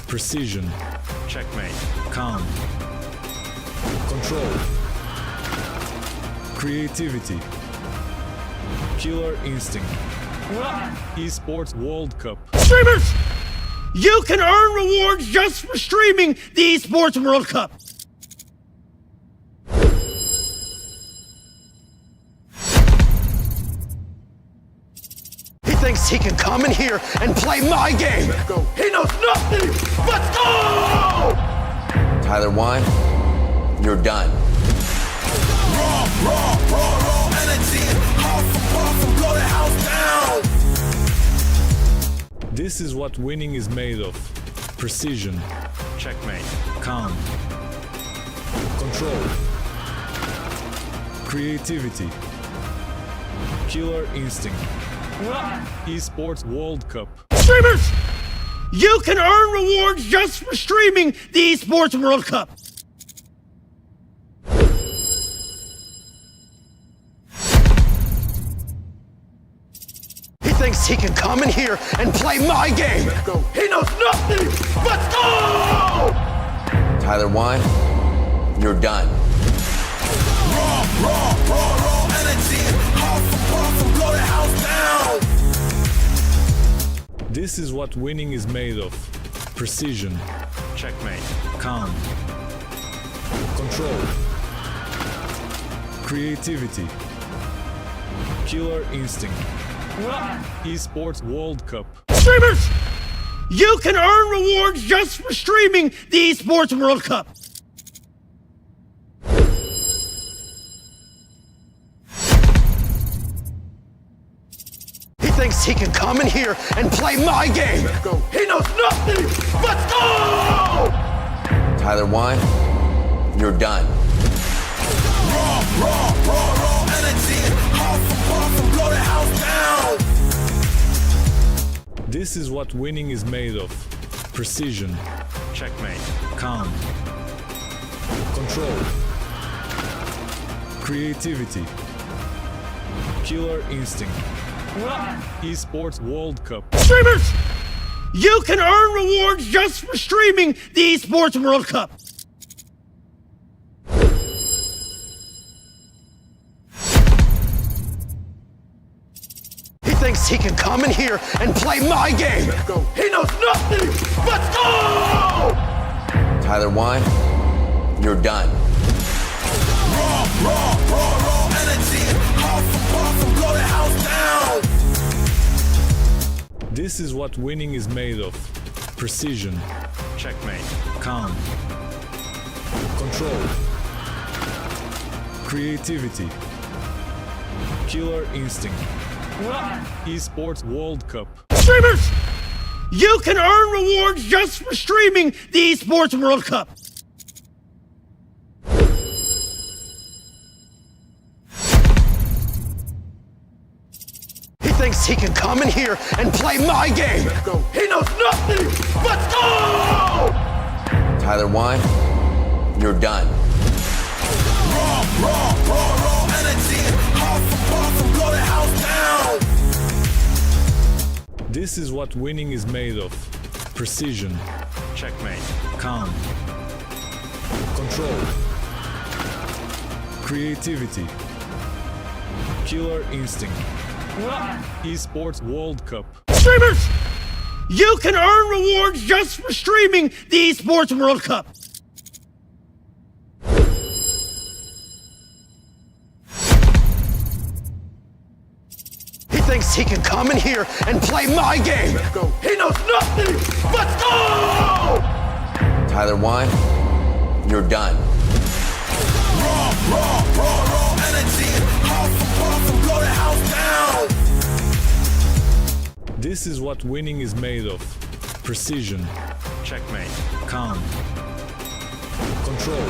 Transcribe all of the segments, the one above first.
Precision. Checkmate. Calm. Control. Creativity. Killer instinct. Esports World Cup. Streamers! You can earn rewards just for streaming the Esports World Cup. He thinks he can come in here and play my game. Let's go. He knows nothing. Let's go! Tyler Wine, you're done. Raw energy. Puff, blow the house down. This is what winning is made of. Precision. Checkmate. Calm. Control. Creativity. Killer instinct. Esports World Cup. Streamers! You can earn rewards just for streaming the Esports World Cup. He thinks he can come in here and play my game. Let's go. He knows nothing. Let's go! Tyler Wine, you're done. Raw energy. Puff, blow the house down. This is what winning is made of. Precision. Checkmate. Calm. Control. Creativity. Killer instinct. Esports World Cup. Streamers! You can earn rewards just for streaming the Esports World Cup. He thinks he can come in here and play my game. Let's go. He knows nothing. Let's go! Tyler Wine, you're done. Raw energy. Puff, blow the house down. This is what winning is made of. Precision. Checkmate. Calm. Control. Creativity. Killer instinct. Esports World Cup. Streamers! You can earn rewards just for streaming the Esports World Cup. He thinks he can come in here and play my game. Let's go. He knows nothing. Let's go! Tyler Wine, you're done. Raw energy. Puff, blow the house down. This is what winning is made of. Precision. Checkmate. Calm. Control. Creativity. Killer instinct. Esports World Cup. Streamers! You can earn rewards just for streaming the Esports World Cup. He thinks he can come in here and play my game. Let's go. He knows nothing. Let's go! Tyler Wine, you're done. Raw energy. Puff, blow the house down. This is what winning is made of. Precision. Checkmate. Calm. Control. Creativity. Killer instinct. Esports World Cup. Streamers! You can earn rewards just for streaming the Esports World Cup. He thinks he can come in here and play my game. Let's go. He knows nothing. Let's go! Tyler Wine, you're done. Raw energy. Puff, blow the house down. This is what winning is made of. Precision. Checkmate. Calm. Control.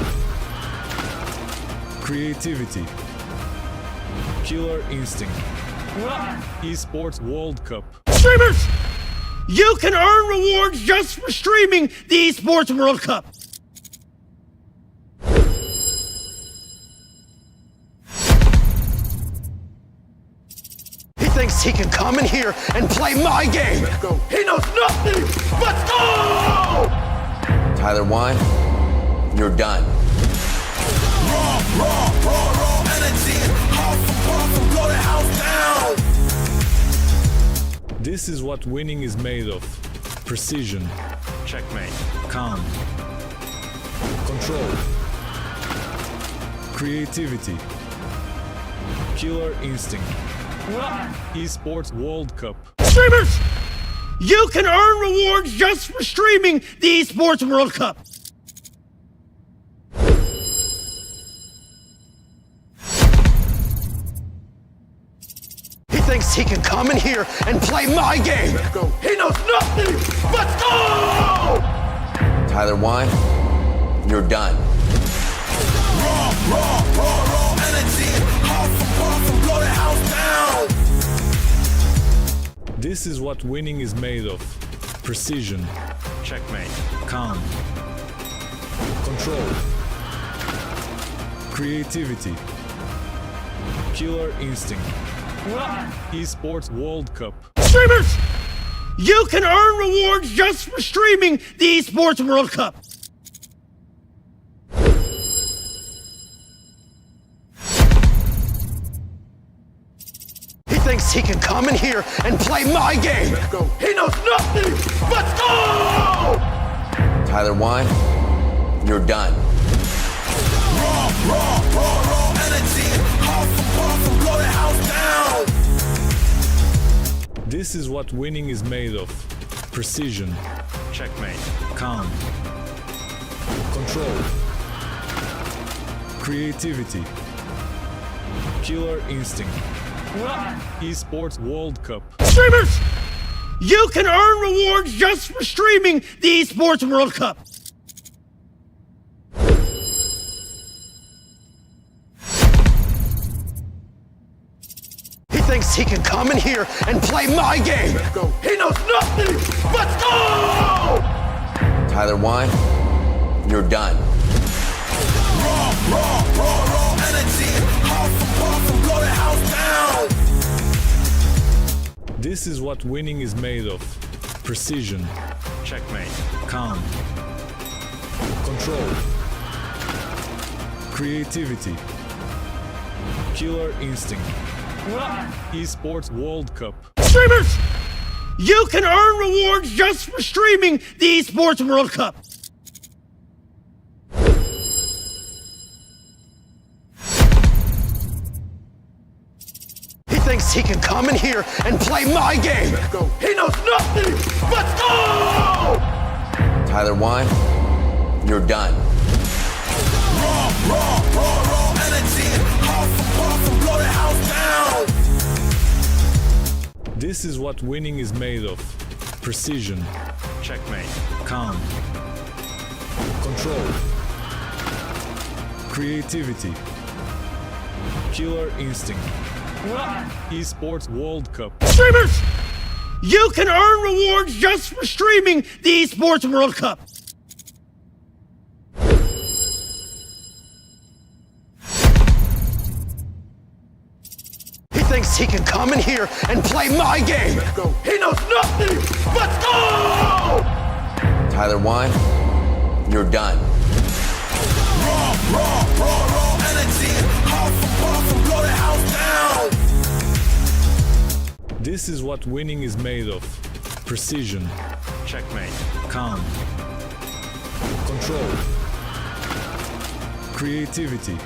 Creativity. Killer instinct. Esports World Cup. Streamers! You can earn rewards just for streaming the Esports World Cup. He thinks he can come in here and play my game. Let's go. He knows nothing. Let's go! Tyler 1, you're done. Raw energy. Awesome, blow the house down. This is what winning is made of. Precision, Checkmate. calm, control, creativity, killer instinct. Esports World Cup. Streamers, you can earn rewards just for streaming the Esports World Cup. He thinks he can come in here and play my game. He knows nothing. Let's go! Tyler 1, you're done. Raw energy. Awesome, blow the house down. This is what winning is made of. Precision, Checkmate. calm, control, creativity, killer instinct. Esports World Cup. Streamers, you can earn rewards just for streaming the Esports World Cup. He thinks he can come in here and play my game. He knows nothing. Let's go! Tyler 1, you're done. Raw energy. Awesome, blow the house down. This is what winning is made of. Precision, Checkmate. calm, control, creativity, killer instinct. Esports World Cup. Streamers, you can earn rewards just for streaming the Esports World Cup. He thinks he can come in here and play my game. He knows nothing. Let's go! Tyler 1, you're done. Raw energy. Awesome, blow the house down. This is what winning is made of. Precision, Checkmate. calm, control, creativity, killer instinct. Esports World Cup. Streamers, you can earn rewards just for streaming the Esports World Cup. He thinks he can come in here and play my game. He knows nothing. Let's go! Tyler 1, you're done. Raw energy. Awesome, blow the house down. This is what winning is made of. Precision, Checkmate. calm, control, creativity, killer instinct. Esports World Cup. Streamers, you can earn rewards just for streaming the Esports World Cup. He thinks he can come in here and play my game. He knows nothing. Let's go! Tyler 1, you're done. Raw energy. Awesome, blow the house down. This is what winning is made of. Precision, Checkmate. calm, control, creativity,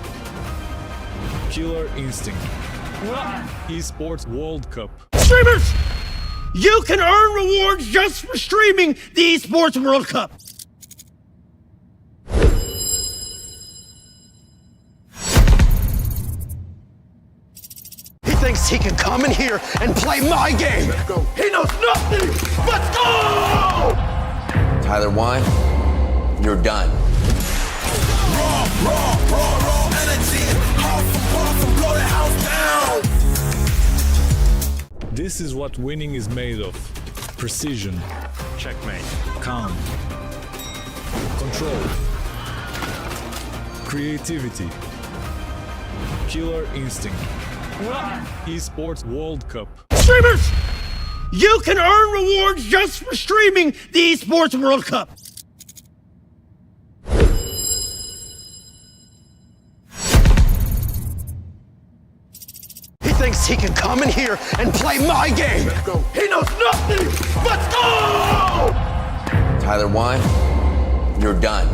killer instinct. Esports World Cup. Streamers, you can earn rewards just for streaming the Esports World Cup. He thinks he can come in here and play my game. He knows nothing. Let's go! Tyler 1, you're done. Raw energy. Awesome, blow the house down. This is what winning is made of. Precision, Checkmate. calm, control, creativity, killer instinct. Esports World Cup. Streamers, you can earn rewards just for streaming the Esports World Cup. he can come in here and play my game. He knows nothing. Let's go! Tyler Wine, you're done.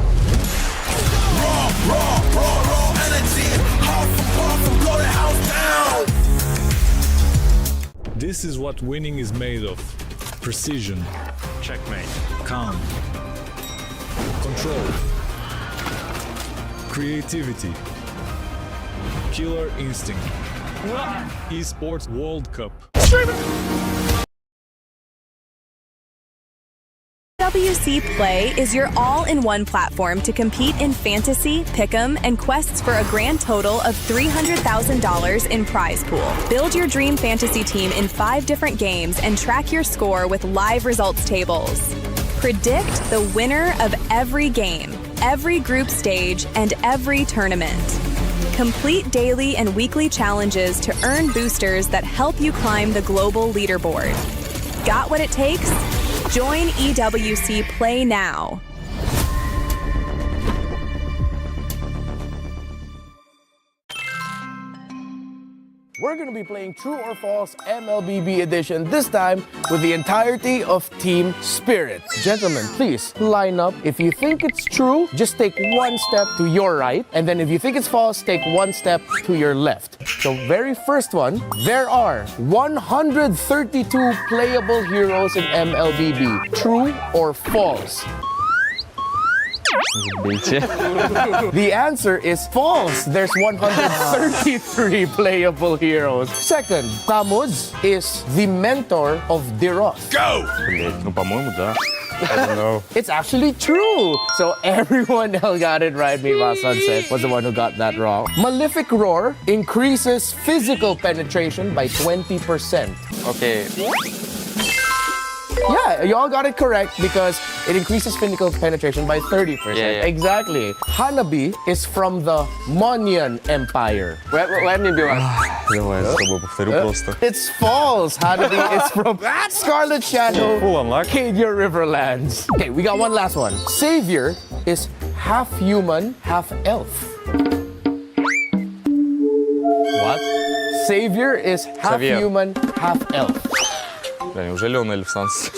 Raw energy. Half from blow the house down. This is what winning is made of. Precision, Checkmate. calm, control, creativity, killer instinct. Esports World Cup. EWC Play is your all-in-one platform to compete in fantasy, pick'em, and quests for a grand total of $300,000 in prize pool. Build your dream fantasy team in 5 different games and track your score with live results tables. Predict the winner of every game, every group stage, and every tournament. Complete daily and weekly challenges to earn boosters that help you climb the global leaderboard. Got what it takes? Join EWC Play now. We're going to be playing True or False MLBB edition, this time with the entirety of Team Spirit. Gentlemen, please line up. If you think it's true, just take 1 step to your right. And then if you think it's false, take 1 step to your left. So very first one, there are 132 playable heroes in MLBB. True or false? The answer is false. There's 133 playable heroes. Second, Tamuz is the mentor of Diros. Go! I don't know. It's actually true. So everyone else got it right. Maybe Sunset was the one who got that wrong. Malefic Roar increases physical penetration by 20%. Okay. Yeah, you all got it correct because it increases physical penetration by 30%. Yeah. Exactly. Hanabi is from the Monyan Empire. Let me be honest. It's false. Hanabi is from Scarlet Shadow, Full unlock. Cadia Riverlands. Okay, we got one last one. Savior is half human, half elf. What? Savior is half Xavier. human, half elf. Неужели он эльф-санс?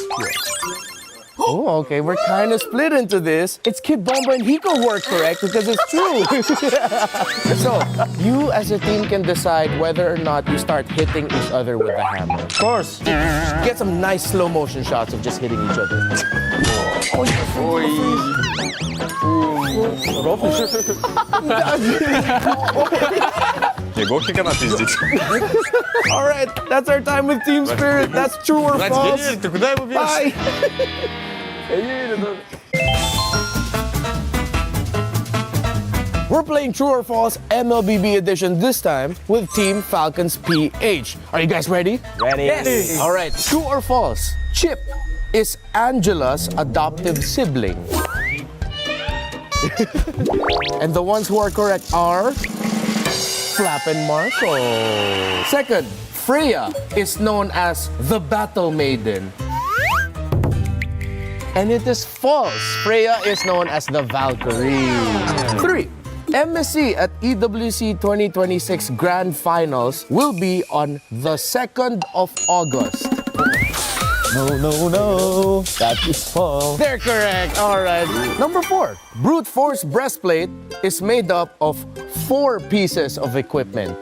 Oh, okay, we're kind of split into this. It's Kid Bomba and Hiko were correct because it's true. So, you as a team can decide whether or not you start hitting each other with the hammer. Of course. Get some nice slow motion shots of just hitting each other. Его фига напиздить. All right, that's our time with Team Spirit. That's true or false. Ты куда его бьешь? Bye. We're playing True or False MLBB edition this time with Team Falcons PH. Are you guys ready? Ready. Yes. All right, True or False? Chip is Angela's adoptive sibling. And the ones who are correct are Flap and Marco. Second, Freya is known as the Battle Maiden. And it is false. Freya is known as the Valkyrie. 3. MSC at EWC 2026 Grand Finals will be on the 2nd of August. No. That is false. They're correct. All right. Number 4. Brute Force Breastplate is made up of 4 pieces of equipment.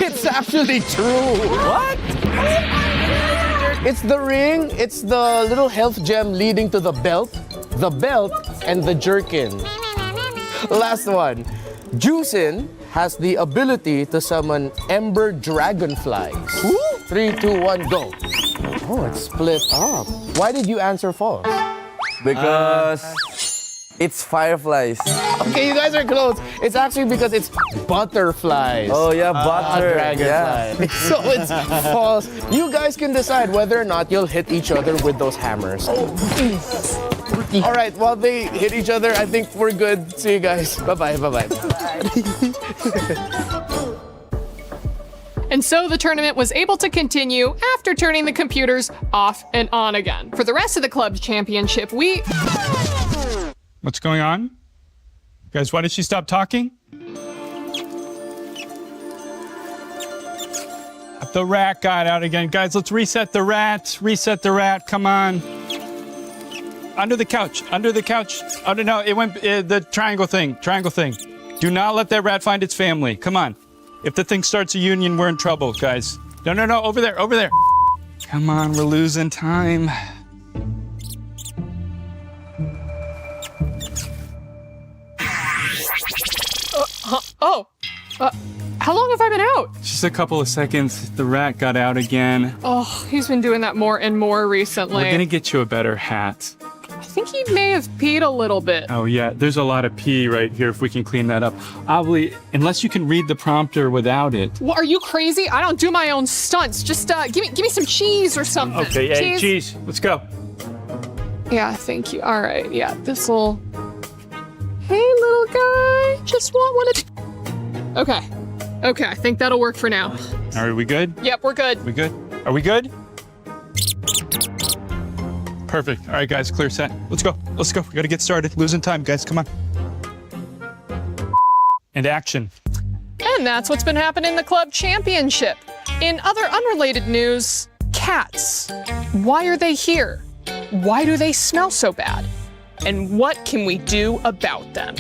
It's actually true. What? It's the ring, it's the little health gem leading to the belt, and the jerkin. Last one. Juicin has the ability to summon Ember Dragonflies. 3, 2, 1, go. Oh, it's split up. Why did you answer false? Because it's fireflies. Okay, you guys are close. It's actually because it's butterflies. Oh yeah, butter. Dragonfly. Yeah. So it's false. You guys can decide whether or not you'll hit each other with those hammers. All right, while they hit each other, I think we're good. See you guys. Bye-bye, bye-bye. And so the tournament was able to continue after turning the computers off and on again. For the rest of the club's championship, What's going on? Guys, why did she stop talking? The rat got out again. Guys, let's reset the rat. Reset the rat. Come on. Under the couch. Under the couch. Oh, no, it went the triangle thing. Triangle thing. Do not let that rat find its family. Come on. If the thing starts a union, we're in trouble, guys. No, no, no. Over there. Over there. Come on. We're losing time. How long have I been out? Just a couple of seconds. The rat got out again. Oh, he's been doing that more and more recently. We're gonna get you a better hat. I think he may have peed a little bit. Oh yeah, there's a lot of pee right here if we can clean that up. Obviously, unless you can read the prompter without it. What, are you crazy? I don't do my own stunts. Just give me some cheese or something. Okay, hey, cheese. Let's go. Yeah, thank you. All right, yeah, this'll... Hey, little guy, just want one of... Okay, okay, I think that'll work for now. Are we good? Yep, we're good. We good? Are we good? Perfect. All right, guys, clear set. Let's go. Let's go. We gotta get started. Losing time, guys. Come on. And action. And that's what's been happening in the club championship. In other unrelated news, cats. Why are they here? Why do they smell so bad? And what can we do about them?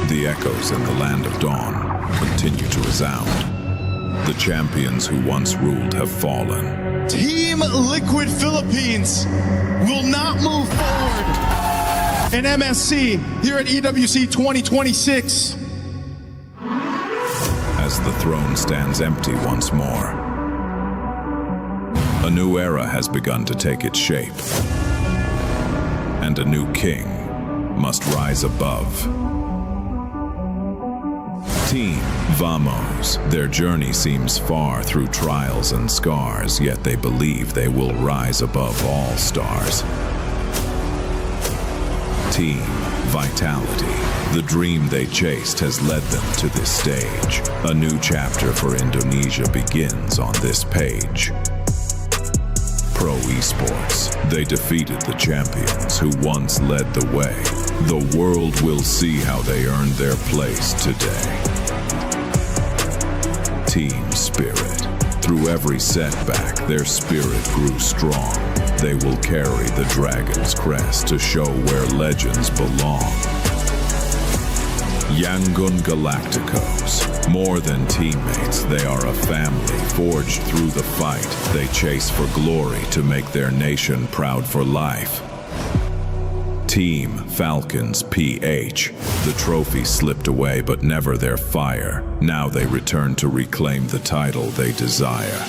The echoes in the land of dawn continue to resound. The champions who once ruled have fallen. Team Liquid Philippines will not move forward in MSC here at EWC 2026. As the throne stands empty once more, a new era has begun to take its shape, and a new king must rise above. Team Vamos. Their journey seems far through trials and scars, yet they believe they will rise above all stars. Team Vitality. The dream they chased has led them to this stage. A new chapter for Indonesia begins on this page. Pro Esports. They defeated the champions who once led the way. The world will see how they earned their place today. Team Spirit. Through every setback, their spirit grew strong. They will carry the dragon's crest to show where legends belong. Yangon Galacticos. More than teammates, they are a family forged through the fight. They chase for glory to make their nation proud for life. Team Falcons PH. The trophy slipped away, but never their fire. Now they return to reclaim the title they desire.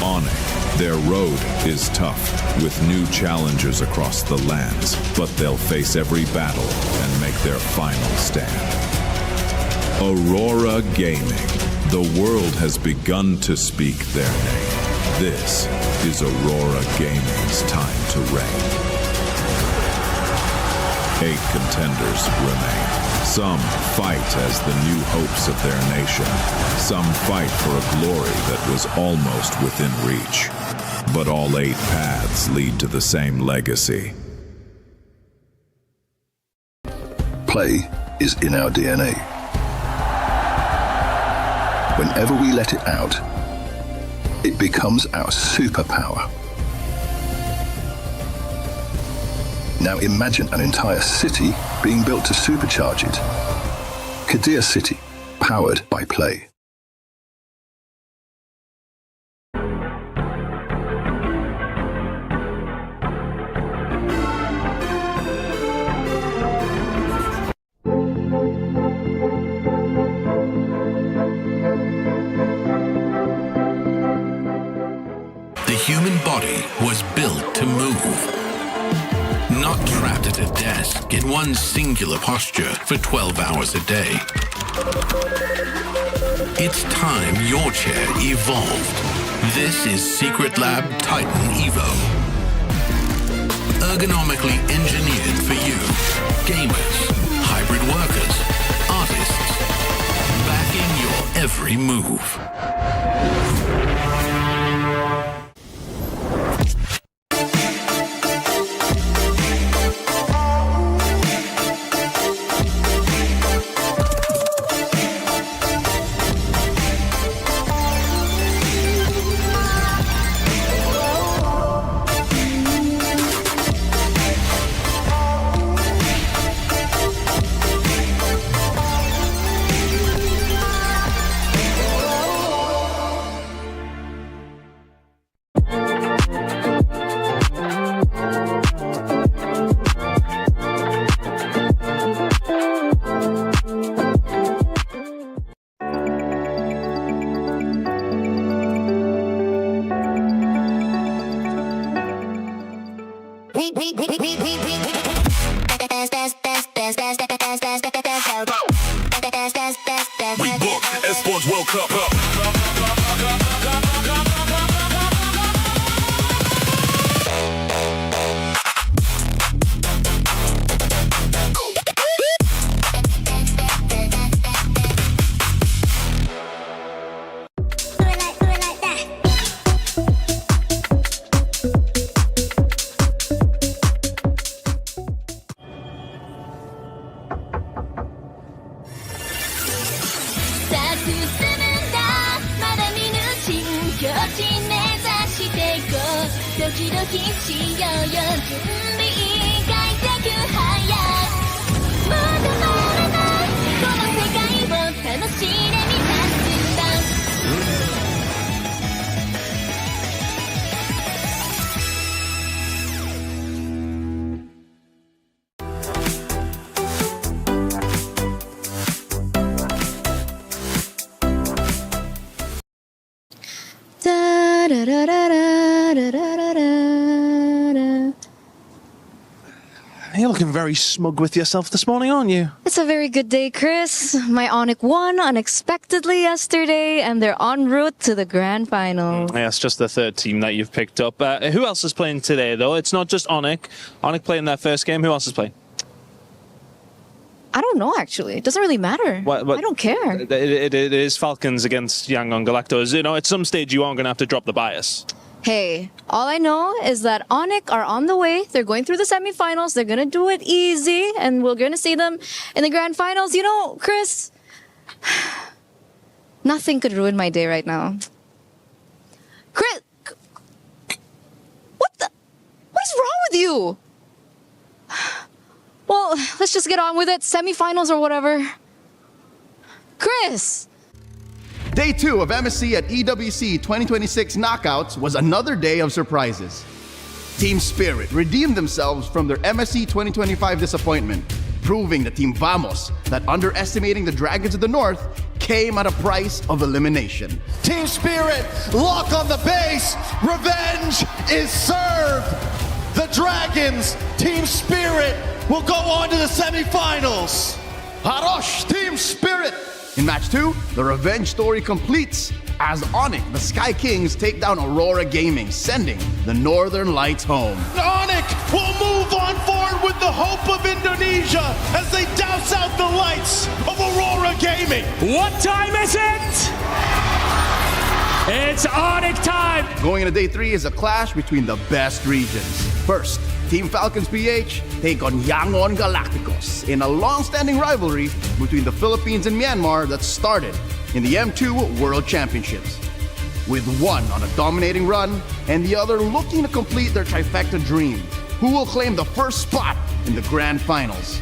Onyx. Their road is tough, with new challengers across the lands, but they'll face every battle and make their final stand. Aurora Gaming. The world has begun to speak their name. This is Aurora Gaming's time to reign. 8 contenders remain. Some fight as the new hopes of their nation. Some fight for a glory that was almost within reach. But all 8 paths lead to the same legacy. Play is in our DNA. Whenever we let it out, it becomes our superpower. Now imagine an entire city being built to supercharge it. Kadir City, powered by Play. The human body was built to move. Not trapped at a desk in one singular posture for 12 hours a day. It's time your chair evolved. This is Secret Lab Titan Evo. Ergonomically engineered for you, gamers, hybrid workers, artists, backing your every move. You're looking very smug with yourself this morning, aren't you? It's a very good day, Chris. My Onyx won unexpectedly yesterday, and they're en route to the grand final. Yeah, it's just the third team that you've picked up. Who else is playing today, though? It's not just Onyx. Onyx playing their first game. Who else is playing? I don't know, actually. It doesn't really matter. I don't care. It is Falcons against Yangon Galacticos. You know, at some stage you are going to have to drop the bias. Hey, all I know is that Onyx are on the way. They're going through the semifinals. They're going to do it easy, and we're going to see them in the grand finals. You know, Chris, nothing could ruin my day right now. Chris, what is wrong with you? Well, let's just get on with it. Semifinals or whatever. Chris! Day 2 of MSC at EWC 2026 Knockouts was another day of surprises. Team Spirit redeemed themselves from their MSC 2025 disappointment, proving to Team Vamos that underestimating the Dragons of the North came at a price of elimination. Team Spirit, lock on the base. Revenge is served. The Dragons, Team Spirit, will go on to the semifinals. Harosh, Team Spirit! In match 2, the revenge story completes as Onyx, the Sky Kings, take down Aurora Gaming, sending the Northern Lights home. Onyx will move on forward with the hope of Indonesia as they douse out the lights of Aurora Gaming. What time is it? It's Onyx time! Going into day 3 is a clash between the best regions. First, Team Falcons PH take on Yangon Galacticos in a long-standing rivalry between the Philippines and Myanmar that started in the M2 World Championships. With one on a dominating run and the other looking to complete their trifecta dream, who will claim the first spot in the grand finals.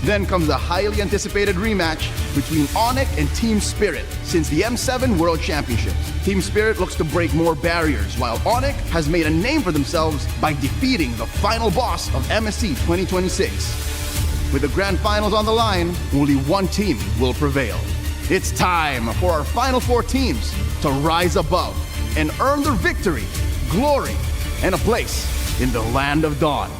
Then comes the highly anticipated rematch between Onyx and Team Spirit since the M7 World Championships. Team Spirit looks to break more barriers, while Onyx has made a name for themselves by defeating the final boss of MSC 2026. With the grand finals on the line, only one team will prevail. It's time for our final 4 teams to rise above and earn their victory, glory, and a place in the land of dawn.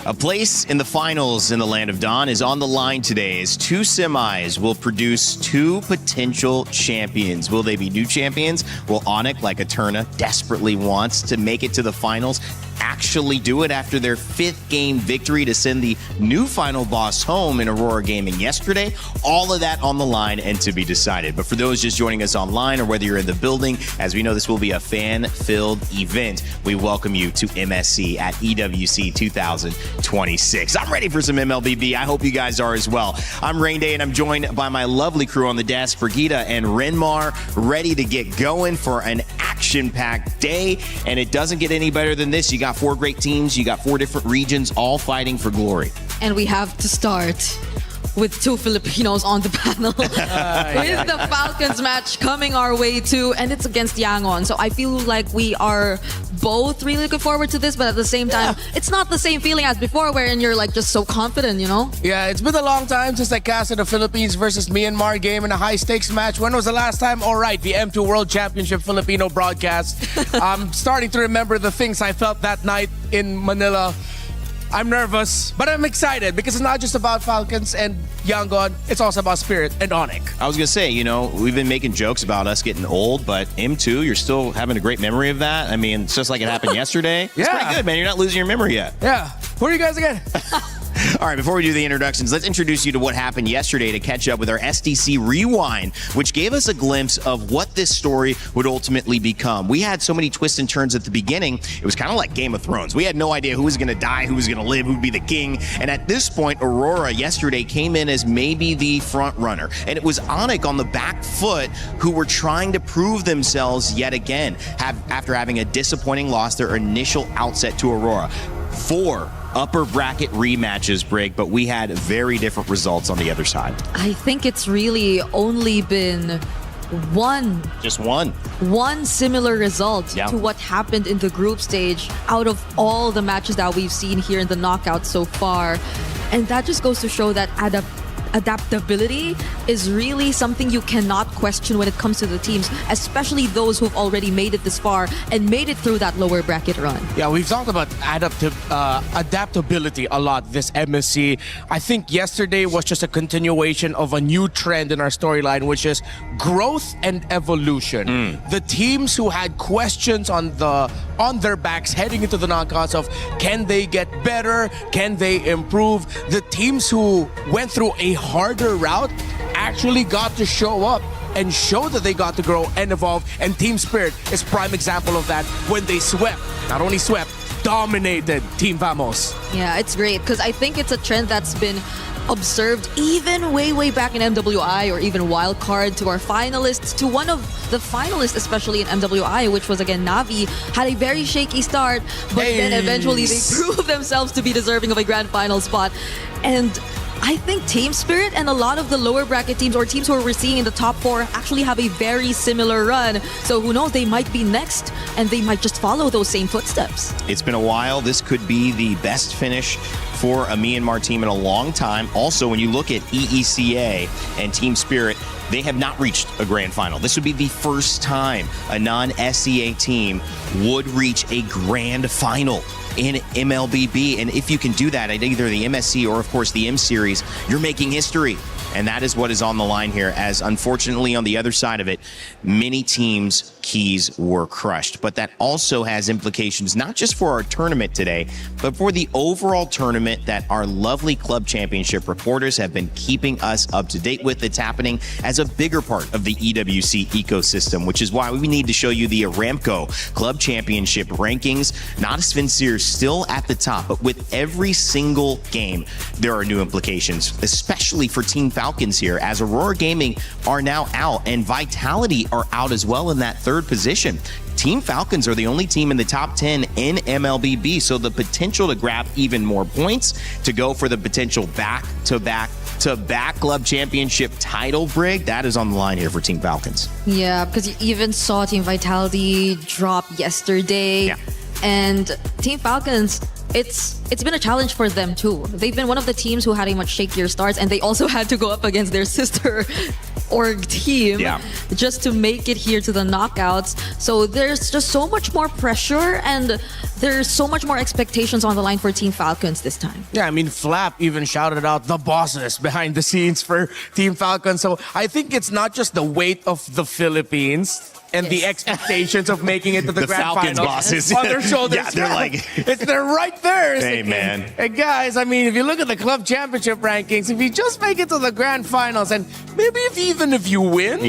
A place in the finals in the Land of Dawn is on the line today as 2 semis will produce 2 potential champions. Will they be new champions? Will Onyx, like Eterna, desperately wants to make it to the finals, actually do it after their 5th game victory to send the new final boss home in Aurora Gaming yesterday? All of that on the line and to be decided. But for those just joining us online or whether you're in the building, as we know this will be a fan-filled event, we welcome you to MSC at EWC 2026. I'm ready for some MLBB. I hope you guys are as well. I'm Rain Day and I'm joined by my lovely crew on the desk, Brigida and Renmar, ready to get going for an action-packed day. And it doesn't get any better than this. You got 4 great teams. You got 4 different regions all fighting for glory. And we have to start with 2 Filipinos on the panel. With the Falcons match coming our way too, and it's against Yangon. So I feel like we are both really looking forward to this, but at the same time, it's not the same feeling as before wherein you're like just so confident, you know? Yeah, it's been a long time since I casted a Philippines versus Myanmar game in a high-stakes match. When was the last time? All right, the M2 World Championship Filipino broadcast. I'm starting to remember the things I felt that night in Manila. I'm nervous, but I'm excited because it's not just about Falcons and Yangon, it's also about Spirit and Onyx. I was going to say, you know, we've been making jokes about us getting old, but M2, you're still having a great memory of that. I mean, it's just like it happened yesterday. It's pretty good, man. You're not losing your memory yet. Yeah. Who are you guys again? All right, before we do the introductions, let's introduce you to what happened yesterday to catch up with our SDC Rewind, which gave us a glimpse of what this story would ultimately become. We had so many twists and turns at the beginning, it was kind of like Game of Thrones. We had no idea who was going to die, who was going to live, who would be the king. And at this point, Aurora yesterday came in as maybe the front runner. And it was Onyx on the back foot who were trying to prove themselves yet again, after having a disappointing loss their initial outset to Aurora. 4 upper bracket rematches, Brig, but we had very different results on the other side. I think it's really only been just one similar result to what happened in the group stage out of all the matches that we've seen here in the knockout so far. And that just goes to show that adaptability is really something you cannot question when it comes to the teams, especially those who've already made it this far and made it through that lower bracket run. Yeah, we've talked about adaptability a lot this MSC. I think yesterday was just a continuation of a new trend in our storyline, which is growth and evolution. The teams who had questions on their backs heading into the knockouts of can they get better, can they improve, the teams who went through a harder route actually got to show up and show that they got to grow and evolve, and Team Spirit is prime example of that when they not only swept, dominated Team Vamos. Yeah, it's great because I think it's a trend that's been observed even way back in MWI or even wildcard to our finalists, to one of the finalists, especially in MWI, which was again Navi, had a very shaky start, but then eventually they proved themselves to be deserving of a grand final spot. And I think Team Spirit and a lot of the lower bracket teams or teams who we're seeing in the top 4 actually have a very similar run. So who knows, they might be next and they might just follow those same footsteps. It's been a while. This could be the best finish for a Myanmar team in a long time. Also, when you look at EECA and Team Spirit, they have not reached a grand final. This would be the first time a non-SEA team would reach a grand final in MLBB. And if you can do that at either the MSC or, of course, the M Series, you're making history. And that is what is on the line here, as unfortunately on the other side of it, many teams' keys were crushed. But that also has implications not just for our tournament today, but for the overall tournament that our lovely club championship reporters have been keeping us up to date with. It's happening as a bigger part of the EWC ecosystem, which is why we need to show you the Aramco Club Championship rankings. Natisvinsir still at the top, but with every single game, there are new implications, especially for Team Falcons here, as Aurora Gaming are now out and Vitality are out as well in that 3rd position. Team Falcons are the only team in the top 10 in MLBB, so the potential to grab even more points, to go for the potential back-to-back club championship title, Brig, that is on the line here for Team Falcons. Yeah, because you even saw Team Vitality drop yesterday. Yeah. And Team Falcons, it's been a challenge for them too. They've been one of the teams who had a much shakier starts, and they also had to go up against their sister org team just to make it here to the knockouts. So there's just so much more pressure and there's so much more expectations on the line for Team Falcons this time. Yeah, I mean, Flap even shouted out the bosses behind the scenes for Team Falcons. So I think it's not just the weight of the Philippines and the expectations of making it to the grand Falcons final bosses on their shoulders. Yeah, they're like they're right there. Hey, man. Hey guys, I mean, if you look at the club championship rankings, if you just make it to the grand finals, and maybe even if you win,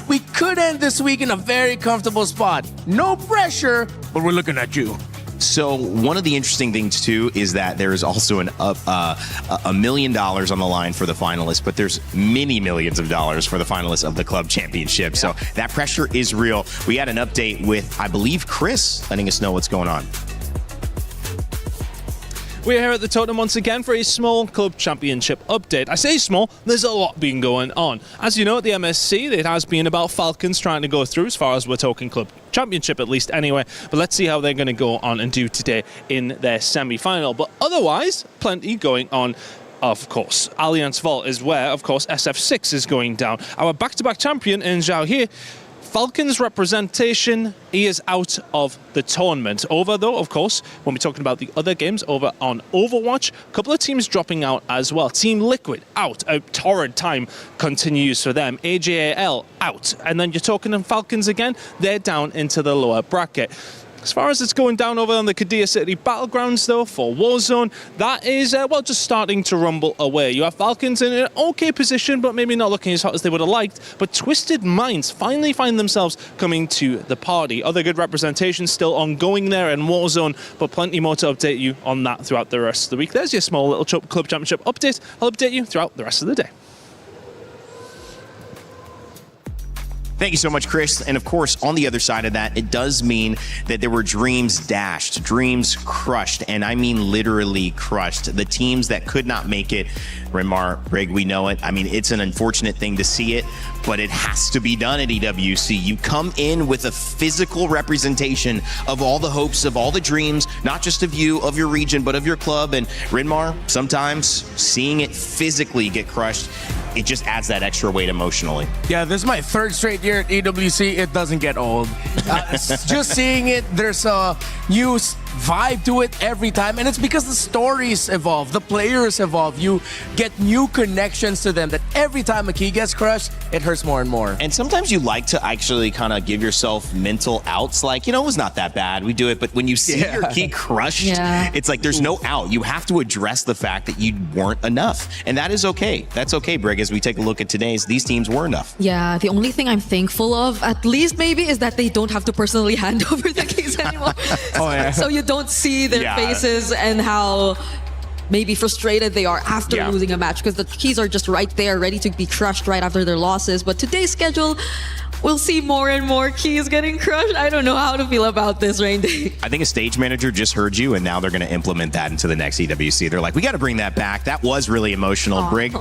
we could end this week in a very comfortable spot. No pressure, but we're looking at you. So one of the interesting things too is that there is also $1 million on the line for the finalists, but there's many millions of dollars for the finalists of the club championship. So that pressure is real. We had an update with, I believe, Chris letting us know what's going on. We're here at the totem once again for a small club championship update. I say small, there's a lot been going on. As you know, at the MSC, it has been about Falcons trying to go through, as far as we're talking club championship at least anyway. But let's see how they're going to go on and do today in their semi-final. But otherwise, plenty going on. Of course, Alliance Vault is where, of course, SF6 is going down. Our back-to-back champion in Zhao He, Falcons representation, he is out of the tournament. Over, though, of course, when we're talking about the other games over on Overwatch, a couple of teams dropping out as well. Team Liquid out. A torrid time continues for them. AJAL out. And then you're talking to Falcons again. They're down into the lower bracket. As far as it's going down over on the Qiddiya City Battlegrounds, though, for Warzone, that is, just starting to rumble away. You have Falcons in an okay position, but maybe not looking as hot as they would have liked. But Twisted Minds finally find themselves coming to the party. Other good representation still ongoing there in Warzone, but plenty more to update you on that throughout the rest of the week. There's your small little Club Championship update. I'll update you throughout the rest of the day. Thank you so much, Chris. And of course, on the other side of that, it does mean that there were dreams dashed, dreams crushed, and I mean literally crushed. The teams that could not make it, Myanmar, Brig, we know it. I mean, it's an unfortunate thing to see it, but it has to be done at EWC. You come in with a physical representation of all the hopes, of all the dreams, not just of you, of your region, but of your club. And Myanmar, sometimes seeing it physically get crushed, it just adds that extra weight emotionally. Yeah, this is my third straight year at EWC. It doesn't get old. Just seeing it, there's a new vibe to it every time. And it's because the stories evolve, the players evolve. You get new connections to them that every time a key gets crushed, it hurts more and more. And sometimes you like to actually kind of give yourself mental outs like, it was not that bad. We do it. But when you see your key crushed, it's like there's no out. You have to address the fact that you weren't enough. And that is okay. That's okay, Brig, as we take a look at today's, these teams were enough. Yeah, the only thing I'm thankful of, at least maybe, is that they don't have to personally hand over the keys anymore. So you don't see their faces and how maybe frustrated they are after losing a match, because the keys are just right there, ready to be crushed right after their losses. But today's schedule, we'll see more and more keys getting crushed. I don't know how to feel about this, Rain Day. I think a stage manager just heard you, and now they're going to implement that into the next EWC. They're like, we got to bring that back. That was really emotional. Brig,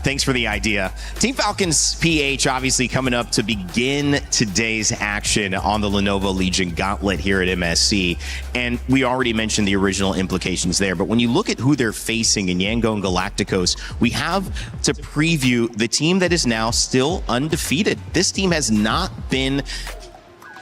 thanks for the idea. Team Falcons PH obviously coming up to begin today's action on the Lenovo Legion Gauntlet here at MSC. And we already mentioned the original implications there. But when you look at who they're facing in Yangon Galacticos, we have to preview the team that is now still undefeated. This team has not been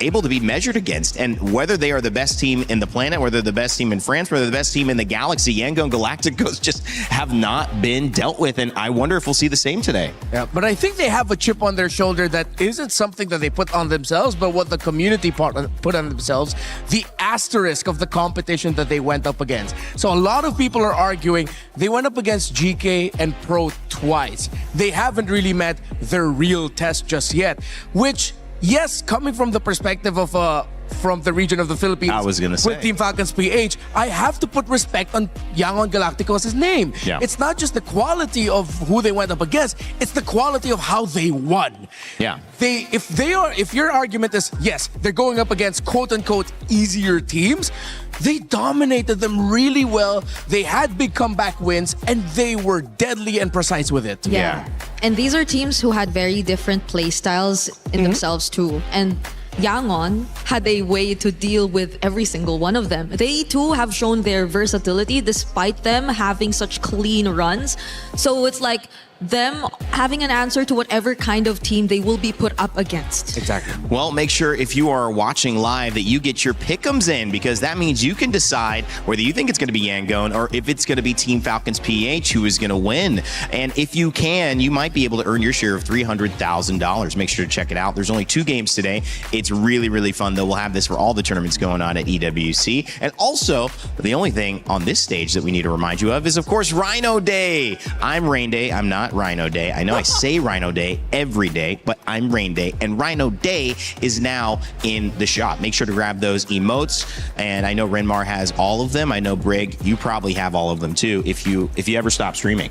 able to be measured against, and whether they are the best team in the planet, whether they're the best team in France, whether they're the best team in the galaxy, Yangon Galacticos just have not been dealt with, and I wonder if we'll see the same today. Yeah, but I think they have a chip on their shoulder that isn't something that they put on themselves, but what the community put on themselves, the asterisk of the competition that they went up against. So a lot of people are arguing they went up against GK and Pro twice. They haven't really met their real test just yet, which, yes, coming from the perspective of from the region of the Philippines, I was gonna say, with Team Falcons PH, I have to put respect on Yangon Galacticos' name. Yeah. It's not just the quality of who they went up against, it's the quality of how they won. Yeah. If your argument is, yes, they're going up against quote-unquote easier teams, they dominated them really well. They had big comeback wins, and they were deadly and precise with it. Yeah. And these are teams who had very different play styles in themselves too. And Yangon had a way to deal with every single one of them. They too have shown their versatility despite them having such clean runs. So it's like them having an answer to whatever kind of team they will be put up against. Exactly. Well, make sure if you are watching live that you get your pick'ems in, because that means you can decide whether you think it's going to be Yangon or if it's going to be Team Falcons PH who is going to win. And if you can, you might be able to earn your share of $300,000. Make sure to check it out. There's only 2 games today. It's really, really fun, though. We'll have this for all the tournaments going on at EWC. And also, the only thing on this stage that we need to remind you of is, of course, Rhino Day. I'm Rain Day. I'm not Rhino Day. I know I say Rhino Day every day, but I'm Rain Day, and Rhino Day is now in the shop. Make sure to grab those emotes, and I know Renmar has all of them. I know, Brig, you probably have all of them too if you ever stop streaming.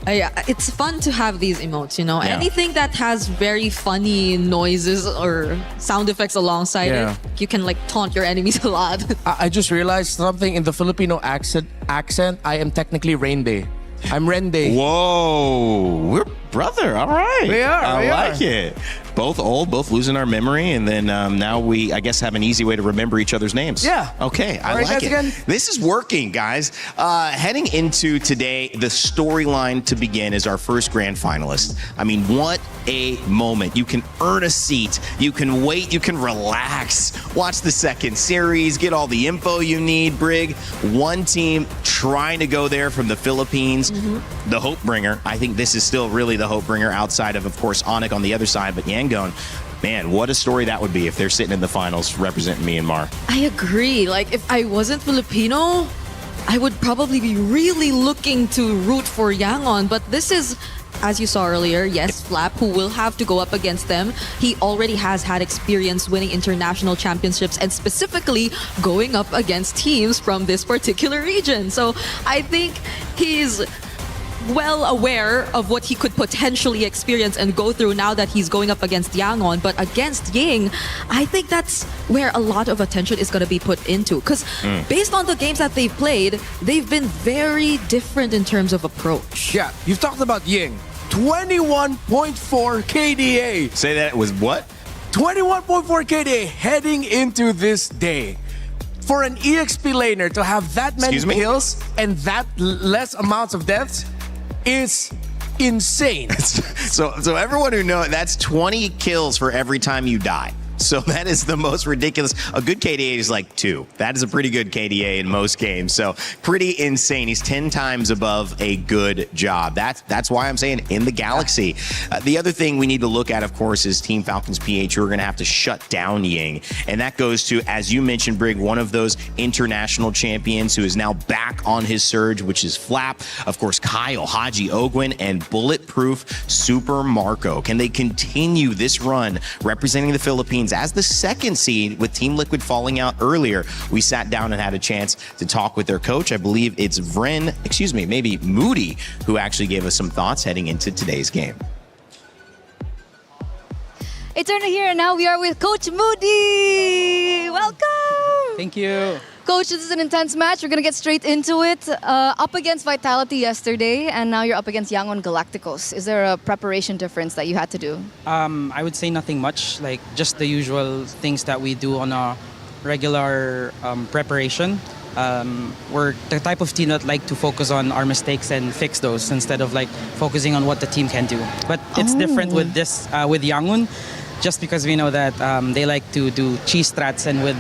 Yeah, it's fun to have these emotes, Anything that has very funny noises or sound effects alongside it, you can like taunt your enemies a lot. I just realized something in the Filipino accent. I am technically Rain Day. I'm Rende. Whoa, we're brother. All right. We are. I like it. Both old, both losing our memory, and then now we, I guess, have an easy way to remember each other's names. Yeah. Okay, I like it. Again. This is working, guys. Heading into today, the storyline to begin is our first grand finalist. I mean, what a moment. You can earn a seat. You can wait. You can relax. Watch the second series. Get all the info you need, Brig. One team trying to go there from the Philippines. The Hope Bringer. I think this is still really the Hope Bringer outside of course, Onik on the other side, but Yangon, man, what a story that would be if they're sitting in the finals representing Myanmar. I agree. Like, if I wasn't Filipino, I would probably be really looking to root for Yangon. But this is, as you saw earlier, yes, Flap, who will have to go up against them. He already has had experience winning international championships and specifically going up against teams from this particular region. So I think he's well aware of what he could potentially experience and go through now that he's going up against Yangon. But against Ying, I think that's where a lot of attention is going to be put into. Because based on the games that they've played, they've been very different in terms of approach. Yeah, you've talked about Ying. 21.4 KDA. Say that was what? 21.4 KDA heading into this day. For an EXP laner to have that many kills and that less amounts of deaths is insane. So everyone who knows, that's 20 kills for every time you die. So that is the most ridiculous. A good KDA is like 2. That is a pretty good KDA in most games. So pretty insane. He's 10 times above a good job. That's why I'm saying in the Galaxy. The other thing we need to look at, of course, is Team Falcons PH, who are going to have to shut down Ying. And that goes to, as you mentioned, Brig, one of those international champions who is now back on his surge, which is Flap. Of course, Kyle, Haji Ogwin, and Bulletproof Super Marco. Can they continue this run representing the Philippines as the second seed with Team Liquid falling out earlier? We sat down and had a chance to talk with their coach. I believe it's maybe Moody, who actually gave us some thoughts heading into today's game. It's Erna here, and now we are with Coach Moody. Welcome. Thank you. Coach, this is an intense match. We're going to get straight into it. Up against Vitality yesterday, and now you're up against Yangon Galacticos. Is there a preparation difference that you had to do? I would say nothing much, like just the usual things that we do on a regular preparation. We're the type of team that like to focus on our mistakes and fix those instead of like focusing on what the team can do. But it's different with this, with Yangon. Just because we know that they like to do cheese strats and with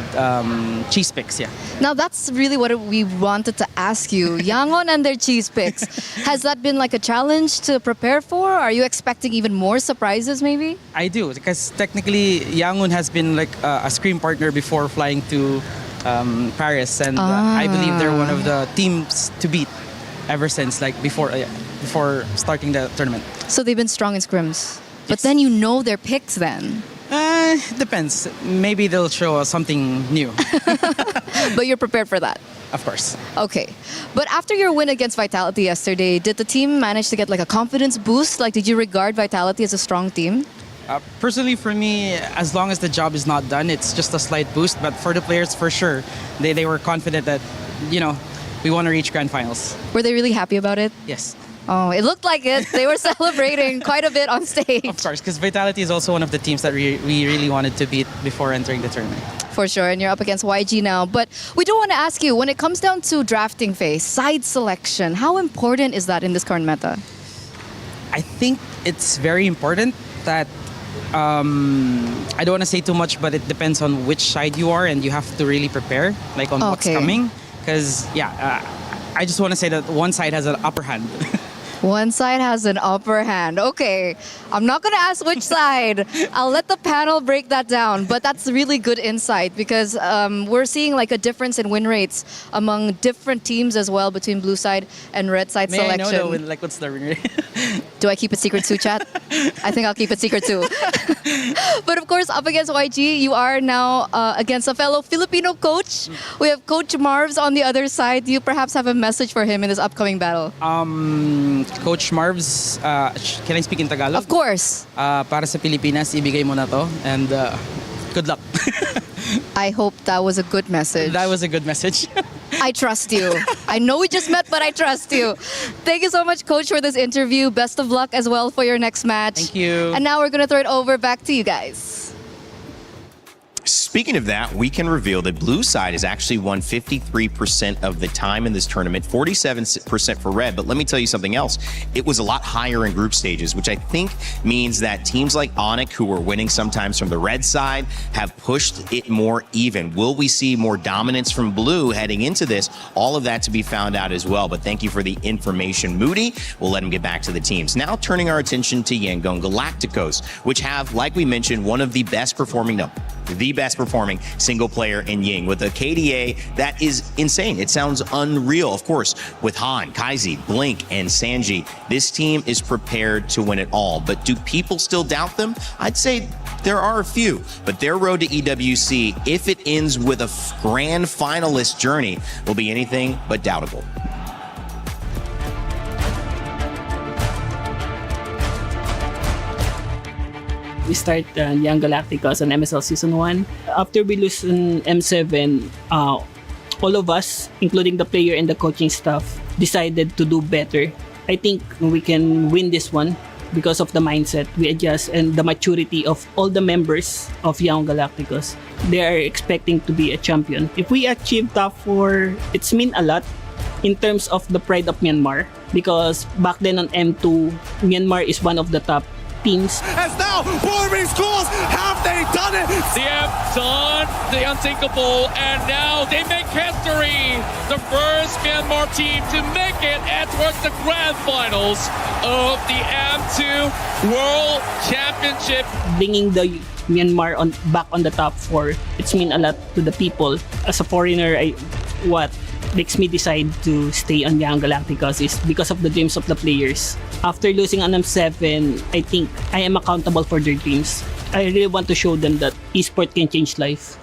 cheese picks, yeah. Now that's really what we wanted to ask you. Yangon and their cheese picks. Has that been like a challenge to prepare for? Are you expecting even more surprises maybe? I do, because technically Yangon has been like a screen partner before flying to Paris, and I believe they're one of the teams to beat ever since, like before starting the tournament. So they've been strong in scrims. But then you know their picks then. Depends. Maybe they'll show us something new. But you're prepared for that? Of course. Okay. But after your win against Vitality yesterday, did the team manage to get like a confidence boost? Like, did you regard Vitality as a strong team? Personally, for me, as long as the job is not done, it's just a slight boost. But for the players, for sure, they were confident that, we want to reach grand finals. Were they really happy about it? Yes. Oh, it looked like it. They were celebrating quite a bit on stage. Of course, because Vitality is also one of the teams that we really wanted to beat before entering the tournament. For sure, and you're up against YG now. But we do want to ask you, when it comes down to drafting phase, side selection, how important is that in this current meta? I think it's very important that, I don't want to say too much, but it depends on which side you are, and you have to really prepare, like on what's coming. Because, I just want to say that one side has an upper hand. One side has an upper hand. Okay, I'm not going to ask which side. I'll let the panel break that down. But that's really good insight because we're seeing like a difference in win rates among different teams as well between blue side and red side selection. I know though, like what's the win rate? Do I keep it secret too, chat? I think I'll keep it secret too. But of course, up against YG, you are now against a fellow Filipino coach. We have Coach Marvs on the other side. Do you perhaps have a message for him in this upcoming battle? Coach Marvs, can I speak in Tagalog? Of course. Para sa Pilipinas, ibigay mo na to. And good luck. I hope that was a good message. That was a good message. I trust you. I know we just met, but I trust you. Thank you so much, Coach, for this interview. Best of luck as well for your next match. Thank you. And now we're going to throw it over back to you guys. Speaking of that, we can reveal that Blue side has actually won 53% of the time in this tournament, 47% for Red. But let me tell you something else. It was a lot higher in group stages, which I think means that teams like Onyx, who were winning sometimes from the Red side, have pushed it more even. Will we see more dominance from Blue heading into this? All of that to be found out as well. But thank you for the information, Moody. We'll let him get back to the teams. Now turning our attention to Yangon Galacticos, which have, like we mentioned, one of the best performing, the best performing single player in Ying with a KDA that is insane. It sounds unreal. Of course, with Han, Kaizi, Blink, and Sanji, this team is prepared to win it all. But do people still doubt them? I'd say there are a few, but their road to EWC, if it ends with a grand finalist journey, will be anything but doubtable. We start Young Galacticos on MSL Season 1. After we lose in M7, all of us, including the player and the coaching staff, decided to do better. I think we can win this one because of the mindset we adjust and the maturity of all the members of Young Galacticos. They are expecting to be a champion. If we achieve top 4, it's mean a lot in terms of the pride of Myanmar, because back then on M2, Myanmar is one of the top teams. As now, Borbing scores, have they done it? They have done the unthinkable, and now they make history. The first Myanmar team to make it towards the grand finals of the M2 World Championship. Bringing the Myanmar back on the top 4, it's mean a lot to the people. As a foreigner, what makes me decide to stay on Young Galacticos is because of the dreams of the players. After losing on M7, I think I am accountable for their dreams. I really want to show them that esports can change life.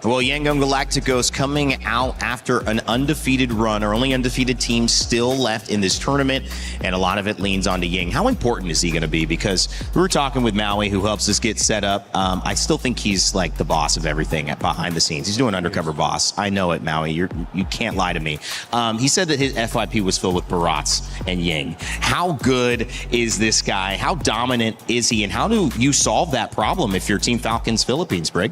Well, Yangon Galacticos coming out after an undefeated run, our only undefeated team still left in this tournament, and a lot of it leans onto Ying. How important is he going to be? Because we were talking with Maui, who helps us get set up. I still think he's like the boss of everything behind the scenes. He's doing undercover boss. I know it, Maui. You can't lie to me. He said that his FYP was filled with Barats and Ying. How good is this guy? How dominant is he? And how do you solve that problem if you're Team Falcons Philippines, Brig?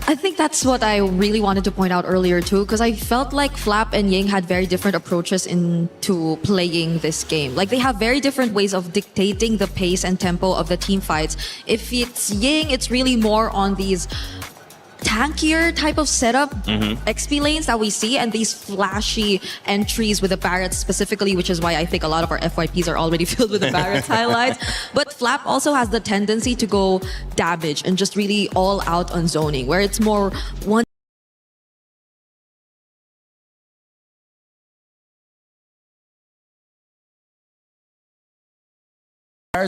I think that's what I really wanted to point out earlier too, because I felt like Flap and Ying had very different approaches into playing this game. Like they have very different ways of dictating the pace and tempo of the team fights. If it's Ying, it's really more on these tankier type of setup XP lanes that we see, and these flashy entries with the Barretts specifically, which is why I think a lot of our FYPs are already filled with the Barretts highlights. But Flap also has the tendency to go damage and just really all out on zoning, where it's more one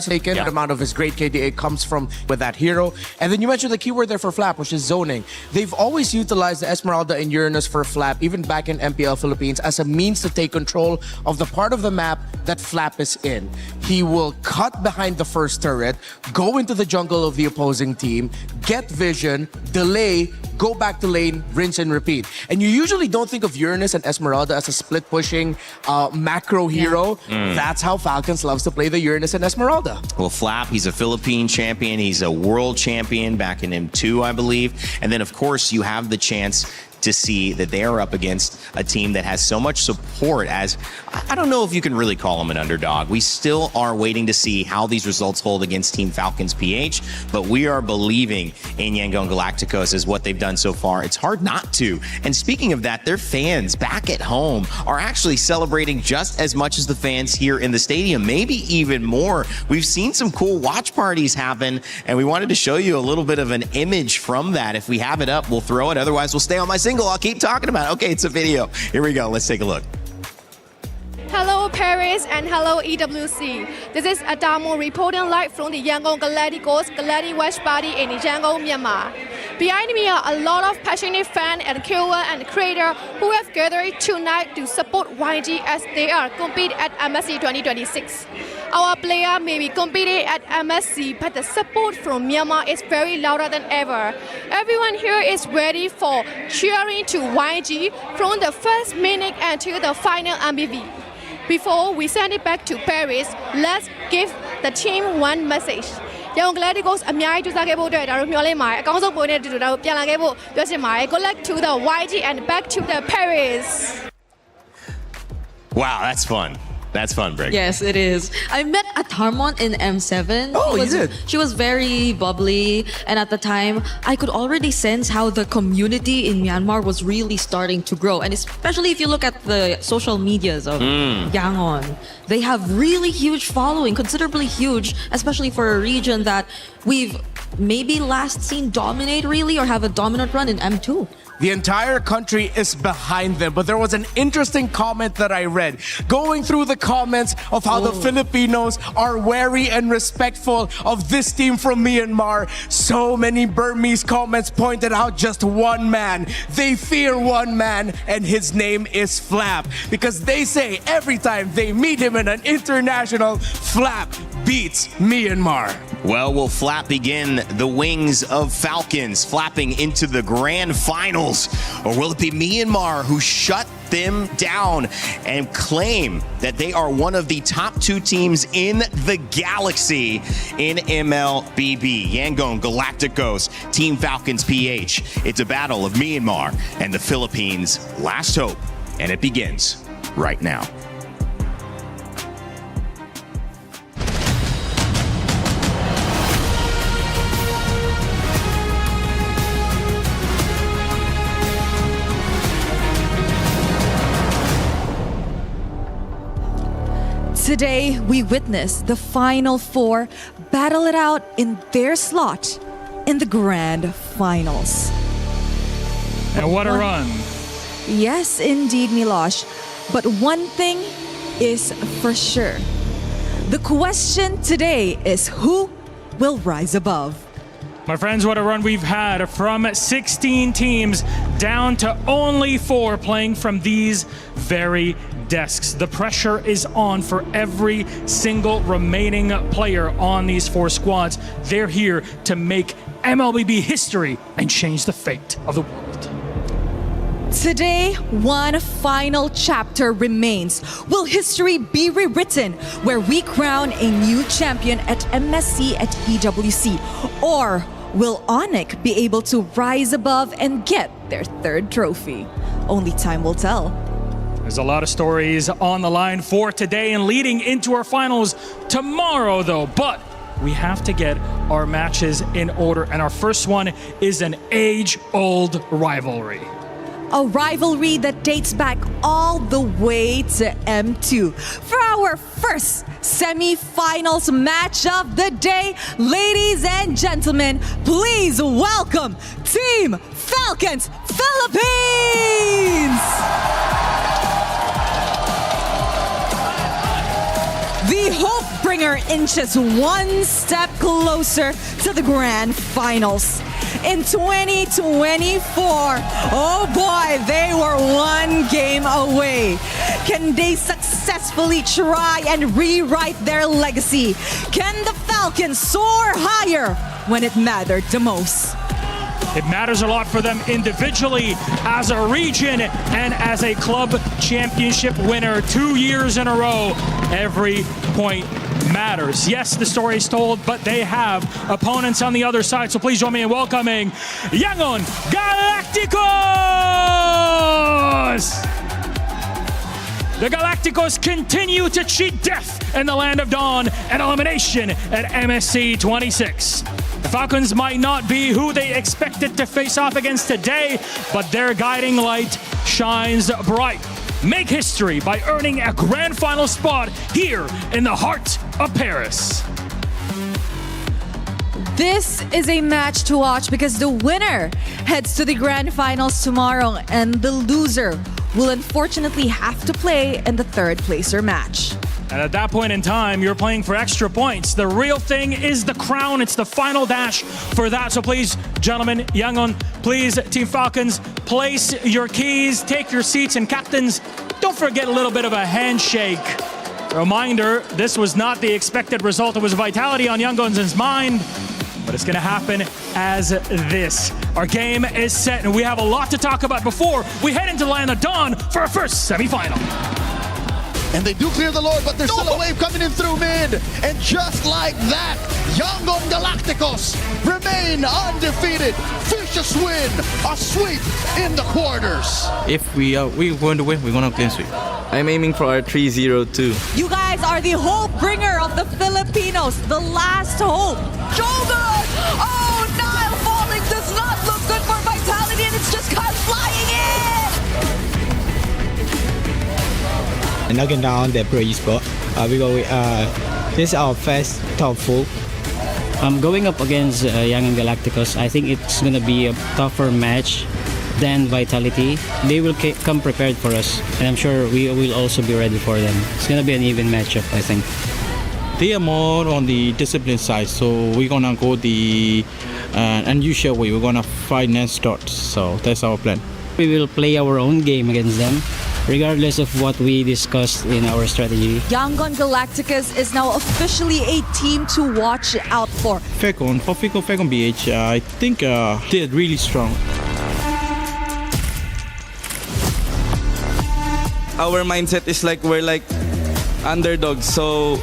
taken, the amount of his great KDA comes from with that hero. And then you mentioned the keyword there for Flap, which is zoning. They've always utilized the Esmeralda and Uranus for Flap, even back in MPL Philippines, as a means to take control of the part of the map that Flap is in. He will cut behind the first turret, go into the jungle of the opposing team, get vision, delay, go back to lane, rinse and repeat. And you usually don't think of Uranus and Esmeralda as a split pushing macro hero. That's how Falcons loves to play the Uranus and Esmeralda. Well, Flap, he's a Philippine champion. He's a world champion back in M2, I believe. And then, of course, you have the chance to see that they are up against a team that has so much support as, I don't know if you can really call them an underdog. We still are waiting to see how these results hold against Team Falcons PH, but we are believing in Yangon Galacticos as what they've done so far. It's hard not to. And speaking of that, their fans back at home are actually celebrating just as much as the fans here in the stadium, maybe even more. We've seen some cool watch parties happen, and we wanted to show you a little bit of an image from that. If we have it up, we'll throw it. Otherwise, we'll stay on my single. I'll keep talking about it. Okay, it's a video. Here we go. Let's take a look. Hello Paris and hello EWC. This is Adamo reporting live from the Yangon Galacticos Galactic Watch Party in Yangon, Myanmar. Behind me are a lot of passionate fans and KOL and creators who have gathered tonight to support YG as they are competing at MSC 2026. Our player may be competing at MSC, but the support from Myanmar is very louder than ever. Everyone here is ready for cheering to YG from the first minute until the final MBB. Before we send it back to Paris, let's give the team one message. ရန်ကုန် Galacticos အများကြီးကြိုးစားခဲ့ဖို့အတွက်ဒါတို့မျှော်လင့်ပါတယ်အကောင်းဆုံးပုံနဲ့တူတူဒါတို့ပြန်လာခဲ့ဖို့ပြောချင်ပါတယ် Good luck to the YG and back to the Paris. Wow, that's fun. That's fun, Brig. Yes, it is. I met Atharmon in M7. Oh, you did? She was very bubbly, and at the time, I could already sense how the community in Myanmar was really starting to grow. And especially if you look at the social medias of Yangon, they have really huge following, considerably huge, especially for a region that we've maybe last seen dominate really or have a dominant run in M2. The entire country is behind them. But there was an interesting comment that I read. Going through the comments of how the Filipinos are wary and respectful of this team from Myanmar, so many Burmese comments pointed out just one man. They fear one man, and his name is Flap. Because they say every time they meet him in an international, Flap beats Myanmar. Well, will Flap begin the wings of Falcons flapping into the grand finals? Or will it be Myanmar who shut them down and claim that they are one of the top 2 teams in the galaxy in MLBB? Yangon Galacticos, Team Falcons PH. It's a battle of Myanmar and the Philippines' last hope, and it begins right now. Today, we witness the Final Four battle it out in their slot in the Grand Finals. And what a run. Yes, indeed, Milosh. But one thing is for sure. The question today is who will rise above? My friends, what a run we've had from 16 teams down to only 4 playing from these very desks. The pressure is on for every single remaining player on these 4 squads. They're here to make MLBB history and change the fate of the world. Today, one final chapter remains. Will history be rewritten where we crown a new champion at MSC at EWC? Or will Onyx be able to rise above and get their 3rd trophy? Only time will tell. There's a lot of stories on the line for today and leading into our finals tomorrow, though. But we have to get our matches in order. And our first one is an age-old rivalry. A rivalry that dates back all the way to M2. For our first semi-finals match of the day, ladies and gentlemen, please welcome Team Falcons Philippines! The Hope Bringer inches one step closer to the grand finals. In 2024, oh boy, they were one game away. Can they successfully try and rewrite their legacy? Can the Falcons soar higher when it mattered the most? It matters a lot for them individually, as a region, and as a club championship winner 2 years in a row. Every point matters. Yes, the story is told, but they have opponents on the other side. So please join me in welcoming Yangon Galacticos! The Galacticos continue to cheat death in the land of dawn and elimination at MSC 26. The Falcons might not be who they expected to face off against today, but their guiding light shines bright. Make history by earning a grand final spot here in the heart of Paris. This is a match to watch because the winner heads to the grand finals tomorrow and the loser will unfortunately have to play in the 3rd placer match. And at that point in time, you're playing for extra points. The real thing is the crown. It's the final dash for that. So please, gentlemen, Yangon, please, Team Falcons, place your keys, take your seats, and captains, don't forget a little bit of a handshake. Reminder, this was not the expected result. It was vitality on Yangon's mind, but it's going to happen as this. Our game is set, and we have a lot to talk about before we head into the land of dawn for our first semifinal. And they do clear the Lord, but there's still a wave coming in through mid. And just like that, Yangon Galacticos remain undefeated. Vicious win, a sweep in the quarters. If we're going to win, we're going to clean sweep. I'm aiming for our 3-0 too. You guys are the hope bringer of the Filipinos, the last hope. Jogan! Oh, Nile falling does not look good for Vitality, and it's just Kyle flying in! And knocking down the pro esport this is our first top 4. Going up against Yangon Galacticos, I think it's going to be a tougher match than Vitality. They will come prepared for us, and I'm sure we will also be ready for them. It's going to be an even matchup, I think. They are more on the discipline side, so we're going to go the unusual way. We're going to fight non-stop, so that's our plan. We will play our own game against them, regardless of what we discussed in our strategy. Yangon Galacticos is now officially a team to watch out for. Falcons PH, I think they're really strong. Our mindset is like we're like underdogs, so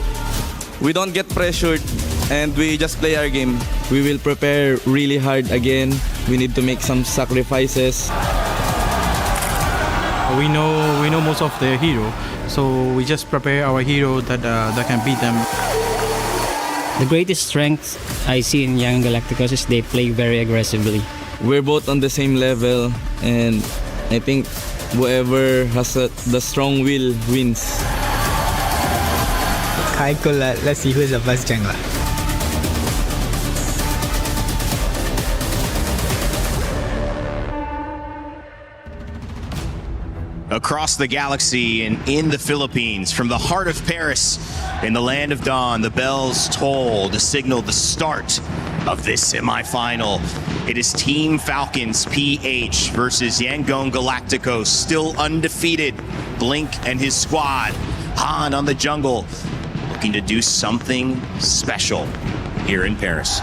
we don't get pressured and we just play our game. We will prepare really hard again. We need to make some sacrifices. We know most of their hero, so we just prepare our hero that can beat them. The greatest strength I see in Yangon Galacticos is they play very aggressively. We're both on the same level, and I think whoever has the strong will wins. Let's see who's the best jungler. Across the galaxy and in the Philippines, from the heart of Paris, in the land of dawn, the bells toll to signal the start of this semifinal. It is Team Falcons PH versus Yangon Galacticos, still undefeated. Blink and his squad, Han on the jungle, looking to do something special here in Paris.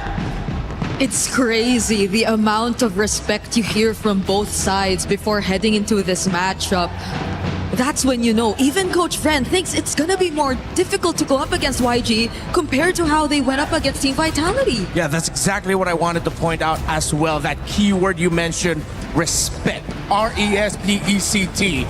It's crazy the amount of respect you hear from both sides before heading into this matchup. That's when you know, even Coach Fren thinks it's gonna be more difficult to go up against YG compared to how they went up against Team Vitality. Yeah, that's exactly what I wanted to point out as well. That keyword you mentioned, respect. R-E-S-P-E-C-T.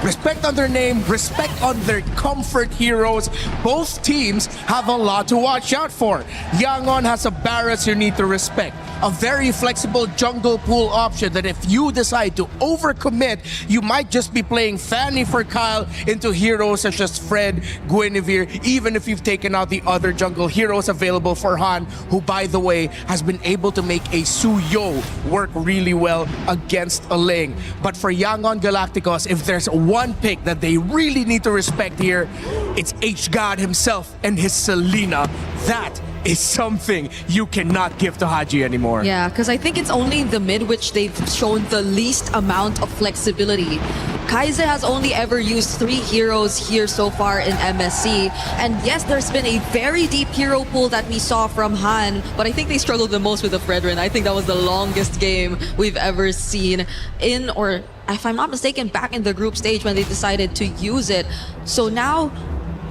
Respect on their name, respect on their comfort heroes. Both teams have a lot to watch out for. Yangon has a Barretts you need to respect. A very flexible jungle pool option that if you decide to overcommit, you might just be playing Fanny for Kyle into heroes such as Fred, Guinevere, even if you've taken out the other jungle heroes available for Han, who by the way has been able to make a Suyo work really well against a Ling. But for Yangon Galacticos, if there's one pick that they really need to respect here, it's H-God himself and his Selena. That is something you cannot give to Haji anymore. Yeah, because I think it's only the mid which they've shown the least amount of flexibility. Kaize has only ever used 3 heroes here so far in MSC. And yes, there's been a very deep hero pool that we saw from Han, but I think they struggled the most with the Fredrin. I think that was the longest game we've ever seen in, or if I'm not mistaken, back in the group stage when they decided to use it. So now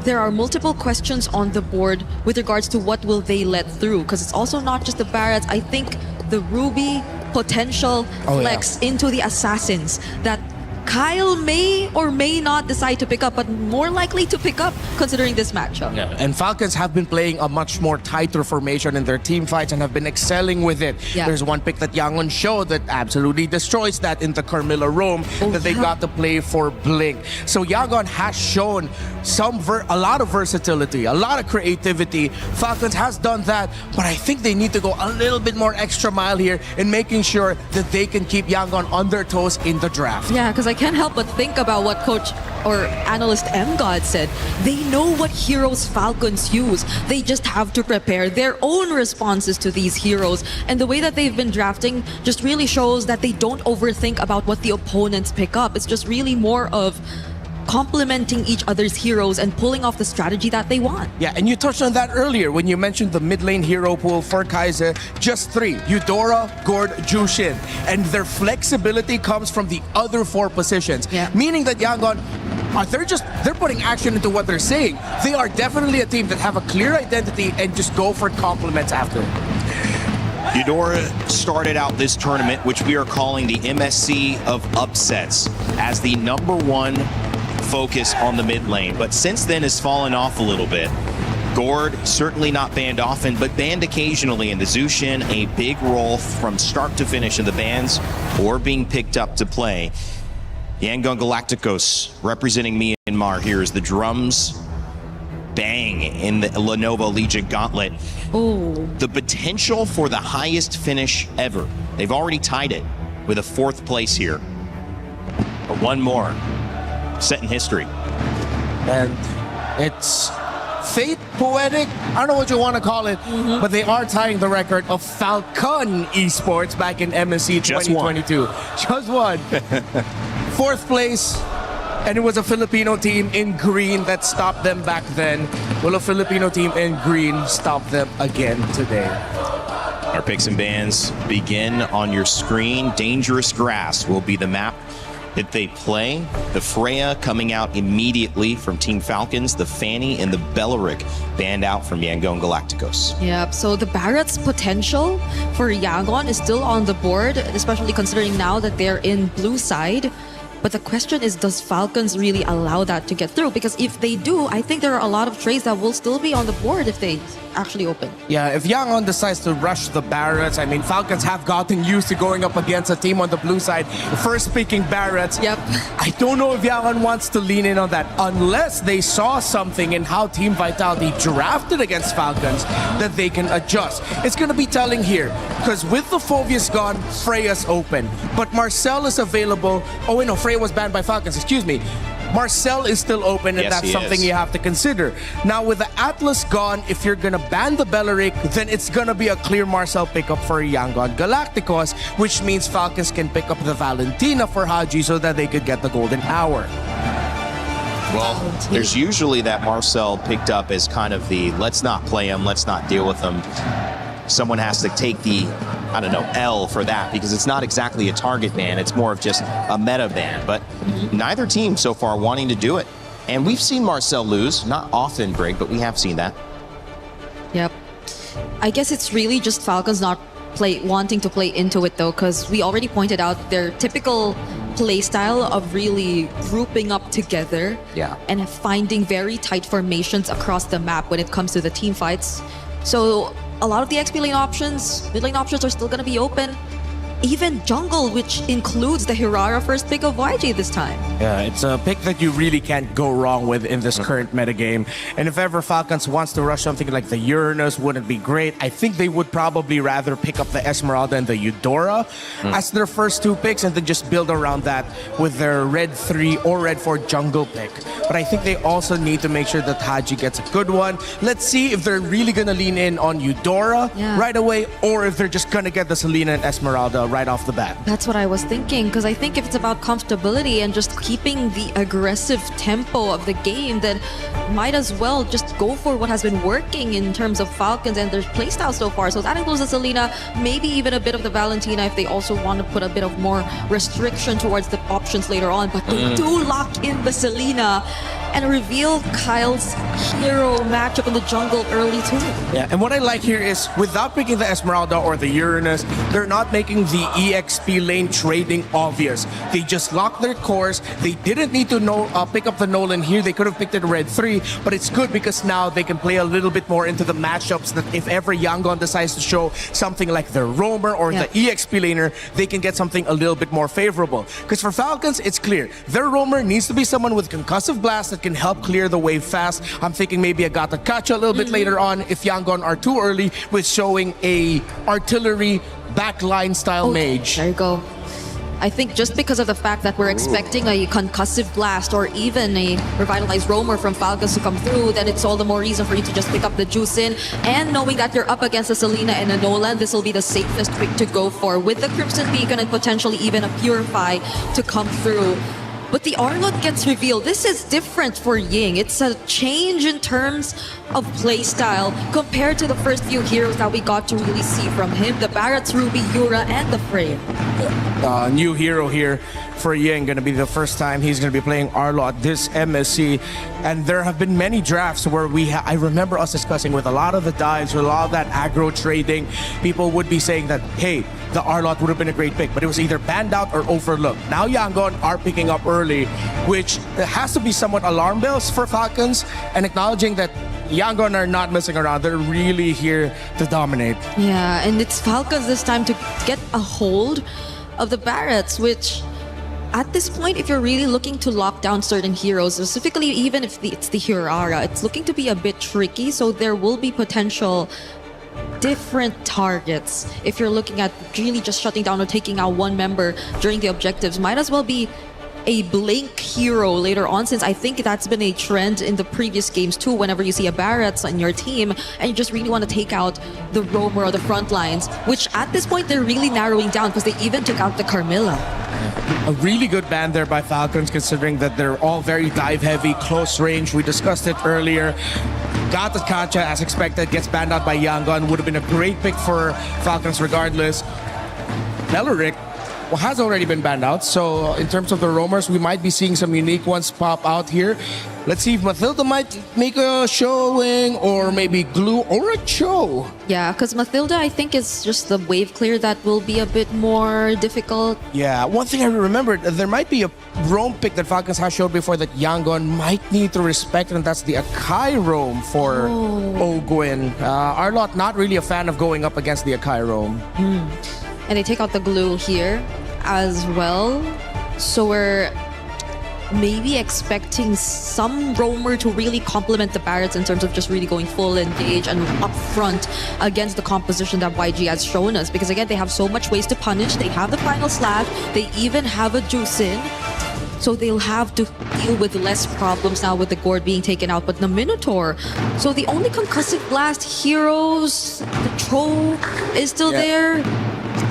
there are multiple questions on the board with regards to what will they let through, because it's also not just the Barretts. I think the Ruby potential flex into the Assassins that Kyle may or may not decide to pick up, but more likely to pick up considering this matchup. Yeah. And Falcons have been playing a much more tighter formation in their team fights and have been excelling with it. Yeah. There's one pick that Yangon showed that absolutely destroys that in the Carmilla Rome that they got to play for Blink. So Yangon has shown a lot of versatility, a lot of creativity. Falcons has done that, but I think they need to go a little bit more extra mile here in making sure that they can keep Yangon on their toes in the draft. Yeah, because I can't help but think about what Coach or analyst M-God said. They know what heroes Falcons use. They just have to prepare their own responses to these heroes. And the way that they've been drafting just really shows that they don't overthink about what the opponents pick up. It's just really more of complementing each other's heroes and pulling off the strategy that they want. Yeah, and you touched on that earlier when you mentioned the mid lane hero pool for Kaize. Just 3, Eudora, Gord, Jushin. And their flexibility comes from the other 4 positions. Yeah. Meaning that Yangon they're putting action into what they're saying. They are definitely a team that have a clear identity and just go for compliments after. Eudora started out this tournament, which we are calling the MSC of upsets, as the #1 focus on the mid lane. But since then has fallen off a little bit. Gord, certainly not banned often, but banned occasionally in the Zushin, a big role from start to finish in the bans or being picked up to play. Yangon Galacticos representing Myanmar here as the drums bang in the Lenovo Legion Gauntlet. Oh. The potential for the highest finish ever. They've already tied it with a 4th place here. But one more, set in history. And it's fate, poetic, I don't know what you want to call it, but they are tying the record of Falcon Esports back in MSC 2022. Just one. 4th place. And it was a Filipino team in green that stopped them back then. Will a Filipino team in green stop them again today? Our picks and bans begin on your screen. Dangerous Grass will be the map that they play. The Freya coming out immediately from Team Falcons. The Fanny and the Belleric banned out from Yangon Galacticos. Yep, so the Barrett's potential for Yangon is still on the board, especially considering now that they're in blue side. But the question is, does Falcons really allow that to get through? Because if they do, I think there are a lot of trades that will still be on the board if they actually open. Yeah, if Yangon decides to rush the Barretts, I mean, Falcons have gotten used to going up against a team on the blue side. First picking Barretts. Yep. I don't know if Yangon wants to lean in on that unless they saw something in how Team Vitality drafted against Falcons that they can adjust. It's going to be telling here because with the Phoveus gone, Freya's open. But Marcel is available. Oh, wait, no, Freya was banned by Falcons, excuse me. Marcel is still open, and Yes, that's something you have to consider. Now, with the Atlas gone, if you're gonna ban the Belleric, then it's gonna be a clear Marcel pickup for Yangon Galacticos, which means Falcons can pick up the Valentina for Haji so that they could get the Golden Hour. Well, there's usually that Marcel picked up as kind of the let's not play him, let's not deal with him. Someone has to take the, I don't know, L for that because it's not exactly a target ban. It's more of just a meta ban. But neither team so far wanting to do it. And we've seen Marcel lose. Not often, Greg, but we have seen that. Yep. I guess it's really just Falcons not wanting to play into it though, because we already pointed out their typical play style of really grouping up together and finding very tight formations across the map when it comes to the team fights. So a lot of the XP lane options, mid lane options are still going to be open. Even jungle, which includes the Hirara first pick of YG this time. Yeah, it's a pick that you really can't go wrong with in this current metagame. And if ever Falcons wants to rush something like the Uranus, wouldn't be great. I think they would probably rather pick up the Esmeralda and the Eudora as their first 2 picks and then just build around that with their red 3 or red 4 jungle pick. But I think they also need to make sure that Haji gets a good one. Let's see if they're really going to lean in on Eudora right away or if they're just going to get the Selena and Esmeralda right off the bat. That's what I was thinking, because I think if it's about comfortability and just keeping the aggressive tempo of the game, then might as well just go for what has been working in terms of Falcons and their playstyle so far. So that includes the Selena, maybe even a bit of the Valentina if they also want to put a bit of more restriction towards the options later on. But they do lock in the Selena and reveal Kyle's hero matchup in the jungle early too. Yeah, and what I like here is without picking the Esmeralda or the Uranus, they're not making the EXP lane trading obvious. They just lock their cores. They didn't need to pick up the Nolan here. They could have picked it red 3, but it's good because now they can play a little bit more into the matchups that if ever Yangon decides to show something like the Roamer or the EXP laner, they can get something a little bit more favorable. Because for Falcons, it's clear. Their Roamer needs to be someone with concussive blast that can help clear the wave fast. I'm thinking maybe a Galacticos a little bit later on if Yangon are too early with showing a artillery backline style mage. There you go. I think just because of the fact that we're expecting a concussive blast or even a revitalized roamer from Falcons to come through, then it's all the more reason for you to just pick up the juice in. And knowing that you're up against a Selena and a Nolan, this will be the safest pick to go for with the Crimson Beacon and potentially even a Purify to come through. But the Arlott gets revealed. This is different for Ying. It's a change in terms of playstyle compared to the first few heroes that we got to really see from him. The Barrett's, Ruby, Yura, and the Frey. New hero here for Ying. Going to be the first time he's going to be playing Arlo at this MSC. And there have been many drafts where I remember us discussing with a lot of the dives, with a lot of that aggro trading, people would be saying that, hey, the Arlot would have been a great pick, but it was either banned out or overlooked. Now Yangon are picking up early, which has to be somewhat alarm bells for Falcons, and acknowledging that Yangon are not messing around. They're really here to dominate. Yeah, and it's Falcons this time to get a hold of the Barretts, which at this point, if you're really looking to lock down certain heroes, specifically even if it's the Hirara, it's looking to be a bit tricky, so there will be potential different targets. If you're looking at really just shutting down or taking out one member during the objectives, might as well be a Blink hero later on, since I think that's been a trend in the previous games too. Whenever you see a Barretts on your team and you just really want to take out the roamer or the front lines, which at this point they're really narrowing down because they even took out the Carmilla. A really good ban there by Falcons, considering that they're all very dive heavy, close range. We discussed it earlier. Galacticos, as expected, gets banned out by Yangon. Would have been a great pick for Falcons regardless. Beleric has already been banned out, so in terms of the roamers, we might be seeing some unique ones pop out here. Let's see if Mathilda might make a showing, or maybe Glue or a Cho. Yeah, because Mathilda, I think, is just the wave clear that will be a bit more difficult. Yeah, one thing I remembered, there might be a roam pick that Falcons has showed before that Yangon might need to respect, and that's the Akai roam for Ogwin. Arlot not really a fan of going up against the Akai roam. And they take out the Glue here as well. So we're maybe expecting some roamer to really complement the Barretts in terms of just really going full engage and up front against the composition that YG has shown us. Because again, they have so much ways to punish. They have the final slash. They even have a Juicin. So they'll have to deal with less problems now with the Gourd being taken out. But the Minotaur, so the only concussive blast heroes, the Troll is still there.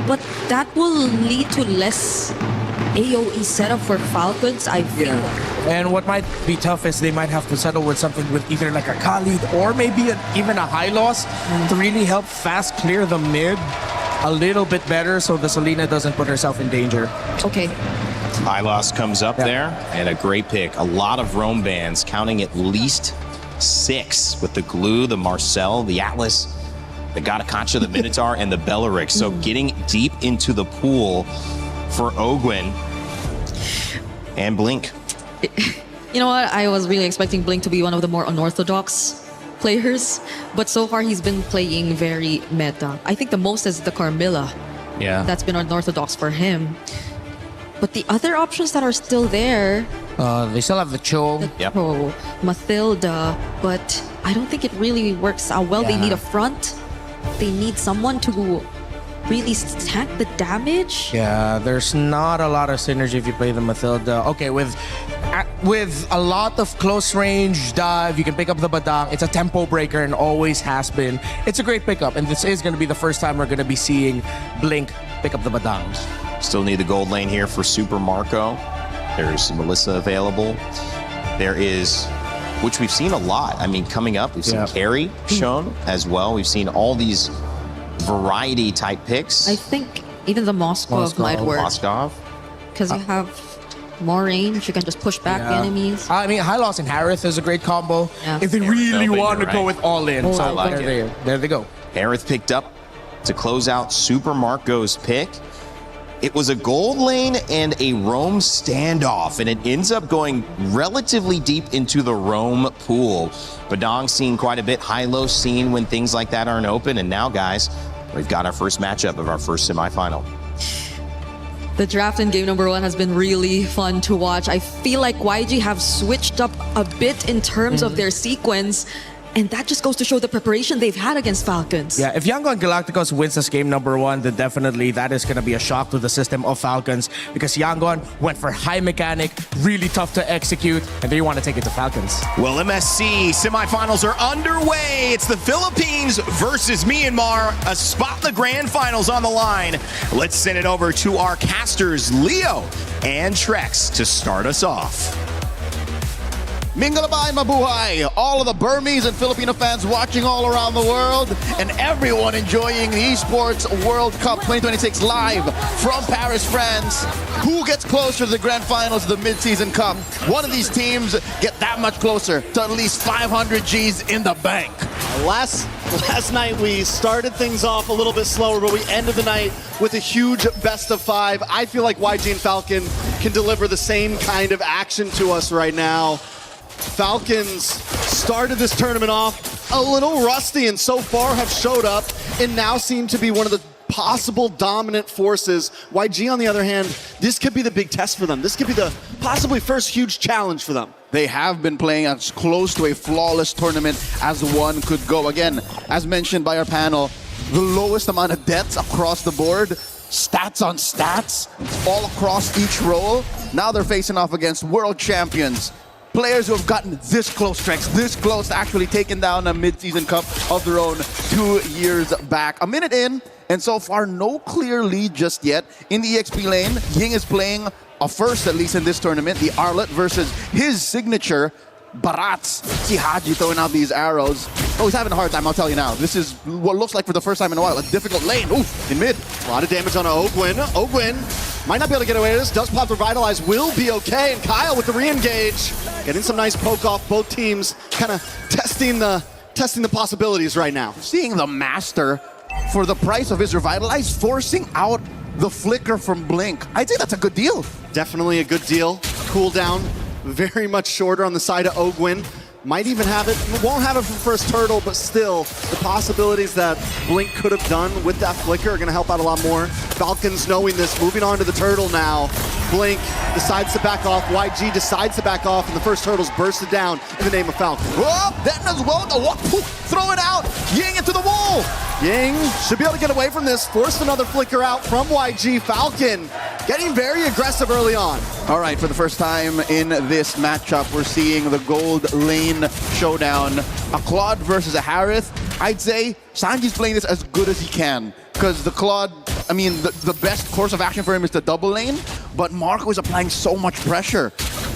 But that will lead to less AoE setup for Falcons, I feel. And what might be tough is they might have to settle with something with either like a Khalid or maybe even a high loss to really help fast clear the mid a little bit better so the Selena doesn't put herself in danger. Okay. Hylos comes up there, and a great pick. A lot of roam bans, counting at least 6 with the Glue, the Marcel, the Atlas, the Galacticos, the Minotaur, and the Beleric. So getting deep into the pool for Ogwin and Blink. You know what? I was really expecting Blink to be one of the more unorthodox players, but so far he's been playing very meta. I think the most is the Carmilla. Yeah. That's been unorthodox for him. But the other options that are still there... they still have the Cho. Mathilda, but I don't think it really works out well. They need a front. They need someone to really tank the damage. Yeah, there's not a lot of synergy if you play the Mathilda. Okay, with a lot of close range dive, you can pick up the Badang. It's a tempo breaker and always has been. It's a great pickup, and this is going to be the first time we're going to be seeing Blink pick up the Badang. Still need the gold lane here for Super Marco. There's Melissa available. There is, which we've seen a lot. I mean, coming up, we've seen Carrie shown as well. We've seen all these variety type picks. I think even the Moskov might work. Moskov. Because you have more range, you can just push back the enemies. I mean, Hylos and Harith is a great combo if they really want to go with all in. Oh, so I like it. There they go. Harith picked up to close out Super Marco's pick. It was a gold lane and a roam standoff, and it ends up going relatively deep into the roam pool. Badang seen quite a bit, high-low seen when things like that aren't open, and now, guys, we've got our first matchup of our first semifinal. The draft in game number 1 has been really fun to watch. I feel like YG have switched up a bit in terms of their sequence, and that just goes to show the preparation they've had against Falcons. Yeah, if Yangon Galacticos wins this game number 1, then definitely that is going to be a shock to the system of Falcons, because Yangon went for high mechanic, really tough to execute, and they want to take it to Falcons. Well, MSC semifinals are underway. It's the Philippines versus Myanmar, a spot in the grand finals on the line. Let's send it over to our casters, Leo and Trex, to start us off. Mingalabay Mabuhay, all of the Burmese and Filipino fans watching all around the world, and everyone enjoying the Esports World Cup 2026 live from Paris, France. Who gets closer to the grand finals of the mid-season cup? One of these teams get that much closer to at least 500 G's in the bank. Last night we started things off a little bit slower, but we ended the night with a huge best of 5. I feel like YG and Falcon can deliver the same kind of action to us right now. Falcons started this tournament off a little rusty and so far have showed up and now seem to be one of the possible dominant forces. YG, on the other hand, this could be the big test for them. This could be the possibly first huge challenge for them. They have been playing as close to a flawless tournament as one could go. Again, as mentioned by our panel, the lowest amount of deaths across the board, stats on stats, all across each role. Now they're facing off against world champions. Players who have gotten this close, Trex, this close to actually taking down a mid-season cup of their own 2 years back. A minute in, and so far no clear lead just yet. In the EXP lane, Ying is playing a first, at least in this tournament, the Arlet versus his signature, Barats. See Haji throwing out these arrows. Oh, he's having a hard time, I'll tell you now. This is what looks like for the first time in a while, a difficult lane. Ooh, in mid. A lot of damage on Ogwin. Ogwin might not be able to get away with this. Does pop Revitalize, will be okay. And Kyle with the re-engage. Getting some nice poke off. Both teams kind of testing the possibilities right now. Seeing the Master, for the price of his Revitalize, forcing out the flicker from Blink. I'd say that's a good deal. Definitely a good deal. Cooldown very much shorter on the side of Ogwin. Might even have it, won't have it for first turtle, but still, the possibilities that Blink could have done with that flicker are going to help out a lot more. Falcons knowing this, moving on to the turtle now. Blink decides to back off, YG decides to back off, and the first turtle's bursted down in the name of Falcon. Whoa, that as well, throw it out, Ying into the wall. Ying should be able to get away from this, forced another flicker out from YG. Falcon getting very aggressive early on. All right, for the first time in this matchup, we're seeing the gold lane showdown. A Claude versus a Harith. I'd say Sanji's playing this as good as he can, because the Claude, I mean, the best course of action for him is the double lane, but Marco is applying so much pressure.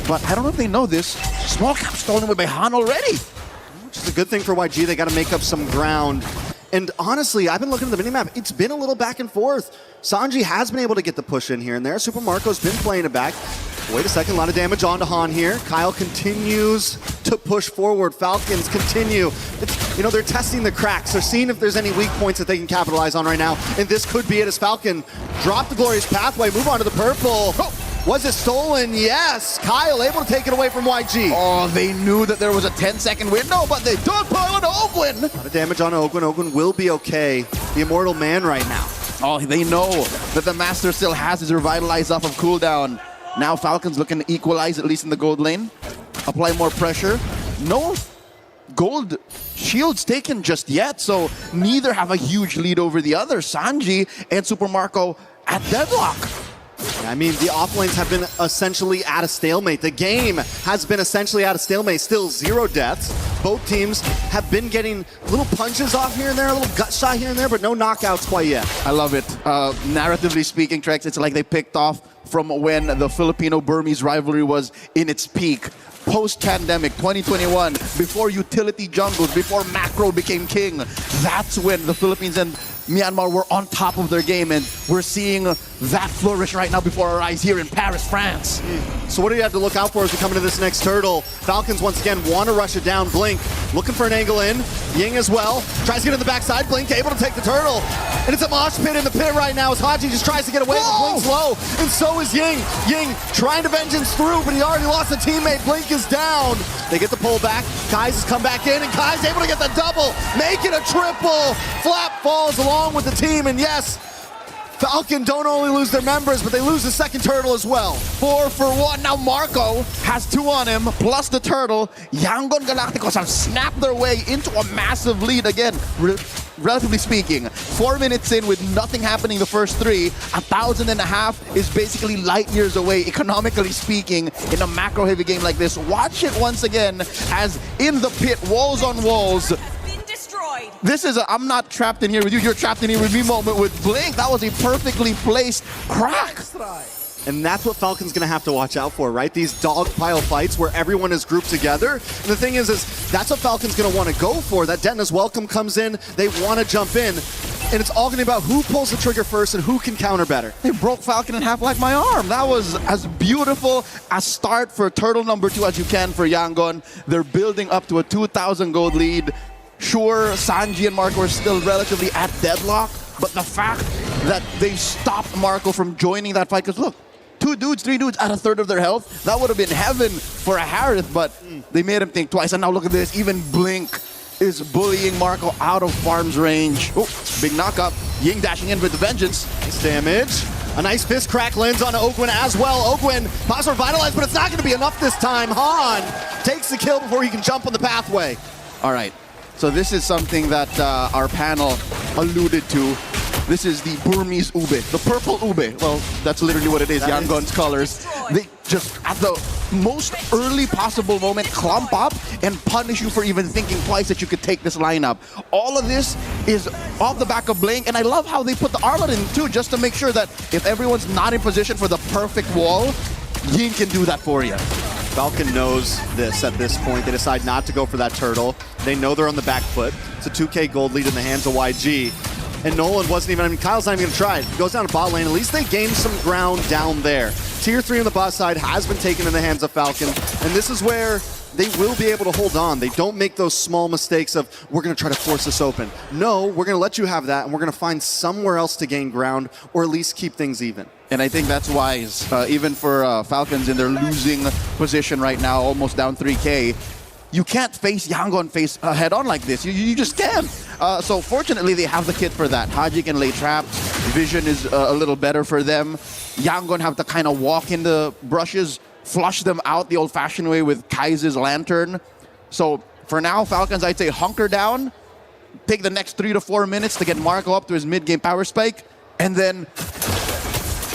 But I don't know if they know this, small cap stolen away by Han already. Which is a good thing for YG, they got to make up some ground. And honestly, I've been looking at the minimap. It's been a little back and forth. Sanji has been able to get the push in here and there. Super Marco's been playing it back. Wait a second, a lot of damage onto Han here. Kyle continues to push forward. Falcons continue. They're testing the cracks. They're seeing if there's any weak points that they can capitalize on right now. And this could be it as Falcon drop the Glorious Pathway, move on to the purple. Was it stolen? Yes. Kyle able to take it away from YG. Oh, they knew that there was a 10-second window, but they don't pile on Ogwin. A lot of damage on Ogwin. Ogwin will be okay. The Immortal Man right now. Oh, they know that the Master still has his Revitalize off of cooldown. Now Falcons looking to equalize, at least in the gold lane. Apply more pressure. No gold shields taken just yet, so neither have a huge lead over the other. Sanji and Super Marco at deadlock. I mean, the offlanes have been essentially at a stalemate. The game has been essentially at a stalemate. Still 0 deaths. Both teams have been getting little punches off here and there, a little gut shot here and there, but no knockouts quite yet. I love it. Narratively speaking, Trex, it's like they picked off from when the Filipino-Burmese rivalry was in its peak. Post-pandemic, 2021, before utility jungles, before macro became king, that's when the Philippines and Myanmar were on top of their game, and we're seeing that flourish right now before our eyes here in Paris, France. So what do you have to look out for as we come into this next turtle? Falcons once again want to rush it down. Blink looking for an angle in. Ying as well. Tries to get in the backside. Blink able to take the turtle. And it's a mosh pit in the pit right now as Haji just tries to get away. Blink's low. And so is Ying. Ying trying to vengeance through, but he already lost a teammate. Blink is down. They get the pull back. Kai's has come back in, and Kai's able to get the double. Make it a triple. Flap falls along with the team, and yes, Falcon don't only lose their members, but they lose the second turtle as well. 4 for 1. Now Marco has 2 on him, plus the turtle. Yangon Galacticos have snapped their way into a massive lead again. Relatively speaking, 4 minutes in with nothing happening the first 3, 1,500 is basically light years away, economically speaking, in a macro-heavy game like this. Watch it once again as in the pit, walls on walls. This is a I'm not trapped in here with you, you're trapped in here with me moment with Blink. That was a perfectly placed crack. And that's what Falcon's going to have to watch out for, right? These dogpile fights where everyone is grouped together. And the thing is that's what Falcon's going to want to go for. That Detna's welcome comes in. They want to jump in. And it's all going to be about who pulls the trigger first and who can counter better. They broke Falcon in half like my arm. That was as beautiful a start for turtle number 2 as you can for Yangon. They're building up to a 2,000 gold lead. Sure, Sanji and Marco are still relatively at deadlock, but the fact that they stopped Marco from joining that fight, because look, 2 dudes, 3 dudes at a third of their health, that would have been heaven for a Harith, but they made him think twice. And now look at this, even Blink is bullying Marco out of farm's range. Oh, big knockup. Ying dashing in with the vengeance. Nice damage. A nice fist crack lands on Ogwin as well. Ogwin pops revitalized, but it's not going to be enough this time. Han takes the kill before he can jump on the pathway. All right, so this is something that our panel alluded to. This is the Burmese ube, the purple ube. Well, that's literally what it is, Yangon's colors. They just, at the most early possible moment, clump up and punish you for even thinking twice that you could take this lineup. All of this is off the back of Blink, and I love how they put the armor in too, just to make sure that if everyone's not in position for the perfect wall, Ying can do that for you. Falcon knows this at this point. They decide not to go for that turtle. They know they're on the back foot. It's a 2K gold lead in the hands of YG. And Nolan wasn't even, I mean, Kyle's not even gonna try it. He goes down to bot lane. At least they gained some ground down there. Tier 3 on the bot side has been taken in the hands of Falcon. And this is where they will be able to hold on. They don't make those small mistakes of, we're gonna try to force this open. No, we're gonna let you have that, and we're gonna find somewhere else to gain ground, or at least keep things even. And I think that's wise, even for Falcons in their losing position right now, almost down 3K. You can't face Yangon head on like this. You just can't. So fortunately, they have the kit for that. Haji can lay traps. Vision is a little better for them. Yangon have to kind of walk in the brushes, flush them out the old-fashioned way with Kai's lantern. So for now, Falcons, I'd say hunker down, take the next 3 to 4 minutes to get Marco up to his mid-game power spike, and then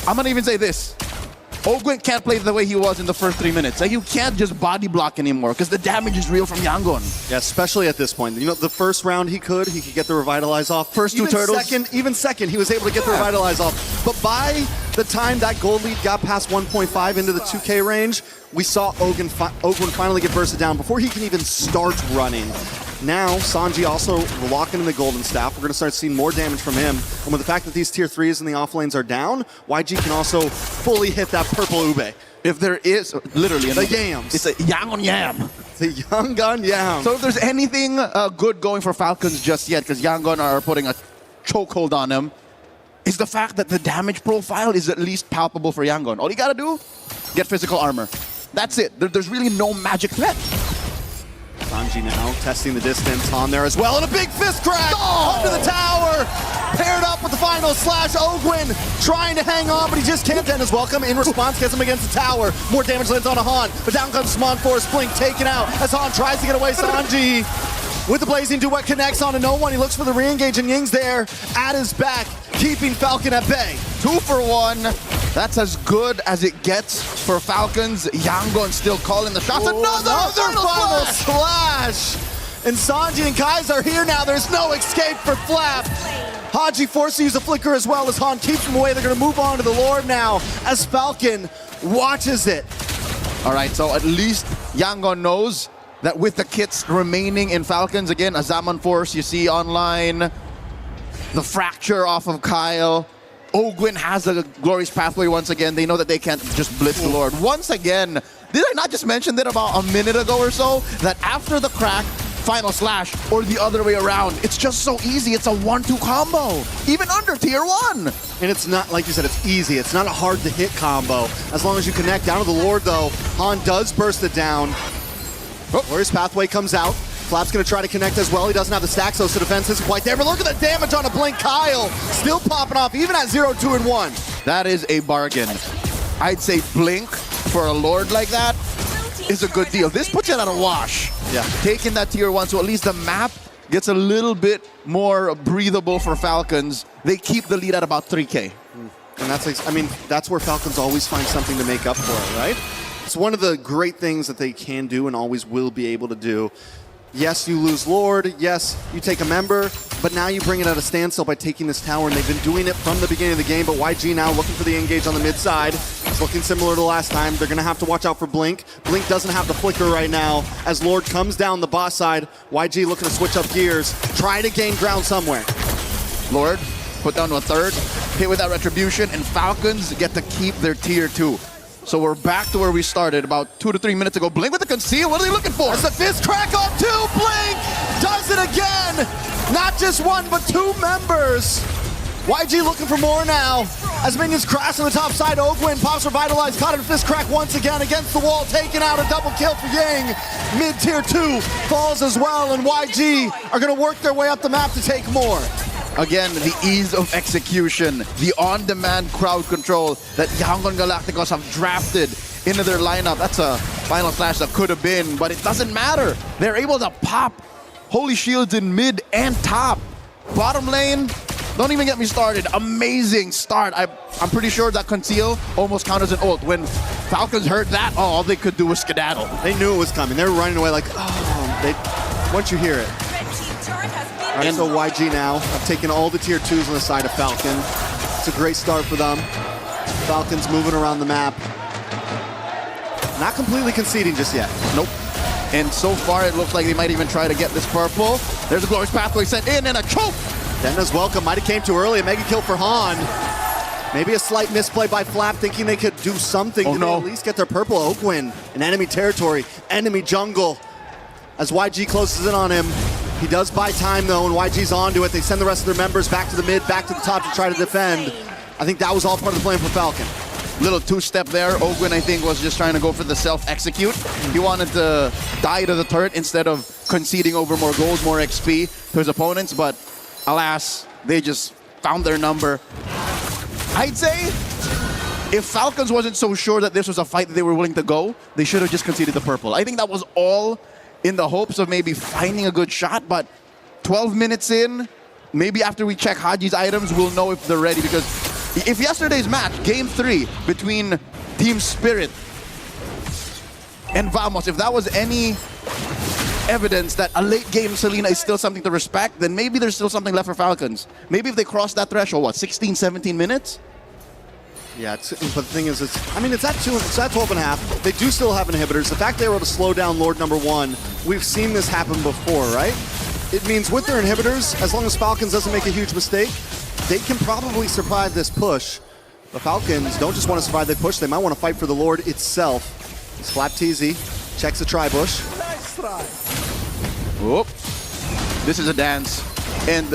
I'm gonna even say this. Ogwin can't play the way he was in the first 3 minutes. Like, you can't just body block anymore because the damage is real from Yangon. Yeah, especially at this point. You know, the first round he could get the Revitalize off. First 2 turtles. Even second, he was able to get the Revitalize off. But by the time that gold lead got past 1.5 into the 2K range, we saw Ogwin finally get bursted down before he can even start running. Now, Sanji also locking in the Golden Staff. We're going to start seeing more damage from him. And with the fact that these tier 3s in the off lanes are down, YG can also fully hit that purple ube. If there is, literally, the yams. It's a Yangon yam. It's a Yangon yam. So if there's anything good going for Falcons just yet, because Yangon are putting a chokehold on them, is the fact that the damage profile is at least palpable for Yangon. All you got to do, get physical armor. That's it. There's really no magic threat. Sanji now testing the distance on there as well, and a big fist crack under the tower, paired up with the final slash. Ogwin trying to hang on, but he just can't end his welcome. In response, gets him against the tower. More damage lands on a Han, but down comes Smon Force. Blink taken out as Han tries to get away. Sanji with the Blazing Duet connects on to no one. He looks for the re-engage, and Ying's there at his back, keeping Falcon at bay. 2 for 1. That's as good as it gets for Falcons. Yangon still calling the shots. Another final slash! And Sanji and Kai's are here now. There's no escape for Flap. Haji forced to use a flicker as well as Han keeps him away. They're going to move on to the Lord now as Falcon watches it. All right, so at least Yangon knows that with the kits remaining in Falcons, again, a Zaman Force you see online, the fracture off of Kyle. Ogwin has a glorious pathway once again. They know that they can't just blitz the Lord. Once again, did I not just mention that about a minute ago or so? That after the crack, final slash, or the other way around, it's just so easy. It's a 1-2 combo, even under tier 1. And it's not, like you said, it's easy. It's not a hard to hit combo. As long as you connect down to the Lord though, Han does burst it down. Glorious pathway comes out. Flap's going to try to connect as well. He doesn't have the stacks, so defense isn't quite there. But look at the damage on a Blink. Kyle still popping off, even at 0, 2, and 1. That is a bargain. I'd say Blink for a Lord like that is a good deal. This puts it at a wash. Yeah. Taking that tier 1, so at least the map gets a little bit more breathable for Falcons. They keep the lead at about 3K. And that's, I mean, that's where Falcons always find something to make up for it, right? It's one of the great things that they can do and always will be able to do. Yes, you lose Lord. Yes, you take a member. But now you bring it at a standstill by taking this tower, and they've been doing it from the beginning of the game. But YG now looking for the engage on the mid side. It's looking similar to last time. They're going to have to watch out for Blink. Blink doesn't have the flicker right now. As Lord comes down the boss side, YG looking to switch up gears, try to gain ground somewhere. Lord, put down to a third, hit with that retribution, and Falcons get to keep their tier 2. So we're back to where we started about 2 to 3 minutes ago. Blink with the conceal. What are they looking for? That's a fist crack on 2. Blink does it again. Not just one, but 2 members. YG looking for more now. As minions crash on the top side, Ogwin pops revitalized, caught in fist crack once again against the wall, taking out a double kill for Yang. Mid tier 2 falls as well, and YG are going to work their way up the map to take more. Again, the ease of execution, the on-demand crowd control that Yangon Galacticos have drafted into their lineup. That's a final flash that could have been, but it doesn't matter. They're able to pop holy shields in mid and top. Bottom lane, don't even get me started. Amazing start. I'm pretty sure that conceal almost counts as an ult. When Falcons heard that, all they could do was skedaddle. They knew it was coming. They were running away like, oh, once you hear it. All right, so YG now have taken all the tier 2s on the side of Falcon. It's a great start for them. Falcons moving around the map. Not completely conceding just yet. Nope. And so far, it looks like they might even try to get this purple. There's a glorious pathway sent in and a choke. Denna's welcome. Might have came too early. A mega kill for Han. Maybe a slight misplay by Flap, thinking they could do something to at least get their purple. Oakwin in enemy territory, enemy jungle. As YG closes in on him, he does buy time though, and YG's onto it. They send the rest of their members back to the mid, back to the top to try to defend. I think that was all part of the plan for Falcon. Little two-step there. Ogwin, I think, was just trying to go for the self-execute. He wanted to die to the turret instead of conceding over more goals, more XP to his opponents, but alas, they just found their number. I'd say if Falcons wasn't so sure that this was a fight that they were willing to go, they should have just conceded the purple. I think that was all in the hopes of maybe finding a good shot, but 12 minutes in, maybe after we check Haji's items, we'll know if they're ready, because if yesterday's match, Game 3, between Team Spirit and Vamos, if that was any evidence that a late game Selena is still something to respect, then maybe there's still something left for Falcons. Maybe if they cross that threshold, what, 16, 17 minutes? Yeah, but the thing is, it's at 12 and a half. They do still have inhibitors. The fact they were able to slow down Lord number 1, we've seen this happen before, right? It means with their inhibitors, as long as Falcons doesn't make a huge mistake, they can probably survive this push. The Falcons don't just want to survive the push, they might want to fight for the Lord itself. It's Flap TZ, checks the tri-bush. Nice try. Whoop. This is a dance. And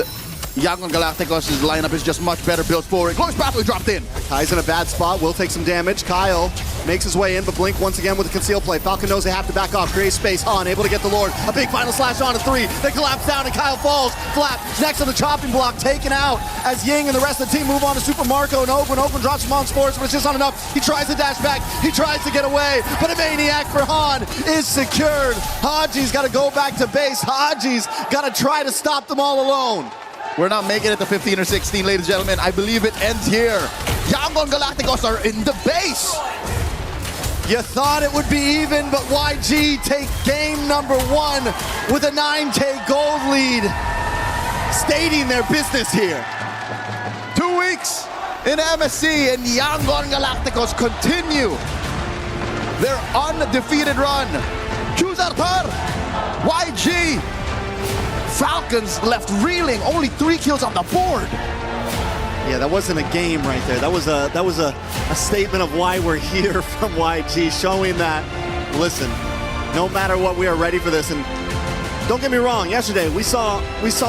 Yangon Galacticos' lineup is just much better built forward. Glorious pathway dropped in. Kai's in a bad spot, will take some damage. Kyle makes his way in, but Blink once again with a conceal play. Falcon knows they have to back off, create space. Han able to get the Lord. A big final slash on a 3. They collapse down and Kyle falls. Flap next on the chopping block, taken out as Ying and the rest of the team move on to Super Marco and Oakland. Oakland drops him on sports, but it's just not enough. He tries to dash back, he tries to get away, but a maniac for Han is secured. Haji's got to go back to base. Haji's got to try to stop them all alone. We're not making it to 15 or 16, ladies and gentlemen. I believe it ends here. Yangon Galacticos are in the base. You thought it would be even, but YG take game number 1 with a 9K gold lead, stating their business here. 2 weeks in MSC, and Yangon Galacticos continue their undefeated run. Choose Arthur, YG. Falcons left reeling, only 3 kills on the board. Yeah, that wasn't a game right there. That was a statement of why we're here from YG, showing that, listen, no matter what, we are ready for this. And don't get me wrong, yesterday we saw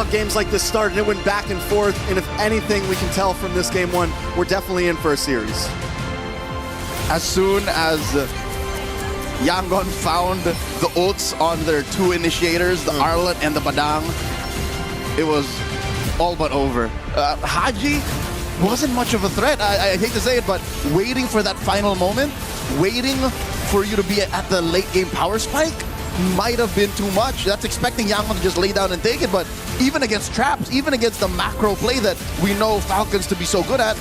games like this start and it went back and forth, and if anything we can tell from this game 1, we're definitely in for a series. As soon as Yangon found the ults on their 2 initiators, the Arlet and the Badang, it was all but over. Haji wasn't much of a threat. I hate to say it, but waiting for that final moment, waiting for you to be at the late game power spike might have been too much. That's expecting Yangon to just lay down and take it, but even against traps, even against the macro play that we know Falcons to be so good at,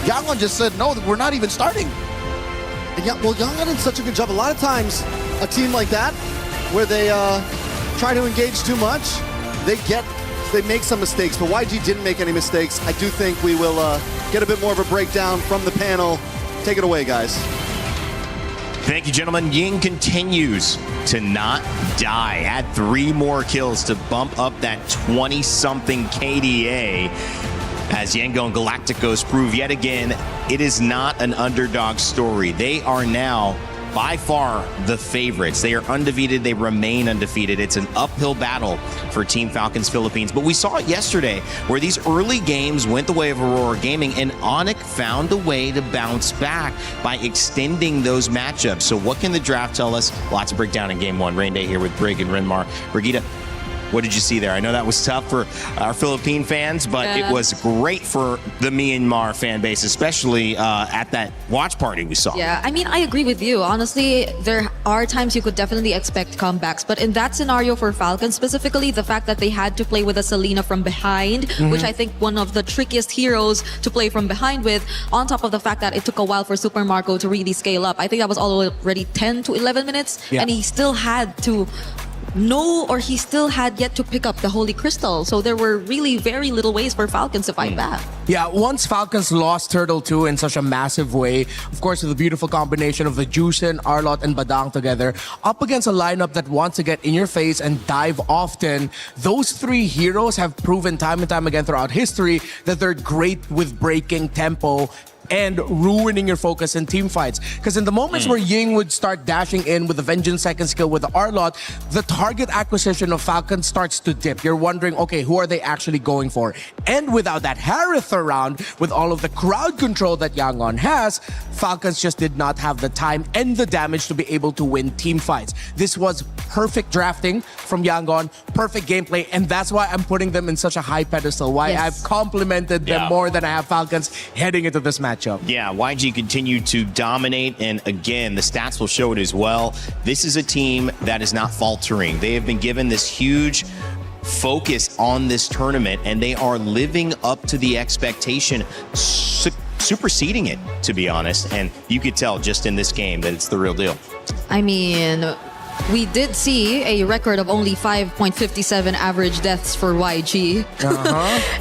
Yangon just said, no, we're not even starting. And yeah, well, Yangon did such a good job. A lot of times, a team like that, where they try to engage too much, they make some mistakes, but YG didn't make any mistakes. I do think we will get a bit more of a breakdown from the panel. Take it away, guys. Thank you, gentlemen. Ying continues to not die. Had 3 more kills to bump up that 20-something KDA. As Yangon Galacticos prove yet again, it is not an underdog story. They are now by far the favorites. They are undefeated. They remain undefeated. It's an uphill battle for Team Falcons Philippines. But we saw it yesterday where these early games went the way of Aurora Gaming, and Onyx found a way to bounce back by extending those matchups. So what can the draft tell us? Lots of breakdown in Game 1. Rain Day here with Brig and Renmar. Brigitte, what did you see there? I know that was tough for our Philippine fans, but it was great for the Myanmar fan base, especially at that watch party we saw. Yeah, I mean, I agree with you. Honestly, there are times you could definitely expect comebacks, but in that scenario for Falcons specifically, the fact that they had to play with a Selena from behind, which I think one of the trickiest heroes to play from behind with, on top of the fact that it took a while for Super Marco to really scale up. I think that was already 10 to 11 minutes, and he still had to he still had yet to pick up the Holy Crystal. So there were really very little ways for Falcons to fight back. Yeah, once Falcons lost Turtle 2 in such a massive way, of course with the beautiful combination of the Juicen, Arlot, and Badang together, up against a lineup that wants to get in your face and dive often, those 3 heroes have proven time and time again throughout history that they're great with breaking tempo and ruining your focus in team fights. Because in the moments where Ying would start dashing in with the Vengeance second skill with the Arlot, the target acquisition of Falcons starts to dip. You're wondering, okay, who are they actually going for? And without that Harith around, with all of the crowd control that Yangon has, Falcons just did not have the time and the damage to be able to win team fights. This was perfect drafting from Yangon, perfect gameplay, and that's why I'm putting them in such a high pedestal. Why I've complimented them more than I have Falcons heading into this matchup. Yeah, YG continued to dominate, and again, the stats will show it as well. This is a team that is not faltering. They have been given this huge focus on this tournament, and they are living up to the expectation, superseding it, to be honest. And you could tell just in this game that it's the real deal. I mean, we did see a record of only 5.57 average deaths for YG.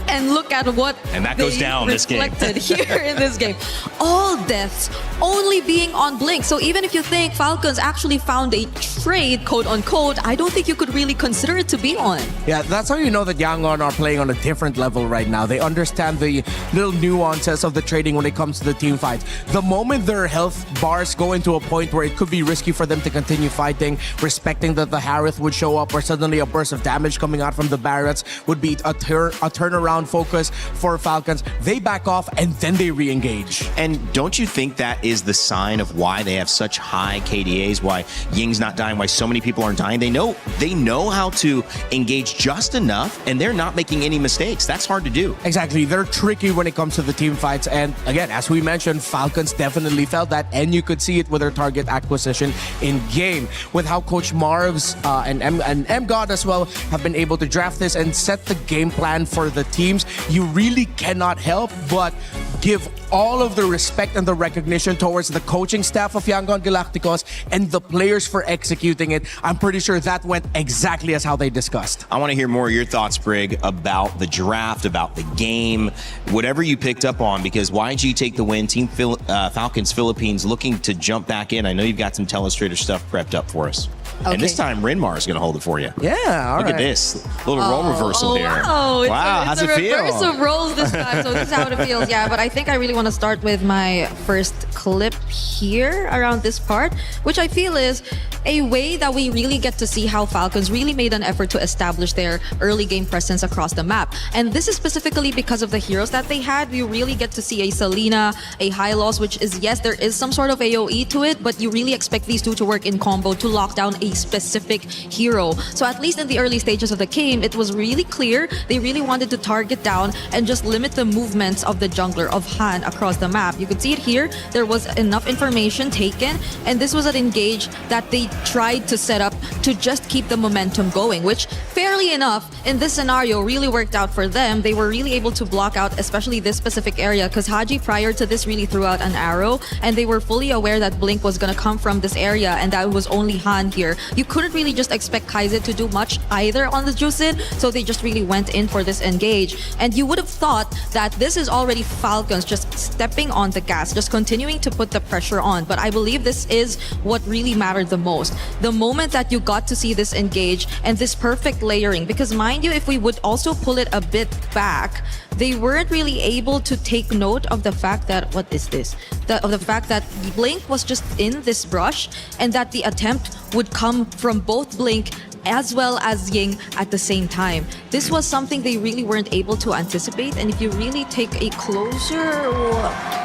And look at what that goes down this game. Reflected here in this game. All deaths only being on Blink. So even if you think Falcons actually found a trade, quote unquote, I don't think you could really consider it to be on. Yeah, that's how you know that Yangon are playing on a different level right now. They understand the little nuances of the trading when it comes to the team fights. The moment their health bars go into a point where it could be risky for them to continue fighting, respecting that the Harith would show up or suddenly a burst of damage coming out from the Barretts would be a turnaround focus for Falcons, they back off and then they re-engage. And don't you think that is the sign of why they have such high KDAs, why Ying's not dying, why so many people aren't dying? They know how to engage just enough, and they're not making any mistakes. That's hard to do. Exactly. They're tricky when it comes to the team fights. And again, as we mentioned, Falcons definitely felt that, and you could see it with their target acquisition in game, with how Coach Marvs and MGod as well have been able to draft this and set the game plan for the teams. You really cannot help but give all of the respect and the recognition towards the coaching staff of Yangon Galacticos and the players for executing it. I'm pretty sure that went exactly as how they discussed. I want to hear more of your thoughts, Brig, about the draft, about the game, whatever you picked up on, because YG take the win. Team Falcons Philippines looking to jump back in. I know you've got some Telestrator stuff prepped up for us. Okay. And this time, Renmar is going to hold it for you. Yeah, Look at this. Little role reversal here. Wow, how's it feel? It's a reverse of roles this time, so this is how it feels. Yeah, but I think I really want to start with my first clip here around this part, which I feel is a way that we really get to see how Falcons really made an effort to establish their early game presence across the map. And this is specifically because of the heroes that they had. You really get to see a Selena, a Hylos, which is, yes, there is some sort of AoE to it, but you really expect these two to work in combo to lock down a specific hero. So at least in the early stages of the game, it was really clear they really wanted to target down and just limit the movements of the jungler of Han across the map. You could see it here. There was enough enough information taken, and this was an engage that they tried to set up to just keep the momentum going, which fairly enough in this scenario really worked out for them. They were really able to block out especially this specific area, because Haji prior to this really threw out an arrow, and they were fully aware that Blink was going to come from this area and that was only Han here. You couldn't really just expect Kaizen to do much either on the Jusin, so they just really went in for this engage. And you would have thought that this is already Falcons just stepping on the gas, just continuing to put the pressure on. But I believe this is what really mattered the most. The moment that you got to see this engage and this perfect layering, because mind you, if we would also pull it a bit back, they weren't really able to take note of the fact that, what is this? Of the fact that Blink was just in this brush, and that the attempt would come from both Blink as well as Ying at the same time. This was something they really weren't able to anticipate, and if you really take a closer...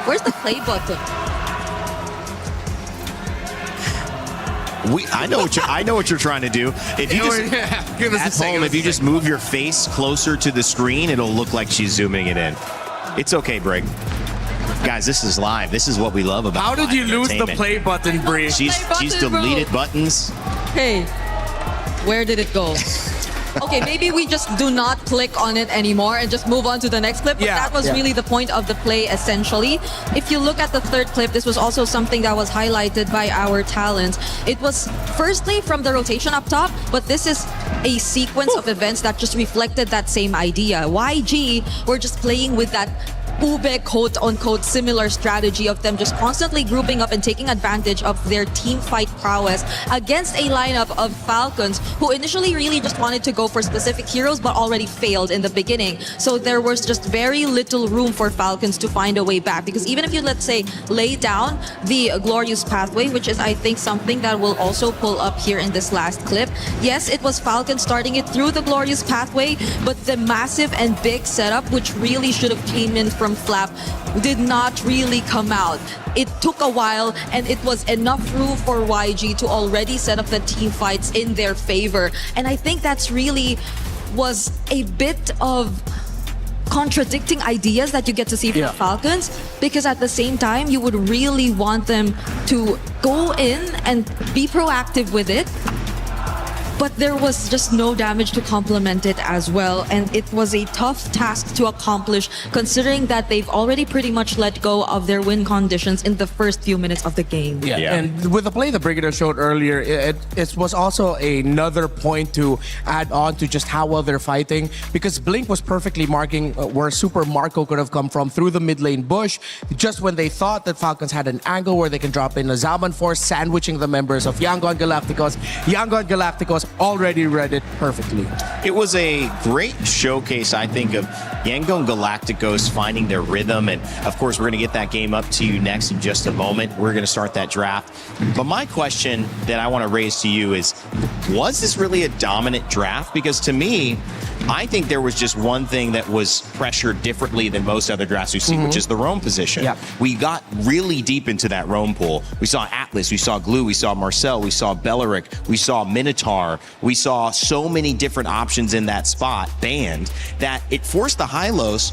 Where's the play button? I know what you're trying to do. If you just if you just move your face closer to the screen, it'll look like she's zooming it in. It's okay, Brig. Guys, this is live. This is what we love about. How did you lose the play button, Brig? She's deleted buttons. Hey, where did it go? Okay, maybe we just do not click on it anymore and just move on to the next clip. But that was really the point of the play, essentially. If you look at the third clip, this was also something that was highlighted by our talents. It was firstly from the rotation up top, but this is a sequence of events that just reflected that same idea. YG were just playing with that ube quote-unquote similar strategy of them just constantly grouping up and taking advantage of their team fight prowess against a lineup of Falcons who initially really just wanted to go for specific heroes but already failed in the beginning. So there was just very little room for Falcons to find a way back, because even if you, let's say, lay down the Glorious Pathway, which is I think something that will also pull up here in this last clip. Yes, it was Falcons starting it through the Glorious Pathway, but the massive and big setup, which really should have came in from Flap, did not really come out. It took a while, and it was enough room for YG to already set up the team fights in their favor. And I think that's really was a bit of contradicting ideas that you get to see from Falcons, because at the same time you would really want them to go in and be proactive with it, but there was just no damage to complement it as well, and it was a tough task to accomplish considering that they've already pretty much let go of their win conditions in the first few minutes of the game. And with the play the Brigadier showed earlier, it was also another point to add on to just how well they're fighting, because Blink was perfectly marking where Super Marco could have come from through the mid lane bush, just when they thought that Falcons had an angle where they can drop in a Zaman Force, sandwiching the members of Yangon Galacticos. Yangon Galacticos already read it perfectly. It was a great showcase, I think, of Yangon Galacticos finding their rhythm. And of course, we're going to get that game up to you next in just a moment. We're going to start that draft. But my question that I want to raise to you is, was this really a dominant draft? Because to me, I think there was just one thing that was pressured differently than most other drafts we've seen, which is the roam position. We got really deep into that roam pool. We saw Atlas, we saw Glue, we saw Marcel, we saw Belleric, we saw Minotaur. We saw so many different options in that spot banned that it forced the Hylos.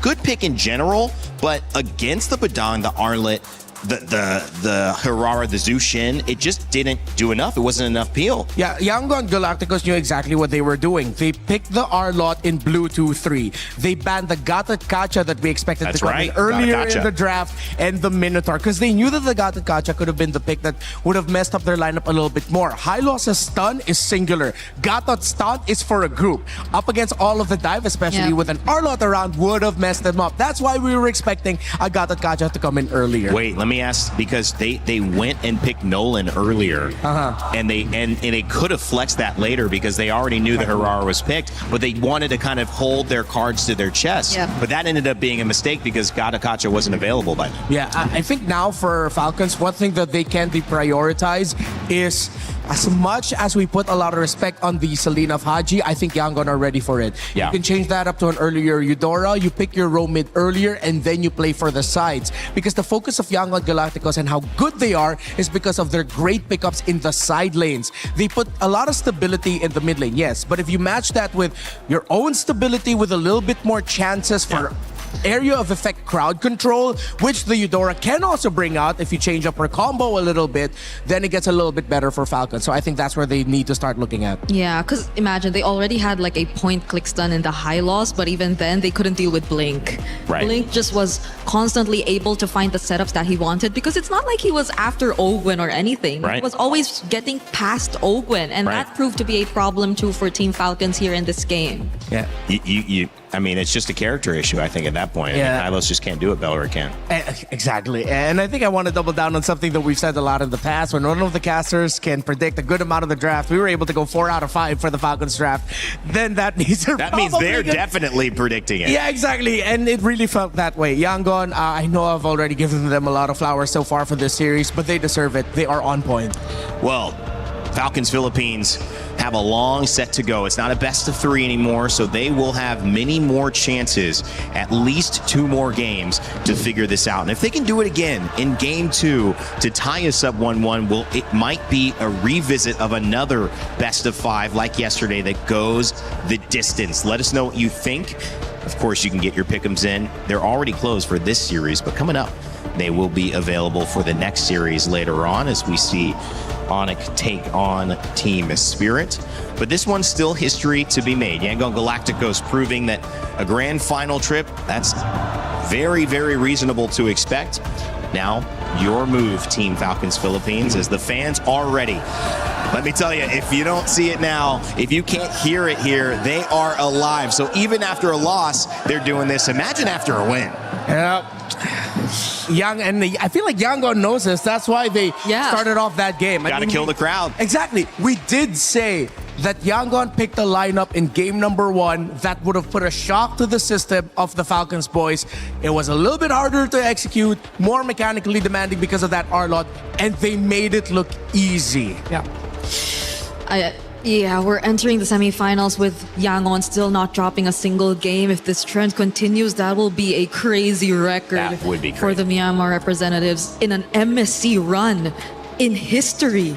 Good pick in general, but against the Badang, the Arlet, the Harara, the Zushin, it just didn't do enough. It wasn't enough peel. Yeah, Yangon Galacticos knew exactly what they were doing. They picked the Arlot in blue 2-3. They banned the Gata Kacha that we expected to come in earlier in the draft, and the Minotaur, because they knew that the Gata Kacha could have been the pick that would have messed up their lineup a little bit more. Hylos' stun is singular. Gata's stun is for a group. Up against all of the dive, especially with an Arlot around, would have messed them up. That's why we were expecting a Gata Kacha to come in earlier. Wait, let me ask, because they went and picked Nolan earlier, and they could have flexed that later because they already knew the Harara was picked, but they wanted to kind of hold their cards to their chest. But that ended up being a mistake because Gata Kacha wasn't available by then. Yeah, I think now for Falcons, one thing that they can deprioritize is, as much as we put a lot of respect on the Selena of Haji, I think Yangon are ready for it. You can change that up to an earlier Eudora. You pick your roam mid earlier, and then you play for the sides. Because the focus of Yangon Galacticos and how good they are is because of their great pickups in the side lanes. They put a lot of stability in the mid lane, yes. But if you match that with your own stability with a little bit more chances for area of effect crowd control, which the Eudora can also bring out if you change up her combo a little bit, then it gets a little bit better for Falcons. So I think that's where they need to start looking at. Yeah, because imagine they already had like a point click stun in the high loss, but even then they couldn't deal with Blink. Right. Blink just was constantly able to find the setups that he wanted, because it's not like he was after Ogwen or anything. Right. He was always getting past Ogwen, and that proved to be a problem too for Team Falcons here in this game. Yeah. I mean, it's just a character issue, I think, at that point. Yeah. I mean, Hylos just can't do it. Bellery can. Exactly. And I think I want to double down on something that we've said a lot in the past. When one of the casters can predict a good amount of the draft, we were able to go 4 out of 5 for the Falcons draft. Then that means they're definitely predicting it. Yeah, exactly. And it really felt that way. Yangon, I know I've already given them a lot of flowers so far for this series, but they deserve it. They are on point. Well, Falcons Philippines have a long set to go. It's not a best of 3 anymore, so they will have many more chances, at least 2 more games to figure this out. And if they can do it again in game 2 to tie us up 1-1, well, it might be a revisit of another best of 5 like yesterday that goes the distance. Let us know what you think. Of course, you can get your pick'ems in. They're already closed for this series, but coming up, they will be available for the next series later on as we see Onyx take on Team Spirit. But this one's still history to be made. Yangon Galacticos proving that a grand final trip, that's very, very reasonable to expect. Now, your move, Team Falcons Philippines, as the fans are ready. Let me tell you, if you don't see it now, if you can't hear it here, they are alive. So even after a loss, they're doing this. Imagine after a win. Yeah. I feel like Yangon knows this. That's why they started off that game. Got to kill the crowd. Exactly. We did say that Yangon picked a lineup in game number 1 that would have put a shock to the system of the Falcons boys. It was a little bit harder to execute, more mechanically demanding because of that R-Lot, and they made it look easy. Yeah. Yeah, we're entering the semifinals with Yangon still not dropping a single game. If this trend continues, that will be a crazy record That would be for the Myanmar representatives in an MSC run in history.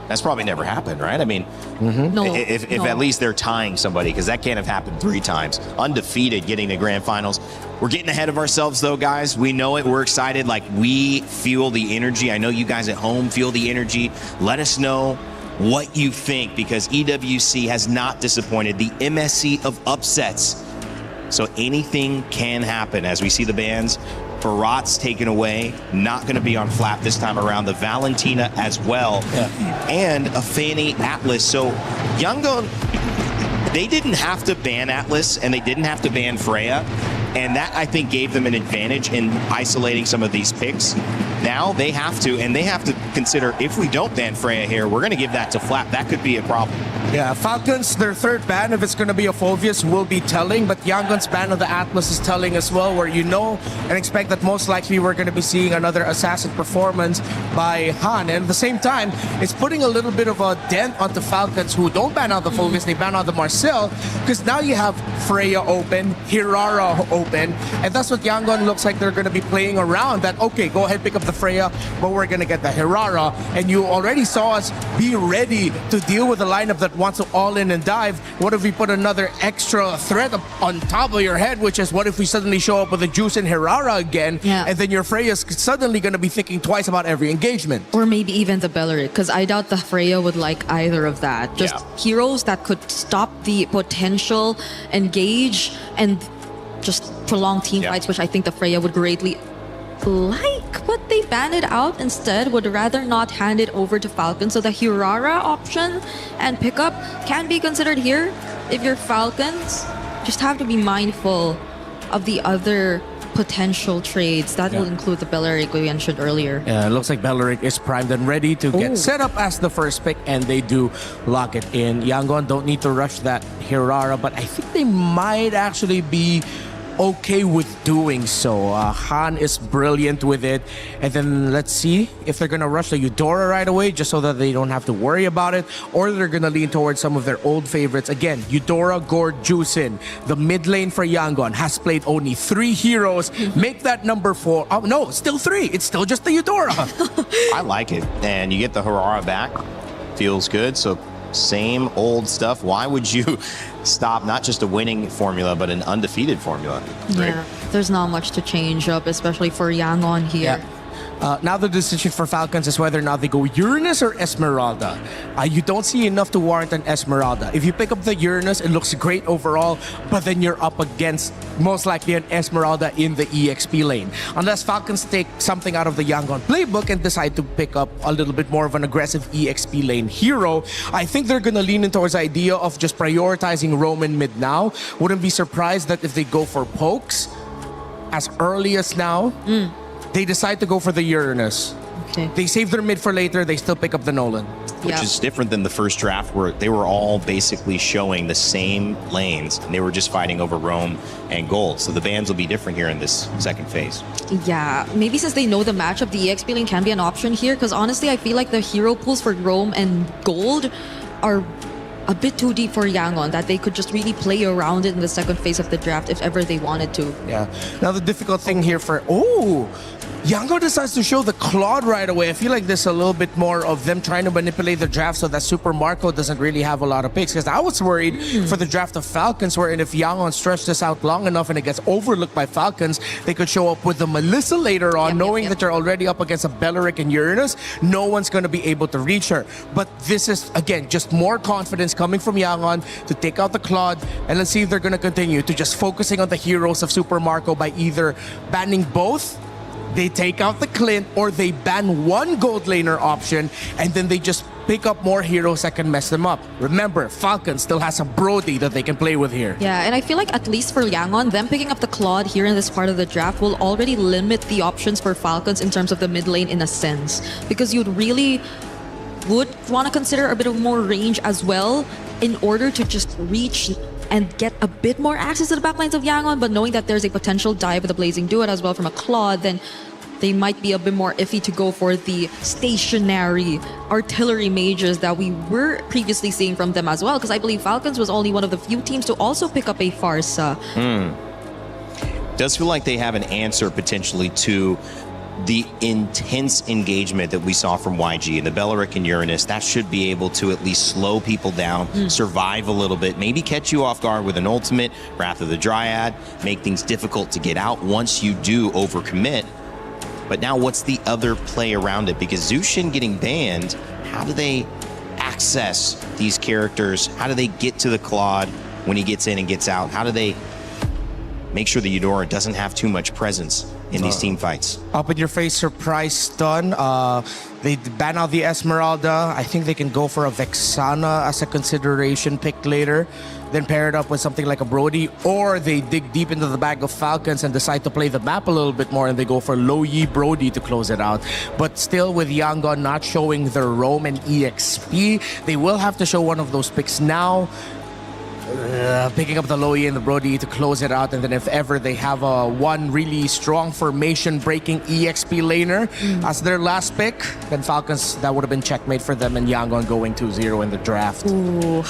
That's probably never happened, right? I mean, No, if no. at least they're tying somebody, because that can't have happened 3 times. Undefeated, getting to grand finals. We're getting ahead of ourselves, though, guys. We know it. We're excited. Like, we feel the energy. I know you guys at home feel the energy. Let us know what you think, because EWC has not disappointed. The MSC of upsets. So anything can happen as we see the bans. Barat's taken away, not going to be on flap this time around. The Valentina as well, and a Fanny Atlas. So Yangon, they didn't have to ban Atlas, and they didn't have to ban Freya, and that, I think, gave them an advantage in isolating some of these picks. Now they have to, and they have to consider, if we don't ban Freya here, we're going to give that to flap. That could be a problem. Yeah, Falcons, their third ban, if it's going to be a Phoveus, will be telling, but Yangon's ban of the Atlas is telling as well, where you know and expect that most likely we're going to be seeing another assassin performance by Han. And at the same time, it's putting a little bit of a dent onto Falcons, who don't ban out the Phoveus, they ban out the Marcel, because now you have Freya open, Hirara open, and that's what Yangon looks like they're going to be playing around. That, okay, go ahead, pick up the Freya, but we're going to get the Hirara, and you already saw us be ready to deal with a lineup that wants to all in and dive. What if we put another extra threat up on top of your head, which is what if we suddenly show up with a Juice and Hirara again, and then your Freya's suddenly going to be thinking twice about every engagement. Or maybe even the Bellery, because I doubt the Freya would like either of that. Just heroes that could stop the potential, engage, and just prolong team fights, which I think the Freya would greatly like, but they ban it out instead, would rather not hand it over to Falcon. So the Hirara option and pickup can be considered here. If you're Falcons, just have to be mindful of the other potential trades. That will include the Belleric we mentioned earlier. Yeah, it looks like Belleric is primed and ready to get set up as the first pick, and they do lock it in. Yangon don't need to rush that Hirara, but I think they might actually be okay with doing so. Han is brilliant with it, and then let's see if they're gonna rush the Eudora right away just so that they don't have to worry about it, or they're gonna lean towards some of their old favorites. Again, Eudora, Gord, Juicin. The mid lane for Yangon has played only 3 heroes. Make that number 4. Oh no, still 3. It's still just the Eudora. I like it, and you get the Harara back. Feels good. So same old stuff. Why would you stop not just a winning formula, but an undefeated formula? Yeah, there's not much to change up, especially for Yangon here. Yeah. Now the decision for Falcons is whether or not they go Uranus or Esmeralda. You don't see enough to warrant an Esmeralda. If you pick up the Uranus, it looks great overall, but then you're up against most likely an Esmeralda in the EXP lane. Unless Falcons take something out of the Yangon playbook and decide to pick up a little bit more of an aggressive EXP lane hero, I think they're going to lean in towards the idea of just prioritizing Roman mid now. Wouldn't be surprised that if they go for pokes as early as now, they decide to go for the Uranus. Okay. They save their mid for later, they still pick up the Nolan. Which is different than the first draft where they were all basically showing the same lanes and they were just fighting over Roam and Gold. So the bans will be different here in this second phase. Yeah, maybe since they know the matchup, the EXP lane can be an option here, because honestly, I feel like the hero pools for Roam and Gold are a bit too deep for Yangon, that they could just really play around it in the second phase of the draft if ever they wanted to. Yeah. Now the difficult thing here for... Yangon decides to show the Claude right away. I feel like there's a little bit more of them trying to manipulate the draft so that Super Marco doesn't really have a lot of picks. Because I was worried for the draft of Falcons, wherein if Yangon stretched this out long enough and it gets overlooked by Falcons, they could show up with the Melissa later on, knowing that they're already up against a Beleric and Uranus. No one's going to be able to reach her. But this is, again, just more confidence coming from Yangon to take out the Claude. And let's see if they're going to continue to just focusing on the heroes of Super Marco by either banning both, they take out the Clint, or they ban one gold laner option and then they just pick up more heroes that can mess them up. Remember, Falcon still has a Brody that they can play with here. Yeah, and I feel like at least for Yangon, them picking up the Claude here in this part of the draft will already limit the options for Falcons in terms of the mid lane in a sense. Because you'd really would want to consider a bit of more range as well in order to just reach and get a bit more access to the backlines of Yangon, but knowing that there's a potential dive with a Blazing Duet as well from a Claude, then they might be a bit more iffy to go for the stationary artillery mages that we were previously seeing from them as well, because I believe Falcons was only one of the few teams to also pick up a Farsa. Does feel like they have an answer potentially to the intense engagement that we saw from YG and the Beleric and Uranus. That should be able to at least slow people down, survive a little bit, maybe catch you off guard with an ultimate, Wrath of the Dryad, make things difficult to get out once you do overcommit. But now what's the other play around it? Because Zushin getting banned, how do they access these characters? How do they get to the Claude when he gets in and gets out? How do they make sure the Eudora doesn't have too much presence in these team fights? Up in your face surprise stun. They ban out the Esmeralda. I think they can go for a Vexana as a consideration pick later, then pair it up with something like a Brody, or they dig deep into the bag of Falcons and decide to play the map a little bit more and they go for Low Yi Brody to close it out. But still, with Yangon not showing their Roam and EXP, they will have to show one of those picks now. Picking up the Low Yi and the Brody to close it out, and then if ever they have one really strong formation breaking EXP laner as their last pick, then Falcons, that would have been checkmate for them, and Yangon going 2-0 in the draft. Ooh.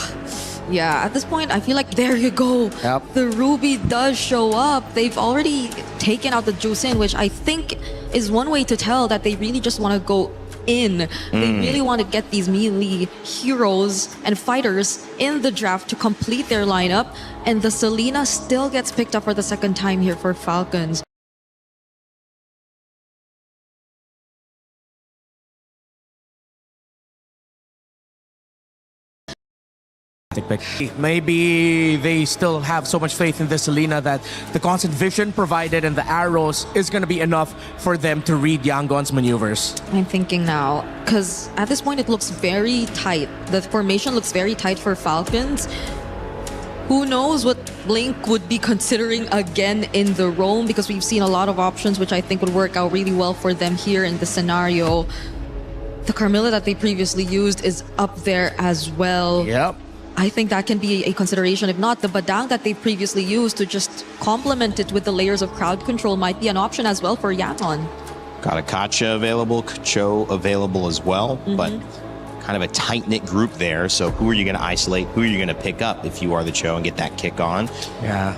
Yeah, at this point, I feel like there you go. Yep. The Ruby does show up. They've already taken out the Jusin, which I think is one way to tell that they really just want to go in. They really want to get these melee heroes and fighters in the draft to complete their lineup. And the Selena still gets picked up for the second time here for Falcons. Maybe they still have so much faith in the Selena that the constant vision provided and the arrows is going to be enough for them to read Yangon's maneuvers. I'm thinking now, because at this point it looks very tight. The formation looks very tight for Falcons. Who knows what Blink would be considering again in the Roam, because we've seen a lot of options which I think would work out really well for them here in the scenario. The Carmilla that they previously used is up there as well. Yep. I think that can be a consideration. If not, the Badang that they previously used to just complement it with the layers of crowd control might be an option as well for Yangon. Got a Kacha available, Cho available as well, but kind of a tight-knit group there. So who are you going to isolate? Who are you going to pick up if you are the Cho and get that kick on? Yeah.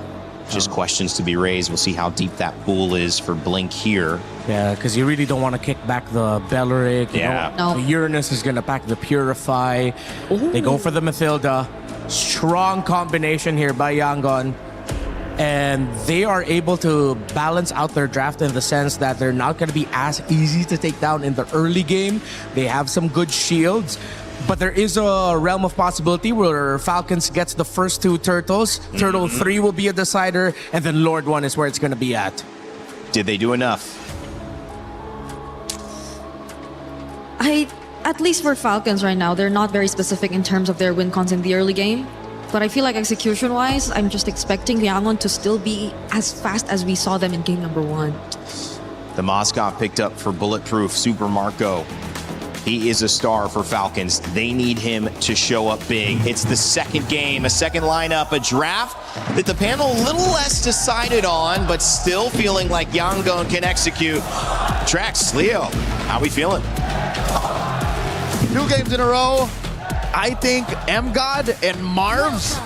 just questions to be raised. We'll see how deep that pool is for Blink here. Yeah, because you really don't want to kick back the Belleric. Yeah. No. The Uranus is going to pack the Purify. They go for the Mathilda. Strong combination here by Yangon. And they are able to balance out their draft in the sense that they're not going to be as easy to take down in the early game. They have some good shields. But there is a realm of possibility where Falcons gets the first 2 turtles. Turtle 3 will be a decider. And then Lord 1 is where it's going to be at. Did they do enough? At least for Falcons right now, they're not very specific in terms of their win cons in the early game. But I feel like execution-wise, I'm just expecting Yangon to still be as fast as we saw them in game number 1. The Moskov picked up for Bulletproof, Super Marco. He is a star for Falcons. They need him to show up big. It's the second game, a second lineup, a draft that the panel a little less decided on, but still feeling like Yangon can execute. Trax, Leo, how we feeling? 2 games in a row. I think MGod and Marvs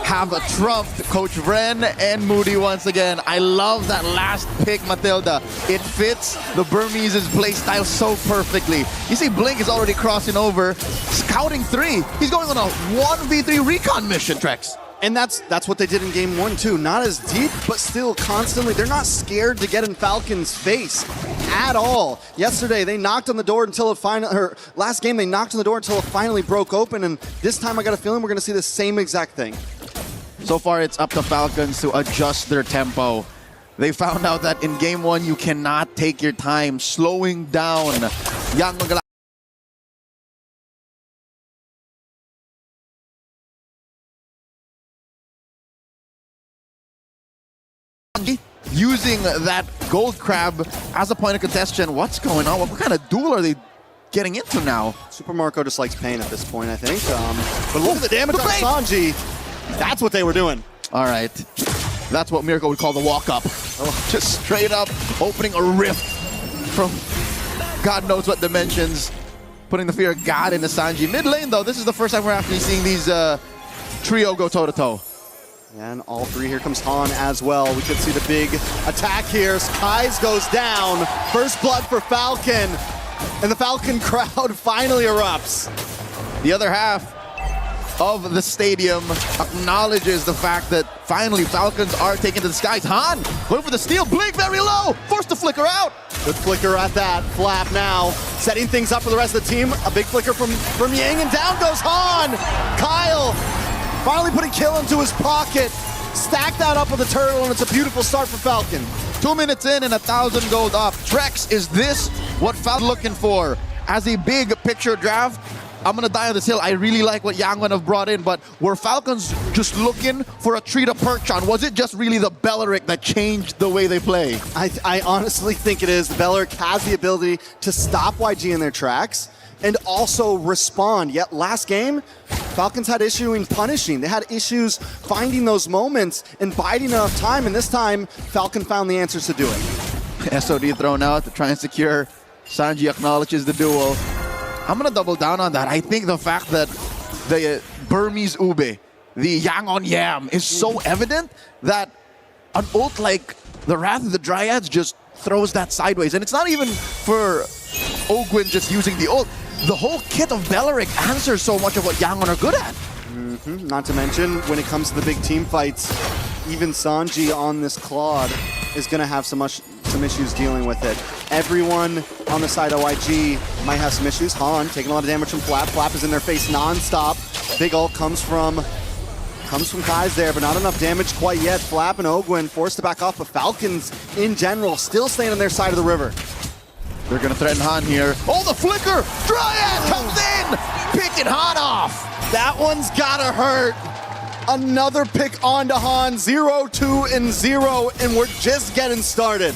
have trumped Coach Vren and Moody once again. I love that last pick, Matilda. It fits the Burmese's playstyle so perfectly. You see Blink is already crossing over, scouting 3. He's going on a 1v3 recon mission, Trex. And that's what they did in game 1 too. Not as deep, but still constantly. They're not scared to get in Falcons' face at all. Yesterday they knocked on the door until it finally, or last game they knocked on the door until it finally broke open. And this time I got a feeling we're going to see the same exact thing. So far it's up to Falcons to adjust their tempo. They found out that in game 1 you cannot take your time, slowing down Yangon using that gold crab as a point of contention. What's going on? What kind of duel are they getting into now? Super Marco just likes pain at this point, I think. But look at the damage on Sanji. That's what they were doing. All right. That's what Miracle would call the walk-up. Just straight up opening a rift from God knows what dimensions. Putting the fear of God into Sanji. Mid lane, though, this is the first time we're actually seeing these trio go toe-to-toe. And all 3, here comes Han as well. We could see the big attack here. Kai's goes down. First blood for Falcon. And the Falcon crowd finally erupts. The other half of the stadium acknowledges the fact that finally Falcons are taken to the skies. Han going for the steal. Blink very low. Forced to flicker out. Good flicker at that. Flap now. Setting things up for the rest of the team. A big flicker from Yang, and down goes Han. Kyle finally putting kill into his pocket. Stack that up with the turtle, and it's a beautiful start for Falcon. 2 minutes in and 1,000 gold up. Trex, is this what Falcon looking for? As a big picture draft, I'm going to die on this hill. I really like what Yangon have brought in, but were Falcons just looking for a tree to perch on? Was it just really the Belleric that changed the way they play? I honestly think it is. The Belleric has the ability to stop YG in their tracks and also respond. Yet last game, Falcons had issue in punishing. They had issues finding those moments and biding enough time, and this time, Falcon found the answers to do it. SOD thrown out to try and secure. Sanji acknowledges the duel. I'm gonna double down on that. I think the fact that the Burmese Ube, the Yangon Yam, is so evident that an ult like the Wrath of the Dryads just throws that sideways. And it's not even for Ogwin just using the ult. The whole kit of Belleric answers so much of what Yangon are good at. Not to mention, when it comes to the big team fights, even Sanji on this Claude is going to have some issues dealing with it. Everyone on the side of YG might have some issues. Han taking a lot of damage from Flap. Flap is in their face non-stop. Big ult comes from Kai's there, but not enough damage quite yet. Flap and Ogwin forced to back off, but Falcons in general still staying on their side of the river. They're going to threaten Han here. Oh, the flicker! Dryad comes in! Picking Han off! That one's gotta hurt. Another pick onto Han. 0-2 and 0, and we're just getting started.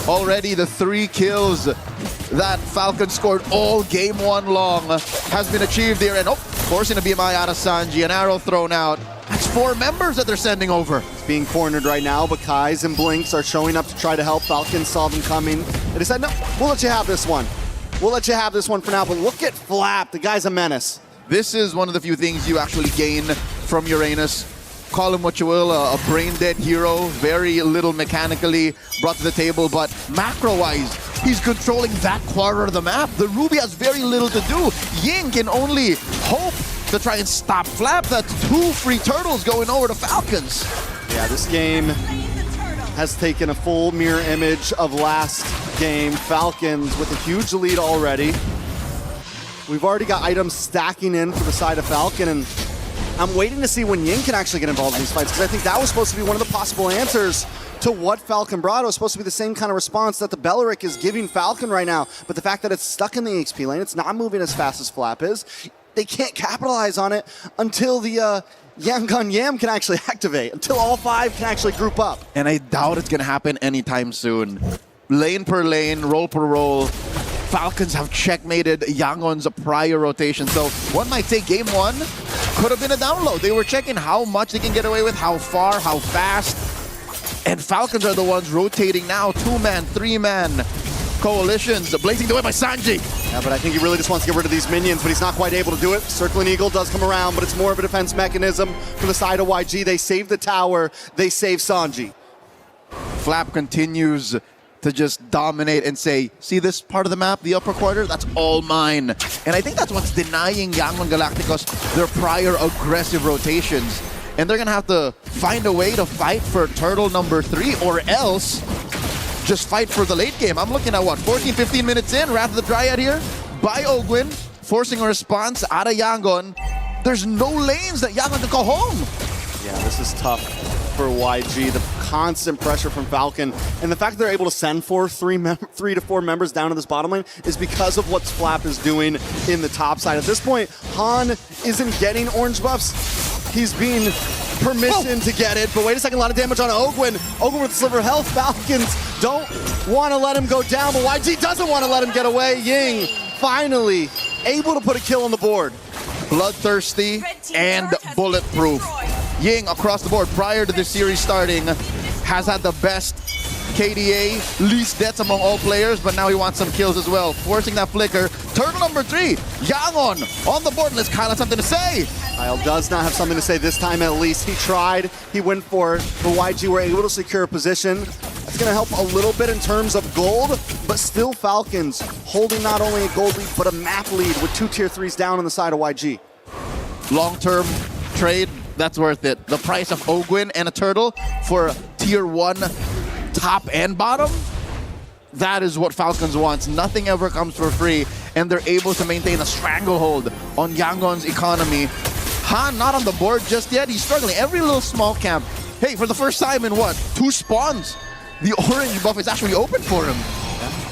Already the 3 kills that Falcon scored all game 1 long has been achieved here. And forcing a BMI out of Sanji, an arrow thrown out. That's 4 members that they're sending over. It's being cornered right now, but Kai's and Blinks are showing up to try to help. Falcons saw them coming. They decided, no, we'll let you have this one. We'll let you have this one for now, but look at Flap. The guy's a menace. This is one of the few things you actually gain from Uranus. call him what you will, a brain-dead hero, very little mechanically brought to the table, but macro-wise, he's controlling that quarter of the map. The Ruby has very little to do. Ying can only hope to try and stop Flap. That's 2 free turtles going over to Falcons. Yeah, this game has taken a full mirror image of last game. Falcons with a huge lead already. We've already got items stacking in for the side of Falcon, and I'm waiting to see when Ying can actually get involved in these fights, because I think that was supposed to be one of the possible answers to what Falcon brought. It was supposed to be the same kind of response that the Belleric is giving Falcon right now, but the fact that it's stuck in the XP lane, it's not moving as fast as Flap is, they can't capitalize on it until the Yangon Yam can actually activate, until all 5 can actually group up. And I doubt it's going to happen anytime soon. Lane per lane, roll per roll. Falcons have checkmated Yangon's prior rotation. So one might say game 1 could have been a download. They were checking how much they can get away with, how far, how fast. And Falcons are the ones rotating now. 2-man, 3-man coalitions. Blazing the way by Sanji. Yeah, but I think he really just wants to get rid of these minions, but he's not quite able to do it. Circling Eagle does come around, but it's more of a defense mechanism from the side of YG. They save the tower. They save Sanji. Flap continues to just dominate and say, see this part of the map, the upper quarter, that's all mine. And I think that's what's denying Yangon Galacticos their prior aggressive rotations. And they're going to have to find a way to fight for turtle number 3, or else just fight for the late game. I'm looking at what, 14, 15 minutes in, Wrath of the Dryad here by Ogwin, forcing a response out of Yangon. There's no lanes that Yangon can call home. Yeah, this is tough for YG. The constant pressure from Falcon, and the fact that they're able to send 3 to 4 members down to this bottom lane is because of what Flap is doing in the top side. At this point, Han isn't getting orange buffs. He's being permission to get it, but wait a second, a lot of damage on Ogwin. Ogwin with sliver health. Falcons don't want to let him go down, but YG doesn't want to let him get away. Ying finally able to put a kill on the board. Bloodthirsty and bulletproof. Ying across the board prior to this series starting has had the best KDA, least deaths among all players, but now he wants some kills as well. Forcing that flicker. Turtle number 3, Yangon on the board. Unless Kyle has something to say. Kyle does not have something to say this time at least. He tried, he went for it, but YG were able to secure a position. That's going to help a little bit in terms of gold, but still Falcons holding not only a gold lead, but a map lead with 2 tier 3s down on the side of YG. Long-term trade, that's worth it. The price of Ogwin and a turtle for tier 1 top and bottom, that is what Falcons wants. Nothing ever comes for free, and they're able to maintain a stranglehold on Yangon's economy. Han not on the board just yet. He's struggling. Every little small camp. Hey, for the first time in what? 2 spawns, the orange buff is actually open for him.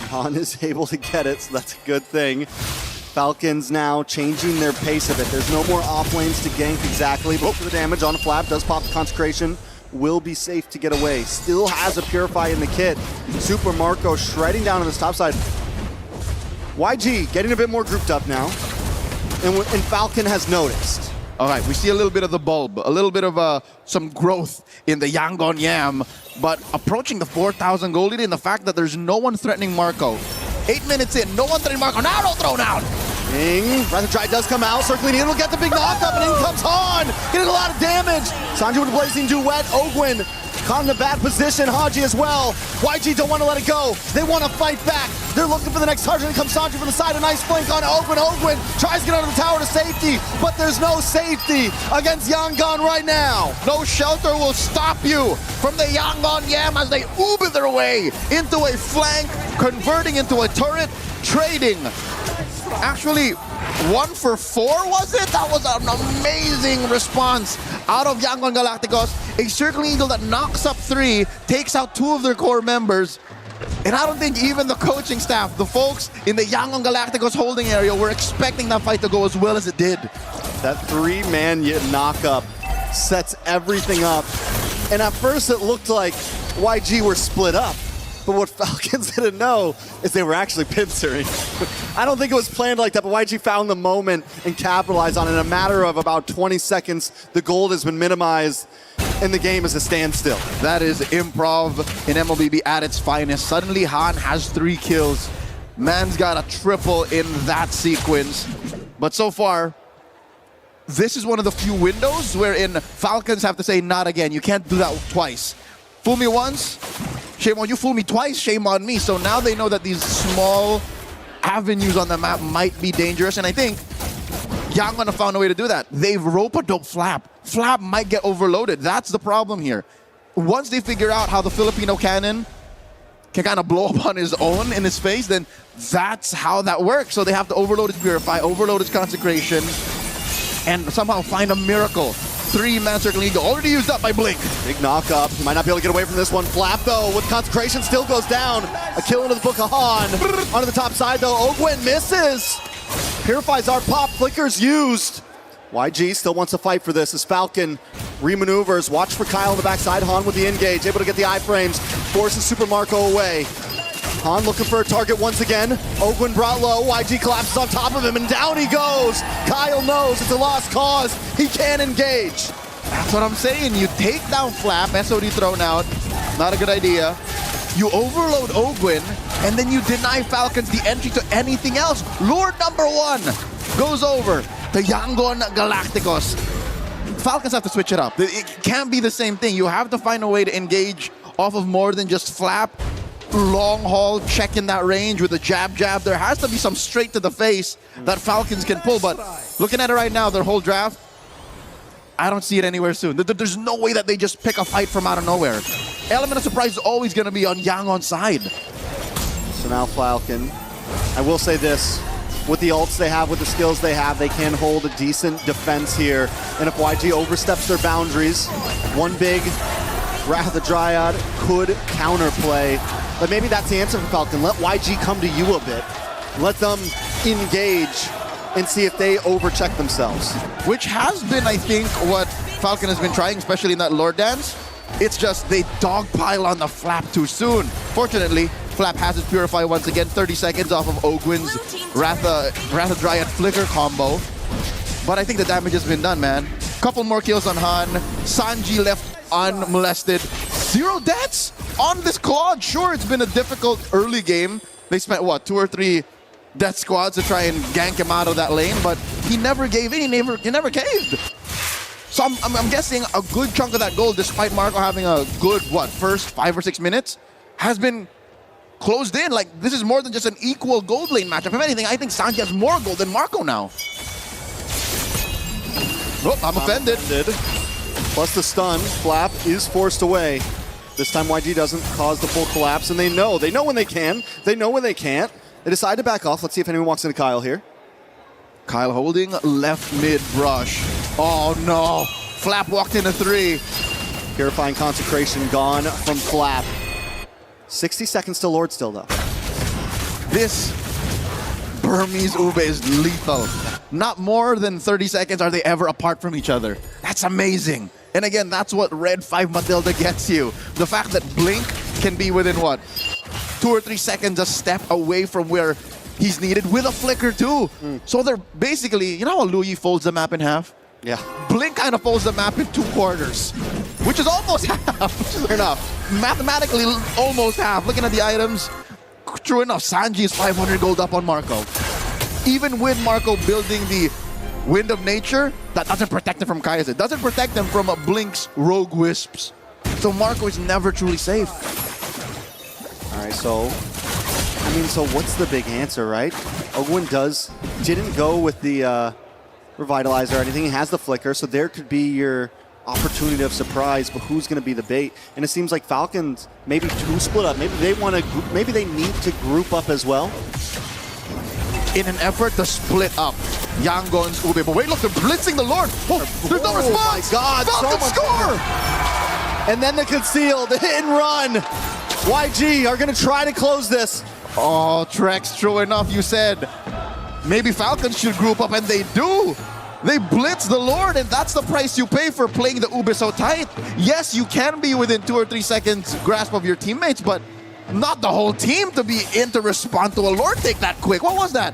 Han is able to get it, so that's a good thing. Falcons now changing their pace of it. There's no more off lanes to gank exactly. But for the damage on Flap, does pop the consecration. Will be safe to get away. Still has a Purify in the kit. Super Marco shredding down on this top side. YG getting a bit more grouped up now. And Falcon has noticed. All right, we see a little bit of the bulb, a little bit of some growth in the Yangon Yam, but approaching the 4,000 gold lead, and the fact that there's no one threatening Marco. 8 minutes in, no one threatening Marco. Now don't throw down. Wrath of the Dryad does come out, circling in, will get the big knock-up, and in comes Han, getting a lot of damage. Sanji with a Blazing Duet, Ogwin caught in a bad position, Haji as well. YG don't want to let it go, they want to fight back. They're looking for the next target, and comes Sanji from the side, a nice flank on Ogwin. Ogwin tries to get out of the tower to safety, but there's no safety against Yangon right now. No shelter will stop you from the Yangon Yam as they Uber their way into a flank, converting into a turret, trading. Actually, 1 for 4 was it? That was an amazing response out of Yangon Galacticos. A Circling Eagle that knocks up 3, takes out 2 of their core members. And I don't think even the coaching staff, the folks in the Yangon Galacticos holding area, were expecting that fight to go as well as it did. That 3-man knock-up sets everything up. And at first it looked like YG were split up. But what Falcons didn't know is they were actually pincering. I don't think it was planned like that, but YG found the moment and capitalized on it. In a matter of about 20 seconds, the gold has been minimized, and the game is a standstill. That is improv in MLBB at its finest. Suddenly, Han has 3 kills. Man's got a triple in that sequence. But so far, this is one of the few windows wherein Falcons have to say, not again. You can't do that twice. Fool me once, shame on you. Fool me twice, shame on me. So now they know that these small avenues on the map might be dangerous, and I think Yangon have found a way to do that. They've rope-a-dope Flap. Flap might get overloaded. That's the problem here. Once they figure out how the Filipino cannon can kind of blow up on his own in his face, then that's how that works. So they have to overload his Purify, overload his Consecration, and somehow find a miracle. 3-man circling eagle already used up by Blink. Big knock up. He might not be able to get away from this one. Flap, though, with Consecration, still goes down. A kill into the Book of Han. Onto the top side, though. Ogwen misses. Purifies our pop. Flickers used. YG still wants to fight for this as Falcon remaneuvers. Watch for Kyle on the backside. Han with the engage. Able to get the iframes. Forces Super Marco away. Han looking for a target once again. Ogwen brought low. YG collapses on top of him, and down he goes. Kyle knows it's a lost cause. He can't engage. That's what I'm saying. You take down Flap, SOD thrown out. Not a good idea. You overload Ogwen, and then you deny Falcons the entry to anything else. Lord number 1 goes over to Yangon Galacticos. Falcons have to switch it up. It can't be the same thing. You have to find a way to engage off of more than just Flap. Long haul, check in that range with a jab. There has to be some straight to the face that Falcons can pull, but looking at it right now, their whole draft, I don't see it anywhere soon. There's no way that they just pick a fight from out of nowhere. Element of surprise is always going to be on Yangon's side. So now Falcon, I will say this, with the ults they have, with the skills they have, they can hold a decent defense here. And if YG oversteps their boundaries, one big Wrath of the Dryad could counterplay. But maybe that's the answer for Falcon. Let YG come to you a bit. Let them engage and see if they overcheck themselves. Which has been, I think, what Falcon has been trying, especially in that Lord Dance. It's just they dogpile on the Flap too soon. Fortunately, Flap has his Purify once again, 30 seconds off of Ogwen's Wrath of Dryad Flicker combo. But I think the damage has been done, man. Couple more kills on Han. Sanji left unmolested. 0 deaths on this Claude. Sure, it's been a difficult early game. They spent, what, 2 or 3 death squads to try and gank him out of that lane, but he never gave in. He never caved. So I'm guessing a good chunk of that gold, despite Marco having a good, what, first 5 or 6 minutes, has been closed in. Like, this is more than just an equal gold lane matchup. If anything, I think Sanji has more gold than Marco now. Oh, I'm offended. Plus the stun, Flap is forced away. This time YG doesn't cause the full collapse, and they know when they can, they know when they can't. They decide to back off. Let's see if anyone walks into Kyle here. Kyle holding left mid brush. Oh no, Flap walked into 3. Purifying Consecration gone from Flap. 60 seconds to Lord still though. This Burmese Ube is lethal. Not more than 30 seconds are they ever apart from each other. That's amazing. And again, that's what Red 5 Matilda gets you. The fact that Blink can be within, what, 2 or 3 seconds a step away from where he's needed with a flicker too. So they're basically, you know how Louis folds the map in half? Yeah. Blink kind of folds the map in 2 quarters, which is almost half. Fair enough. Mathematically, almost half. Looking at the items, true enough, Sanji is 500 gold up on Marco. Even with Marco building the Wind of Nature, that doesn't protect him from Kaiser. It doesn't protect him from Blink's Rogue Wisps. So Marco is never truly safe. All right, so what's the big answer, right? Ogwen didn't go with the Revitalizer or anything. He has the Flicker, so there could be your opportunity of surprise, but who's going to be the bait? And it seems like Falcons maybe 2 split up. Maybe they need to group up as well. In an effort to split up Yangon's Ube. But wait, look, they're blitzing the Lord. Oh, there's no response. My God, Falcons score! And then the conceal, the hit and run. YG are going to try to close this. Oh, Trex, true enough, you said maybe Falcons should group up, and they do. They blitz the Lord, and that's the price you pay for playing the Ube so tight. Yes, you can be within 2 or 3 seconds grasp of your teammates, but not the whole team to be in to respond to a Lord take that quick. What was that?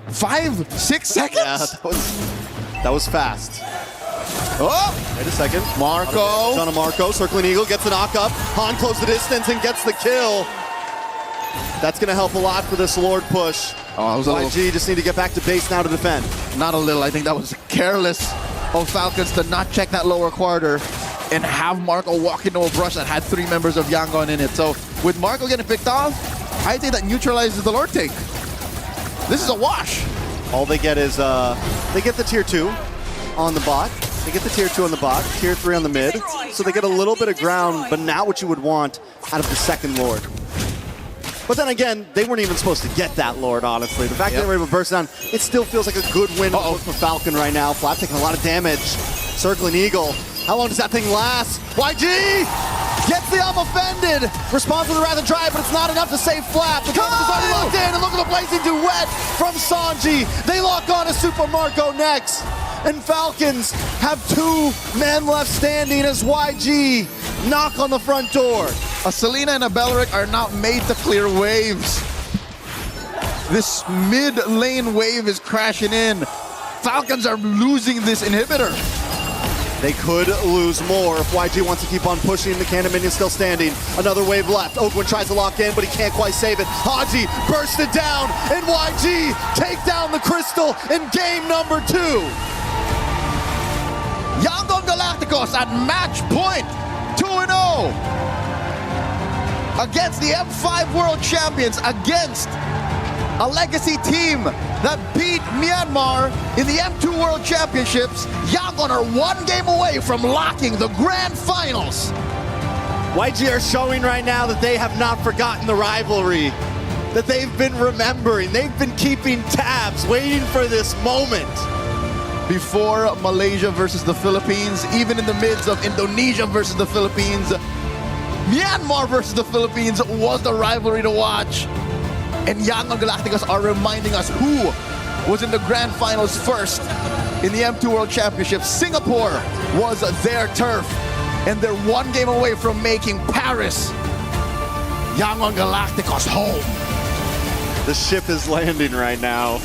5, 6 seconds? Yeah, that was fast. Oh! Wait a second. Marco. John Marco, circling eagle, gets the knock up. Han closed the distance and gets the kill. That's going to help a lot for this Lord push. Oh, YG just need to get back to base now to defend. Not a little. I think that was careless of Falcons to not check that lower quarter and have Marco walk into a brush that had 3 members of Yangon in it. So with Marco getting picked off, I think that neutralizes the Lord take. This is a wash. All they get is, they get the tier 2 on the bot. They get the tier 2 on the bot, tier 3 on the mid. So they get a little bit of ground, but not what you would want out of the second Lord. But then again, they weren't even supposed to get that Lord, honestly. The fact that they were able to burst down, it still feels like a good win for Falcon right now. Flat taking a lot of damage. Circling Eagle. How long does that thing last? YG gets the offended. Responds with the Wrath and Drive, but it's not enough to save Flap. The damage is already locked in, and look at the blazing duet from Sanji. They lock on to Super Marco next. And Falcons have 2 men left standing as YG knock on the front door. A Selena and a Belric are not made to clear waves. This mid lane wave is crashing in. Falcons are losing this inhibitor. They could lose more if YG wants to keep on pushing. The cannon minion still standing. Another wave left. Oakwood tries to lock in, but he can't quite save it. Haji bursts it down, and YG take down the crystal in game number 2. Yangon Galacticos at match point, 2-0 against the M5 World Champions, against a legacy team that beat Myanmar in the M2 World Championships. Yangon are 1 game away from locking the grand finals. YG are showing right now that they have not forgotten the rivalry, that they've been remembering. They've been keeping tabs, waiting for this moment. Before Malaysia versus the Philippines, even in the midst of Indonesia versus the Philippines, Myanmar versus the Philippines was the rivalry to watch. And Yangon Galacticos are reminding us who was in the grand finals first in the M2 World Championship. Singapore was their turf, and they're 1 game away from making Paris, Yangon Galacticos, home. The ship is landing right now.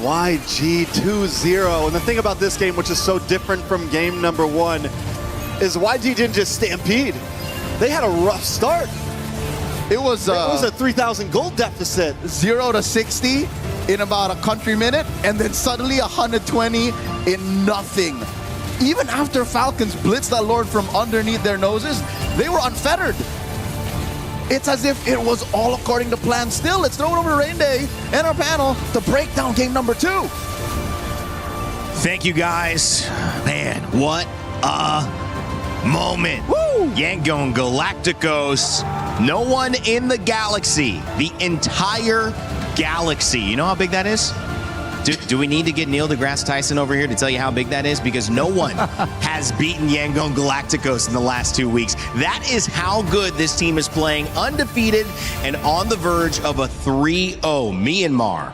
YG 2-0. And the thing about this game, which is so different from game number 1, is YG didn't just stampede. They had a rough start. It was a 3,000 gold deficit. 0 to 60 in about a country minute, and then suddenly 120 in nothing. Even after Falcons blitzed that Lord from underneath their noses, they were unfettered. It's as if it was all according to plan still. Let's throw it over to Rain Day and our panel to break down game number 2. Thank you, guys. Man, what a moment. Woo! Yangon Galacticos. No one in the galaxy. The entire galaxy. You know how big that is? Do we need to get Neil deGrasse Tyson over here to tell you how big that is? Because no one has beaten Yangon Galacticos in the last 2 weeks. That is how good this team is playing, undefeated and on the verge of a 3-0. Myanmar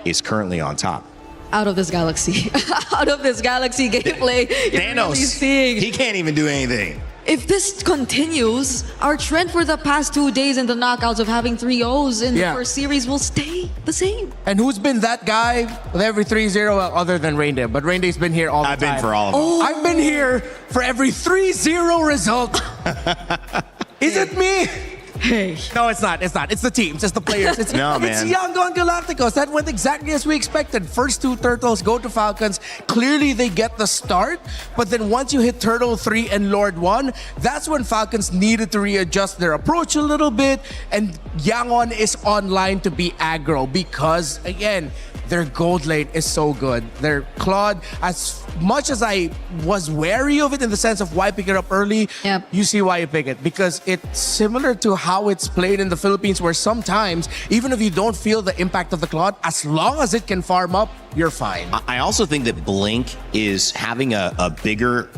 is currently on top. Out of this galaxy. Out of this galaxy gameplay. Thanos, he can't even do anything. If this continues, our trend for the past 2 days in the knockouts of having 3-0s in the first series will stay the same. And who's been that guy with every 3-0 other than Rain Day? But Rain Day's been here all the time. I've been for all of them. Oh. I've been here for every 3-0 result. Is it me? Hey. No, it's not. It's not. It's the teams. It's the players. It's, No, man. It's Yangon Galacticos. That went exactly as we expected. First 2 turtles go to Falcons. Clearly, they get the start. But then once you hit Turtle 3 and Lord 1, that's when Falcons needed to readjust their approach a little bit. And Yangon is online to be aggro because, again, their gold lane is so good. Their Claude, as much as I was wary of it in the sense of why pick it up early, you see why you pick it. Because it's similar to how it's played in the Philippines, where sometimes, even if you don't feel the impact of the Claude, as long as it can farm up, you're fine. I also think that Blink is having a bigger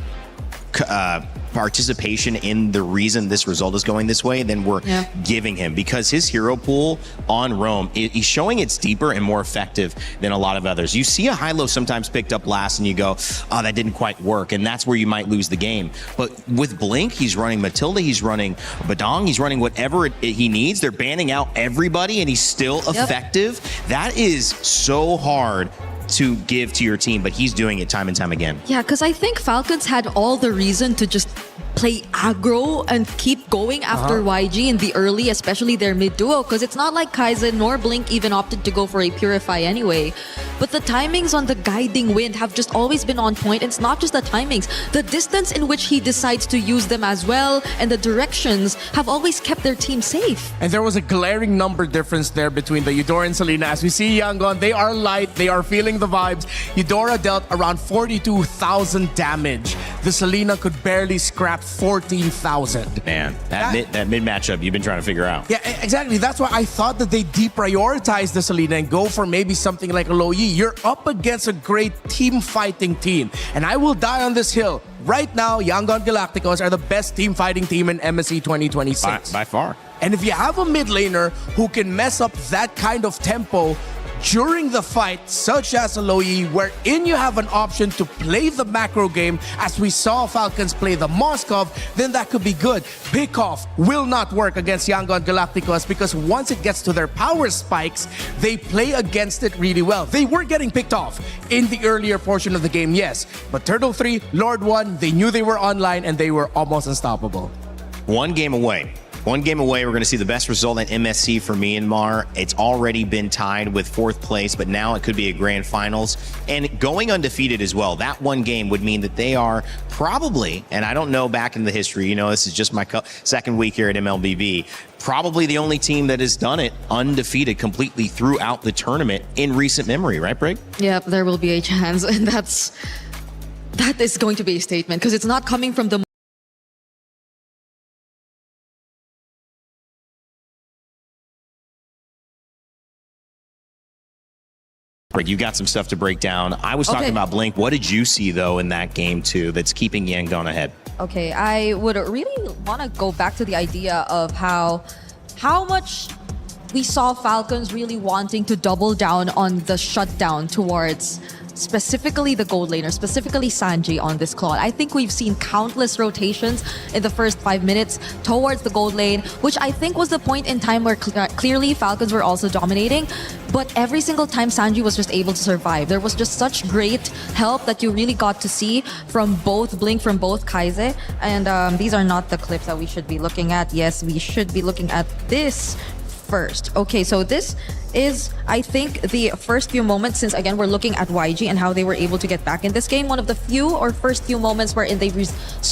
participation in the reason this result is going this way than we're giving him, because his hero pool on Roam, he's showing it's deeper and more effective than a lot of others. You see a high-low sometimes picked up last and you go, oh, that didn't quite work, and that's where you might lose the game. But with Blink, he's running Matilda, he's running Badong, he's running whatever he needs. They're banning out everybody and he's still effective. That is so hard to give to your team, but he's doing it time and time again. Yeah, because I think Falcons had all the reason to just play aggro and keep going after YG in the early, especially their mid duo, because it's not like Kaizen nor Blink even opted to go for a Purify anyway. but the timings on the guiding wind have just always been on point. It's not just the timings, the distance in which he decides to use them as well, and the directions have always kept their team safe. And there was a glaring number difference there between the Eudora and Selena. As we see Yangon, they are light, they are feeling the vibes. Eudora dealt around 42,000 damage. The Selena could barely scrap 14,000. Man, that mid matchup you've been trying to figure out. Yeah, exactly. That's why I thought that they deprioritize the Selena and go for maybe something like a Lo Yi. You're up against a great team fighting team. And I will die on this hill. Right now, Yangon Galacticos are the best team fighting team in MSC 2026. By far. And if you have a mid laner who can mess up that kind of tempo during the fight, such as a Lo Yi, wherein you have an option to play the macro game, as we saw Falcons play the Moskov, then that could be good. Pickoff will not work against Yangon Galacticos because once it gets to their power spikes, they play against it really well. They were getting picked off in the earlier portion of the game, yes. But Turtle 3, Lord 1, they knew they were online and they were almost unstoppable. One game away. One game away, we're going to see the best result in MSC for Myanmar. It's already been tied with 4th place, but now it could be a grand finals. And going undefeated as well, that one game would mean that they are probably, and I don't know back in the history, you know, this is just my second week here at MLBB, probably the only team that has done it undefeated completely throughout the tournament in recent memory, right, Brig? Yep, there will be a chance, and that is going to be a statement because it's not coming from the You got some stuff to break down. I was talking about Blink. What did you see, though, in that game, too, that's keeping Yangon ahead? Okay, I would really want to go back to the idea of how much we saw Falcons really wanting to double down on the shutdown towards specifically the gold laner, specifically Sanji on this Claude. I think we've seen countless rotations in the first 5 minutes towards the gold lane, which I think was the point in time where clearly Falcons were also dominating. But every single time Sanji was just able to survive. There was just such great help that you really got to see from both Blink, from both Kaise. And these are not the clips that we should be looking at. Yes, we should be looking at this first. Okay, so this is, I think, the first few moments, since again we're looking at YG and how they were able to get back in this game. One of the first few moments wherein they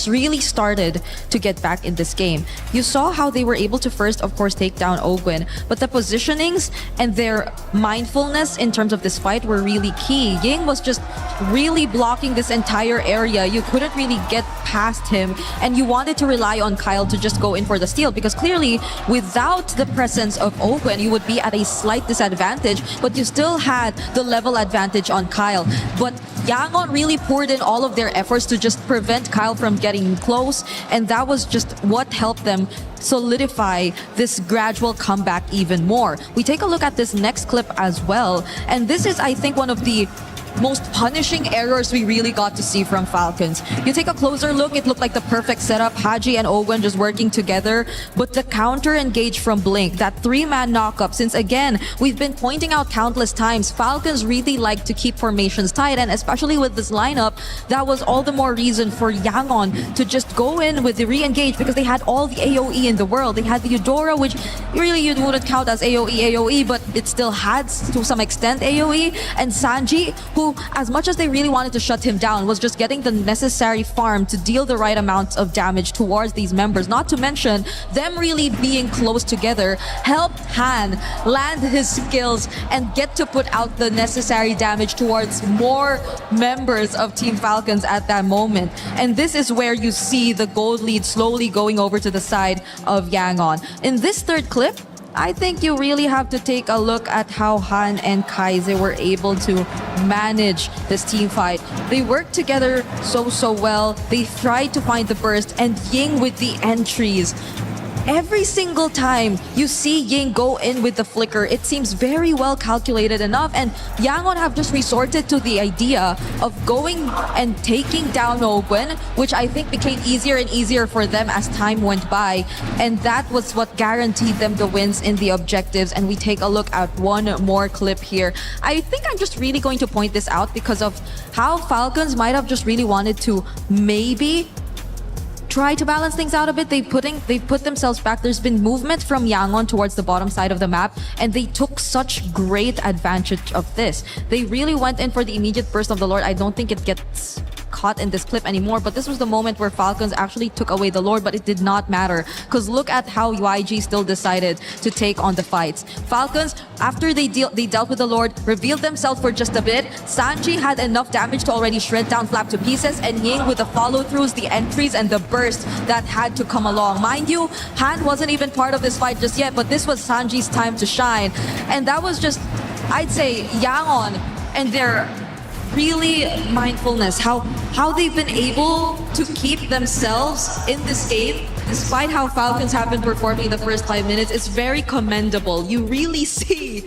really started to get back in this game. You saw how they were able to first, of course, take down Ogwin, but the positionings and their mindfulness in terms of this fight were really key. Ying was just really blocking this entire area. You couldn't really get past him, and you wanted to rely on Kyle to just go in for the steal, because clearly without the presence of Ogwin, you would be at a slight disadvantage, but you still had the level advantage on Kyle. But Yangon really poured in all of their efforts to just prevent Kyle from getting close, and that was just what helped them solidify this gradual comeback even more. We take a look at this next clip as well, and this is, I think, one of the most punishing errors we really got to see from Falcons. You take a closer look, it looked like the perfect setup, Haji and Ogwin just working together, but the counter engage from Blink, that 3-man knockup, since again, we've been pointing out countless times, Falcons really like to keep formations tight, and especially with this lineup, that was all the more reason for Yangon to just go in with the re-engage, because they had all the AoE in the world. They had the Eudora, which really you wouldn't count as AoE, but it still had to some extent AoE, and Sanji, who, as much as they really wanted to shut him down, was just getting the necessary farm to deal the right amounts of damage towards these members. Not to mention, them really being close together helped Han land his skills and get to put out the necessary damage towards more members of Team Falcons at that moment. And this is where you see the gold lead slowly going over to the side of Yangon. In this third clip, I think you really have to take a look at how Han and Kaise were able to manage this team fight. They worked together so well. They tried to find the burst, and Ying with the entries. Every single time you see Ying go in with the flicker, it seems very well calculated enough, and Yangon have just resorted to the idea of going and taking down Ogwin, which I think became easier and easier for them as time went by, and that was what guaranteed them the wins in the objectives. And we take a look at one more clip here. I think I'm just really going to point this out because of how Falcons might have just really wanted to maybe try to balance things out a bit. They've put themselves back. There's been movement from Yangon towards the bottom side of the map, and they took such great advantage of this. They really went in for the immediate burst of the Lord. I don't think it gets caught in this clip anymore, but this was the moment where Falcons actually took away the Lord, but it did not matter because look at how YG still decided to take on the fights. Falcons, after they dealt with the Lord, revealed themselves for just a bit. Sanji had enough damage to already shred down Flap to pieces, and Ying with the follow-throughs, the entries, and the burst that had to come along. Mind you, Han wasn't even part of this fight just yet, but this was Sanji's time to shine, and that was just, I'd say, Yangon and their really mindfulness, how they've been able to keep themselves in this game despite how Falcons have been performing the first 5 minutes. It's very commendable. You really see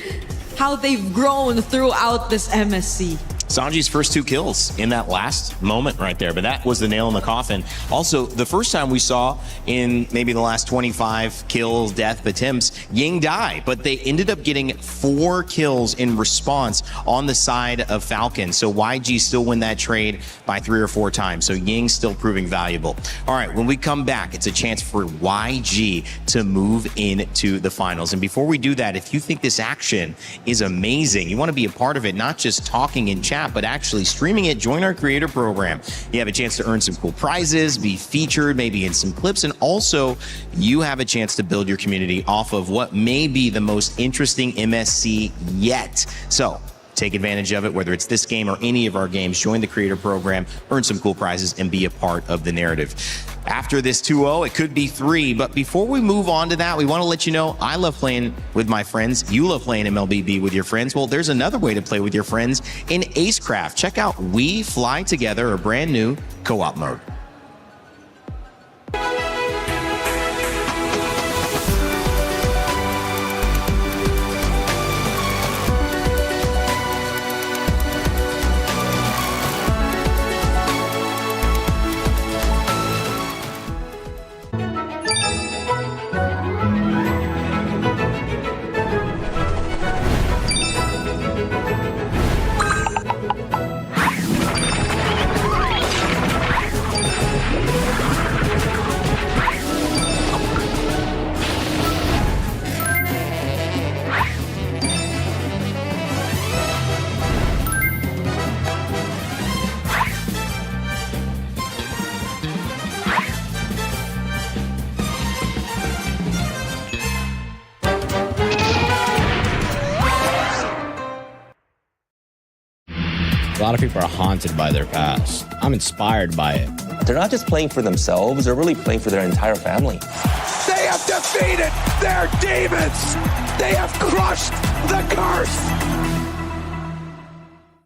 how they've grown throughout this MSC. Sanji's first 2 kills in that last moment right there, but that was the nail in the coffin. Also, the first time we saw in maybe the last 25 kills, death attempts, Ying die, but they ended up getting 4 kills in response on the side of Falcon. So YG still win that trade by 3 or 4 times. So Ying still proving valuable. All right, when we come back, it's a chance for YG to move into the finals. And before we do that, if you think this action is amazing, you want to be a part of it, not just talking in chat, but actually streaming it, join our creator program. You have a chance to earn some cool prizes, be featured maybe in some clips, and also you have a chance to build your community off of what may be the most interesting MSC yet. So take advantage of it, whether it's this game or any of our games. Join the creator program, earn some cool prizes, and be a part of the narrative. After this 2-0, it could be 3, but before we move on to that, we want to let you know I love playing with my friends. You love playing MLBB with your friends. Well, there's another way to play with your friends in Acecraft. Check out We Fly Together, a brand new co-op mode. A lot of people are haunted by their past. I'm inspired by it. They're not just playing for themselves, they're really playing for their entire family. They have defeated their demons! They have crushed the curse!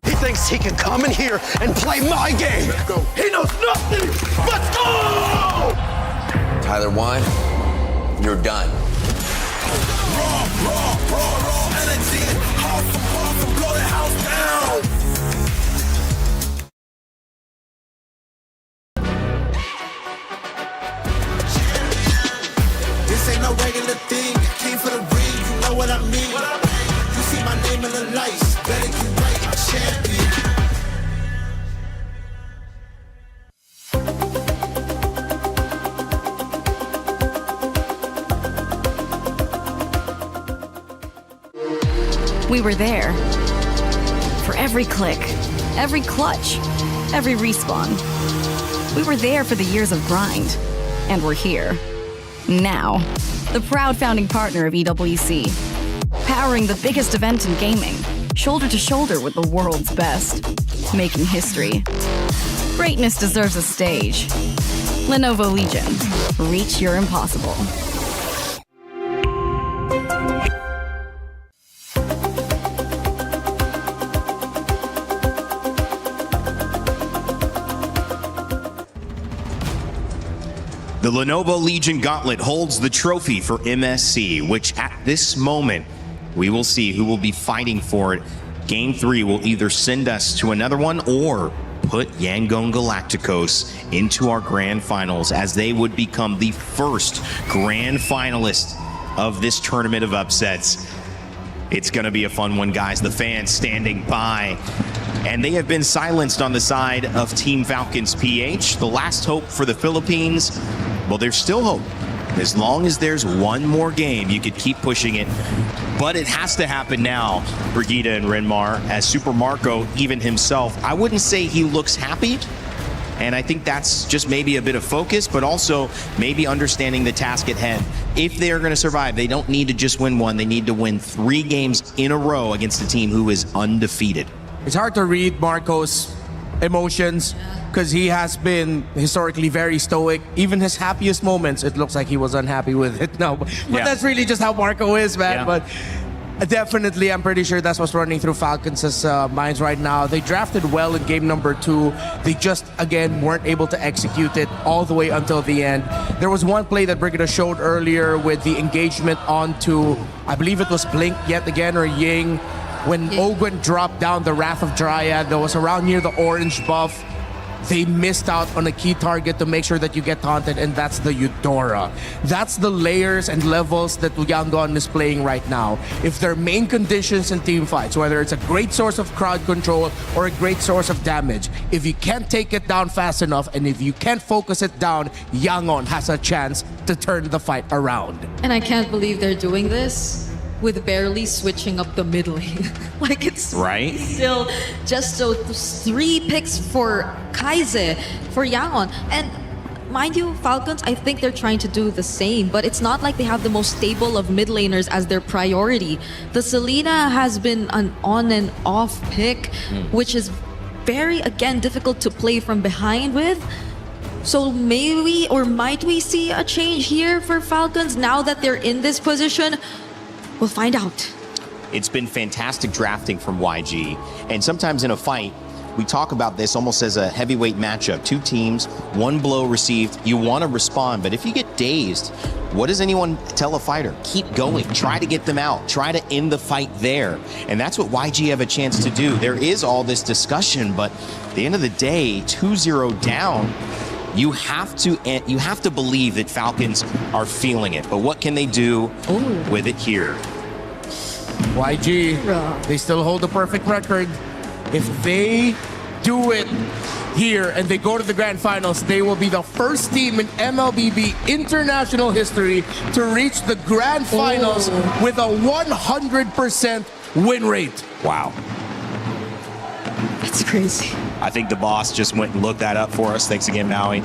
He thinks he can come in here and play my game! Let's go. He knows nothing! Let's go! Tyler 1, you're done. Raw energy, half from blow the house down! This ain't no regular thing. Came for the ring, you know what I mean. You see my name in the lights, better get right, I'm champion. We were there. For every click, every clutch, every respawn. We were there for the years of grind. And we're here. Now. The proud founding partner of EWC. Powering the biggest event in gaming. Shoulder to shoulder with the world's best. Making history. Greatness deserves a stage. Lenovo Legion. Reach your impossible. The Lenovo Legion Gauntlet holds the trophy for MSC, which at this moment, we will see who will be fighting for it. Game 3 will either send us to another one or put Yangon Galacticos into our grand finals, as they would become the first grand finalist of this tournament of upsets. It's going to be a fun one, guys. The fans standing by. And they have been silenced on the side of Team Falcons PH. The last hope for the Philippines, well, there's still hope. As long as there's one more game, you could keep pushing it. But it has to happen now, Brigida and Renmar, as Super Marco, even himself, I wouldn't say he looks happy. And I think that's just maybe a bit of focus, but also maybe understanding the task at hand. If they're going to survive, they don't need to just win one. They need to win 3 games in a row against a team who is undefeated. It's hard to read Marco's emotions because he has been historically very stoic. Even his happiest moments, it looks like he was unhappy with it now. But that's really just how Marco is, man. Yeah. But definitely, I'm pretty sure that's what's running through Falcons' minds right now. They drafted well in game number 2. They just, again, weren't able to execute it all the way until the end. There was one play that Brigida showed earlier with the engagement onto, I believe it was Blink yet again, or Ying, when Ogwen dropped down the Wrath of Dryad that was around near the orange buff. They missed out on a key target to make sure that you get taunted, and that's the Eudora. That's the layers and levels that Yangon is playing right now. If their main conditions in team fights, whether it's a great source of crowd control or a great source of damage, if you can't take it down fast enough and if you can't focus it down, Yangon has a chance to turn the fight around. And I can't believe they're doing this with barely switching up the mid lane. Like it's right? Still just so 3 picks for Kaize, for Yangon. And mind you, Falcons, I think they're trying to do the same, but it's not like they have the most stable of mid laners as their priority. The Selena has been an on and off pick, which is very, again, difficult to play from behind with. So maybe, or might we see a change here for Falcons now that they're in this position? We'll find out. It's been fantastic drafting from YG. And sometimes in a fight, we talk about this almost as a heavyweight matchup. 2 teams, 1 blow received. You want to respond, but if you get dazed, what does anyone tell a fighter? Keep going. Try to get them out. Try to end the fight there. And that's what YG have a chance to do. There is all this discussion, but at the end of the day, 2-0 down, you have to believe that Falcons are feeling it. But what can they do with it here? YG, they still hold the perfect record. If they do it here and they go to the grand finals, they will be the first team in MLBB international history to reach the grand finals with a 100% win rate. Wow. That's crazy. I think the boss just went and looked that up for us. Thanks again, Maui.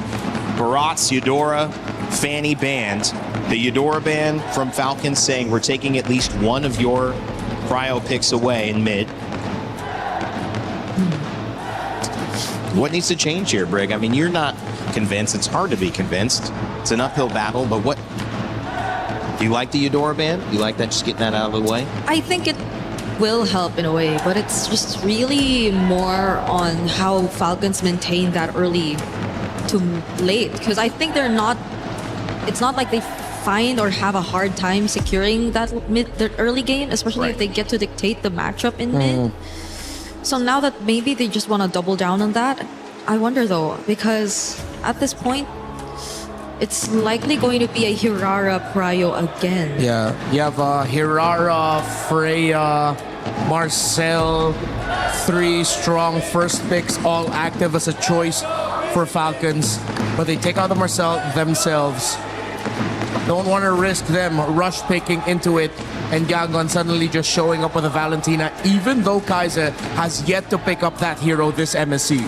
Barat's Eudora Fanny banned. The Eudora ban from Falcons saying we're taking at least one of your cryo picks away in mid. What needs to change here, Brig? I mean, you're not convinced. It's hard to be convinced. It's an uphill battle, but what? Do you like the Eudora ban? You like that, just getting that out of the way? I think it will help in a way, but it's just really more on how Falcons maintain that early to late, because I think they're not, it's not like they find or have a hard time securing that early game, especially if they get to dictate the matchup in mid. So now that maybe they just want to double down on that, I wonder though, because at this point, it's likely going to be a Hirara Cryo again. Yeah, you have Hirara, Freya, Marcel, 3 strong first picks, all active as a choice for Falcons. But they take out the Marcel themselves. Don't want to risk them rush picking into it and Yangon suddenly just showing up with a Valentina, even though Kaize has yet to pick up that hero this MSC.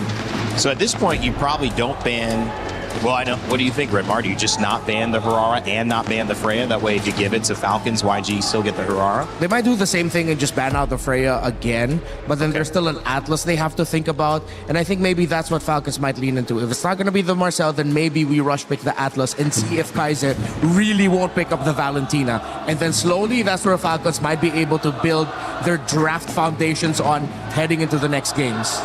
So at this point, you probably don't ban. Well, I know. What do you think, Redmar? Do you just not ban the Hirara and not ban the Freya? That way, if you give it to Falcons, YG still get the Hirara? They might do the same thing and just ban out the Freya again, but then there's still an Atlas they have to think about, and I think maybe that's what Falcons might lean into. If it's not going to be the Marcel, then maybe we rush pick the Atlas and see if Kaize really won't pick up the Valentina. And then slowly, that's where Falcons might be able to build their draft foundations on heading into the next games.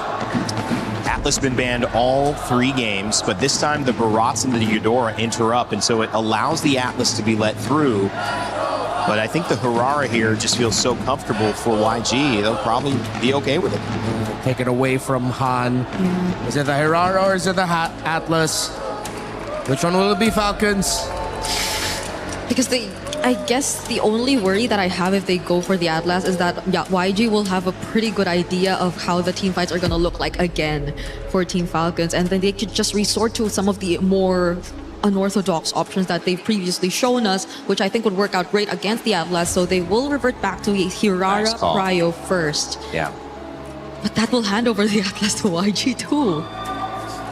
Atlas been banned all 3 games, but this time the Barats and the Eudora interrupt, and so it allows the Atlas to be let through. But I think the Hirara here just feels so comfortable for YG, they'll probably be okay with it. Take it away from Han. Is it the Hirara or is it the Atlas? Which one will it be, Falcons? Because they I guess the only worry that I have if they go for the Atlas is that YG will have a pretty good idea of how the team fights are going to look like again for Team Falcons, and then they could just resort to some of the more unorthodox options that they've previously shown us, which I think would work out great against the Atlas. So they will revert back to Hirara Nice call. Cryo first. Yeah. But that will hand over the Atlas to YG too.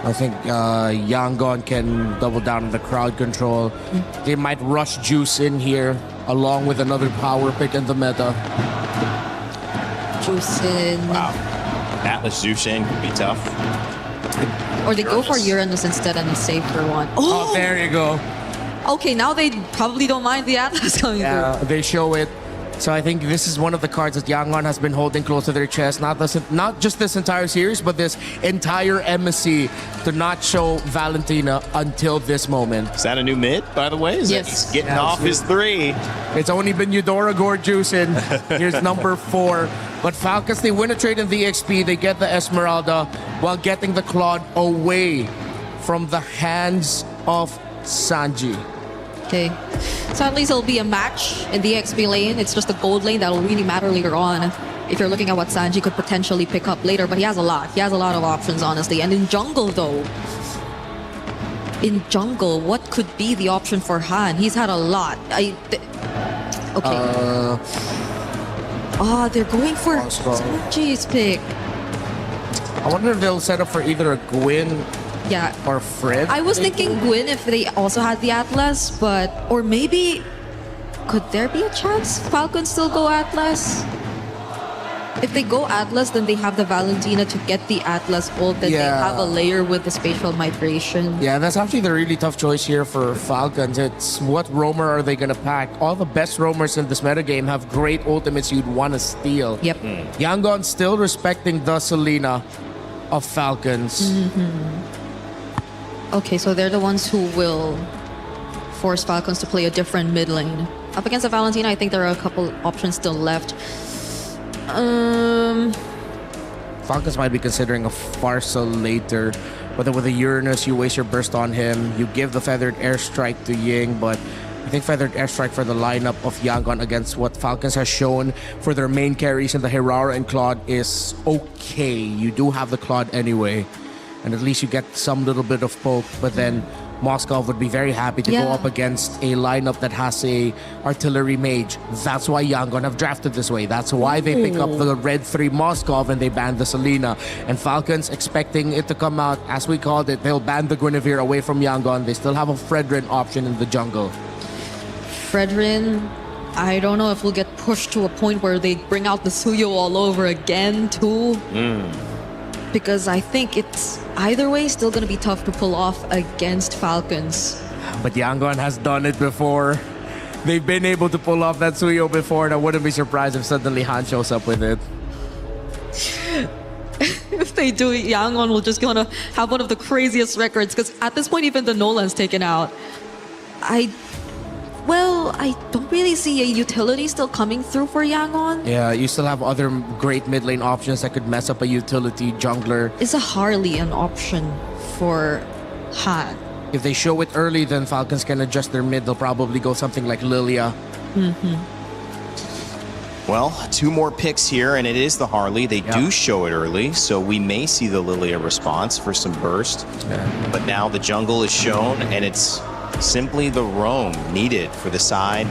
I think Yangon can double down on the crowd control. They might rush Juice in here, along with another power pick in the meta. Juice in. Wow. Atlas Zushin could be tough. Or they go for Uranus instead and a safer one. Oh, there you go. Okay, now they probably don't mind the Atlas coming through. They show it. So I think this is one of the cards that Yangon has been holding close to their chest. Not just this entire series, but this entire MSC to not show Valentina until this moment. Is that a new mid, by the way? Is Yes. that getting off his 3? It's only been Eudora Gore juicing. Here's number 4. But Falcons, they win a trade in the XP. They get the Esmeralda while getting the Claude away from the hands of Sanji. Okay. So at least it'll be a match in the XP lane. It's just the gold lane that'll really matter later on. If you're looking at what Sanji could potentially pick up later, but he has a lot. He has a lot of options, honestly. And in jungle, though, what could be the option for Han? He's had a lot. Okay. They're going for Sanji's pick. I wonder if they'll set up for either a Gwyn or Fred. I was thinking Gwyn if they also had the Atlas, or maybe could there be a chance Falcons still go Atlas? If they go Atlas, then they have the Valentina to get the Atlas ult, then they have a layer with the spatial migration. Yeah, that's actually the really tough choice here for Falcons. It's what roamer are they going to pack? All the best roamers in this metagame have great ultimates you'd want to steal. Yep. Yangon still respecting the Selena of Falcons. Okay, so they're the ones who will force Falcons to play a different mid lane. Up against the Valentina, I think there are a couple options still left. Falcons might be considering a Farsa later, but then with a Uranus, you waste your burst on him. You give the Feathered Airstrike to Ying, but I think Feathered Airstrike for the lineup of Yangon against what Falcons has shown for their main carries in the Hirara and Claude is okay. You do have the Claude anyway, and at least you get some little bit of poke, but then Moskov would be very happy to go up against a lineup that has a artillery mage. That's why Yangon have drafted this way. That's why they pick up the red 3 Moskov and they ban the Selena. And Falcons expecting it to come out, as we called it, they'll ban the Guinevere away from Yangon. They still have a Fredrin option in the jungle. Fredrin, I don't know if we'll get pushed to a point where they bring out the Suyo all over again too. Because I think it's either way still going to be tough to pull off against Falcons. But Yangon has done it before. They've been able to pull off that Suyo before, and I wouldn't be surprised if suddenly Han shows up with it. If they do it, Yangon will just gonna have one of the craziest records, because at this point even the Nolan's taken out. I don't really see a utility still coming through for Yangon. Yeah, you still have other great mid lane options that could mess up a utility jungler. Is a Harley an option for Han? If they show it early, then Falcons can adjust their mid. They'll probably go something like Lilia. Well, 2 more picks here, and it is the Harley. They do show it early, so we may see the Lilia response for some burst. But now the jungle is shown, and it's simply the roam needed for the side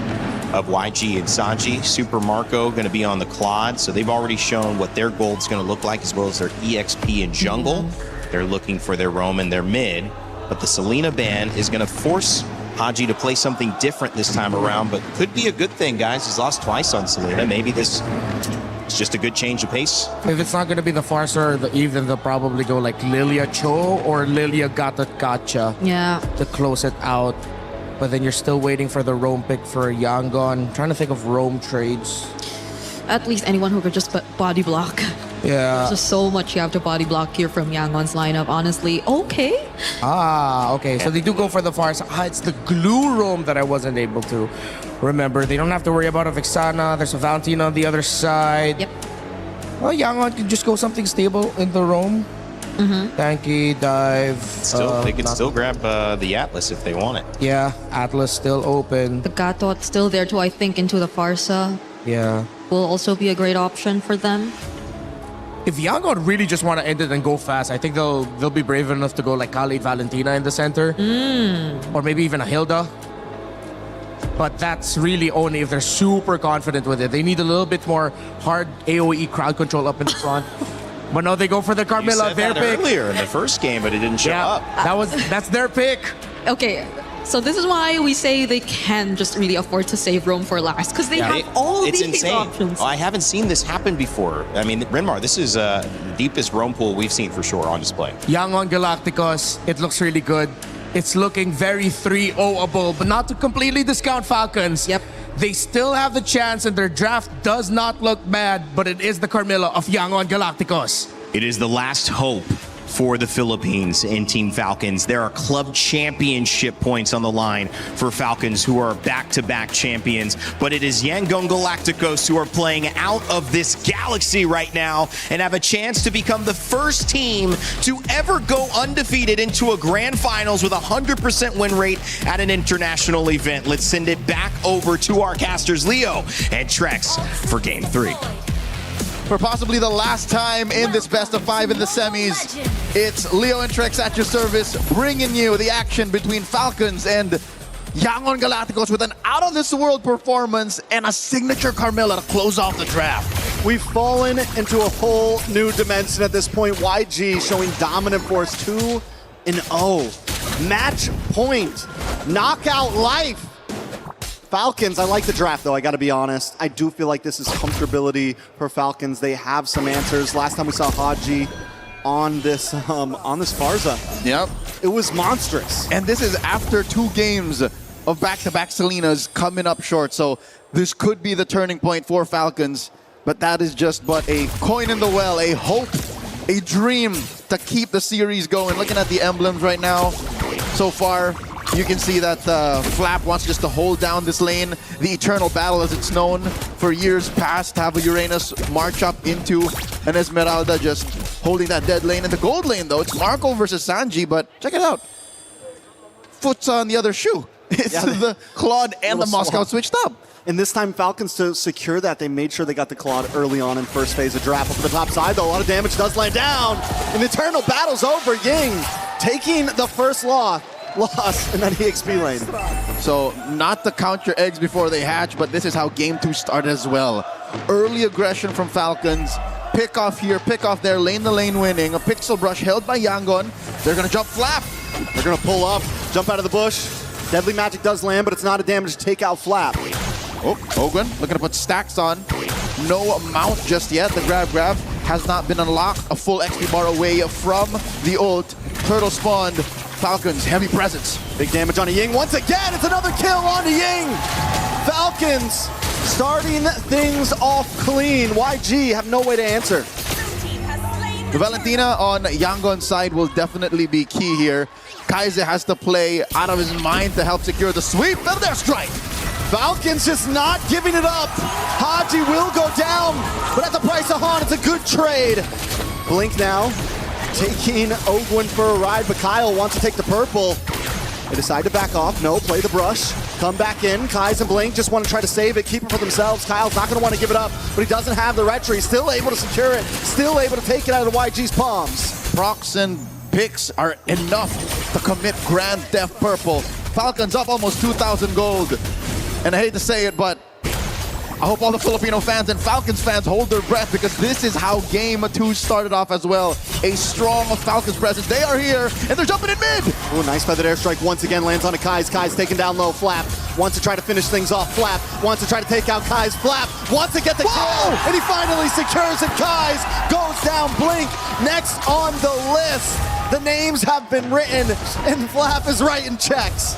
of YG and Sanji. Super Marco going to be on the Claude, so they've already shown what their gold's going to look like, as well as their EXP in jungle. They're looking for their roam and their mid, but the Selena ban is going to force Haji to play something different this time around, but could be a good thing, guys. He's lost twice on Selena. Maybe this is just a good change of pace. If it's not going to be the Farsa or the Eve, they'll probably go like Lilia Cho or Lilia Gotcha to close it out. But then you're still waiting for the roam pick for Yangon. Trying to think of roam trades. At least anyone who could just body block. Yeah. There's just so much you have to body block here from Yangon's lineup, honestly. Okay. Okay. So they do go for the Farsa. It's the glue roam that I wasn't able to remember. They don't have to worry about a Vixana. There's a Valentina on the other side. Yep. Well, Yangon can just go something stable in the roam. Tanky, dive. Still, they could still grab the Atlas if they want it. Yeah, Atlas still open. The Gatot still there too, I think, into the Farsa Yeah. will also be a great option for them. If Yangon really just want to end it and go fast, I think they'll be brave enough to go like Khalid Valentina in the center. Or maybe even a Hilda. But that's really only if they're super confident with it. They need a little bit more hard AoE crowd control up in the front. But no, they go for the Carmilla, You said their that pick. earlier in the first game, but it didn't show up. That's their pick. Okay, so this is why we say they can just really afford to save Rome for last, because they have all it's these insane. options. I haven't seen this happen before. I mean, Renmar, this is the deepest Rome pool we've seen for sure on display. Yangon Galacticos, it looks really good. It's looking very 3-0-able, but not to completely discount Falcons. Yep. They still have the chance, and their draft does not look bad, but it is the Carmilla of Yangon Galacticos. It is the last hope for the Philippines and Team Falcons. There are club championship points on the line for Falcons, who are back-to-back champions. But it is Yangon Galacticos who are playing out of this galaxy right now and have a chance to become the first team to ever go undefeated into a grand finals with a 100% win rate at an international event. Let's send it back over to our casters, Leo and Trex, for Game 3. For possibly the last time in this best of 5 in the semis, it's Leo and Trex at your service, bringing you the action between Falcons and Yangon Galacticos with an out-of-this-world performance and a signature Carmilla to close off the draft. We've fallen into a whole new dimension at this point. YG showing dominant force 2-0. Match point. Knockout life. Falcons, I like the draft though, I gotta be honest. I do feel like this is comfortability for Falcons. They have some answers. Last time we saw Haji on this Farza. Yep. It was monstrous. And this is after 2 games of back-to-back Selenas coming up short. So this could be the turning point for Falcons, but that is just but a coin in the well, a hope, a dream to keep the series going. Looking at the emblems right now, so far, you can see that Flap wants just to hold down this lane. The Eternal Battle, as it's known for years past, have a Uranus march up into an Esmeralda, just holding that dead lane. In the gold lane, though, it's Marco versus Sanji, but check it out. Foot's on the other shoe. It's the Claude and the Moscow switched up. And this time, Falcons, to secure that, they made sure they got the Claude early on in first phase of draft. Up to the top side, though, a lot of damage does land down. And the Eternal Battle's over. Ying taking the first loss in that EXP lane. So not to count your eggs before they hatch, but this is how game 2 started as well. Early aggression from Falcons. Pick off here, pick off there, lane to lane winning. A pixel brush held by Yangon. They're gonna jump Flap. They're gonna pull up, jump out of the bush. Deadly Magic does land, but it's not a damage to take out Flap. Oh, Ogun looking to put stacks on. No mount just yet. The grab has not been unlocked. A full XP bar away from the ult. Turtle spawned. Falcons, heavy presence. Big damage on a Ying. Once again, it's another kill on the Ying. Falcons starting things off clean. YG have no way to answer. The Valentina on Yangon's side will definitely be key here. Kaiser has to play out of his mind to help secure the sweep. And their strike. Falcons just not giving it up. Haji will go down, but at the price of Han, it's a good trade. Blink now, taking Ogwin for a ride, but Kyle wants to take the purple. They decide to back off. No, play the brush. Come back in. Kai's and Blink just want to try to save it, keep it for themselves. Kyle's not going to want to give it up, but he doesn't have the retry. Still able to secure it. Still able to take it out of the YG's palms. Procs and picks are enough to commit Grand Theft Purple. Falcons up almost 2,000 gold. And I hate to say it, but I hope all the Filipino fans and Falcons fans hold their breath, because this is how Game 2 started off as well. A strong Falcons presence. They are here, and they're jumping in mid. Oh, nice feathered airstrike once again lands on a Kai's. Kai's taken down low. Flap wants to try to finish things off. Flap wants to try to take out Kai's. Flap wants to get the kill, and he finally secures it. Kai's goes down. Blink next on the list. The names have been written, and Flap is writing checks.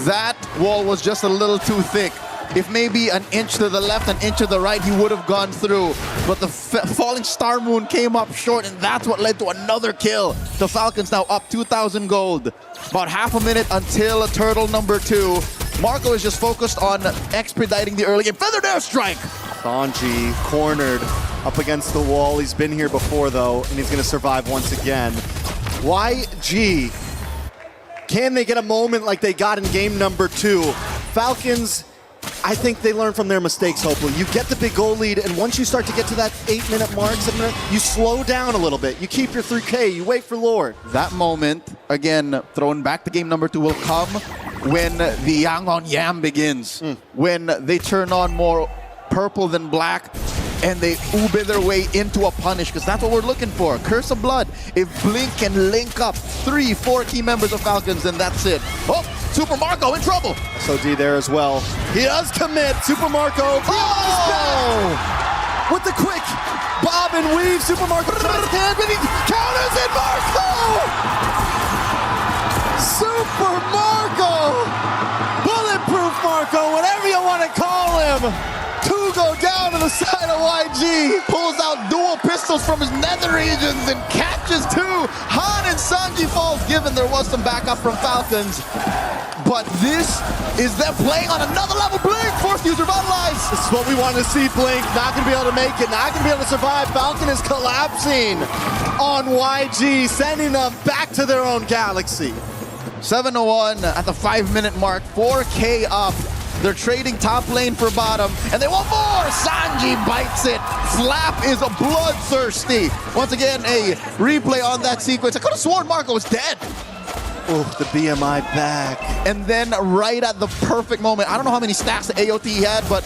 That wall was just a little too thick. If maybe an inch to the left, an inch to the right, he would have gone through. But the falling Star Moon came up short, and that's what led to another kill. The Falcons now up 2,000 gold. About half a minute until turtle number 2. Marco is just focused on expediting the early game. Feathered airstrike! Sanji cornered up against the wall. He's been here before, though, and he's going to survive once again. YG, can they get a moment like they got in game number 2? Falcons, I think they learn from their mistakes, hopefully. You get the big goal lead, and once you start to get to that 8-minute mark, 7-minute, you slow down a little bit. You keep your 3K, you wait for Lord. That moment, again, thrown back to game number 2, will come when the Yangon Yam begins. When they turn on more purple than black, and they ube their way into a punish, because that's what we're looking for. Curse of Blood. If Blink can link up 3-4 key members of Falcons, then that's it. Oh, Super Marco in trouble. SOD there as well. He does commit. Super Marco. With the quick bob and weave. Super Marco tries his hand, but he counters it. Marco! Super Marco! Bulletproof Marco, whatever you want to call him. 2 go down to the side of YG. Pulls out dual pistols from his nether regions and catches 2. Han and Sanji falls, given there was some backup from Falcons. But this is them playing on another level. Blink, forced user revitalize. This is what we want to see. Blink not going to be able to make it, not going to be able to survive. Falcon is collapsing on YG, sending them back to their own galaxy. 7-1 at the 5-minute mark, 4K up. They're trading top lane for bottom, and they want more! Sanji bites it. Flap is bloodthirsty. Once again, a replay on that sequence. I could have sworn Marco was dead. Oh, the BMI back. And then right at the perfect moment, I don't know how many stacks the AOT he had, but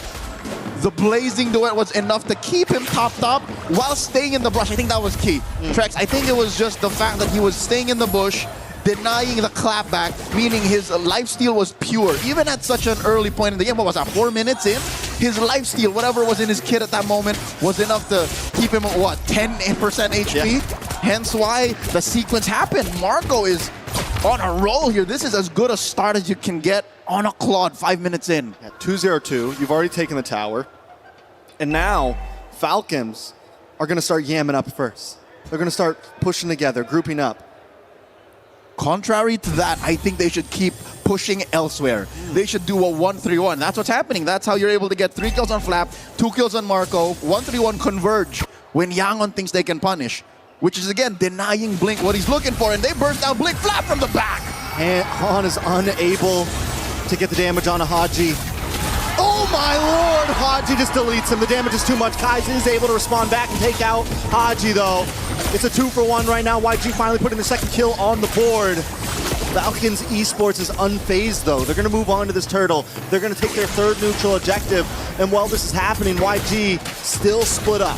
the blazing duet was enough to keep him topped up while staying in the brush. I think that was key. Trex, I think it was just the fact that he was staying in the bush, denying the clapback, meaning his lifesteal was pure. Even at such an early point in the game, what was that, 4 minutes in? His lifesteal, whatever was in his kit at that moment, was enough to keep him at, what, 10% HP? Yeah. Hence why the sequence happened. Marco is on a roll here. This is as good a start as you can get on a Claude 5 minutes in. Yeah, 2-0-2, you've already taken the tower. And now, Falcons are going to start yamming up first. They're going to start pushing together, grouping up. Contrary to that, I think they should keep pushing elsewhere. They should do a 1-3-1. That's what's happening. That's how you're able to get 3 kills on Flap, 2 kills on Marco, 1-3-1 converge when Yangon thinks they can punish, which is, again, denying Blink what he's looking for, and they burst out Blink Flap from the back. And Han is unable to get the damage on a Haji. Oh my lord, Haji just deletes him. The damage is too much. Kaizen is able to respond back and take out Haji, though. It's a 2-for-1 right now. YG finally putting the second kill on the board. Falcons Esports is unfazed, though. They're going to move on to this turtle. They're going to take their 3rd neutral objective. And while this is happening, YG still split up.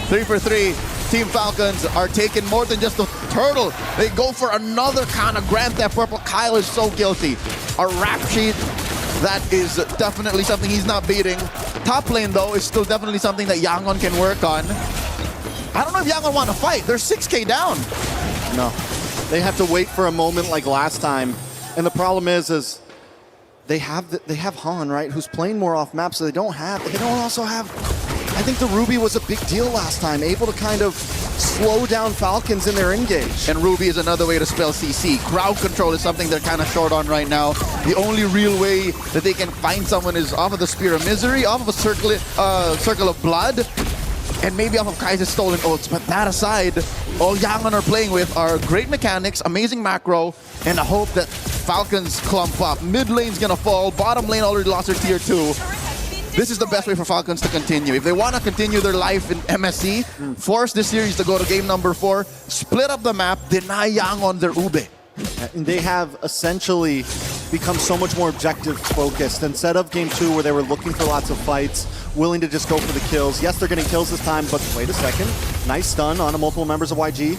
3 for 3. Team Falcons are taking more than just the turtle. They go for another kind of Grand Theft Purple. Kyle is so guilty. A rap sheet, that is definitely something he's not beating. Top lane, though, is still definitely something that Yangon can work on. I don't know if Yangon want to fight. They're 6K down. No. They have to wait for a moment like last time. And the problem is they have Han, right, who's playing more off map, so they don't also have, I think the Ruby was a big deal last time, able to kind of slow down Falcons in their engage. And Ruby is another way to spell CC. Crowd control is something they're kind of short on right now. The only real way that they can find someone is off of the Spear of Misery, off of a Circle of Blood, and maybe off of Kaiser's stolen ults. But that aside, all Yangon are playing with are great mechanics, amazing macro, and a hope that Falcons clump up. Mid lane's gonna fall, bottom lane already lost their tier 2. This is the best way for Falcons to continue. If they want to continue their life in MSC, force this series to go to game number 4, split up the map, deny Yangon their ube. And they have essentially become so much more objective focused. Instead of game 2 where they were looking for lots of fights, willing to just go for the kills. Yes, they're getting kills this time, but wait a second. Nice stun on multiple members of YG.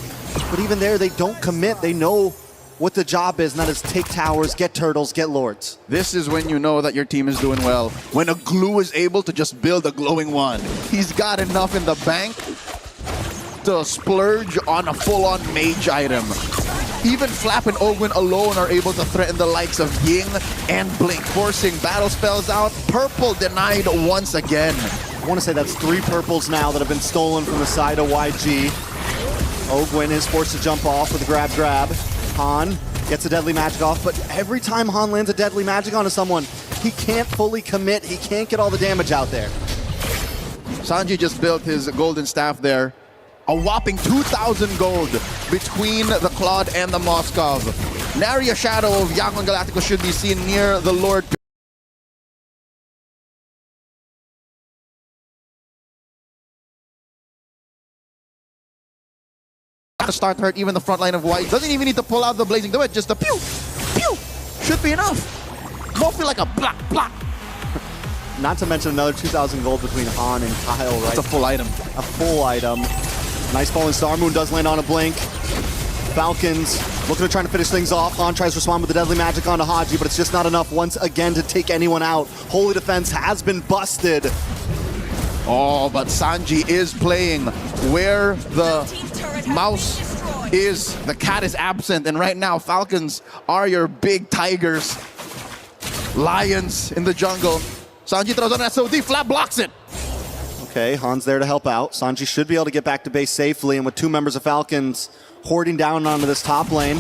But even there, they don't commit. They know what the job is, and that is take towers, get turtles, get lords. This is when you know that your team is doing well. When a glue is able to just build a glowing one. He's got enough in the bank to splurge on a full-on mage item. Even Flap and Ogwin alone are able to threaten the likes of Ying and Blink, forcing battle spells out. Purple denied once again. I want to say that's 3 purples now that have been stolen from the side of YG. Ogwin is forced to jump off with a grab. Han gets a deadly magic off, but every time Han lands a deadly magic onto someone, he can't fully commit. He can't get all the damage out there. Sanji just built his golden staff there. A whopping 2,000 gold. between the Claude and the Moskov. Nary a shadow of Yangon Galacticos should be seen near the Lord. To start to hurt even the front line of White. Doesn't even need to pull out the Blazing Duet, just a pew, pew, should be enough. Won't feel like a block, block. Not to mention another 2,000 gold between Han and Kyle, right? It's a full item. A full item. Nice falling Star Moon does land on a blink. Falcons looking to try to finish things off. Han tries to respond with the Deadly Magic onto Haji, but it's just not enough once again to take anyone out. Holy Defense has been busted. Oh, but Sanji is playing where the mouse is. The cat is absent, and right now Falcons are your big tigers. Lions in the jungle. Sanji throws on an SOD, Flap blocks it. Okay, Han's there to help out. Sanji should be able to get back to base safely, and with two members of Falcons hoarding down onto this top lane.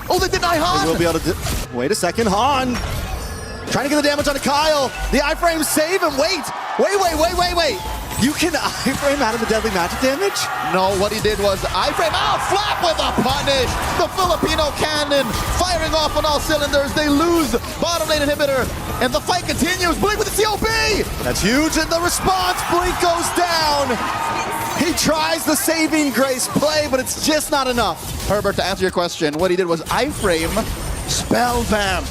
Oh, they deny Han! They will be able to wait a second, Han! Trying to get the damage onto Kyle. The iframe save him. Wait. You can iframe out of the Deadly Magic damage? No, what he did was iframe out, Flap with a punish. The Filipino cannon firing off on all cylinders. They lose bottom lane inhibitor, and the fight continues. Blink with the COB. That's huge, and the response, Blink goes down. He tries the saving grace play, but it's just not enough. Herbert, to answer your question, what he did was iframe, spell vamp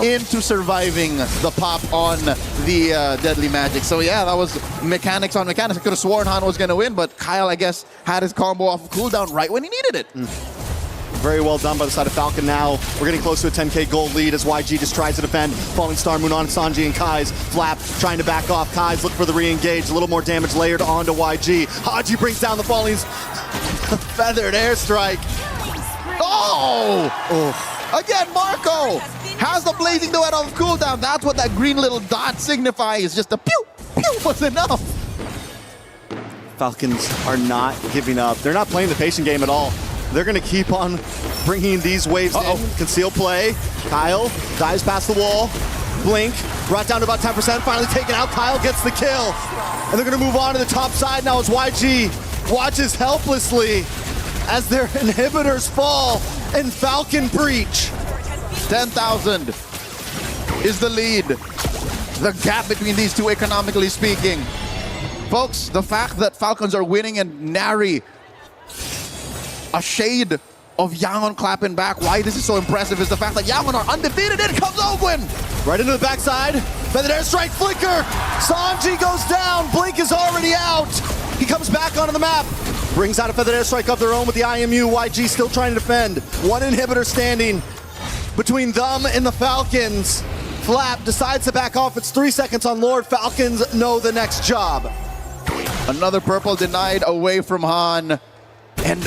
into surviving the pop on the Deadly Magic. So yeah, that was mechanics on mechanics. I could have sworn Han was going to win, but Kyle, I guess, had his combo off of cooldown right when he needed it. Very well done by the side of Falcon now. We're getting close to a 10k gold lead as YG just tries to defend. Falling Star Moon on Sanji and Kai's. Flap trying to back off. Kai's look for the re-engage. A little more damage layered onto YG. Haji brings down the Falling's feathered airstrike. Oh! Again, Marco has the Blazing Duet off cooldown. That's what that green little dot signifies. Just a pew, pew was enough. Falcons are not giving up. They're not playing the patient game at all. They're going to keep on bringing these waves in. Conceal play. Kyle dives past the wall. Blink brought down to about 10%. Finally taken out. Kyle gets the kill. And they're going to move on to the top side now as YG watches helplessly as their inhibitors fall and Falcon breach. 10,000 is the lead. The gap between these two, economically speaking. Folks, the fact that Falcons are winning and nary a shade of Yangon clapping back, why this is so impressive is the fact that Yangon are undefeated. In comes Ogwin. Right into the backside. Feathered airstrike flicker. Sanji goes down. Blink is already out. He comes back onto the map. Brings out a feathered airstrike of their own with the IMU. YG still trying to defend. One inhibitor standing between them and the Falcons. Flap decides to back off. It's 3 seconds on Lord. Falcons know the next job. Another purple denied away from Han. And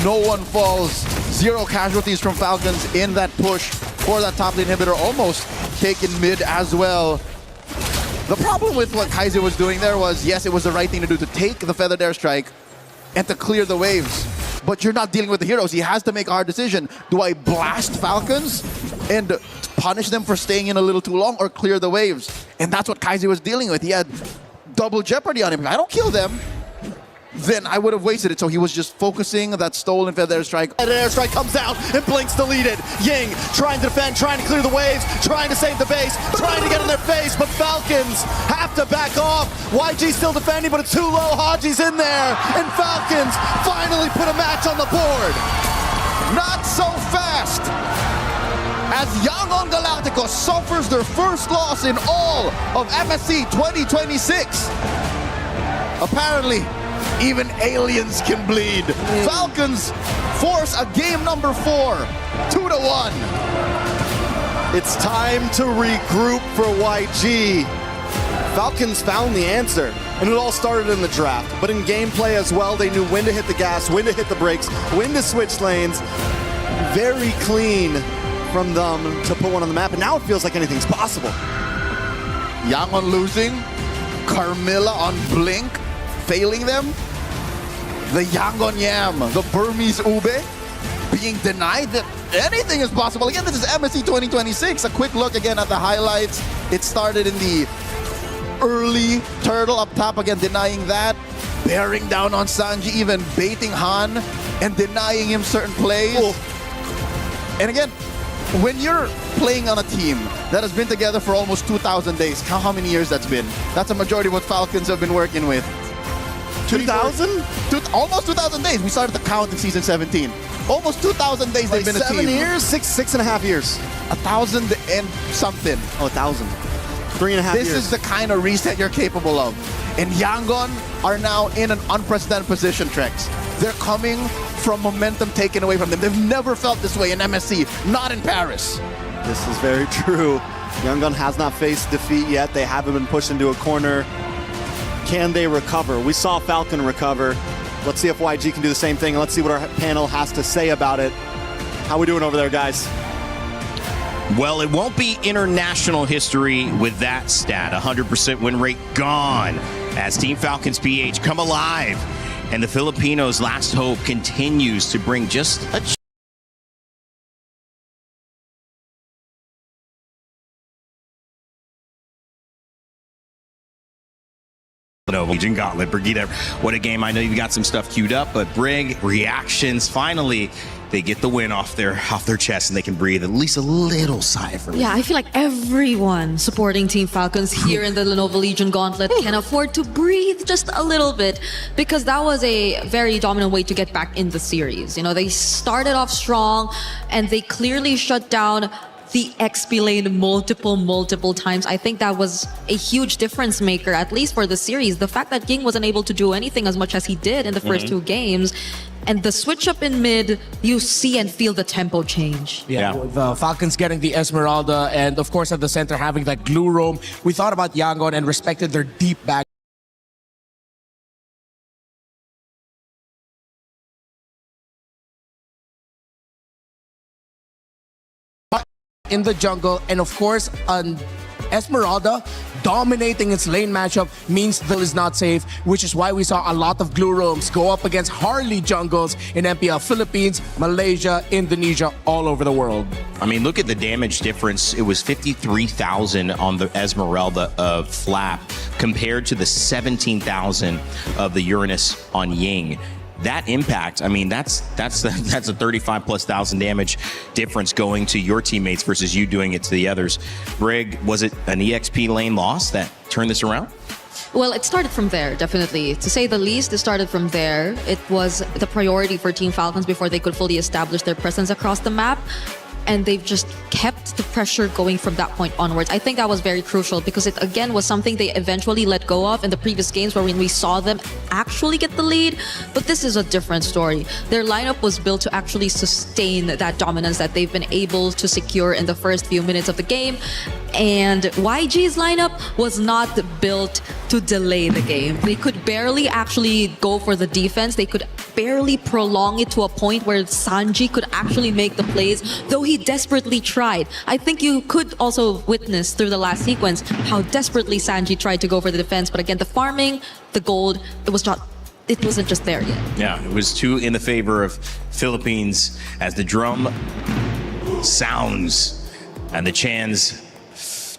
no one falls. 0 casualties from Falcons in that push for that top lane inhibitor. Almost taken mid as well. The problem with what Kaiser was doing there was, yes, it was the right thing to do to take the feathered airstrike and to clear the waves. But you're not dealing with the heroes. He has to make a hard decision. Do I blast Falcons and punish them for staying in a little too long, or clear the waves? And that's what Kaiser was dealing with. He had double jeopardy on him. If I don't kill them, then I would have wasted it. So he was just focusing that stolen feather airstrike. Feather airstrike comes out and Blink's deleted. Ying trying to defend, trying to clear the waves, trying to save the base, trying to get in their face, but Falcons have to back off. YG still defending, but it's too low. Haji's in there, and Falcons finally put a match on the board. Not so fast. As Yangon Galacticos suffers their first loss in all of MSC 2026. Apparently, even aliens can bleed. Falcons force a game number 4, 2-1. It's time to regroup for YG. Falcons found the answer, and it all started in the draft. But in gameplay as well, they knew when to hit the gas, when to hit the brakes, when to switch lanes. Very clean from them to put one on the map, and now it feels like anything's possible. Yangon losing, Carmilla on Blink, failing them. The Yangon Yam, the Burmese Ube, being denied that anything is possible. Again, this is MSC 2026. A quick look again at the highlights. It started in the early turtle up top, again denying that. Bearing down on Sanji, even baiting Han and denying him certain plays. And again, when you're playing on a team that has been together for almost 2,000 days, count how many years that's been. That's a majority of what Falcons have been working with. 2,000? Almost 2,000 days. We started to count in season 17. Almost 2,000 days they've been a team. 7 years? Six and a half years. 1,000 and something. Oh, 1,000. 3.5 years. This is the kind of reset you're capable of. And Yangon are now in an unprecedented position, Trex. They're coming from momentum taken away from them. They've never felt this way in MSC, not in Paris. This is very true. Yangon has not faced defeat yet. They haven't been pushed into a corner. Can they recover? We saw Falcon recover. Let's see if YG can do the same thing. Let's see what our panel has to say about it. How we doing over there, guys? Well, it won't be international history with that stat. 100% win rate gone as Team Falcons PH come alive. And the Filipinos' last hope continues to bring just a Legion Gauntlet. Brigida, what a game. I know you've got some stuff queued up, but Brig, reactions, finally, they get the win off their chest and they can breathe at least a little sigh of relief. Yeah, I feel like everyone supporting Team Falcons here in the Lenovo Legion Gauntlet can afford to breathe just a little bit, because that was a very dominant way to get back in the series. You know, they started off strong and they clearly shut down the XP lane multiple times. I think that was a huge difference maker, at least for the series. The fact that Ying wasn't able to do anything as much as he did in the first two games, and the switch up in mid, you see and feel the tempo change. Yeah, the Falcons getting the Esmeralda, and of course at the center having that glue roam. We thought about Yangon and respected their deep back. In the jungle, and of course Esmeralda dominating its lane matchup means Bill is not safe, which is why we saw a lot of glue roams go up against Harley jungles in MPL Philippines, Malaysia, Indonesia, all over the world. I mean, look at the damage difference. It was 53,000 on the Esmeralda of Flap compared to the 17,000 of the Uranus on Ying. That impact, I mean, that's a 35,000+ damage difference going to your teammates versus you doing it to the others. Brig, was it an EXP lane loss that turned this around? Well, it started from there, definitely. To say the least, it started from there. It was the priority for Team Falcons before they could fully establish their presence across the map. And they've just kept the pressure going from that point onwards. I think that was very crucial because it, again, was something they eventually let go of in the previous games where when we saw them actually get the lead. But this is a different story. Their lineup was built to actually sustain that dominance that they've been able to secure in the first few minutes of the game. And YG's lineup was not built to delay the game. They could barely actually go for the defense. They could barely prolong it to a point where Sanji could actually make the plays, though he desperately tried. I think you could also witness through the last sequence how desperately Sanji tried to go for the defense. But again, the farming, the gold, it wasn't just there yet. Yeah, it was two in the favor of Philippines as the drum sounds and the fans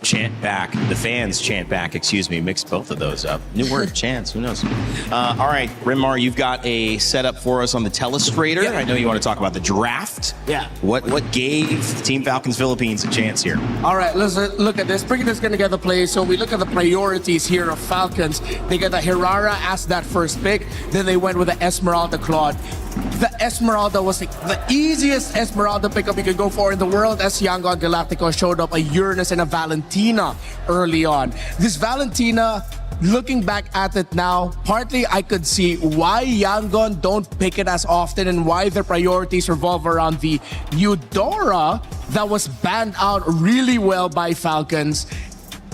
chant back, excuse me, mixed both of those up. New word, chants, who knows? All right, Rimar, you've got a setup for us on the Telestrator. Yeah. I know you want to talk about the draft. Yeah. What gave Team Falcons Philippines a chance here? All right, let's look at this. Brigida's going to get the play. So we look at the priorities here of Falcons. They get the Hirara as that first pick. Then they went with the Esmeralda Claude. The Esmeralda was the easiest Esmeralda pickup you could go for in the world, as Yangon Galacticos showed up a Uranus and a Valentina early on. This Valentina, looking back at it now, partly I could see why Yangon don't pick it as often and why their priorities revolve around the Eudora that was banned out really well by Falcons.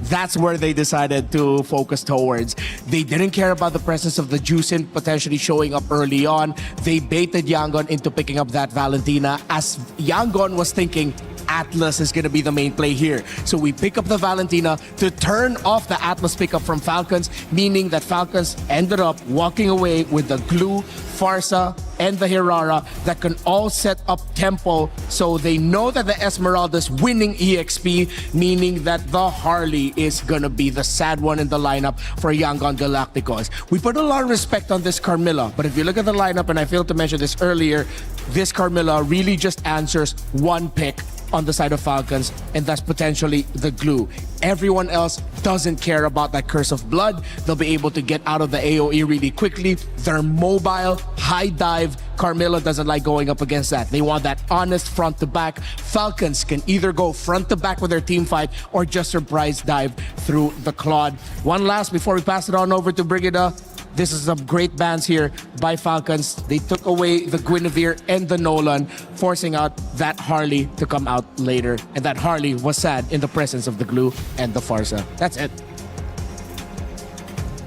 That's where they decided to focus towards. They didn't care about the presence of the Juicin potentially showing up early on. They baited Yangon into picking up that Valentina, as Yangon was thinking Atlas is going to be the main play here. So we pick up the Valentina to turn off the Atlas pickup from Falcons, meaning that Falcons ended up walking away with the glue Farsa, and the Hirara that can all set up tempo so they know that the Esmeralda's winning EXP, meaning that the Harley is gonna be the sad one in the lineup for Yangon Galacticos. We put a lot of respect on this Carmilla, but if you look at the lineup, and I failed to mention this earlier, this Carmilla really just answers one pick on the side of Falcons, and that's potentially the glue. Everyone else doesn't care about that Curse of Blood. They'll be able to get out of the AoE really quickly. They're mobile, high dive. Carmilla doesn't like going up against that. They want that honest front to back. Falcons can either go front to back with their team fight or just surprise dive through the Claude. One last before we pass it on over to Brigida. This is some great bans here by Falcons. They took away the Guinevere and the Nolan, forcing out that Harley to come out later. And that Harley was sad in the presence of the Glue and the Farsa. That's it.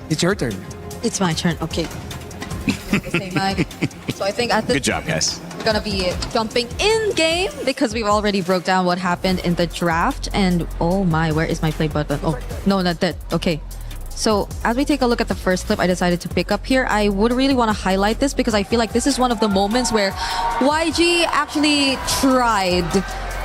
It's your turn. It's my turn. Okay. Okay, Mike. So I think at this Good job, guys. we're gonna be jumping in game because we've already broke down what happened in the draft. And oh my, where is my play button? Oh no, not that. Okay. So as we take a look at the first clip I decided to pick up here, I would really want to highlight this because I feel like this is one of the moments where YG actually tried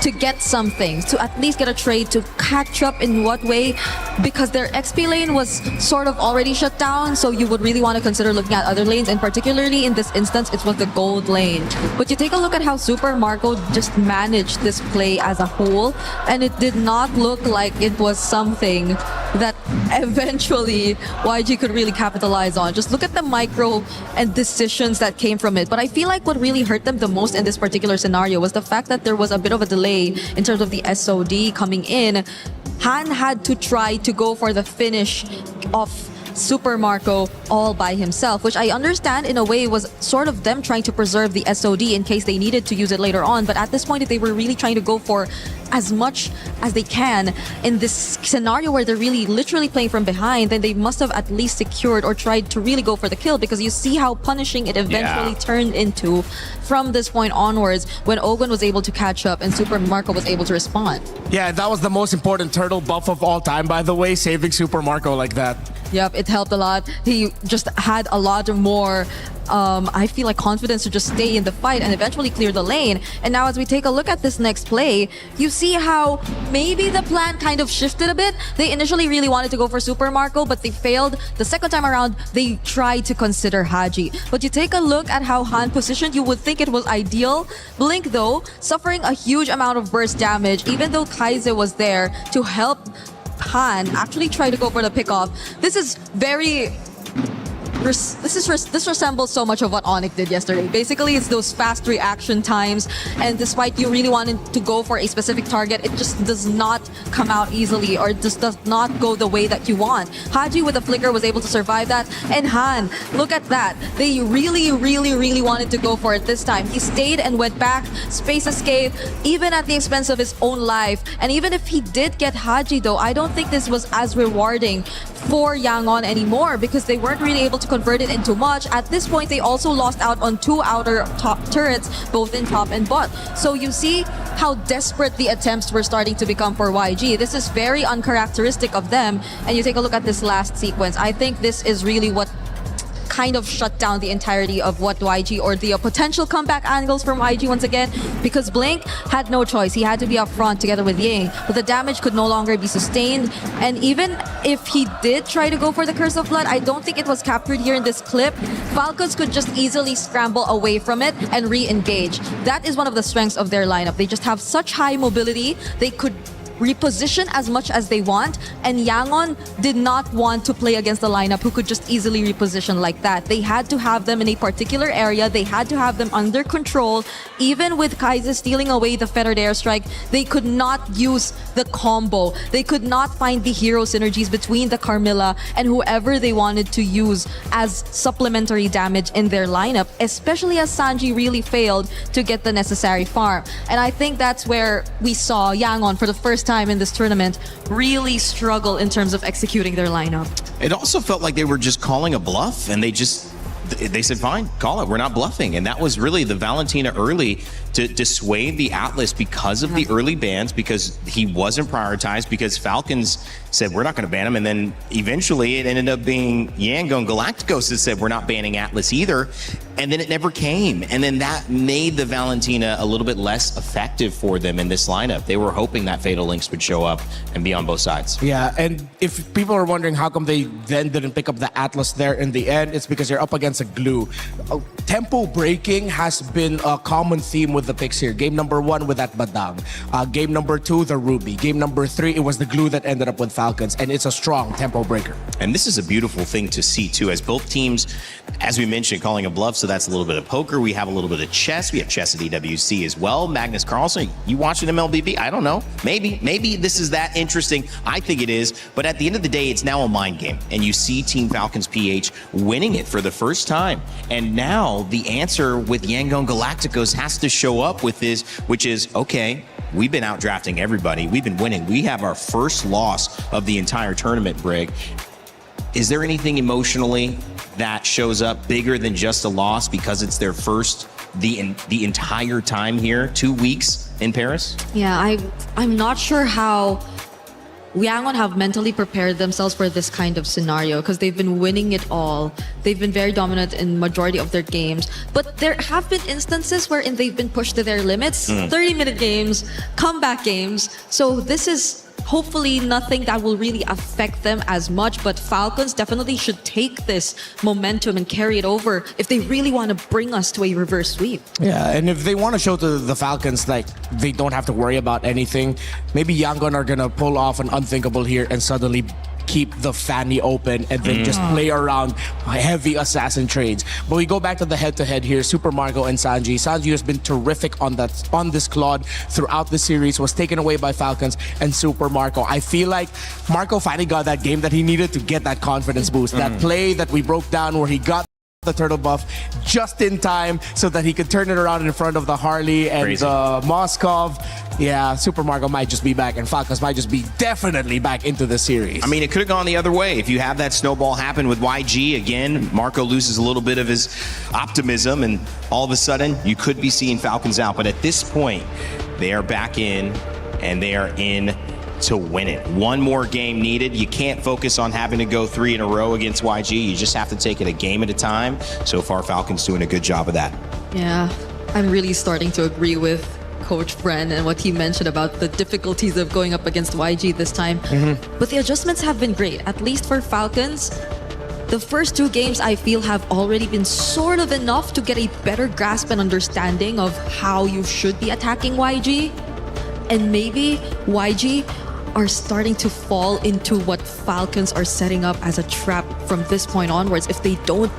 to get something, to at least get a trade, to catch up in what way, because their XP lane was sort of already shut down, so you would really want to consider looking at other lanes, and particularly in this instance, it was the gold lane. But you take a look at how Super Marco just managed this play as a whole, and it did not look like it was something that eventually YG could really capitalize on. Just look at the micro and decisions that came from it. But I feel like what really hurt them the most in this particular scenario was the fact that there was a bit of a delay in terms of the SOD coming in. Han had to try to go for the finish of Super Marco all by himself, which I understand in a way was sort of them trying to preserve the SOD in case they needed to use it later on. But at this point, if they were really trying to go for as much as they can in this scenario where they're really literally playing from behind, then they must have at least secured or tried to really go for the kill, because you see how punishing it eventually turned into from this point onwards when Ogun was able to catch up and Super Marco was able to respond. Yeah, that was the most important turtle buff of all time, by the way, saving Super Marco like that. Yep, it helped a lot. He just had a lot more, I feel like, confidence to just stay in the fight and eventually clear the lane. And now as we take a look at this next play, you see how maybe the plan kind of shifted a bit. They initially really wanted to go for Super Marco, but they failed. The second time around, they tried to consider Haji. But you take a look at how Han positioned, you would think it was ideal. Blink, though, suffering a huge amount of burst damage, even though Kaize was there to help Han actually try to go for the pickoff. This is very... This resembles so much of what Onyx did yesterday. Basically, it's those fast reaction times, and despite you really wanting to go for a specific target, it just does not come out easily, or just does not go the way that you want. Haji with a flicker was able to survive that, and Han, look at that. They really wanted to go for it this time. He stayed and went back, space escape, even at the expense of his own life. And even if he did get Haji, though, I don't think this was as rewarding for Yangon anymore, because they weren't really able to convert it into much. At this point, they also lost out on 2 outer top turrets, both in top and bot. So you see how desperate the attempts were starting to become for YG. This is very uncharacteristic of them. And you take a look at this last sequence. I think this is really what kind of shut down the entirety of what YG, or the potential comeback angles from YG once again, because Blink had no choice. He had to be up front together with Ying, but the damage could no longer be sustained. And even if he did try to go for the Curse of Blood, I don't think it was captured here in this clip. Falcons could just easily scramble away from it and re-engage. That is one of the strengths of their lineup. They just have such high mobility. They could reposition as much as they want, and Yangon did not want to play against a lineup who could just easily reposition like that. They had to have them in a particular area. They had to have them under control. Even with Kaiser stealing away the Fettered Airstrike, they could not use the combo. They could not find the hero synergies between the Carmilla and whoever they wanted to use as supplementary damage in their lineup, especially as Sanji really failed to get the necessary farm. And I think that's where we saw Yangon for the first time in this tournament really struggle in terms of executing their lineup. It also felt like they were just calling a bluff, and they they said, fine, call it. We're not bluffing. And that was really the Valentina early to dissuade the Atlas because of the early bans, because he wasn't prioritized, because Falcons said, we're not going to ban him. And then eventually it ended up being Yangon Galacticos that said, we're not banning Atlas either. And then it never came. And then that made the Valentina a little bit less effective for them in this lineup. They were hoping that Fatal Links would show up and be on both sides. Yeah, and if people are wondering how come they then didn't pick up the Atlas there in the end, it's because you're up against a glue. Tempo breaking has been a common theme with the picks here. Game number 1 with that Badang. Game number 2, the Ruby. Game number 3, it was the glue that ended up with Falcons, and it's a strong tempo breaker. And this is a beautiful thing to see too, as both teams, as we mentioned, calling a bluff, so that's a little bit of poker. We have a little bit of chess. We have chess at EWC as well. Magnus Carlsen, you watching MLBB? I don't know. Maybe this is that interesting. I think it is. But at the end of the day, it's now a mind game. And you see Team Falcons PH winning it for the first time. And now the answer with Yangon Galacticos has to show up with this, which is, okay, we've been out drafting everybody. We've been winning. We have our first loss of the entire tournament, Brig. Is there anything emotionally that shows up bigger than just a loss because it's their first the entire time here, 2 weeks in Paris? Yeah, I'm not sure how Yangon have mentally prepared themselves for this kind of scenario, because they've been winning it all. They've been very dominant in majority of their games, but there have been instances wherein they've been pushed to their limits, 30-minute games, comeback games. So this is hopefully nothing that will really affect them as much, but Falcons definitely should take this momentum and carry it over if they really want to bring us to a reverse sweep. Yeah, and if they want to show to the Falcons like they don't have to worry about anything, maybe Yangon are gonna pull off an unthinkable here and suddenly keep the Fanny open and then just play around heavy assassin trades. But we go back to the head-to-head here, Super Marco and Sanji. Sanji has been terrific on this Claude throughout the series, was taken away by Falcons and Super Marco. I feel like Marco finally got that game that he needed to get that confidence boost. That play that we broke down where he got the turtle buff just in time so that he could turn it around in front of the Harley and the Moskov. Yeah, Super Marco might just be back, and Falcons might just be definitely back into the series. I mean, it could have gone the other way. If you have that snowball happen with YG, again, Marco loses a little bit of his optimism, and all of a sudden, you could be seeing Falcons out. But at this point, they are back in, and they are in to win it. One more game needed. You can't focus on having to go 3 in a row against YG. You just have to take it a game at a time. So far, Falcons doing a good job of that. Yeah, I'm really starting to agree with Coach Bren and what he mentioned about the difficulties of going up against YG this time. But the adjustments have been great, at least for Falcons. The first 2 games, I feel, have already been sort of enough to get a better grasp and understanding of how you should be attacking YG. And maybe YG are starting to fall into what Falcons are setting up as a trap from this point onwards if they don't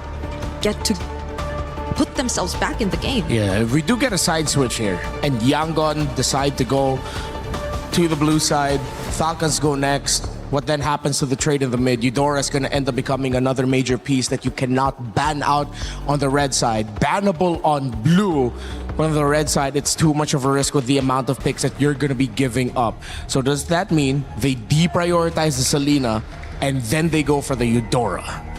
get to put themselves back in the game. Yeah, if we do get a side switch here and Yangon decide to go to the blue side, Falcons go next, what then happens to the trade in the mid? Eudora is going to end up becoming another major piece that you cannot ban out on the red side. Bannable on blue. But on the red side, it's too much of a risk with the amount of picks that you're going to be giving up. So does that mean they deprioritize the Selena and then they go for the Eudora?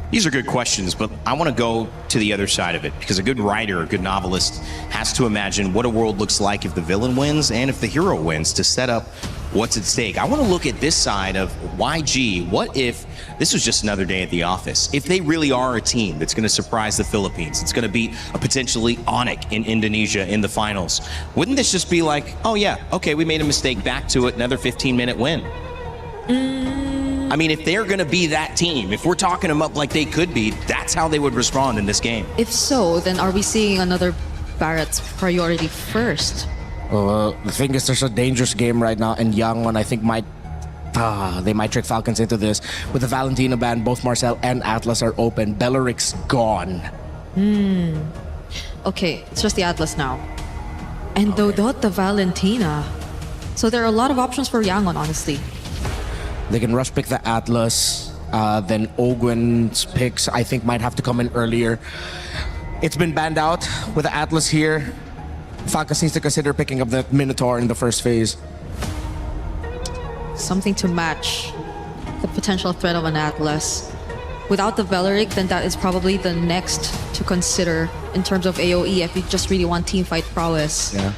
These are good questions, but I want to go to the other side of it, because a good writer, a good novelist has to imagine what a world looks like if the villain wins and if the hero wins to set up what's at stake. I want to look at this side of YG. What if this was just another day at the office? If they really are a team that's going to surprise the Philippines, it's going to beat a potentially Onyx in Indonesia in the finals, wouldn't this just be like, oh yeah, okay, we made a mistake, back to it, another 15-minute win? I mean, if they're going to be that team, if we're talking them up like they could be, that's how they would respond in this game. If so, then are we seeing another Barrett's priority first? The thing is, there's a dangerous game right now, and Yangon, I think, they might trick Falcons into this. With the Valentina ban, both Marcel and Atlas are open. Belleric's gone. Okay, it's just the Atlas now. And Dodot the Valentina. So there are a lot of options for Yangon, honestly. They can rush pick the Atlas. Then Ogwen's picks, I think, might have to come in earlier. It's been banned out with the Atlas here. Falcons needs to consider picking up the Minotaur in the first phase. Something to match the potential threat of an Atlas. without the Valeric, then that is probably the next to consider in terms of AoE if you just really want teamfight prowess. Yeah.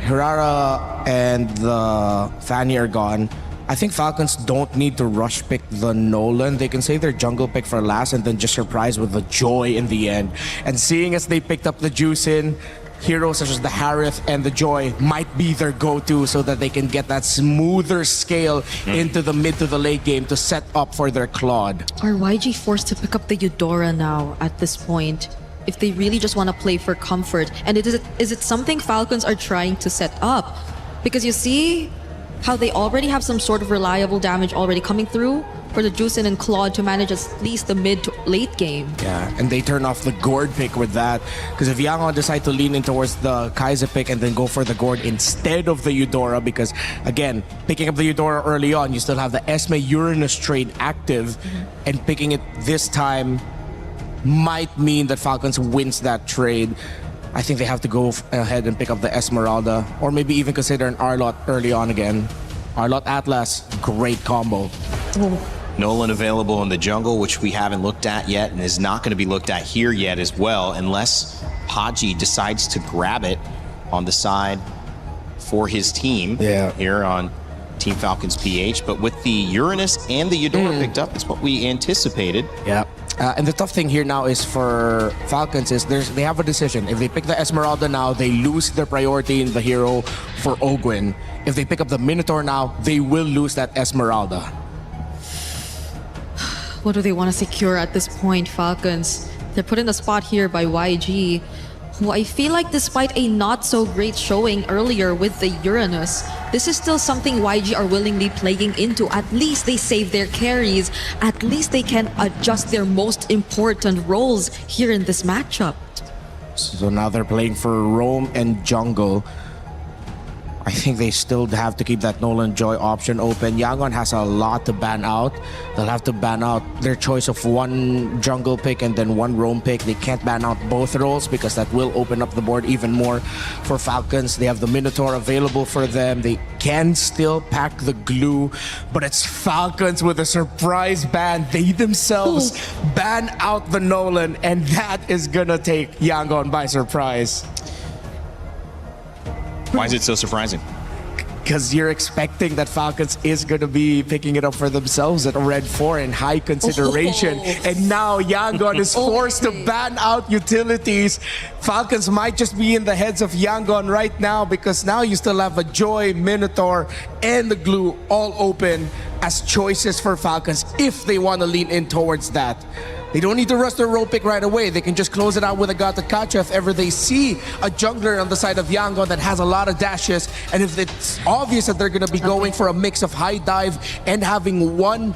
Hirara and the Fanny are gone. I think Falcons don't need to rush pick the Nolan. They can save their jungle pick for last and then just surprise with the Joy in the end. And seeing as they picked up the Juice in, heroes such as the Harith and the Joy might be their go-to so that they can get that smoother scale into the mid to the late game to set up for their Claude. Are YG forced to pick up the Eudora now at this point? If they really just want to play for comfort? And is it something Falcons are trying to set up? Because you see how they already have some sort of reliable damage already coming through for the Juicin and Claude to manage at least the mid to late game. Yeah, and they turn off the Gord pick with that. Because if Yangon decide to lean in towards the Kaiser pick and then go for the Gord instead of the Eudora, because again, picking up the Eudora early on, you still have the Esme Uranus trade active, and picking it this time might mean that Falcons wins that trade. I think they have to go ahead and pick up the Esmeralda, or maybe even consider an Arlot early on again. Arlot Atlas, great combo. Nolan available in the jungle, which we haven't looked at yet and is not going to be looked at here yet as well, unless Haji decides to grab it on the side for his team here on Team Falcons PH. But with the Uranus and the Eudora picked up, it's what we anticipated. Yeah. And the tough thing here now is for Falcons is they have a decision. If they pick the Esmeralda now, they lose their priority in the hero for Ogwyn. If they pick up the Minotaur now, they will lose that Esmeralda. What do they want to secure at this point, Falcons? They're put in the spot here by YG, who I feel like despite a not so great showing earlier with the Uranus, this is still something YG are willingly playing into. At least they save their carries. At least they can adjust their most important roles here in this matchup. So now they're playing for roam and jungle. I think they still have to keep that Nolan Joy option open. Yangon has a lot to ban out. They'll have to ban out their choice of one jungle pick and then one roam pick. They can't ban out both roles because that will open up the board even more for Falcons. They have the Minotaur available for them. They can still pack the glue, but it's Falcons with a surprise ban. They themselves ban out the Nolan, and that is gonna take Yangon by surprise. Why is it so surprising? Because you're expecting that Falcons is going to be picking it up for themselves at a red 4 in high consideration. And now Yangon is forced to ban out utilities. Falcons might just be in the heads of Yangon right now because now you still have a Joy, Minotaur, and the glue all open as choices for Falcons if they want to lean in towards that. They don't need to rush their roll pick right away. They can just close it out with a Galacticos if ever they see a jungler on the side of Yangon that has a lot of dashes. And if it's obvious that they're going to be going for a mix of high dive and having one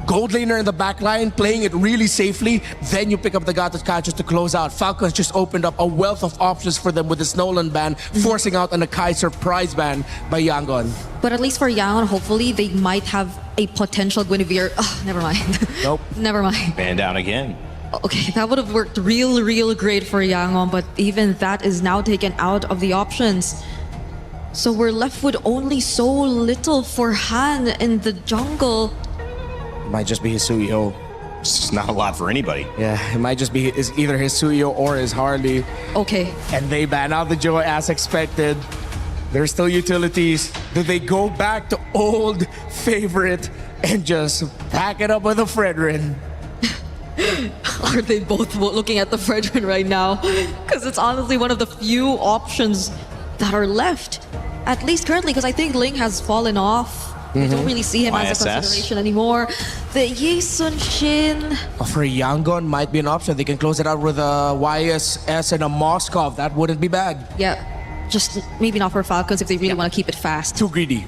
gold laner in the back line, playing it really safely, then you pick up the Galacticos to close out. Falcons just opened up a wealth of options for them with this Nolan ban, forcing out an Akai surprise ban by Yangon. But at least for Yangon, hopefully they might have a potential Guinevere. Oh, never mind. Nope. Never mind. Banned out again. Okay, that would have worked real great for Yangon, but even that is now taken out of the options. So we're left with only so little for Han in the jungle. Might just be his Suyo. It's not a lot for anybody. Yeah, it might just be either his Suyo or his Harley. Okay. And they ban out the Joy as expected. There's still utilities. Do they go back to old favorite and just pack it up with a Fredrin? Are they both looking at the Fredrin right now? Because it's honestly one of the few options that are left. At least currently, because I think Ling has fallen off. We don't really see him as a consideration anymore. The Yesun Shin. For Yangon might be an option. They can close it out with a YSS and a Moskov. That wouldn't be bad. Yeah, just maybe not for Falcons if they really want to keep it fast. Too greedy.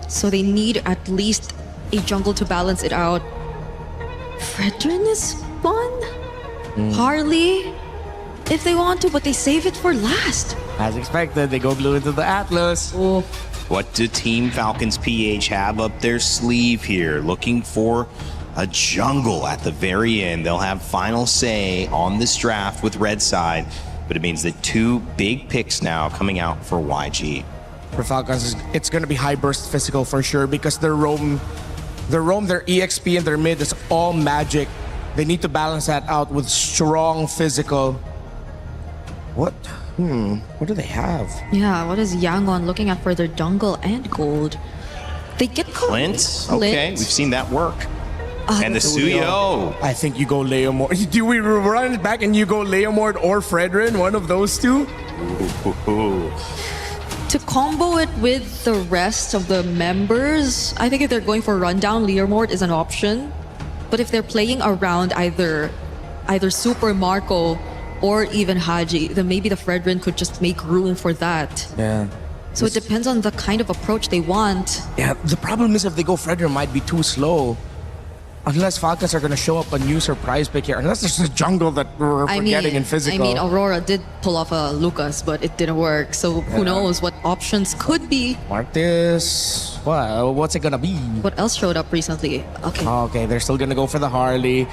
So they need at least a jungle to balance it out. Fredrin is fun. Harley, if they want to, but they save it for last. As expected, they go blue into the Atlas. Oh. What do Team Falcons PH have up their sleeve here? Looking for a jungle at the very end. They'll have final say on this draft with Red Side, but it means that two big picks now coming out for YG. For Falcons, it's going to be high burst physical for sure because their roam, their EXP and their mid is all magic They need to balance that out with strong physical. What? What do they have? Yeah, what is Yangon looking at for their jungle and gold? They get Clint. Okay, we've seen that work. And the Suyo. I think you go Leomord. Do we run it back and you go Leomord or Fredrin? One of those two? To combo it with the rest of the members, I think if they're going for rundown, Leomord is an option. But if they're playing around either Super Marco or even Haji, then maybe the Fredrin could just make room for that. Yeah. So it depends on the kind of approach they want. Yeah, the problem is if they go Fredrin, it might be too slow. Unless Falcons are going to show up a new surprise pick here. Unless there's a jungle that we're forgetting in physical. I mean, Aurora did pull off a Lucas, but it didn't work. So who knows what options could be. Martis. What's it going to be? What else showed up recently? Okay. Okay, they're still going to go for the Harley.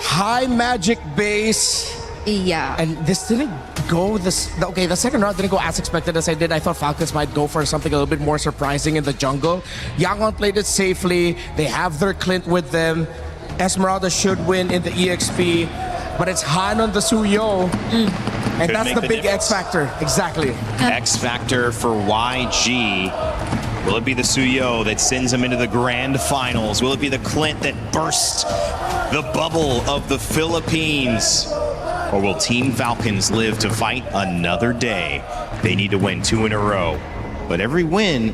High magic base. Yeah. And this didn't go the second round didn't go as expected as I did. I thought Falcons might go for something a little bit more surprising in the jungle. Yangon played it safely. They have their Clint with them. Esmeralda should win in the EXP, but it's Han on the Suyo. And Could that's make the the big difference. X factor. Exactly. X factor for YG. Will it be the Suyo that sends him into the grand finals? Will it be the Clint that bursts the bubble of the Philippines? Or will Team Falcons live to fight another day? They need to win 2 in a row. But every win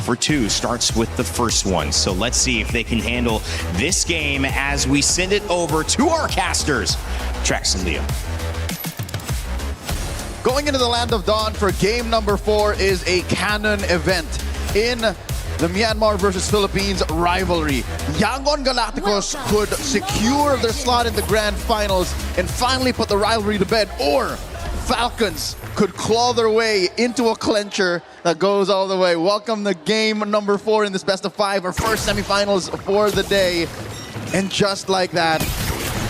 for 2 starts with the first one. So let's see if they can handle this game as we send it over to our casters, Trax and Leo. Going into the Land of Dawn for game number 4 is a canon event in the Myanmar versus Philippines rivalry. Yangon Galacticos could secure their slot in the grand finals and finally put the rivalry to bed, or Falcons could claw their way into a clincher that goes all the way. Welcome to game number 4 in this best of 5, our first semifinals for the day. And just like that,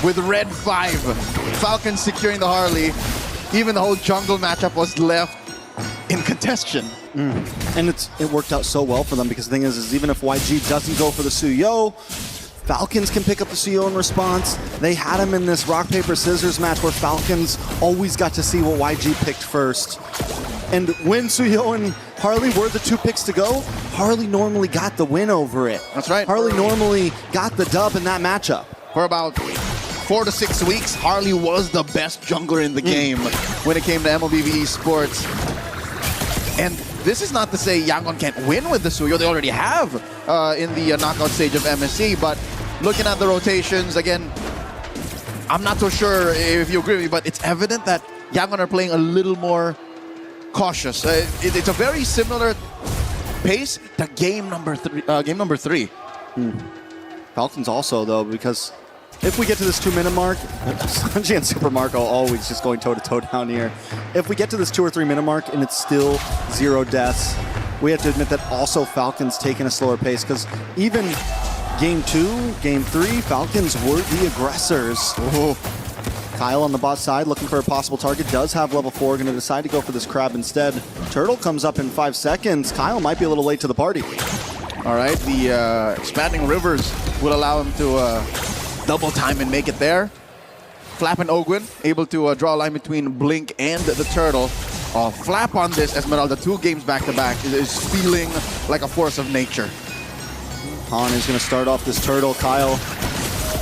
with red 5, Falcons securing the Harley, even the whole jungle matchup was left in contention. And it worked out so well for them, because the thing is even if YG doesn't go for the Suyo, Falcons can pick up the Suyo in response. They had him in this rock, paper, scissors match where Falcons always got to see what YG picked first. And when Suyo and Harley were the 2 picks to go, Harley normally got the win over it. That's right. Harley normally got the dub in that matchup. For about 4 to 6 weeks, Harley was the best jungler in the game when it came to MLBB Esports. And this is not to say Yangon can't win with the Suyo. They already have in the knockout stage of MSC. But looking at the rotations, again, I'm not so sure if you agree with me, but it's evident that Yangon are playing a little more cautious. It's a very similar pace to game number 3. Falcons also, though, because if we get to this 2-minute mark, Sanji and Super Marco always just going toe-to-toe down here. If we get to this 2 or 3 minute mark and it's still 0 deaths, we have to admit that also Falcons taking a slower pace, because even game 2, game 3, Falcons were the aggressors. Ooh. Kyle on the bot side looking for a possible target, does have level 4, going to decide to go for this crab instead. Turtle comes up in 5 seconds. Kyle might be a little late to the party. All right, the expanding rivers will allow him to double time and make it there. Flap and Ogwin able to draw a line between Blink and the Turtle. Flap on this Esmeralda 2 games back-to-back is feeling like a force of nature. Han is going to start off this Turtle. Kyle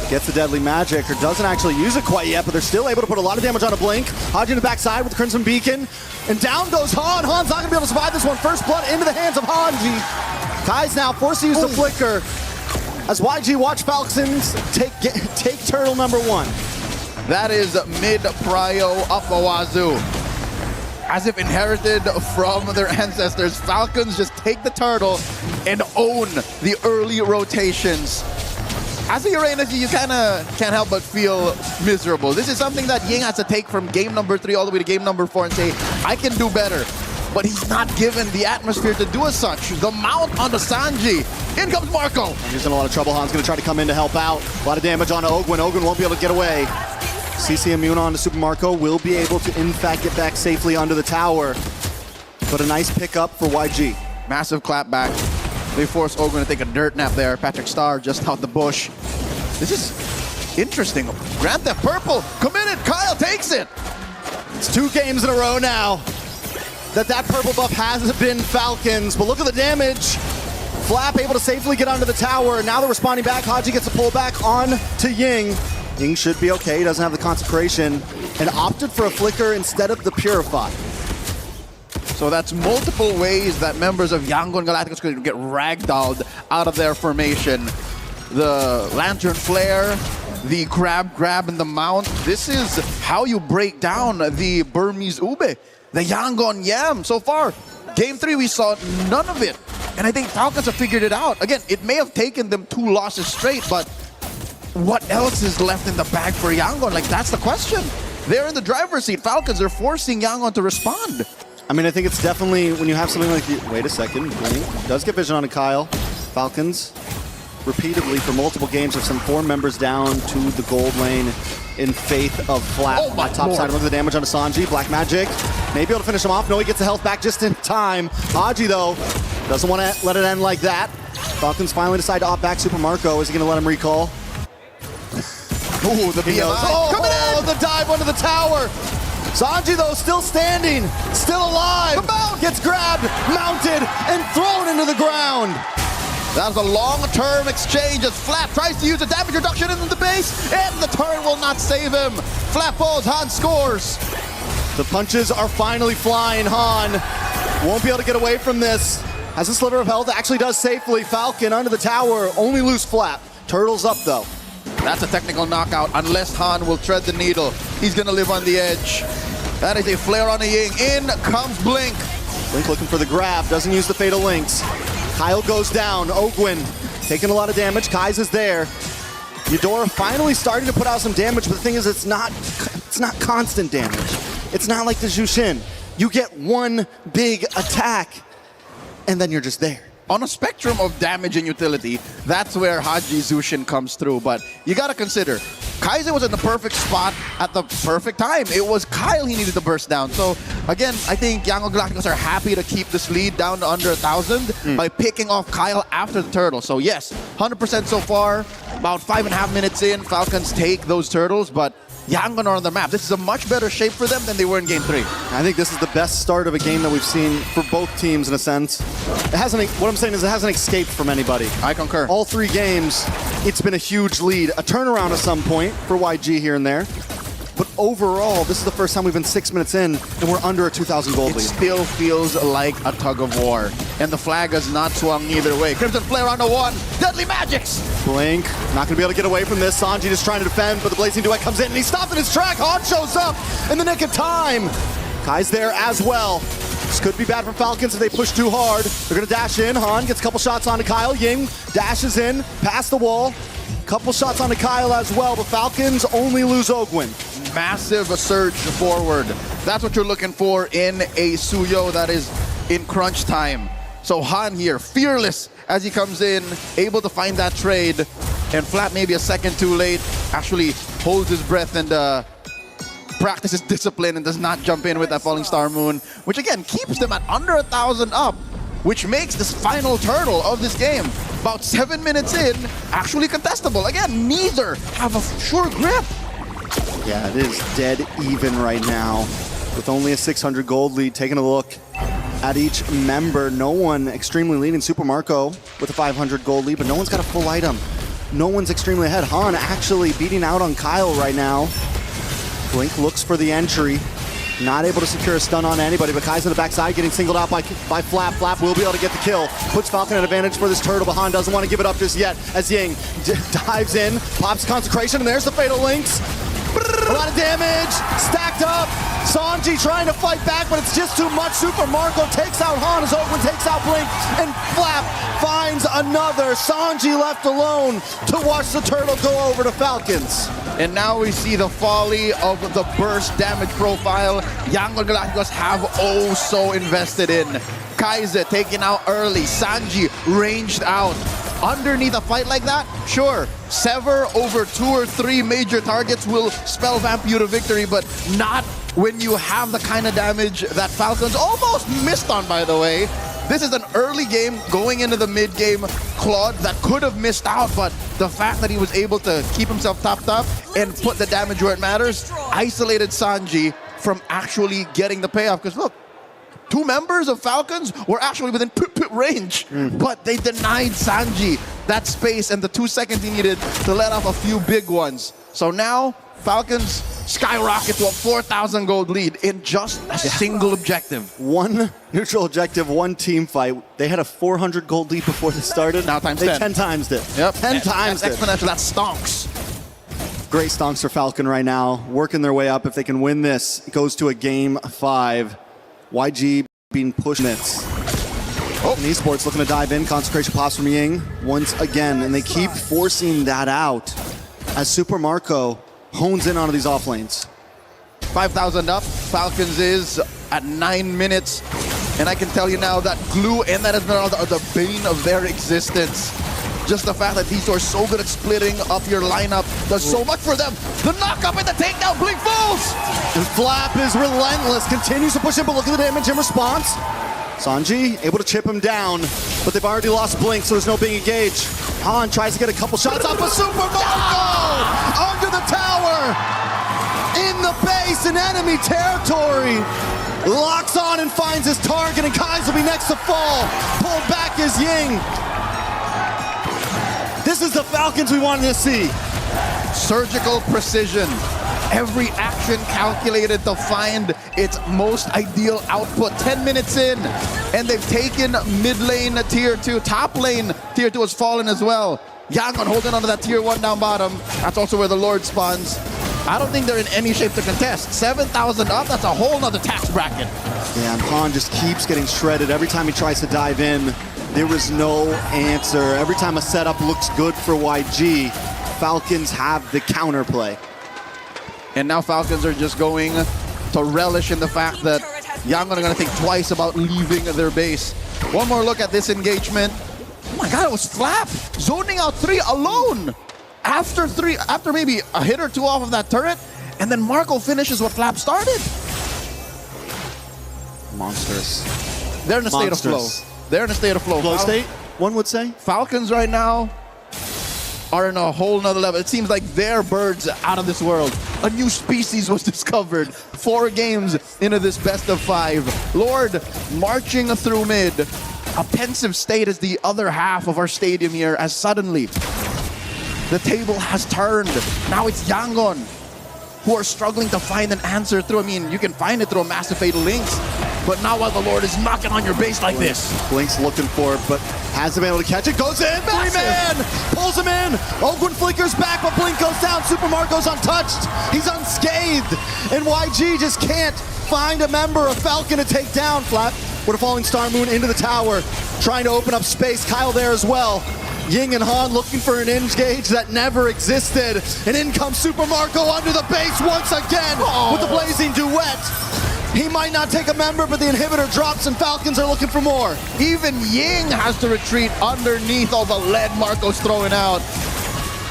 gets the deadly magic, or doesn't actually use it quite yet, but they're still able to put a lot of damage on a Blink. Haji in the backside with the Crimson Beacon, and down goes Han. Han's not going to be able to survive this one. First blood into the hands of Hanji. Kai's now forced to use the Flicker as YG watch Falcons take Turtle number 1. That is mid-prio up Wazoo. As if inherited from their ancestors, Falcons just take the Turtle and own the early rotations. As a Uranus, you kind of can't help but feel miserable. This is something that Ying has to take from game number 3 all the way to game number 4 and say, I can do better. But he's not given the atmosphere to do as such. The mount on the Sanji. In comes Marco. He's in a lot of trouble. Han's going to try to come in to help out. A lot of damage on Ogwin. Ogwin won't be able to get away. CC immune on to Super Marco. Will be able to, in fact, get back safely under the tower. But a nice pickup for YG. Massive clap back. They force Ogwin to take a dirt nap there. Patrick Starr just out the bush. This is Interesting. Grand Theft Purple committed. Kyle takes it. It's 2 games in a row now that purple buff has been Falcons, but look at the damage. Flap able to safely get onto the tower. Now they're responding back. Haji gets a pull back on to Ying. Ying should be okay. He doesn't have the consecration and opted for a flicker instead of the purify. So that's multiple ways that members of Yangon Galacticos could get ragdolled out of their formation. The Lantern Flare, the grab and the mount. This is how you break down the Burmese Ube, the Yangon Yam. So far, Game 3, we saw none of it. And I think Falcons have figured it out. Again, it may have taken them 2 losses straight, but what else is left in the bag for Yangon? Like, that's the question. They're in the driver's seat. Falcons are forcing Yangon to respond. I mean, I think it's definitely when you have something like wait a second, Blink does get vision on a Kyle. Falcons repeatedly for multiple games have sent 4 members down to the gold lane in faith of Flap. Oh my top Lord. side, look at the damage on Sanji. Black Magic may be able to finish him off. No, he gets the health back just in time. Haji, though, doesn't want to let it end like that. Falcons finally decide to opt back Super Marco. Is he going to let him recall? Ooh, the BMI. Oh, the dive under the tower. Sanji, though, still standing, still alive. Gets grabbed, mounted, and thrown into the ground. That was a long-term exchange as Flap tries to use a damage reduction into the base, and the turret will not save him. Flap falls, Han scores. The punches are finally flying. Han won't be able to get away from this. Has a sliver of health, actually does safely. Falcon under the tower, only lose Flap. Turtle's up, though. That's a technical knockout, unless Han will tread the needle. He's gonna live on the edge. That is a flare on a Ying. In comes Blink. Blink looking for the grab, doesn't use the Fatal Links. Kyle goes down, Ogwin taking a lot of damage, Kai's is there. Eudora finally starting to put out some damage, but the thing is it's not constant damage. It's not like the Jushin. You get one big attack, and then you're just there. On a spectrum of damage and utility, that's where Haji Zushin comes through. But you gotta consider, Kaiser was in the perfect spot at the perfect time. It was Kyle he needed to burst down. So again, I think Yangon Galacticos are happy to keep this lead down to under 1,000 by picking off Kyle after the turtle. So yes, 100% so far. About 5.5 minutes in, Falcons take those turtles, but Yangon are on the map. This is a much better shape for them than they were in Game 3. I think this is the best start of a game that we've seen for both teams in a sense. It hasn't. What I'm saying is it hasn't escaped from anybody. I concur. All 3 games, it's been a huge lead. A turnaround at some point for YG here and there. But overall, this is the first time we've been 6 minutes in and we're under a 2,000 gold lead. It still feels like a tug of war. And the flag has not swung either way. Crimson Flare on the 1. Deadly Magics! Blink, not going to be able to get away from this. Sanji just trying to defend, but the Blazing Duet comes in and he's stopped in his track. Han shows up in the nick of time. Kai's there as well. This could be bad for Falcons if they push too hard. They're going to dash in. Han gets a couple shots onto Kyle. Ying dashes in, past the wall. Couple shots onto Kyle as well, but Falcons only lose Ogwin. Massive surge forward. That's what you're looking for in a Suyo that is in crunch time. So Han here, fearless as he comes in, able to find that trade. And Flap maybe a second too late, actually holds his breath and practices discipline and does not jump in with that Falling Star Moon, which again keeps them at under 1,000 up, which makes this final turtle of this game, about 7 minutes in, actually contestable. Again, neither have a sure grip. Yeah, it is dead even right now with only a 600 gold lead. Taking a look at each member, no one extremely leading. Super Marco with a 500 gold lead, but no one's got a full item. No one's extremely ahead. Han actually beating out on Kyle right now. Blink looks for the entry. Not able to secure a stun on anybody, but Kai's on the backside getting singled out by Flap. Flap will be able to get the kill. Puts Falcon at advantage for this turtle, but Han doesn't want to give it up just yet as Ying dives in, pops Consecration, and there's the Fatal Links. A lot of damage, stacked up. Sanji trying to fight back, but it's just too much. Super Marco takes out Han as Ogwin takes out Blink, and Flap finds another. Sanji left alone to watch the turtle go over to Falcons. And now we see the folly of the burst damage profile Yangon Galacticos have oh so invested in. Kaiser taken out early, Sanji ranged out. Underneath a fight like that, sure, Sever over 2 or 3 major targets will spell vamp you to victory, but not when you have the kind of damage that Falcons almost missed on, by the way. This is an early game going into the mid game. Claude that could have missed out, but the fact that he was able to keep himself topped up and put the damage where it matters, isolated Sanji from actually getting the payoff. Because look, 2 members of Falcons were actually within range, but they denied Sanji that space and the 2 seconds he needed to let off a few big ones. So now Falcons skyrocket to a 4,000 gold lead in just a single objective. One neutral objective, one team fight. They had a 400 gold lead before they started. Now times they 10. 10 times it. Yep. 10 times it. Exponential, that stonks. Great stonks for Falcon right now, working their way up. If they can win this, it goes to a game 5. YG being pushed minutes. And Esports looking to dive in. Consecration pops from Ying once again, and they keep forcing that out as Super Marco hones in onto these off lanes. 5,000 up. Falcons is at 9 minutes. And I can tell you now that Glue and that Esmeralda are the bane of their existence. Just the fact that these two are so good at splitting up your lineup does so much for them. The knock-up and the takedown, Blink falls! And Flap is relentless, continues to push him, but look at the damage in response. Sanji able to chip him down, but they've already lost Blink, so there's no being engaged. Han tries to get a couple shots off, but Super Marco under the tower, in the base, in enemy territory. Locks on and finds his target, and Kai's will be next to fall. Pulled back is Ying. This is the Falcons we wanted to see. Surgical precision. Every action calculated to find its most ideal output. 10 minutes in, and they've taken mid lane tier 2. Top lane tier 2 has fallen as well. Yangon holding onto that tier 1 down bottom. That's also where the Lord spawns. I don't think they're in any shape to contest. 7,000 up, that's a whole nother tax bracket. Yeah, and Han just keeps getting shredded every time he tries to dive in. There was no answer. Every time a setup looks good for YG, Falcons have the counterplay. And now Falcons are just going to relish in the fact that Yangon are going to think twice about leaving their base. One more look at this engagement. Oh my god, it was Flap zoning out 3 alone. After maybe a hit or 2 off of that turret, and then Marco finishes what Flap started. Monsters. They're in a state of flow. They're in a state of flow. Flow state, one would say. Falcons right now are in a whole nother level. It seems like they're birds out of this world. A new species was discovered 4 games into this best of 5. Lord marching through mid. A pensive state is the other half of our stadium here, as suddenly the table has turned. Now it's Yangon who are struggling to find an answer through. I mean, you can find it through a massive fatal links, but not while the Lord is knocking on your base like this. Blink's looking for it, but hasn't been able to catch it. Goes in, 3-man, pulls him in. Ogwin flickers back, but Blink goes down. Super Marco's untouched. He's unscathed, and YG just can't find a member of Falcon to take down. Flap with a falling Star Moon into the tower, trying to open up space. Kyle there as well. Ying and Han looking for an engage that never existed. And in comes Super Marco under the base once again with the blazing duet. He might not take a member, but the inhibitor drops and Falcons are looking for more. Even Ying has to retreat underneath all the lead Marco's throwing out.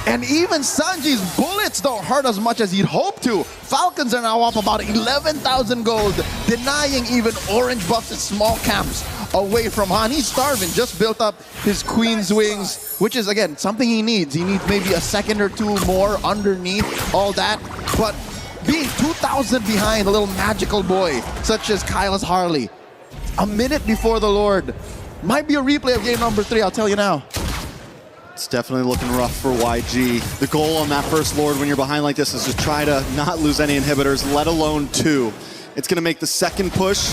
And even Sanji's bullets don't hurt as much as he'd hoped to. Falcons are now up about 11,000 gold, denying even orange buffs at small camps away from Han. He's starving, just built up his Queen's Wings, which is, again, something he needs. He needs maybe a second or 2 more underneath all that. But being 2,000 behind a little magical boy, such as Kyle's Harley, a minute before the Lord, might be a replay of game number 3, I'll tell you now. It's definitely looking rough for YG. The goal on that first Lord when you're behind like this is to try to not lose any inhibitors, let alone 2. It's going to make the second push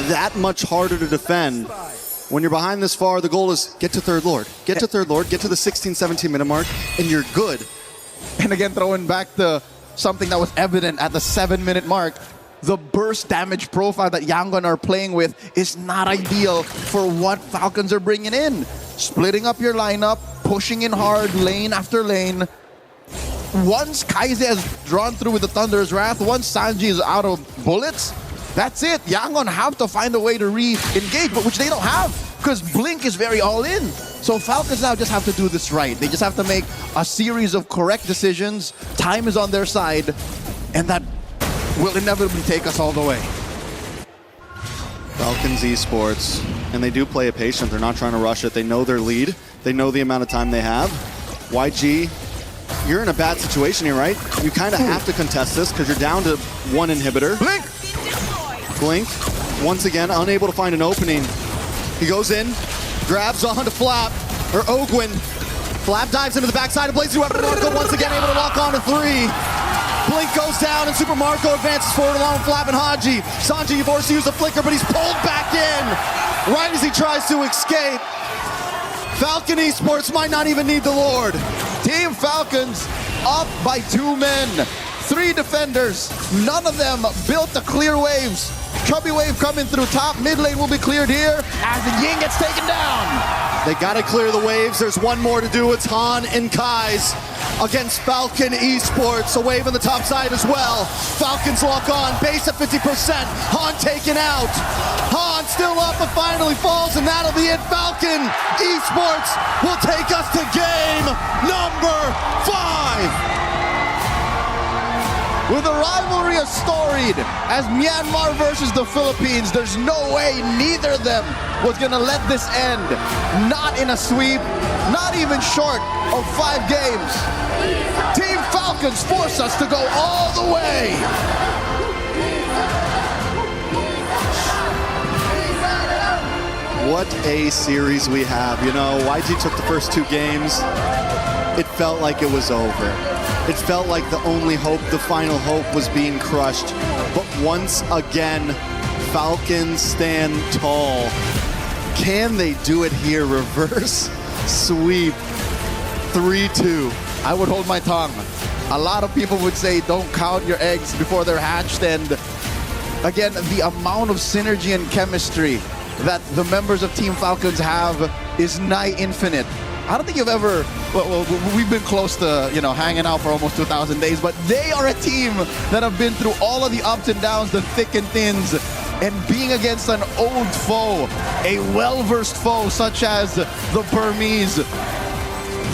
that much harder to defend. When you're behind this far, the goal is get to third Lord. Get to third Lord, get to the 16, 17 minute mark, and you're good. And again, throwing back to something that was evident at the 7-minute mark, the burst damage profile that Yangon are playing with is not ideal for what Falcons are bringing in. Splitting up your lineup, pushing in hard, lane after lane. Once Kaize has drawn through with the Thunder's Wrath, once Sanji is out of bullets, that's it. Yangon have to find a way to re-engage, but which they don't have, because Blink is very all in. So Falcons now just have to do this right. They just have to make a series of correct decisions. Time is on their side, and that will inevitably take us all the way. Falcons Esports and they do play it patient. They're not trying to rush it. They know their lead. They know the amount of time they have. YG, you're in a bad situation here, right? You kind of have to contest this because you're down to one inhibitor. Blink, once again, unable to find an opening. He goes in, grabs onto Flap, or Ogwin. Flap dives into the backside of Blaze Weapon. Marco once again able to lock on to 3. Blink goes down and Super Marco advances forward along with Flap and Haji. Sanji forced to use the flicker, but he's pulled back in right as he tries to escape. Falcon Esports might not even need the Lord. Team Falcons up by 2 men. 3 defenders. None of them built the clear waves. Chubby wave coming through top. Mid lane will be cleared here as the Ying gets taken down. They gotta clear the waves. There's one more to do. It's Han and Kai's against Falcon Esports. A wave on the top side as well. Falcons lock on. Base at 50%. Han taken out. Han still up but finally falls, and that'll be it. Falcon Esports will take us to game number 5. With a rivalry as storied as Myanmar versus the Philippines, there's no way neither of them was gonna let this end. Not in a sweep, not even short of 5 games. Team Falcons force us to go all the way. What a series we have. You know, YG took the first 2 games. It felt like it was over. It felt like the only hope, the final hope, was being crushed. But once again, Falcons stand tall. Can they do it here? Reverse sweep. 3-2. I would hold my tongue. A lot of people would say don't count your eggs before they're hatched. And again, the amount of synergy and chemistry that the members of Team Falcons have is nigh infinite. I don't think you've ever, well, we've been close to, you know, hanging out for almost 2,000 days, but they are a team that have been through all of the ups and downs, the thick and thins, and being against an old foe, a well-versed foe such as the Burmese,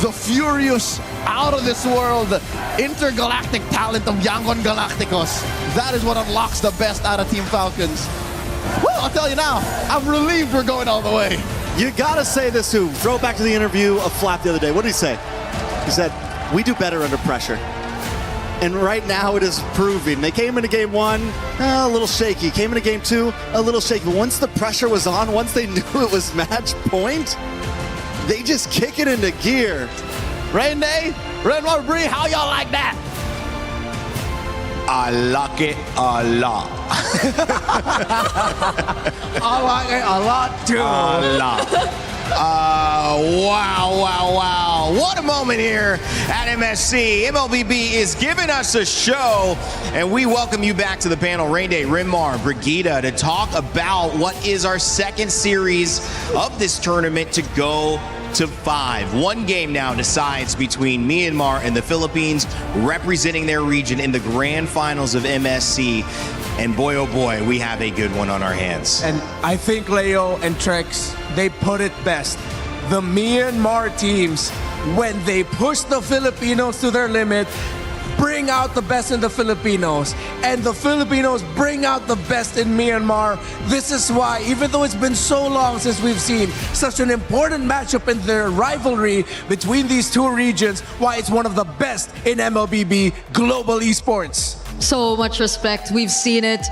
the furious, out of this world, intergalactic talent of Yangon Galacticos. That is what unlocks the best out of Team Falcons. Well, I'll tell you now, I'm relieved we're going all the way. You gotta say this too. Throw it back to the interview of Flap the other day. What did he say? He said, we do better under pressure. And right now it is proving. They came into game 1, a little shaky. Came into game 2, a little shaky. But once the pressure was on, once they knew it was match point, they just kick it into gear. Rene, Renoir Brie, how y'all like that? I like it a lot. I like it a lot too. A lot. Wow. What a moment here at MSC. MLBB is giving us a show, and we welcome you back to the panel. Rain Day, Rinmar, Brigida, to talk about what is our second series of this tournament to go to 5. 1 game now decides between Myanmar and the Philippines, representing their region in the grand finals of MSC. And boy, oh boy, we have a good one on our hands. And I think Leo and Trex, they put it best. The Myanmar teams, when they push the Filipinos to their limit, bring out the best in the Filipinos, and the Filipinos bring out the best in Myanmar. This is why, even though it's been so long since we've seen such an important matchup in their rivalry between these 2 regions, why it's one of the best in MLBB global esports. So much respect. We've seen it.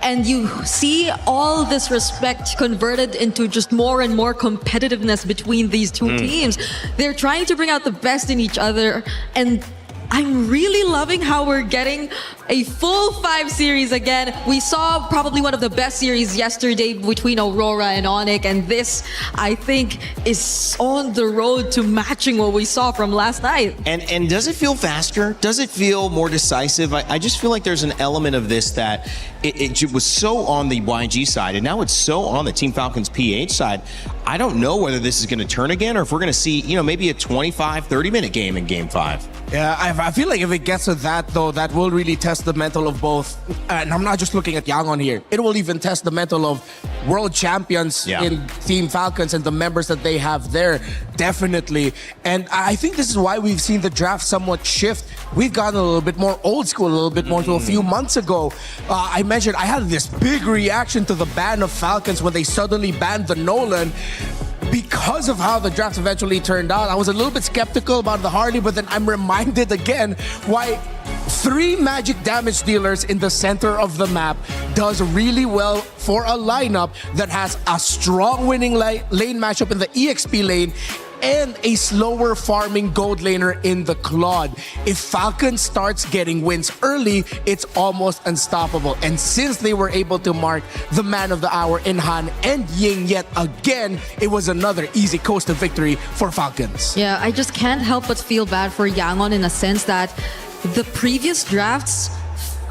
And you see all this respect converted into just more and more competitiveness between these 2 teams. They're trying to bring out the best in each other, and I'm really loving how we're getting a full 5 series again. We saw probably one of the best series yesterday between Aurora and Onyx, and this, I think, is on the road to matching what we saw from last night. And does it feel faster? Does it feel more decisive? I just feel like there's an element of this that it was so on the YG side, and now it's so on the Team Falcons PH side. I don't know whether this is going to turn again, or if we're going to see, you know, maybe a 25, 30-minute game in Game 5. Yeah, I feel like if it gets to that, though, that will really test the mental of both. And I'm not just looking at Yangon here. It will even test the mental of world champions in Team Falcons and the members that they have there, definitely. And I think this is why we've seen the draft somewhat shift. We've gotten a little bit more old school, a little bit more to a few months ago. I mentioned, I had this big reaction to the ban of Falcons when they suddenly banned the Nolan. Because of how the draft eventually turned out, I was a little bit skeptical about the Harley, but then I'm reminded again why 3 magic damage dealers in the center of the map does really well for a lineup that has a strong winning lane matchup in the EXP lane and a slower farming gold laner in the Claude. If Falcon starts getting wins early, it's almost unstoppable. And since they were able to mark the man of the hour in Han and Ying yet again, it was another easy coast to victory for Falcons. Yeah, I just can't help but feel bad for Yangon in a sense that the previous drafts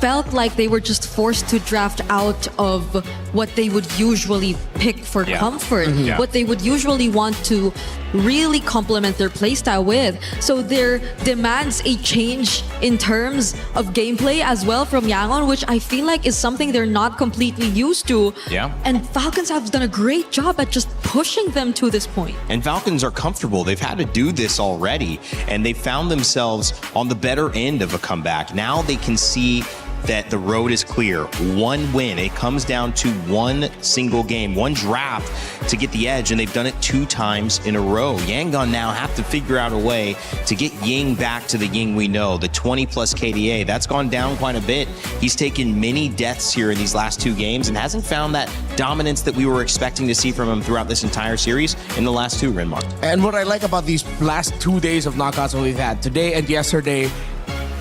felt like they were just forced to draft out of what they would usually pick for comfort, what they would usually want to really complement their playstyle with. So there demands a change in terms of gameplay as well from Yangon, which I feel like is something they're not completely used to. Yeah. And Falcons have done a great job at just pushing them to this point. And Falcons are comfortable. They've had to do this already, and they found themselves on the better end of a comeback. Now they can see that the road is clear. One win. It comes down to one single game, one draft to get the edge, and they've done it 2 times in a row. Yangon now have to figure out a way to get Ying back to the Ying we know, the 20 plus KDA. That's gone down quite a bit. He's taken many deaths here in these last 2 games and hasn't found that dominance that we were expecting to see from him throughout this entire series in the last 2, Renmark. And what I like about these last 2 days of knockouts that we've had, today and yesterday,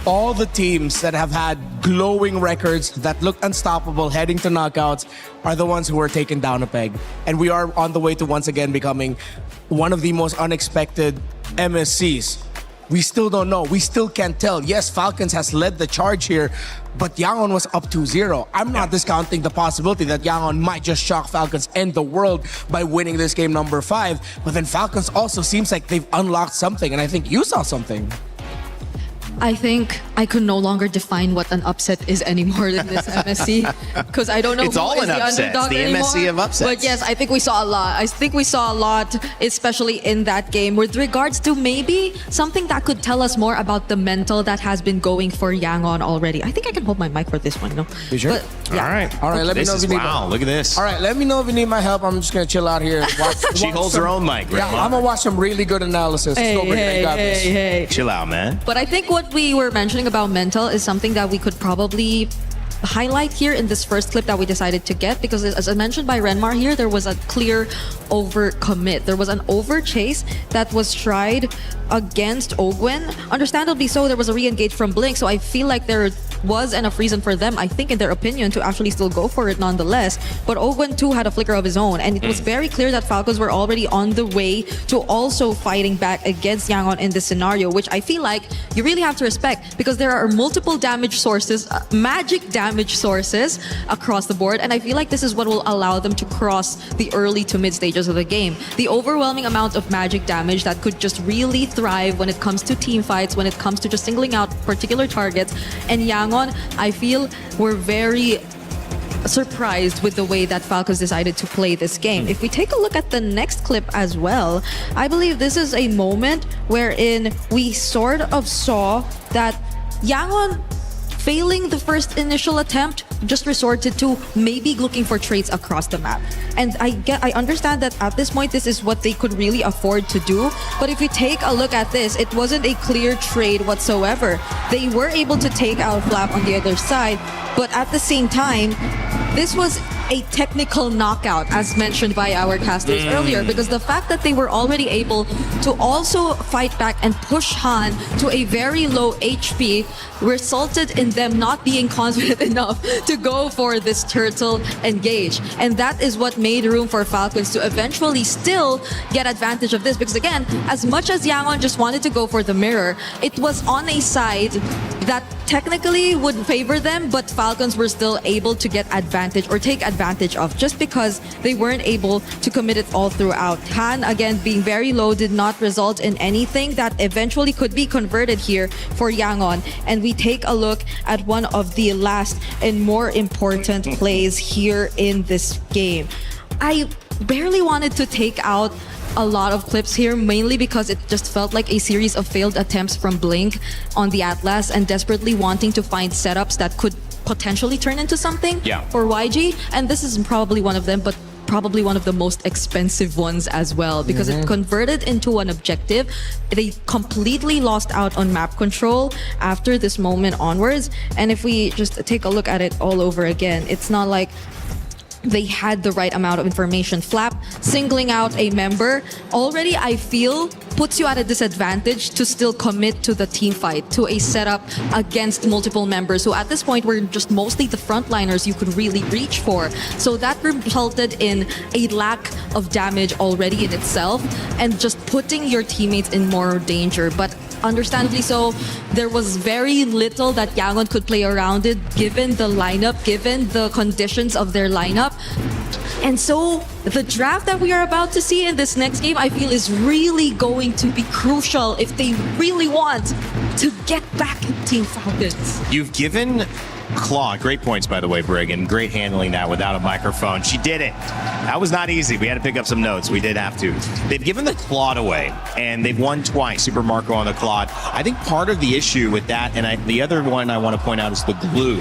all the teams that have had glowing records that look unstoppable heading to knockouts are the ones who are taken down a peg. And we are on the way to once again becoming one of the most unexpected MSCs. We still don't know. We still can't tell. Yes, Falcons has led the charge here, but Yangon was up 2-0. I'm not discounting the possibility that Yangon might just shock Falcons and the world by winning this game number 5. But then Falcons also seems like they've unlocked something, and I think you saw something. I think I could no longer define what an upset is anymore in this MSC because I don't know it's who all is an the upset. underdog It's the anymore. MSC of upsets. But yes, I think we saw a lot. I think we saw a lot, especially in that game, with regards to maybe something that could tell us more about the mental that has been going for Yangon already. I think I can hold my mic for this one, no? You sure? But, yeah. All right, let me know if you need wow, look at this. All right, let me know if you need my help. I'm just gonna chill out here. She holds her own mic, Yeah, Renmark. I'm gonna watch some really good analysis. I got this. Chill out, man. But I think what we were mentioning about mental is something that we could probably highlight here in this first clip that we decided to get, because as I mentioned by Renmar here, there was a clear overcommit. There was an over chase that was tried against Ogwen. Understandably so, there was a re-engage from Blink, so I feel like there was enough reason for them, I think in their opinion, to actually still go for it nonetheless. But Ogwen too had a flicker of his own, and it was very clear that Falcons were already on the way to also fighting back against Yangon in this scenario, which I feel like you really have to respect, because there are multiple damage sources, magic damage sources across the board, and I feel like this is what will allow them to cross the early to mid stages of the game. The overwhelming amount of magic damage that could just really thrive when it comes to team fights, when it comes to just singling out particular targets. And Yangon, I feel, were very surprised with the way that Falcons decided to play this game. If we take a look at the next clip as well, I believe this is a moment wherein we sort of saw that Yangon, failing the first initial attempt, just resorted to maybe looking for trades across the map. And I understand that at this point, this is what they could really afford to do. But if you take a look at this, it wasn't a clear trade whatsoever. They were able to take out Flap on the other side, but at the same time, this was a technical knockout, as mentioned by our casters earlier, because the fact that they were already able to also fight back and push Han to a very low HP resulted in them not being confident enough to go for this turtle engage. And that is what made room for Falcons to eventually still get advantage of this, because again, as much as Yangon just wanted to go for the mirror, it was on a side that technically would favor them, but Falcons were still able to get advantage or take advantage of, just because they weren't able to commit it all throughout. Han, again, being very low, did not result in anything that eventually could be converted here for Yangon. And we take a look at one of the last and more important plays here in this game. I barely wanted to take out a lot of clips here, mainly because it just felt like a series of failed attempts from Blink on the Atlas and desperately wanting to find setups that could potentially turn into something Yeah. for YG. And this is probably one of them, but probably one of the most expensive ones as well, because it converted into an objective. They completely lost out on map control after this moment onwards. And if we just take a look at it all over again, it's not like they had the right amount of information. Flap singling out a member already, I feel, puts you at a disadvantage to still commit to the team fight, to a setup against multiple members who at this point were just mostly the frontliners you could really reach for. So that resulted in a lack of damage already in itself and just putting your teammates in more danger. But understandably so, there was very little that Yangon could play around it, given the lineup, given the conditions of their lineup. And so the draft that we are about to see in this next game, I feel, is really going to be crucial if they really want to get back in Team Falcons. You've given Claw, great points by the way, Brig, and great handling that without a microphone. She did it. That was not easy. We had to pick up some notes. We did have to. They've given the Claude away, and they've won twice. Super Marco on the Claude. I think part of the issue with that, and the other one I want to point out is the Glue,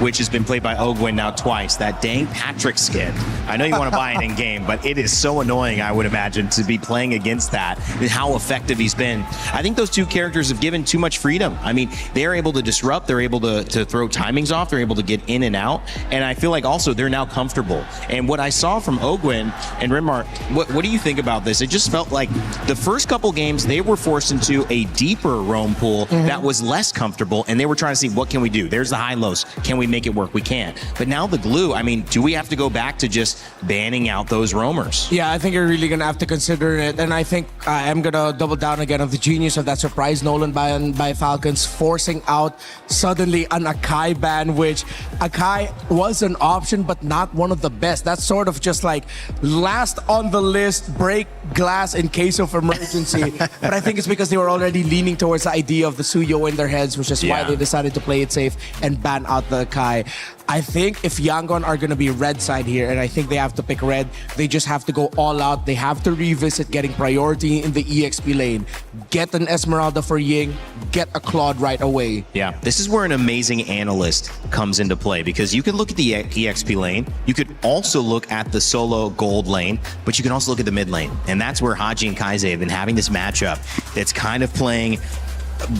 which has been played by Ogwin now twice. That dang Patrick skin. I know you want to buy it in game, but it is so annoying, I would imagine, to be playing against that and how effective he's been. I think those two characters have given too much freedom. I mean, they're able to disrupt. They're able to throw timings off. They're able to get in and out. And I feel like also they're now comfortable. And what I saw from Ogwin and Renmar, what do you think about this? It just felt like the first couple games, they were forced into a deeper roam pool that was less comfortable. And they were trying to see, what can we do? There's the high-lows. Can we make it work? We can't. But now the Glue, I mean, do we have to go back to just banning out those roamers? Yeah, I think you're really going to have to consider it. And I think I'm going to double down again on the genius of that surprise Nolan by Falcons, forcing out suddenly an Akai ban, which Akai was an option, but not one of the best. That's sort of just like last on the list, break glass in case of emergency. But I think it's because they were already leaning towards the idea of the Suyo in their heads, which is why they decided to play it safe and ban out the Akai. I think if Yangon are going to be red side here, and I think they have to pick red, they just have to go all out. They have to revisit getting priority in the EXP lane. Get an Esmeralda for Ying, get a Claude right away. Yeah, this is where an amazing analyst comes into play, because you can look at the EXP lane, you could also look at the solo gold lane, but you can also look at the mid lane. And that's where Haji and Kaise have been having this matchup that's kind of playing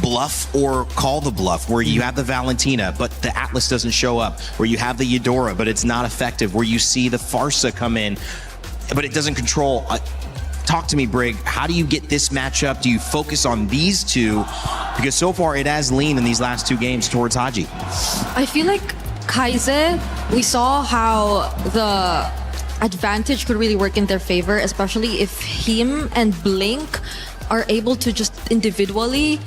bluff or call the bluff, where you have the Valentina but the Atlas doesn't show up, where you have the Eudora but it's not effective, where you see the Farsa come in but it doesn't control. Talk to me, Brig. How do you get this matchup? Do you focus on these two? Because so far it has leaned in these last two games towards Haji. I feel like Kaise, we saw how the advantage could really work in their favor, especially if him and Blink are able to just individually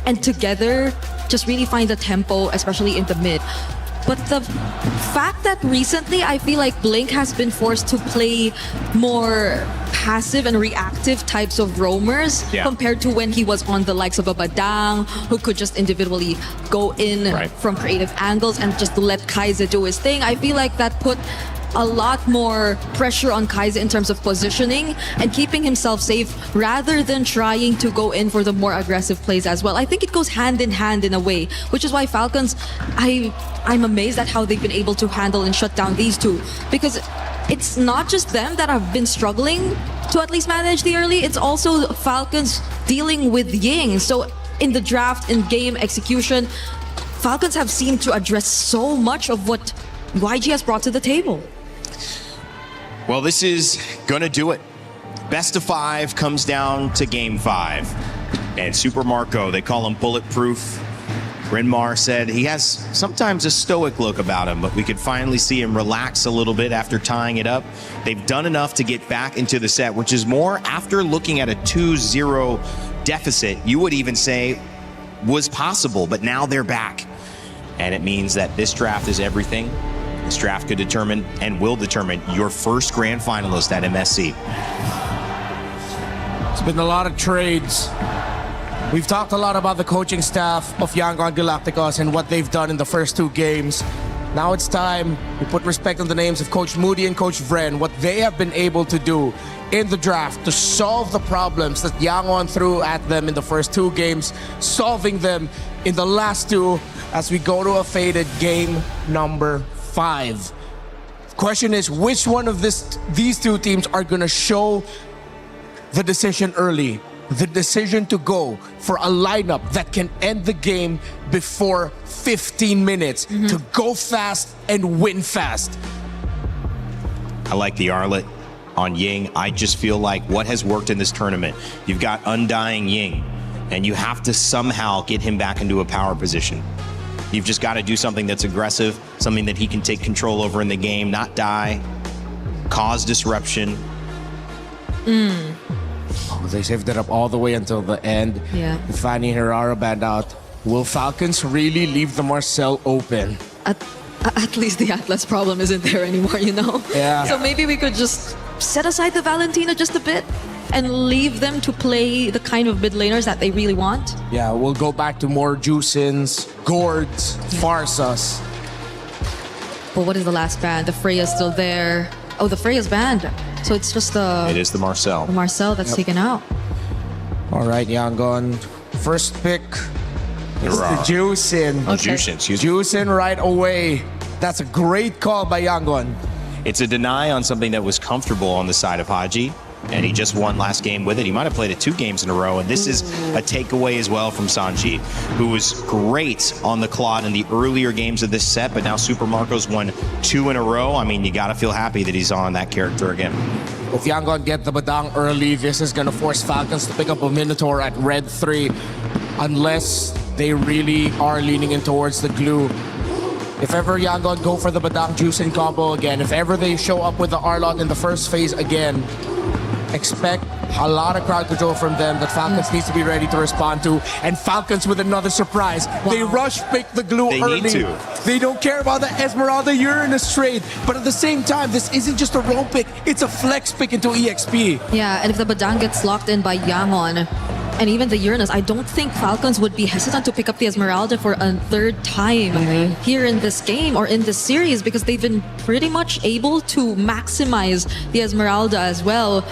and together just really find the tempo, especially in the mid. But the fact that recently I feel like Blink has been forced to play more passive and reactive types of roamers compared to when he was on the likes of a Badang, who could just individually go in from creative angles and just let Kaise do his thing. I feel like that put a lot more pressure on Kaise in terms of positioning and keeping himself safe rather than trying to go in for the more aggressive plays as well. I think it goes hand in hand in a way, which is why Falcons, I'm amazed at how they've been able to handle and shut down these two, because it's not just them that have been struggling to at least manage the early, it's also Falcons dealing with Ying. So in the draft, in game execution, Falcons have seemed to address so much of what YG has brought to the table. Well, this is gonna do it. Best of 5 comes down to game 5. And Super Marco, they call him bulletproof. Renmar said he has sometimes a stoic look about him, but we could finally see him relax a little bit after tying it up. They've done enough to get back into the set, which is more after looking at a 2-0 deficit, you would even say was possible, but now they're back. And it means that this draft is everything. This draft could determine and will determine your first grand finalist at MSC. It's been a lot of trades. We've talked a lot about the coaching staff of Yangon Galacticos and what they've done in the first 2 games. Now it's time we put respect on the names of Coach Moody and Coach Vren, what they have been able to do in the draft to solve the problems that Yangon threw at them in the first 2 games, solving them in the last 2 as we go to a faded game number 5. The question is, which one of these 2 teams are going to show the decision early? The decision to go for a lineup that can end the game before 15 minutes, to go fast and win fast. I like the Arlet on Ying. I just feel like what has worked in this tournament, you've got Undying Ying, and you have to somehow get him back into a power position. You've just got to do something that's aggressive, something that he can take control over in the game, not die, cause disruption. Oh, they saved it up all the way until the end. Yeah. Fanny Herrera banned out. Will Falcons really leave the Marcel open? At least the Atlas problem isn't there anymore, you know? Yeah. So maybe we could just set aside the Valentina just a bit and leave them to play the kind of mid laners that they really want. Yeah, we'll go back to more Juicins, Gords, Farsas. But what is the last ban? The Freya's still there. Oh, the Freya's banned. So it's just the... It is the Marcel. The Marcel that's taken out. All right, Yangon. First pick is the Juicin. Oh, Juicin, excuse me. Juicin right away. That's a great call by Yangon. It's a deny on something that was comfortable on the side of Haji, and he just won last game with it. He might have played it 2 games in a row, and this is a takeaway as well from Sanji, who was great on the Claude in the earlier games of this set, but now Super Marco's won 2 in a row. I mean, you gotta feel happy that he's on that character again. If Yangon get the Badang early, this is gonna force Falcons to pick up a Minotaur at red 3, unless they really are leaning in towards the glue. If ever Yangon go for the Badang Juicin combo again, if ever they show up with the Arlot in the first phase again, expect a lot of crowd control from them that Falcons needs to be ready to respond to. And Falcons with another surprise. Wow. They rush pick the glue early. Need to. They don't care about the Esmeralda Uranus trade. But at the same time, this isn't just a roam pick, it's a flex pick into EXP. Yeah, and if the Badang gets locked in by Yangon, and even the Uranus, I don't think Falcons would be hesitant to pick up the Esmeralda for a 3rd time here in this game or in this series, because they've been pretty much able to maximize the Esmeralda as well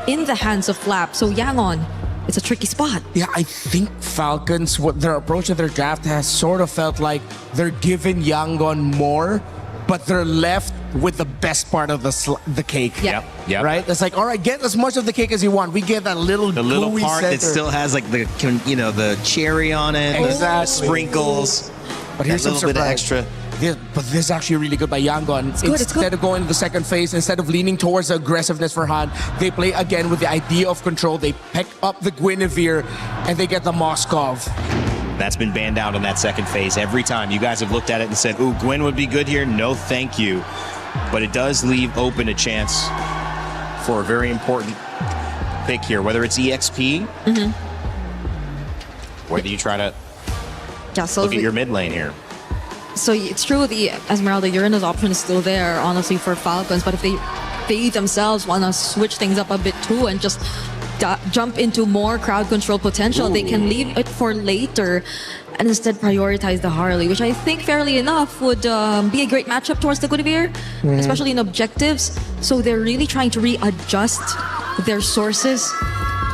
in the hands of Flap. So Yangon, it's a tricky spot. Yeah, I think Falcons, what their approach to their draft has sort of felt like they're giving Yangon more, but they're left with the best part of the cake. Yep. Right? It's like, all right, get as much of the cake as you want. We get that little The little gooey part center. that still has like the, you know, the cherry on it, the sprinkles, but here's that some little bit of surprise. extra. But this is actually really good by Yangon. Instead of going to the second phase, instead of leaning towards the aggressiveness for Han, they play again with the idea of control. They pick up the Guinevere and they get the Moskov. That's been banned out in that second phase every time. You guys have looked at it and said, ooh, Gwen would be good here. No, thank you. But it does leave open a chance for a very important pick here, whether it's EXP, whether you try to look at your mid lane here. So it's true the Esmeralda Uranus option is still there, honestly, for Falcons. But if they themselves want to switch things up a bit too and just jump into more crowd control potential, they can leave it for later and instead prioritize the Harley, which I think, fairly enough, would be a great matchup towards the Guinevere, especially in objectives. So they're really trying to readjust their sources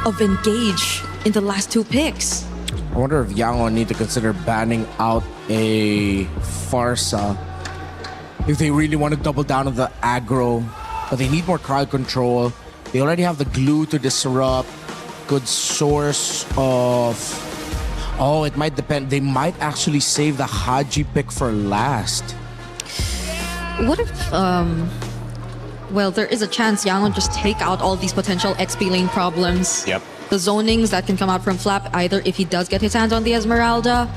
of engage in the last 2 picks. I wonder if Yangon need to consider banning out a Farsa if they really want to double down on the aggro, but they need more crowd control. They already have the glue to disrupt. Good source of... Oh, it might depend. They might actually save the Haji pick for last. What if, well, there is a chance Yangon just take out all these potential XP lane problems. Yep. The zonings that can come out from Flap, either if he does get his hands on the Esmeralda,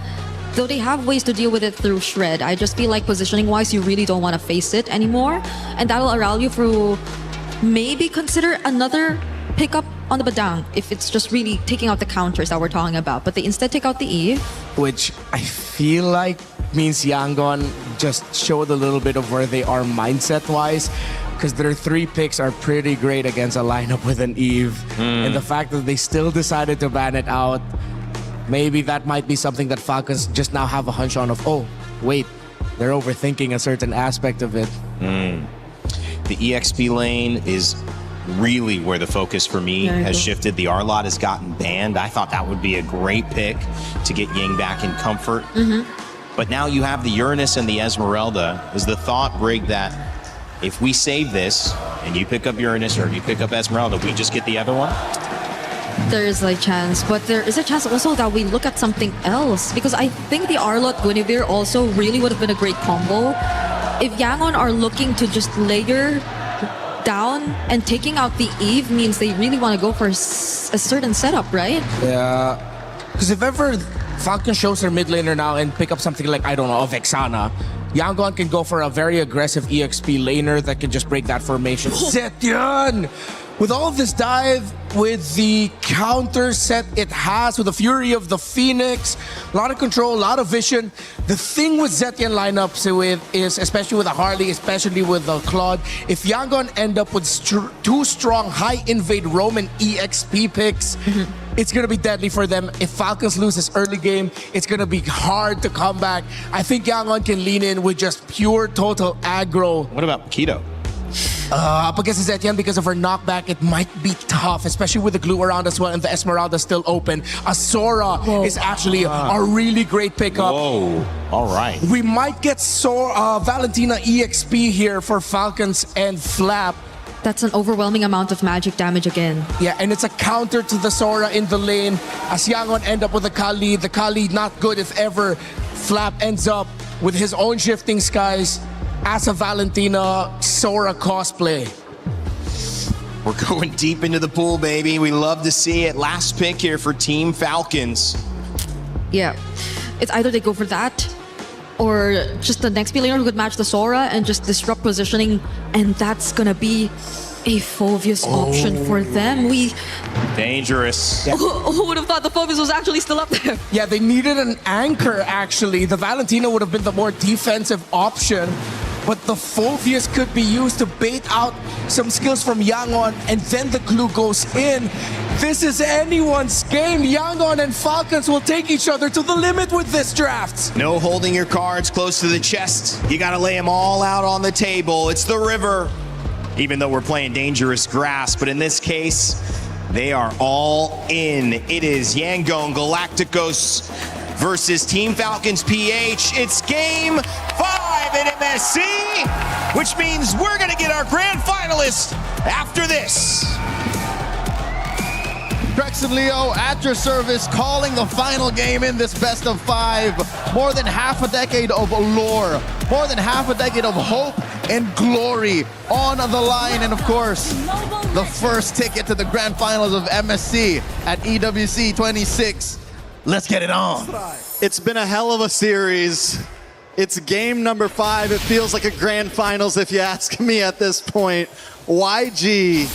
though they have ways to deal with it through Shred. I just feel like positioning-wise, you really don't want to face it anymore. And that'll allow you to maybe consider another pickup on the Badang if it's just really taking out the counters that we're talking about. But they instead take out the Eve. Which I feel like means Yangon just showed a little bit of where they are mindset-wise, because their 3 picks are pretty great against a lineup with an Eve. And the fact that they still decided to ban it out, maybe that might be something that Falcons just now have a hunch on of, oh, wait, they're overthinking a certain aspect of it. The EXP lane is really where the focus for me has shifted. The R-Lot has gotten banned. I thought that would be a great pick to get Ying back in comfort. But now you have the Uranus and the Esmeralda. Is the thought, Brig, that if we save this and you pick up Uranus or you pick up Esmeralda, we just get the other one? There is a chance, but there is a chance also that we look at something else, because I think the Arlott Guinevere also really would have been a great combo. If Yangon are looking to just layer down, and taking out the Eve means they really want to go for a certain setup, right? Yeah, because if ever Falcon shows their mid laner now and pick up something like, I don't know, a Vexana, Yangon can go for a very aggressive EXP laner that can just break that formation. Zetian! With all of this dive, with the counter set it has, with the Fury of the Phoenix, a lot of control, a lot of vision. The thing with Zetian lineups is, especially with a Harley, especially with a Claude, if Yangon end up with two strong high invade Roman EXP picks, it's going to be deadly for them. If Falcons lose this early game, it's going to be hard to come back. I think Yangon can lean in with just pure total aggro. What about Keto? Up against Zetian, because of her knockback, it might be tough, especially with the glue around as well and the Esmeralda still open. Sora is actually a really great pickup. Whoa, all right. We might get Valentina EXP here for Falcons and Flap. That's an overwhelming amount of magic damage again. Yeah, and it's a counter to the Sora in the lane. As Yangon end up with the Kali. The Kali not good if ever Flap ends up with his own shifting skies as a Valentina Sora cosplay. We're going deep into the pool, baby. We love to see it. Last pick here for Team Falcons. Yeah, it's either they go for that, or just the next laner who could match the Sora and just disrupt positioning, and that's gonna be a Phoveus option for them. Dangerous. Who would have thought the Phoveus was actually still up there? Yeah, they needed an anchor, actually. The Valentina would have been the more defensive option, but the Phoveus could be used to bait out some skills from Yangon, and then the glue goes in. This is anyone's game. Yangon and Falcons will take each other to the limit with this draft. No holding your cards close to the chest. You got to lay them all out on the table. It's the river. Even though we're playing dangerous grass, but in this case, they are all in. It is Yangon Galacticos versus Team Falcons PH. It's game 5 at MSC, which means we're gonna get our grand finalist after this. Drex and Leo at your service, calling the final game in this best of 5. More than half a decade of lore, more than half a decade of hope and glory on the line, and of course, the first ticket to the grand finals of MSC at EWC 26. Let's get it on. It's been a hell of a series. It's game number 5. It feels like a grand finals if you ask me at this point. YG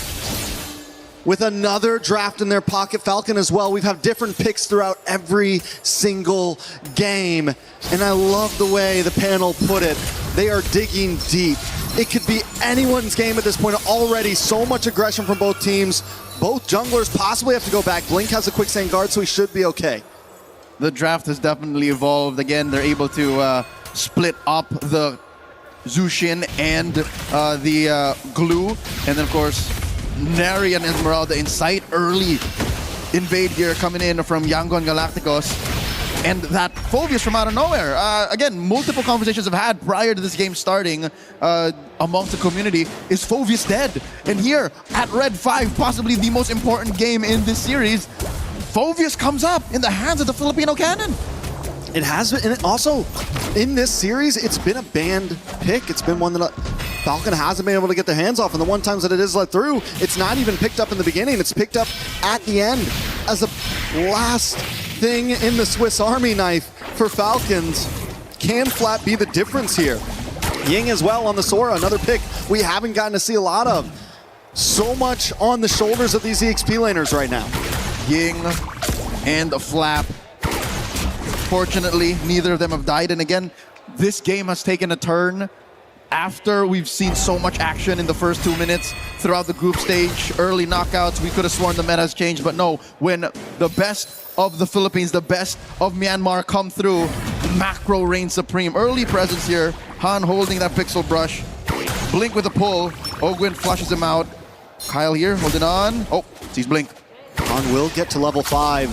with another draft in their pocket. Falcon as well. We've had different picks throughout every single game. And I love the way the panel put it. They are digging deep. It could be anyone's game at this point. Already so much aggression from both teams. Both junglers possibly have to go back. Blink has a quicksand guard, so he should be okay. The draft has definitely evolved. Again, they're able to split up the Zushin and the glue. And then, of course, Neri and Esmeralda in sight. Early invade here coming in from Yangon Galacticos. And that Phoveus from out of nowhere. Again, multiple conversations I've had prior to this game starting amongst the community. Is Phoveus dead? And here at Red 5, possibly the most important game in this series, Phoveus comes up in the hands of the Filipino cannon. It has been, and also in this series, it's been a banned pick. It's been one that Falcon hasn't been able to get their hands off, and the one times that it is let through, it's not even picked up in the beginning. It's picked up at the end as a last thing in the Swiss Army knife for Falcons. Can Flap be the difference here? Ying as well on the Sora, another pick we haven't gotten to see a lot of. So much on the shoulders of these EXP laners right now. Ying and Flap. Fortunately, neither of them have died. And again, this game has taken a turn after we've seen so much action in the first 2 minutes throughout the group stage. Early knockouts, we could have sworn the meta has changed, but no. When the best of the Philippines, the best of Myanmar come through, macro reigns supreme. Early presence here. Han holding that pixel brush. Blink with a pull. Ogwin flushes him out. Kyle here holding on. Oh, sees Blink. Han will get to level 5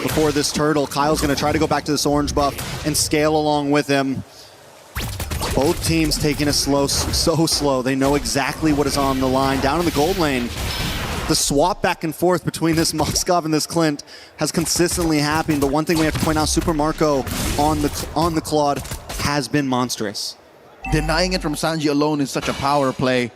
before this turtle. Kyle's going to try to go back to this orange buff and scale along with him. Both teams taking it slow, so slow. They know exactly what is on the line. Down in the gold lane, the swap back and forth between this Moskov and this Clint has consistently happened. But one thing we have to point out, Super Marco on the Claude has been monstrous. Denying it from Sanji alone is such a power play.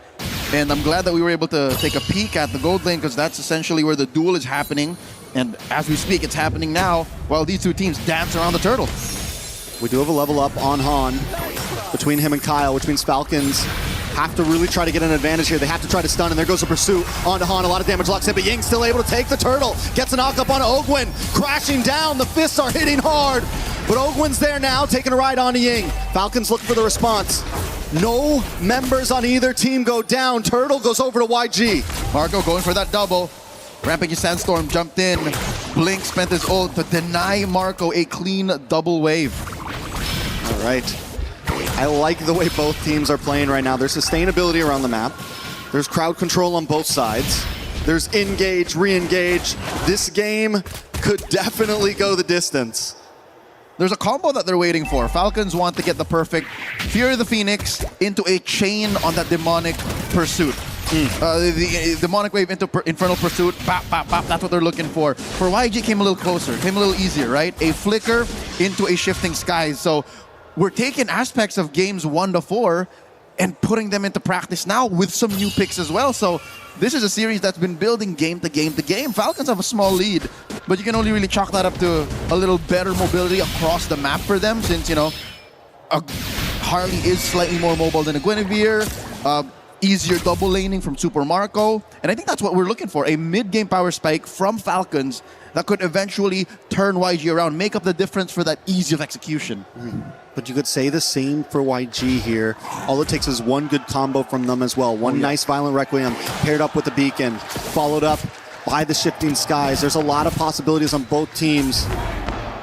And I'm glad that we were able to take a peek at the gold lane, because that's essentially where the duel is happening. And as we speak, it's happening now while these two teams dance around the turtle. We do have a level up on Han between him and Kyle, which means Falcons have to really try to get an advantage here. They have to try to stun, and there goes a pursuit onto Han. A lot of damage locks in, but Ying still able to take the turtle. Gets a knock up on Ogwin, crashing down. The fists are hitting hard, but Ogwin's there now, taking a ride onto Ying. Falcons look for the response. No members on either team go down. Turtle goes over to YG. Marco going for that double. Rampage Sandstorm jumped in. Blink spent his ult to deny Marco a clean double wave. All right. I like the way both teams are playing right now. There's sustainability around the map. There's crowd control on both sides. There's engage, re-engage. This game could definitely go the distance. There's a combo that they're waiting for. Falcons want to get the perfect Fury of the Phoenix into a chain on that demonic pursuit. The demonic wave into infernal pursuit. Bop, bop, bop. That's what they're looking for. For YG, came a little closer, came a little easier, right? A flicker into a shifting skies. So we're taking aspects of games 1 to 4 and putting them into practice now with some new picks as well. So this is a series that's been building game to game to game. Falcons have a small lead, but you can only really chalk that up to a little better mobility across the map for them, since, you know, a Harley is slightly more mobile than a Guinevere. Easier double laning from Super Marco. And I think that's what we're looking for, a mid-game power spike from Falcons that could eventually turn YG around, make up the difference for that ease of execution. But you could say the same for YG here. All it takes is one good combo from them as well. One nice Violent Requiem paired up with the Beacon, followed up by the Shifting Skies. There's a lot of possibilities on both teams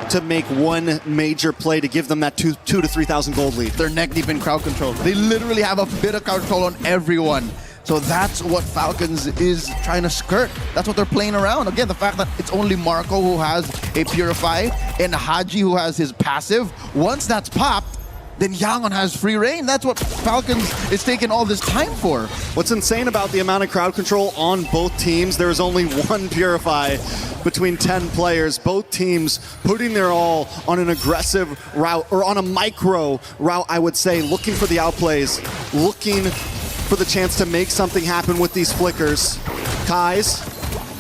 to make one major play to give them that 2,000 to 3,000 gold lead. They're neck deep in crowd control. They literally have a bit of crowd control on everyone. So that's what Falcons is trying to skirt. That's what they're playing around. Again, the fact that it's only Marco who has a Purify and Haji who has his passive. Once that's popped, then Yangon has free reign. That's what Falcons is taking all this time for. What's insane about the amount of crowd control on both teams, there is only one Purify between 10 players. Both teams putting their all on an aggressive route, or on a micro route, I would say, looking for the outplays, looking for the chance to make something happen with these flickers. Kai's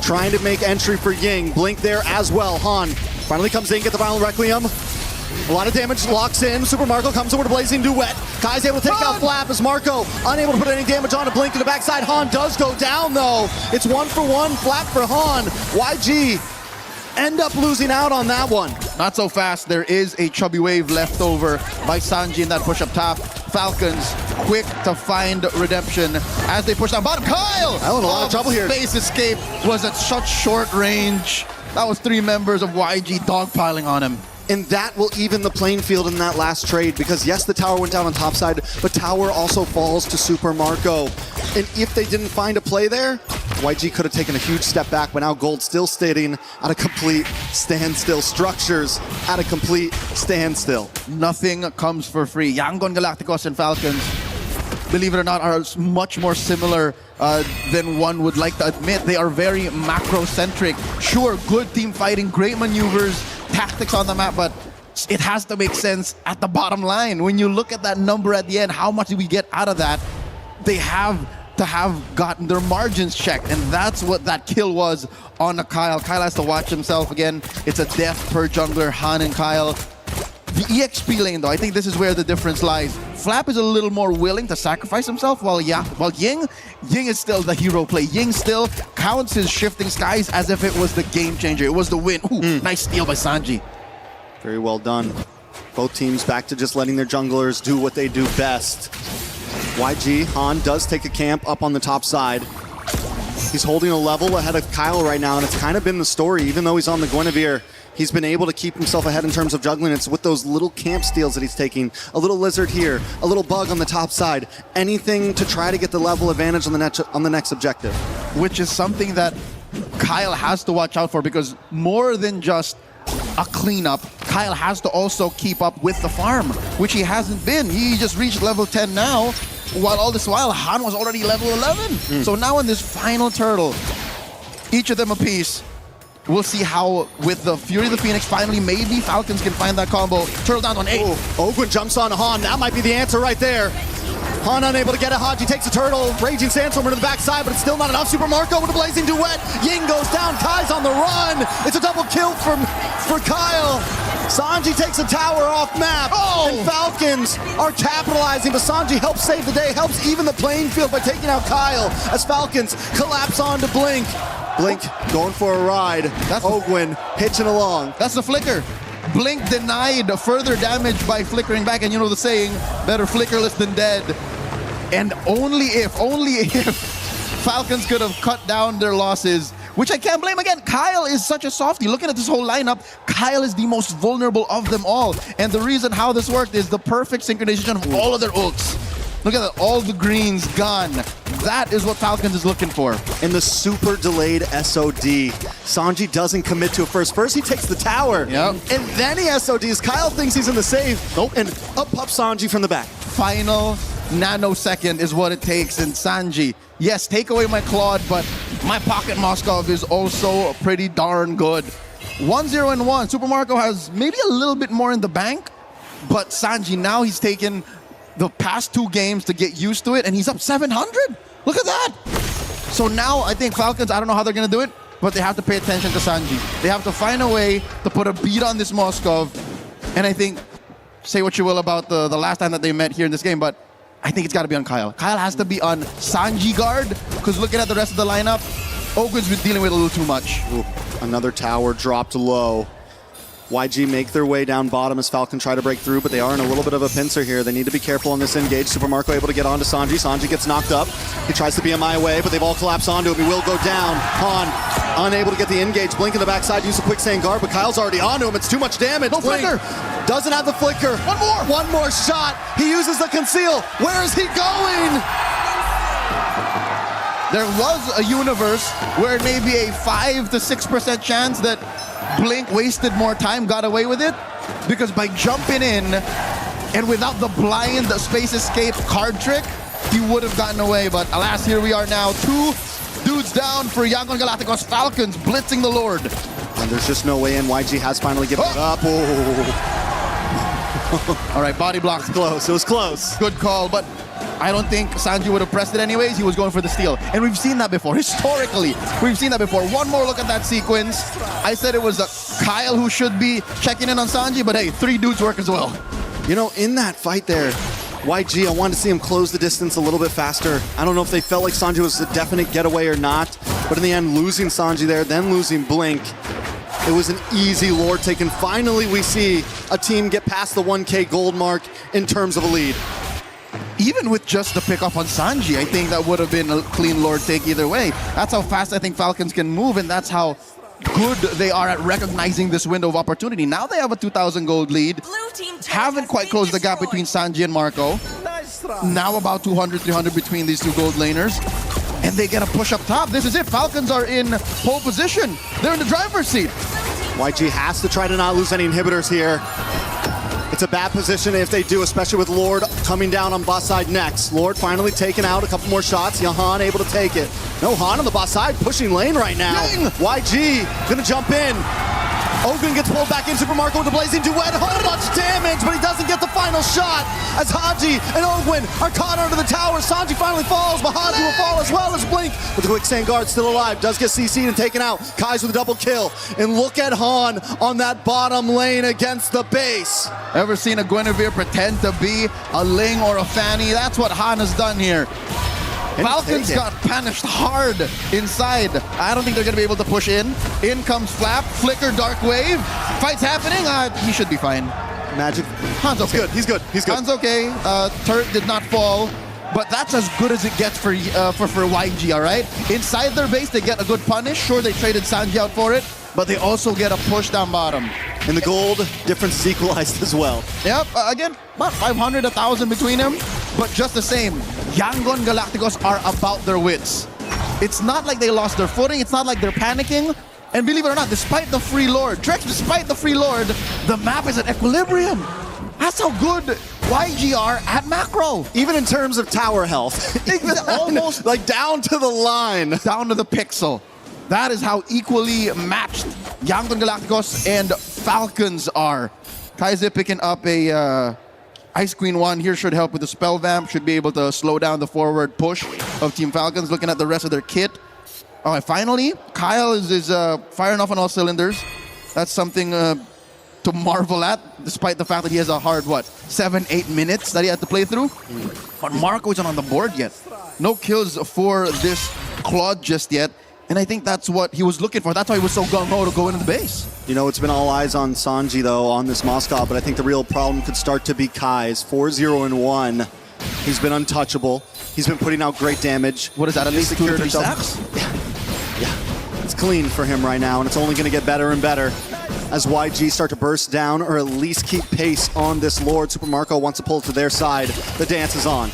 trying to make entry for Ying. Blink there as well. Han finally comes in, get the Violent Requiem. A lot of damage locks in. Super Marco comes over to Blazing Duet. Kai's able to take out Flap as Marco unable to put any damage on to Blink in the backside. Han does go down though. It's 1-for-1 Flap for Han. YG end up losing out on that one. Not so fast. There is a chubby wave left over by Sanji in that push up top. Falcons quick to find redemption as they push down bottom. Kyle! Kyle in a lot of trouble here. Space escape was at such short range. That was 3 members of YG dogpiling on him. And that will even the playing field in that last trade, because yes, the tower went down on top side, but tower also falls to Super Marco. And if they didn't find a play there, YG could have taken a huge step back, but now Gold still sitting at a complete standstill. Structures at a complete standstill. Nothing comes for free. Yangon, Galacticos, and Falcons, believe it or not, are much more similar than one would like to admit. They are very macro-centric. Sure, good team fighting, great maneuvers, tactics on the map, but it has to make sense at the bottom line. When you look at that number at the end, how much do we get out of that? They have to have gotten their margins checked, and that's what that kill was on a Kyle. Kyle has to watch himself again. It's a death per jungler, Han and Kyle. The EXP lane, though, I think this is where the difference lies. Flap is a little more willing to sacrifice himself, while Ying is still the hero play. Ying still counts his Shifting Skies as if it was the game changer. It was the win. Ooh, nice steal by Sanji. Very well done. Both teams back to just letting their junglers do what they do best. YG, Han does take a camp up on the top side. He's holding a level ahead of Kyle right now, and it's kind of been the story. Even though he's on the Guinevere, he's been able to keep himself ahead in terms of juggling. It's with those little camp steals that he's taking. A little lizard here, a little bug on the top side. Anything to try to get the level advantage on the next objective. Which is something that Kyle has to watch out for, because more than just a cleanup, Kyle has to also keep up with the farm, which he hasn't been. He just reached level 10 now, while all this while Han was already level 11. So now in this final turtle, each of them a piece. We'll see how, with the Fury of the Phoenix, finally maybe Falcons can find that combo. Turtle down on 8. Ogwin jumps on Han. That might be the answer right there. Han unable to get it. Haji takes a turtle. Raging Sandstorm into the backside, but it's still not enough. Super Marco with a blazing duet. Ying goes down. Kai's on the run. It's a double kill for Kyle. Sanji takes a tower off map. And Falcons are capitalizing, but Sanji helps save the day, helps even the playing field by taking out Kyle as Falcons collapse onto Blink. Blink going for a ride. That's Ogwin hitching along. That's the flicker. Blink denied further damage by flickering back, and you know the saying, better flickerless than dead. And only if Falcons could have cut down their losses, which I can't blame. Again, Kyle is such a softie. Looking at this whole lineup, Kyle is the most vulnerable of them all. And the reason how this worked is the perfect synchronization of all of their ults. Look at that, all the greens gone. That is what Falcons is looking for. And the super delayed SOD. Sanji doesn't commit to it first. First he takes the tower, and then he SODs. Kyle thinks he's in the save, and up pops Sanji from the back. Final nanosecond is what it takes, and Sanji, yes, take away my Claude, but my Pocket Moskov is also pretty darn good. 1-0 and 1. Super Marco has maybe a little bit more in the bank, but Sanji, now he's taken the past 2 games to get used to it, and he's up 700. Look at that. So now I think Falcons, I don't know how they're going to do it, but they have to pay attention to Sanji. They have to find a way to put a beat on this Moskov. And I think, say what you will about the last time that they met here in this game, but I think it's got to be on Kyle. Kyle has to be on Sanji guard, because looking at the rest of the lineup, Ogwin's been dealing with a little too much. Ooh, another tower dropped low. YG make their way down bottom as Falcons try to break through, but they are in a little bit of a pincer here. They need to be careful on this engage. Super Marco able to get onto Sanji. Sanji gets knocked up. He tries to BMI away, but they've all collapsed onto him. He will go down. Han unable to get the engage. Blink in the backside, use a quicksand guard, but Kyle's already onto him. It's too much damage. No Blink flicker. doesn't have the flicker. One more shot. He uses the conceal. Where is he going? There was a universe where it may be a 5 to 6% chance that Blink wasted more time, got away with it, because by jumping in and without the blind space escape card trick, he would have gotten away. But alas, here we are now. 2 dudes down for Yangon Galacticos. Falcons blitzing the Lord. And there's just no way in. YG has finally given it up. All right, body block. Close. It was close. Good call, but I don't think Sanji would have pressed it anyways. He was going for the steal. And we've seen that before. Historically, we've seen that before. One more look at that sequence. I said it was Kyle who should be checking in on Sanji, but hey, 3 dudes work as well. You know, in that fight there, YG, I wanted to see him close the distance a little bit faster. I don't know if they felt like Sanji was a definite getaway or not, but in the end, losing Sanji there, then losing Blink, it was an easy Lord take. And finally, we see a team get past the 1K gold mark in terms of a lead. Even with just the pick up on Sanji, I think that would have been a clean Lord take either way. That's how fast I think Falcons can move, and that's how good they are at recognizing this window of opportunity. Now they have a 2,000 gold lead. Haven't quite closed the gap between Sanji and Marco. Now about 200, 300 between these 2 gold laners. And they get a push up top. This is it. Falcons are in pole position. They're in the driver's seat. YG has to try to not lose any inhibitors here. It's a bad position if they do, especially with Lord coming down on bot side next. Lord finally taking out a couple more shots. Yahan able to take it. No, Han on the bot side pushing lane right now. YG gonna jump in. Ogwin gets pulled back in. Super Marco with the blazing duet. Han much damage, but he doesn't get the final shot as Haji and Ogwin are caught under the tower. Sanji finally falls, but Haji will fall as well as Blink. With the quicksand guard still alive, does get CC'd and taken out. Kai's with a double kill. And look at Han on that bottom lane against the base. Ever seen a Guinevere pretend to be a Ling or a Fanny? That's what Han has done here. Falcons got punished hard inside. I don't think they're going to be able to push in. In comes Flap, Flicker, Dark Wave. Fight's happening. He should be fine. Magic. Han's okay. He's good. Han's okay. Turret did not fall. But that's as good as it gets for YG, all right? Inside their base, they get a good punish. Sure, they traded Sanji out for it. but they also get a push down bottom. In the gold, difference is equalized as well. Yep, again, about 500, 1,000 between them, but just the same. Yangon Galacticos are about their wits. It's not like they lost their footing, it's not like they're panicking, and believe it or not, despite the free lord, Trex, despite the free lord, the map is at equilibrium. That's how good YG are at macro. Even in terms of tower health. Almost like down to the line. Down to the pixel. That is how equally matched Yangon Galacticos and Falcons are. Kaize picking up a Ice Queen 1 here should help with the spell vamp, should be able to slow down the forward push of Team Falcons. Looking at the rest of their kit. All right, finally, Kyle is firing off on all cylinders. That's something to marvel at, despite the fact that he has a hard, 7-8 minutes that he had to play through. But Marco isn't on the board yet. No kills for this Claude just yet. And I think that's what he was looking for. That's why he was so gung-ho to go into the base. You know, it's been all eyes on Sanji, though, on this Moscow, but I think the real problem could start to be Kai's. 4-0-1. He's been untouchable. He's been putting out great damage. What is that, at least 2 or 3 stacks? Yeah. It's clean for him right now, and it's only going to get better and better as YG start to burst down or at least keep pace on this Lord. Super Marco wants to pull it to their side. The dance is on.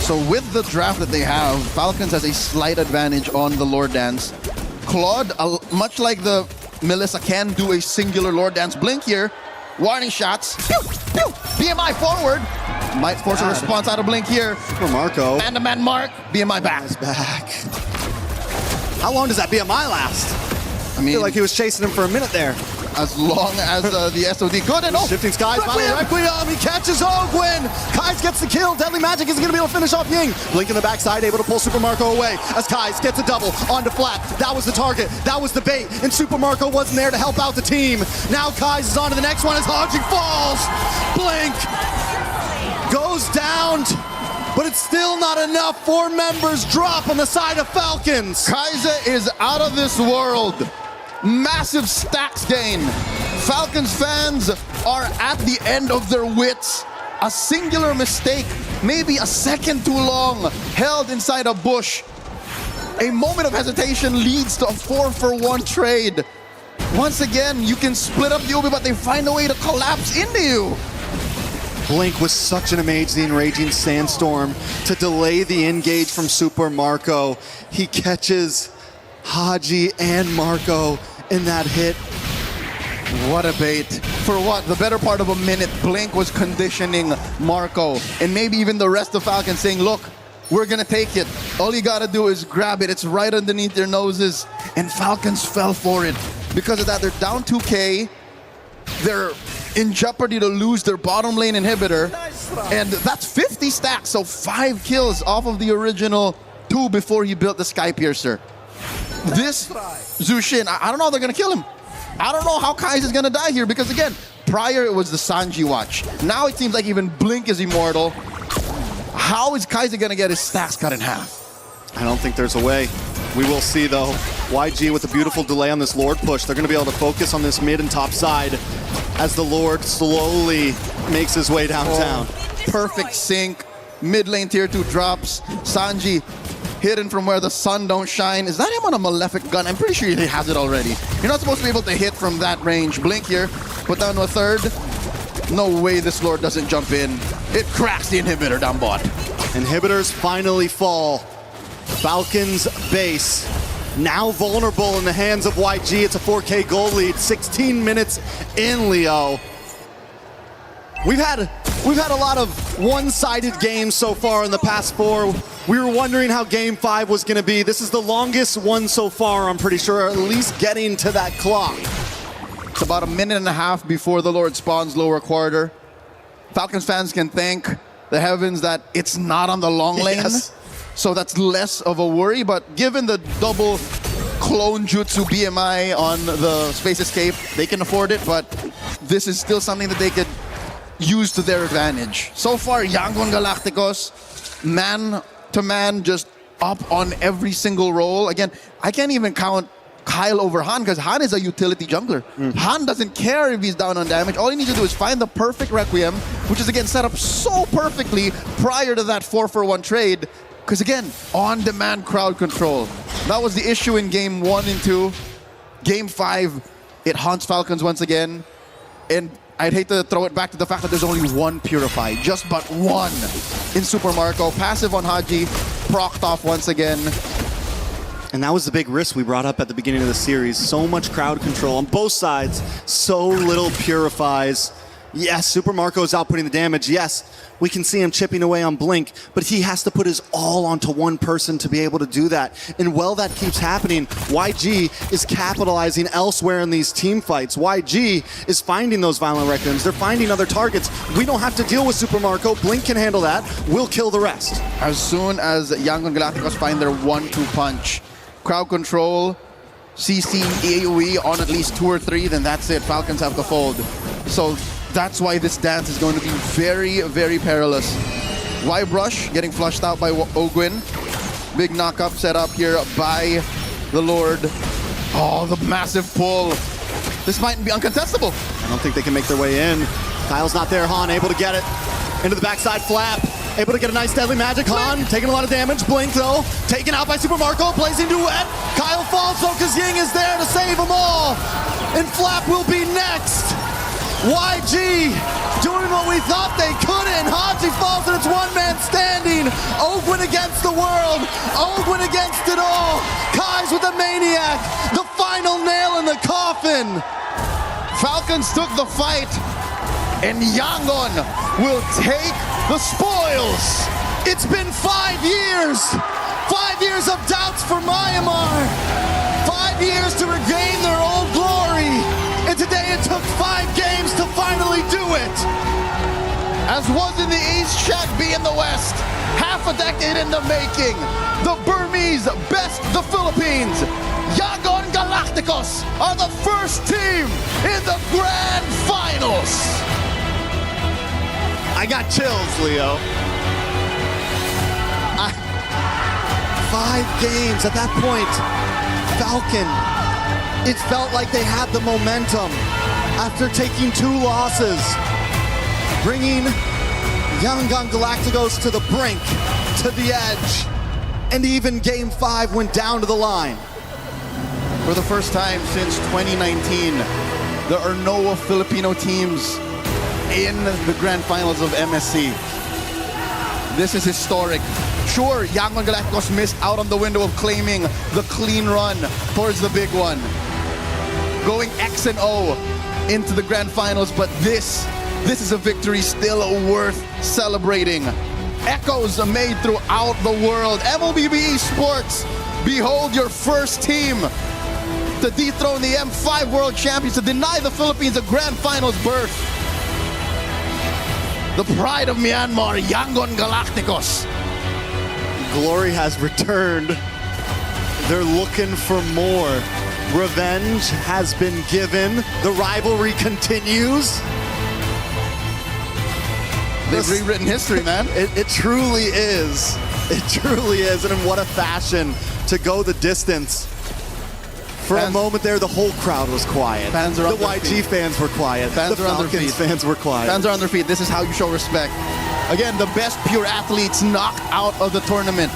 So with the draft that they have, Falcons has a slight advantage on the Lord Dance. Claude, much like the Melissa, can do a singular Lord Dance blink here. Warning shots. Pew, pew. BMI forward. Might force a response out of blink here. Super Marco. Man-to-man mark. BMI back. Back. How long does that BMI last? I mean, feel like he was chasing him for a minute there. As long as the SOD could. And Shifting Skies, Requiem, he catches Ogwin. Kai's gets the kill. Deadly Magic isn't going to be able to finish off Ying. Blink in the backside, able to pull Super Marco away as Kai's gets a double onto flat. That was the target. That was the bait. And Super Marco wasn't there to help out the team. Now Kai's is on to the next one as Haji falls. Blink goes down. But it's still not enough. 4 members drop on the side of Falcons. Kaize is out of this world. Massive stacks gain. Falcons fans are at the end of their wits. A singular mistake, maybe a second too long, held inside a bush. A moment of hesitation leads to a 4-for-1 trade. Once again, you can split up the Ubi, but they find a way to collapse into you. Blink was such an amazing raging sandstorm to delay the engage from Super Marco. He catches Haji and Marco in that hit. What a bait. For what? The better part of a minute, Blink was conditioning Marco. And maybe even the rest of Falcons saying, look, we're going to take it. All you got to do is grab it. It's right underneath their noses. And Falcons fell for it. Because of that, they're down 2K. They're in jeopardy to lose their bottom lane inhibitor. And that's 50 stacks, so 5 kills off of the original 2 before he built the Sky Piercer. This Zushin, I don't know how they're going to kill him. I don't know how Kai's is going to die here because, again, prior it was the Sanji watch. Now it seems like even Blink is immortal. How is Kai's going to get his stacks cut in half? I don't think there's a way. We will see, though. YG with a beautiful delay on this Lord push. They're going to be able to focus on this mid and top side as the Lord slowly makes his way downtown. Perfect sync. Mid lane tier 2 drops. Sanji hidden from where the sun don't shine. Is that him on a Malefic gun? I'm pretty sure he has it already. You're not supposed to be able to hit from that range. Blink here. Put down to a third. No way this Lord doesn't jump in. It cracks the inhibitor down bot. Inhibitors finally fall. Falcons base now vulnerable in the hands of YG. It's a 4K goal lead, 16 minutes in, Leo. We've had a lot of one-sided games so far in the past 4. We were wondering how game 5 was going to be. This is the longest one so far, I'm pretty sure, at least getting to that clock. It's about a minute and a half before the Lord spawns lower quarter. Falcons fans can thank the heavens that it's not on the long lane. Yes. So that's less of a worry, but given the double clone jutsu BMI on the Space Escape, they can afford it, but this is still something that they could use to their advantage. So far, Yangon Galacticos, man to man, just up on every single role. Again, I can't even count Kyle over Han because Han is a utility jungler. Han doesn't care if he's down on damage. All he needs to do is find the perfect Requiem, which is again set up so perfectly prior to that 4-for-1 trade. Because again, on-demand crowd control. That was the issue in game 1 and 2. Game 5, it haunts Falcons once again. And I'd hate to throw it back to the fact that there's only one Purify, just but one in Super Marco. Passive on Haji, procced off once again. And that was the big risk we brought up at the beginning of the series. So much crowd control on both sides, so little Purifies. Yes, Super Marco is outputting the damage. Yes, we can see him chipping away on Blink, but he has to put his all onto one person to be able to do that. And while that keeps happening, YG is capitalizing elsewhere in these team fights. YG is finding those violent requiems. They're finding other targets. We don't have to deal with Super Marco. Blink can handle that. We'll kill the rest. As soon as Yangon Galacticos find their 1-2 punch, crowd control, CC, AoE on at least 2 or 3, then that's it. Falcons have to fold. So that's why this dance is going to be very, very perilous. Y-Brush getting flushed out by Ogwin. Big knock-up set up here by the Lord. Oh, the massive pull. This might be uncontestable. I don't think they can make their way in. Kyle's not there. Han able to get it. Into the backside flap. Able to get a nice deadly magic. Han taking a lot of damage. Blink though. Taken out by Super Marco. Blazing duet. Kyle falls though because Ying is there to save them all. And Flap will be next. YG doing what we thought they couldn't. Haji falls and it's one man standing. Ogwin against the world. Ogwin against it all. Kai's with the Maniac. The final nail in the coffin. Falcons took the fight, and Yangon will take the spoils. It's been 5 years. 5 years of doubts for Myanmar. 5 years to regain their old glory. And today it took 5 games to finally do it. As was in the East, Shaq B in the West. Half a decade in the making. The Burmese best the Philippines. Yangon Galacticos are the first team in the grand finals. I got chills, Leo. 5 games at that point. Falcon. It felt like they had the momentum after taking 2 losses, bringing Yangon Galacticos to the brink, to the edge, and even Game 5 went down to the line. For the first time since 2019, there are no Filipino teams in the grand finals of MSC. This is historic. Sure, Yangon Galacticos missed out on the window of claiming the clean run towards the big one, going X&O into the grand finals, but this is a victory still worth celebrating. Echoes are made throughout the world. MLBB Esports, behold your first team to dethrone the M5 World Champions, to deny the Philippines a grand finals berth. The pride of Myanmar, Yangon Galacticos. Glory has returned. They're looking for more. Revenge has been given. The rivalry continues. They've rewritten history, man. It truly is. It truly is. And in what a fashion to go the distance. For a moment there, the whole crowd was quiet. Fans are on their YG feet. fans were quiet. Fans The are on their Falcons feet. fans were quiet. Fans are on their feet. This is how you show respect. Again, the best pure athletes knocked out of the tournament.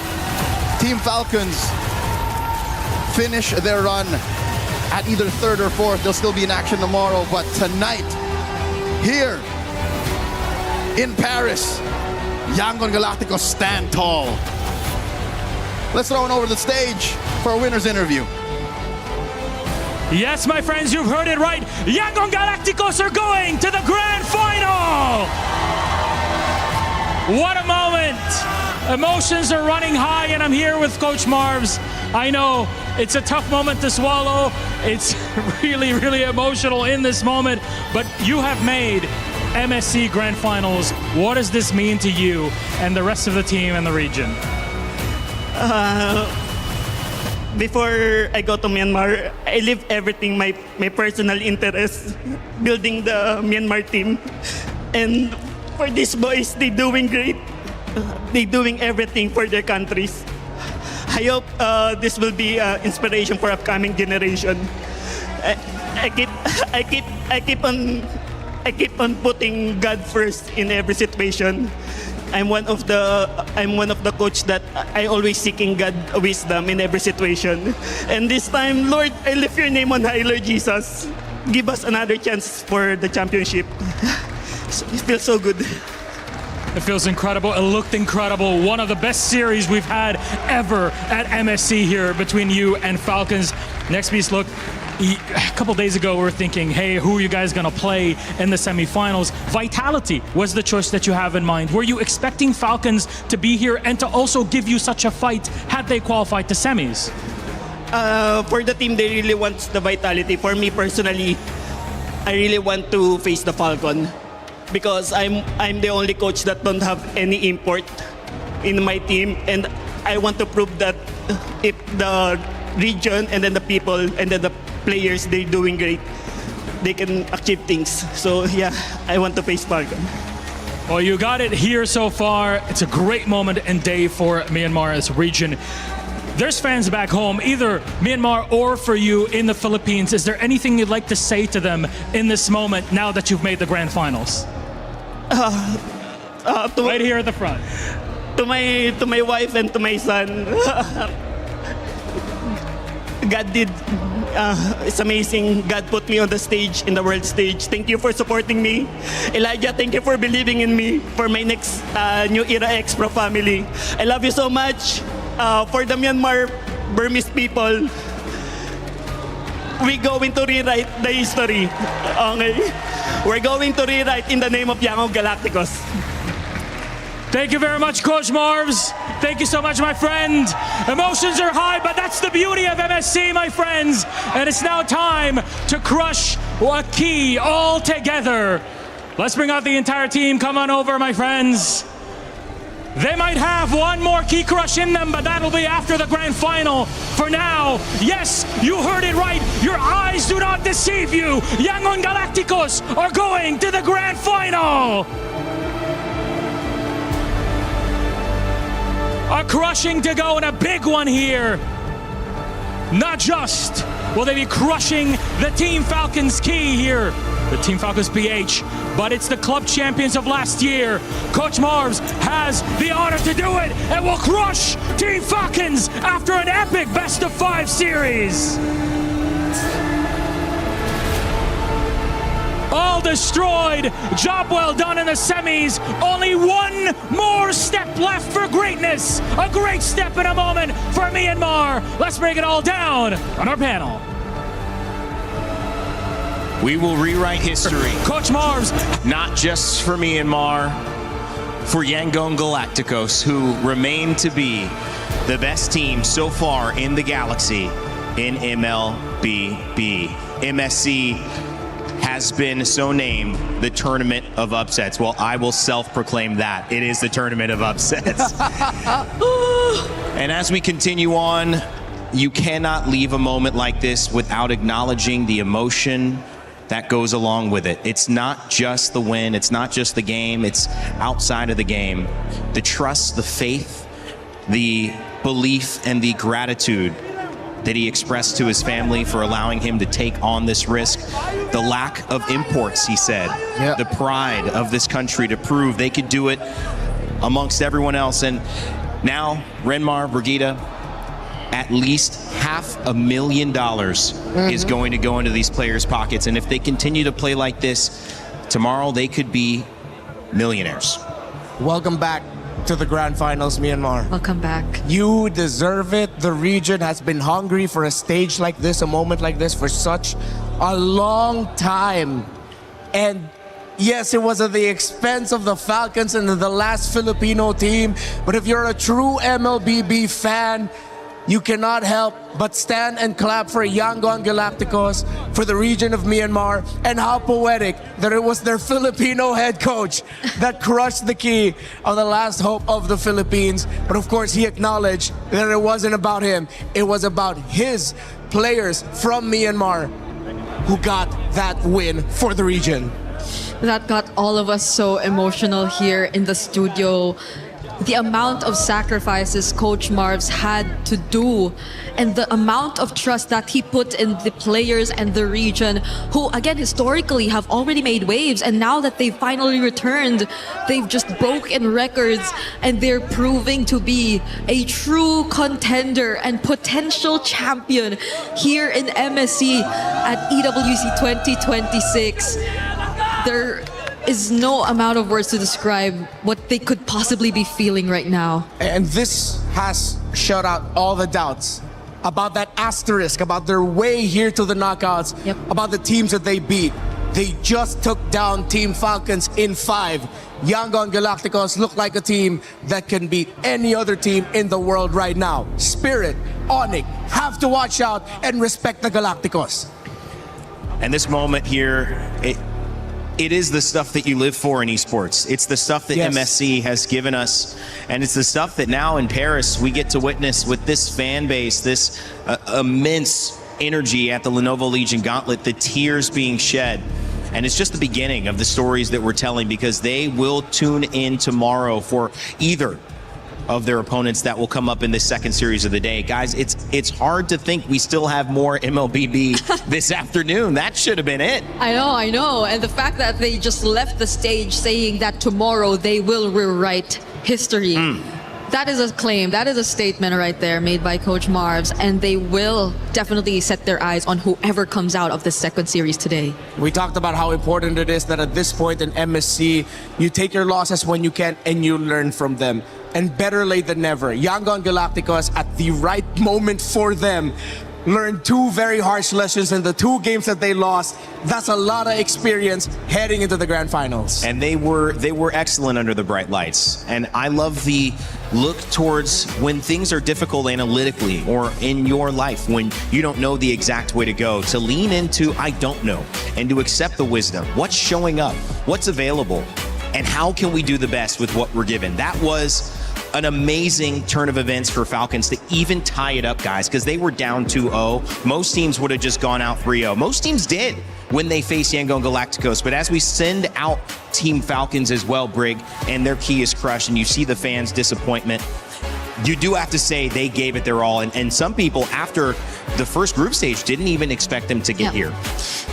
Team Falcons finish their run at either 3rd or 4th. They'll still be in action tomorrow, but tonight, here in Paris, Yangon Galacticos stand tall. Let's throw it over the stage for a winner's interview. Yes, my friends, you've heard it right. Yangon Galacticos are going to the grand final. What a moment. Emotions are running high, and I'm here with Coach Marvs. I know it's a tough moment to swallow. It's really, really emotional in this moment, but you have made MSC Grand Finals. What does this mean to you and the rest of the team and the region? Before I go to Myanmar, I leave everything, my personal interests, building the Myanmar team. And for these boys, they doing great. They doing everything for their countries. I hope this will be inspiration for upcoming generation. I keep on putting God first in every situation. I'm one of the coach that I always seeking God wisdom in every situation. And this time, Lord, I lift your name on high, Lord Jesus. Give us another chance for the championship. It feels so good. It feels incredible. It looked incredible. One of the best series we've had ever at MSC here between you and Falcons. Next piece, look. A couple days ago, we were thinking, hey, who are you guys going to play in the semifinals? Vitality was the choice that you have in mind. Were you expecting Falcons to be here and to also give you such a fight had they qualified to semis? For the team, they really want the Vitality. For me personally, I really want to face the Falcon because I'm the only coach that don't have any import in my team, and I want to prove that if the region and then the people and then the players, they're doing great, they can achieve things. So yeah, I want to face Falcon. Well, you got it here so far. It's a great moment and day for Myanmar as a region. There's fans back home, either Myanmar or for you in the Philippines. Is there anything you'd like to say to them in this moment now that you've made the grand finals? Right here at the front. To my wife and to my son, God did. It's amazing. God put me on the stage, in the world stage. Thank you for supporting me. Elijah, thank you for believing in me for my next New Era X Pro family. I love you so much. For the Myanmar Burmese people, we going to rewrite the history. Okay? We're going to rewrite in the name of Yangon Galacticos. Thank you very much, Coach Marvs. Thank you so much, my friend. Emotions are high, but that's the beauty of MSC, my friends. And it's now time to crush a key all together. Let's bring out the entire team. Come on over, my friends. They might have one more key crush in them, but that'll be after the grand final. For now, yes, you heard it right. Your eyes do not deceive you. Yangon Galacticos are going to the grand final. A crushing to go and a big one here. Not just will they be crushing the Team Falcons key here, the Team Falcons PH, but it's the club champions of last year. Coach Marvs has the honor to do it and will crush Team Falcons after an epic best-of-5 series. All destroyed. Job well done in the semis. Only one more step left for greatness. A great step in a moment for Myanmar. Let's break it all down on our panel. We will rewrite history. Coach Marvs. Not just for Myanmar, for Yangon Galacticos, who remain to be the best team so far in the galaxy in MLBB. MSC has been so named the Tournament of Upsets. Well, I will self-proclaim that. It is the Tournament of Upsets. And as we continue on, you cannot leave a moment like this without acknowledging the emotion that goes along with it. It's not just the win, it's not just the game, it's outside of the game. The trust, the faith, the belief, and the gratitude that he expressed to his family for allowing him to take on this risk. The lack of imports, he said. Yeah. The pride of this country to prove they could do it amongst everyone else. And now, Renmar, Brigida, at least $500,000 is going to go into these players' pockets. And if they continue to play like this, tomorrow they could be millionaires. Welcome back to the grand finals, Myanmar. Welcome back. You deserve it. The region has been hungry for a stage like this, a moment like this for such a long time. And yes, it was at the expense of the Falcons and the last Filipino team. But if you're a true MLBB fan, you cannot help but stand and clap for Yangon Galacticos, for the region of Myanmar, and how poetic that it was their Filipino head coach that crushed the key of the last hope of the Philippines. But of course, he acknowledged that it wasn't about him. It was about his players from Myanmar who got that win for the region. That got all of us so emotional here in the studio. the amount of sacrifices Coach Marv's had to do and the amount of trust that he put in the players and the region who, again, historically have already made waves, and now that they've finally returned, they've just broken records and they're proving to be a true contender and potential champion here in MSC at EWC 2026. There is no amount of words to describe what they could possibly be feeling right now. And this has shut out all the doubts about that asterisk, about their way here to the knockouts, about the teams that they beat. They just took down Team Falcons in 5. Yangon Galacticos look like a team that can beat any other team in the world right now. Spirit, Onyx, have to watch out and respect the Galacticos. And this moment here, it is the stuff that you live for in esports. It's the stuff that MSC has given us. And it's the stuff that now in Paris we get to witness with this fan base, this immense energy at the Lenovo Legion Gauntlet, the tears being shed. And it's just the beginning of the stories that we're telling, because they will tune in tomorrow for either of their opponents that will come up in the second series of the day. Guys, it's hard to think we still have more MLBB this afternoon. That should have been it. I know. And the fact that they just left the stage saying that tomorrow they will rewrite history. That is a claim, that is a statement right there made by Coach Marvs, and they will definitely set their eyes on whoever comes out of the second series today. We talked about how important it is that at this point in MSC, you take your losses when you can and you learn from them. And better late than never. Yangon Galacticos, at the right moment for them, learned 2 very harsh lessons in the 2 games that they lost. That's a lot of experience heading into the grand finals. And they were excellent under the bright lights. And I love the look towards when things are difficult analytically or in your life, when you don't know the exact way to go, to lean into I don't know and to accept the wisdom. What's showing up? What's available? And how can we do the best with what we're given? That was an amazing turn of events for Falcons to even tie it up, guys, because they were down 2-0. Most teams would have just gone out 3-0. Most teams did when they faced Yangon Galacticos. But as we send out Team Falcons as well, Brig, and their key is crushed, and you see the fans' disappointment, you do have to say they gave it their all. And some people, after the first group stage, didn't even expect them to get here.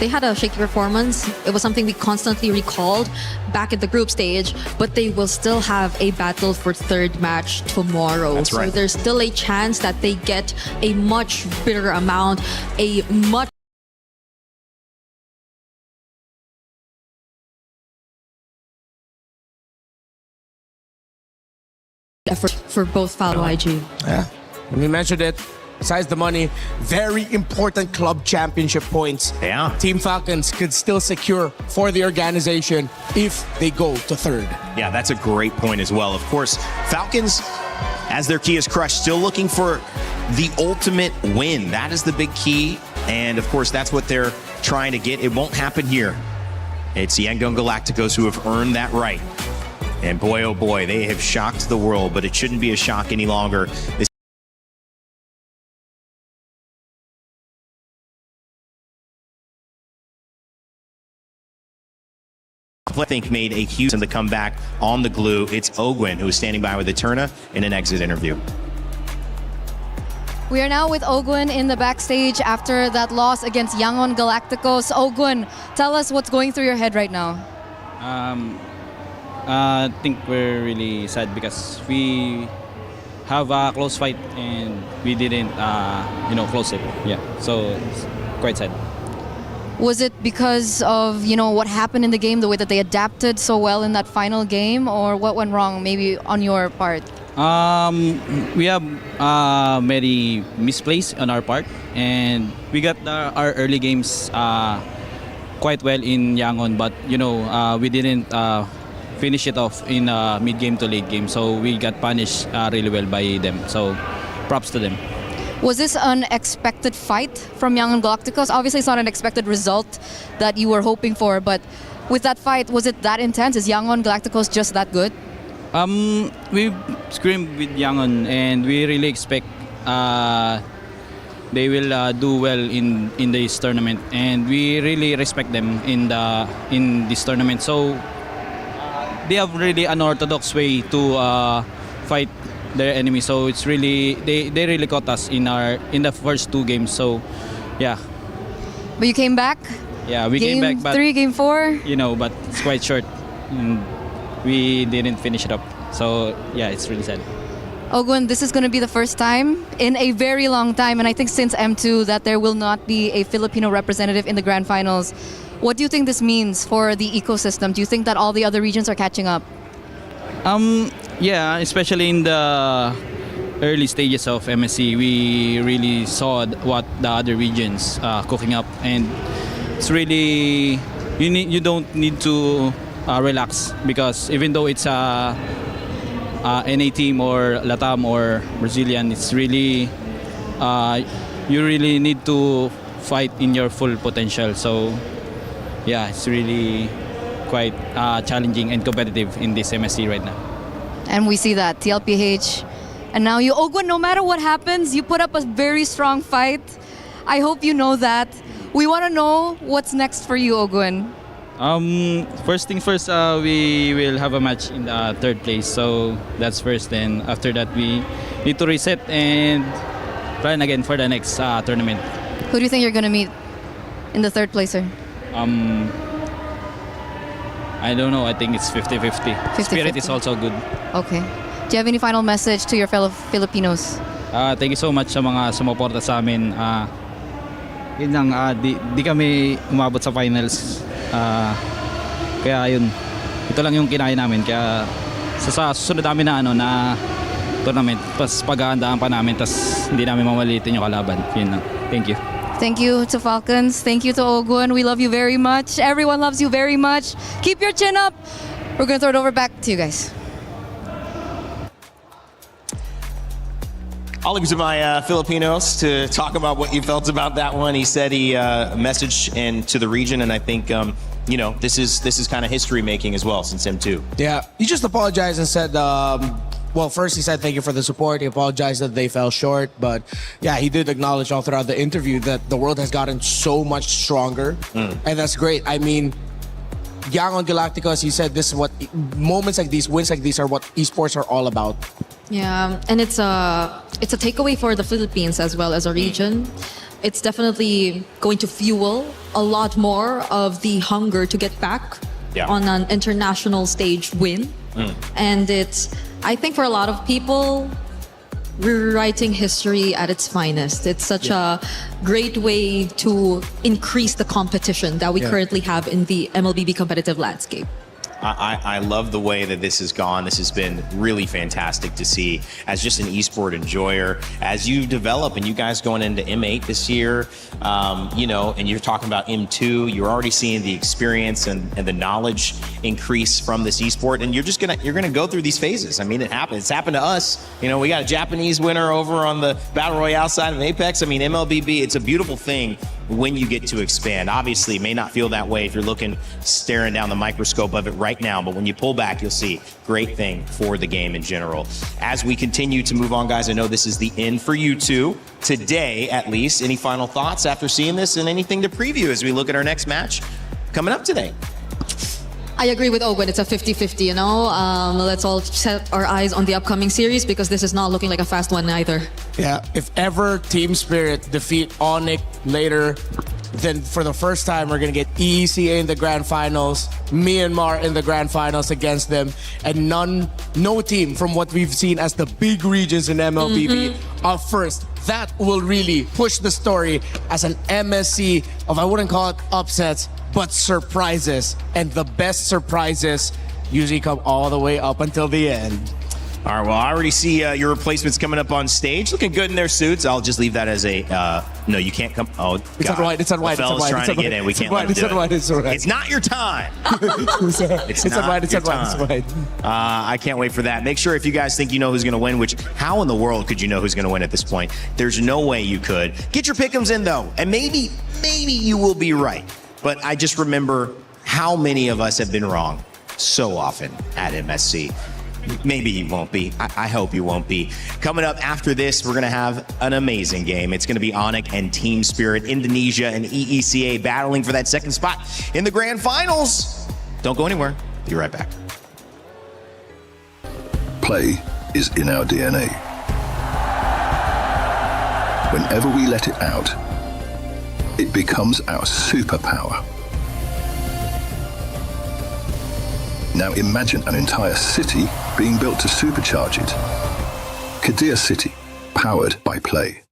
They had a shaky performance. It was something we constantly recalled back at the group stage, but they will still have a battle for third match tomorrow. That's right. So there's still a chance that they get a much bigger amount, a much effort for both Falco IG. Yeah, we mentioned it. Besides the money, very important club championship points. Yeah. Team Falcons could still secure for the organization if they go to third. Yeah, that's a great point as well. Of course, Falcons, as their key is crushed, still looking for the ultimate win. That is the big key. And of course, that's what they're trying to get. It won't happen here. It's Yangon Galacticos who have earned that right. And boy, oh boy, they have shocked the world, but it shouldn't be a shock any longer. This I think made a huge in the comeback on the glue. It's Ogwin who is standing by with Eterna in an exit interview. We are now with Ogwin in the backstage after that loss against Yangon Galacticos. Ogwin, tell us what's going through your head right now. I think we're really sad because we have a close fight and we didn't, close it. Yeah, so it's quite sad. Was it because of, what happened in the game, the way that they adapted so well in that final game, or what went wrong maybe on your part? We have many misplays on our part, and we got our early games quite well in Yangon, but we didn't finish it off in mid-game to late game, so we got punished really well by them. So props to them. Was this an expected fight from Yangon Galacticos? Obviously, it's not an expected result that you were hoping for, but with that fight, was it that intense? Is Yangon Galacticos just that good? We scrimmed with Yangon, and we really expect they will do well in this tournament, and we really respect them in this tournament. So they have really unorthodox way to fight their enemy. So it's really they really caught us in the first 2 games. So yeah. But you came back. Yeah, we came back, but Game 3, Game 4. but it's quite short. And we didn't finish it up. So yeah, it's really sad. Ogwin, this is going to be the first time in a very long time, and I think since M2, that there will not be a Filipino representative in the grand finals. What do you think this means for the ecosystem? Do you think that all the other regions are catching up? Yeah, especially in the early stages of MSC, we really saw what the other regions cooking up, and it's really you don't need to relax, because even though it's a NA team or Latam or Brazilian, it's really you really need to fight in your full potential. So yeah, it's really quite challenging and competitive in this MSC right now. And we see that, TLPH. And now you, Ogwin, no matter what happens, you put up a very strong fight. I hope you know that. We want to know what's next for you, Ogwin. First thing first, we will have a match in the 3rd place. So that's first. Then after that, we need to reset and plan again for the next tournament. Who do you think you're going to meet in the 3rd placer? I don't know. I think it's 50-50. Spirit is also good. Okay. Do you have any final message to your fellow Filipinos? Thank you so much sa mga sumuporta sa amin. Yun lang, di kami umabot sa finals. Kaya yun, ito lang yung kinaya namin. Kaya sa susunod namin na tournament, pas paghahandaan pa namin, tas hindi namin mamalitin yung kalaban. Yun lang. Thank you. Thank you to Falcons. Thank you to Ogwin. We love you very much. Everyone loves you very much. Keep your chin up. We're going to throw it over back to you guys. I'll leave it to my Filipinos to talk about what you felt about that one. He said he messaged to the region, and I think this is kind of history making as well since M2. Yeah, he just apologized and said, well, first he said thank you for the support. He apologized that they fell short, but yeah, he did acknowledge all throughout the interview that the world has gotten so much stronger, and that's great. I mean, Yangon Galacticos, he said this is what moments like these, wins like these are what esports are all about. Yeah, and it's a takeaway for the Philippines as well as a region. It's definitely going to fuel a lot more of the hunger to get back on an international stage win. And I think for a lot of people, rewriting history at its finest. It's such a great way to increase the competition that we currently have in the MLBB competitive landscape. I love the way that this has gone. This has been really fantastic to see as just an esport enjoyer. As you develop and you guys going into M8 this year, and you're talking about M2, you're already seeing the experience and the knowledge increase from this esport, and you're gonna go through these phases. I mean, it happens. It's happened to us. We got a Japanese winner over on the Battle Royale side of Apex. I mean, MLBB, it's a beautiful thing when you get to expand. Obviously, it may not feel that way if you're staring down the microscope of it right now, but when you pull back, you'll see great thing for the game in general. As we continue to move on, guys, I know this is the end for you two, today at least. Any final thoughts after seeing this, and anything to preview as we look at our next match coming up today? I agree with Ogwin. It's a 50-50, Let's all set our eyes on the upcoming series because this is not looking like a fast one either. Yeah, if ever Team Spirit defeat Onyx later, then for the first time we're going to get EECA in the grand finals, Myanmar in the grand finals against them, and no team from what we've seen as the big regions in MLBB are first. That will really push the story as an MSC of, I wouldn't call it upsets, but surprises. And the best surprises usually come all the way up until the end. All right, well, I already see your replacements coming up on stage, looking good in their suits. I'll just leave that as a, no, you can't come. Oh, it's on white, it's on white. The fella's trying to get in. We can't let him do it. It's on white. It's not your time. It's on white. I can't wait for that. Make sure if you guys think you know who's going to win, which how in the world could you know who's going to win at this point? There's no way you could. Get your pick'ems in, though, and maybe you will be right. But I just remember how many of us have been wrong so often at MSC. Maybe you won't be. I hope you won't be. Coming up after this, we're going to have an amazing game. It's going to be Onyx and Team Spirit, Indonesia and EECA battling for that second spot in the grand finals. Don't go anywhere. Be right back. Play is in our DNA. Whenever we let it out, it becomes our superpower. Now imagine an entire city being built to supercharge it. Kadir City, powered by play.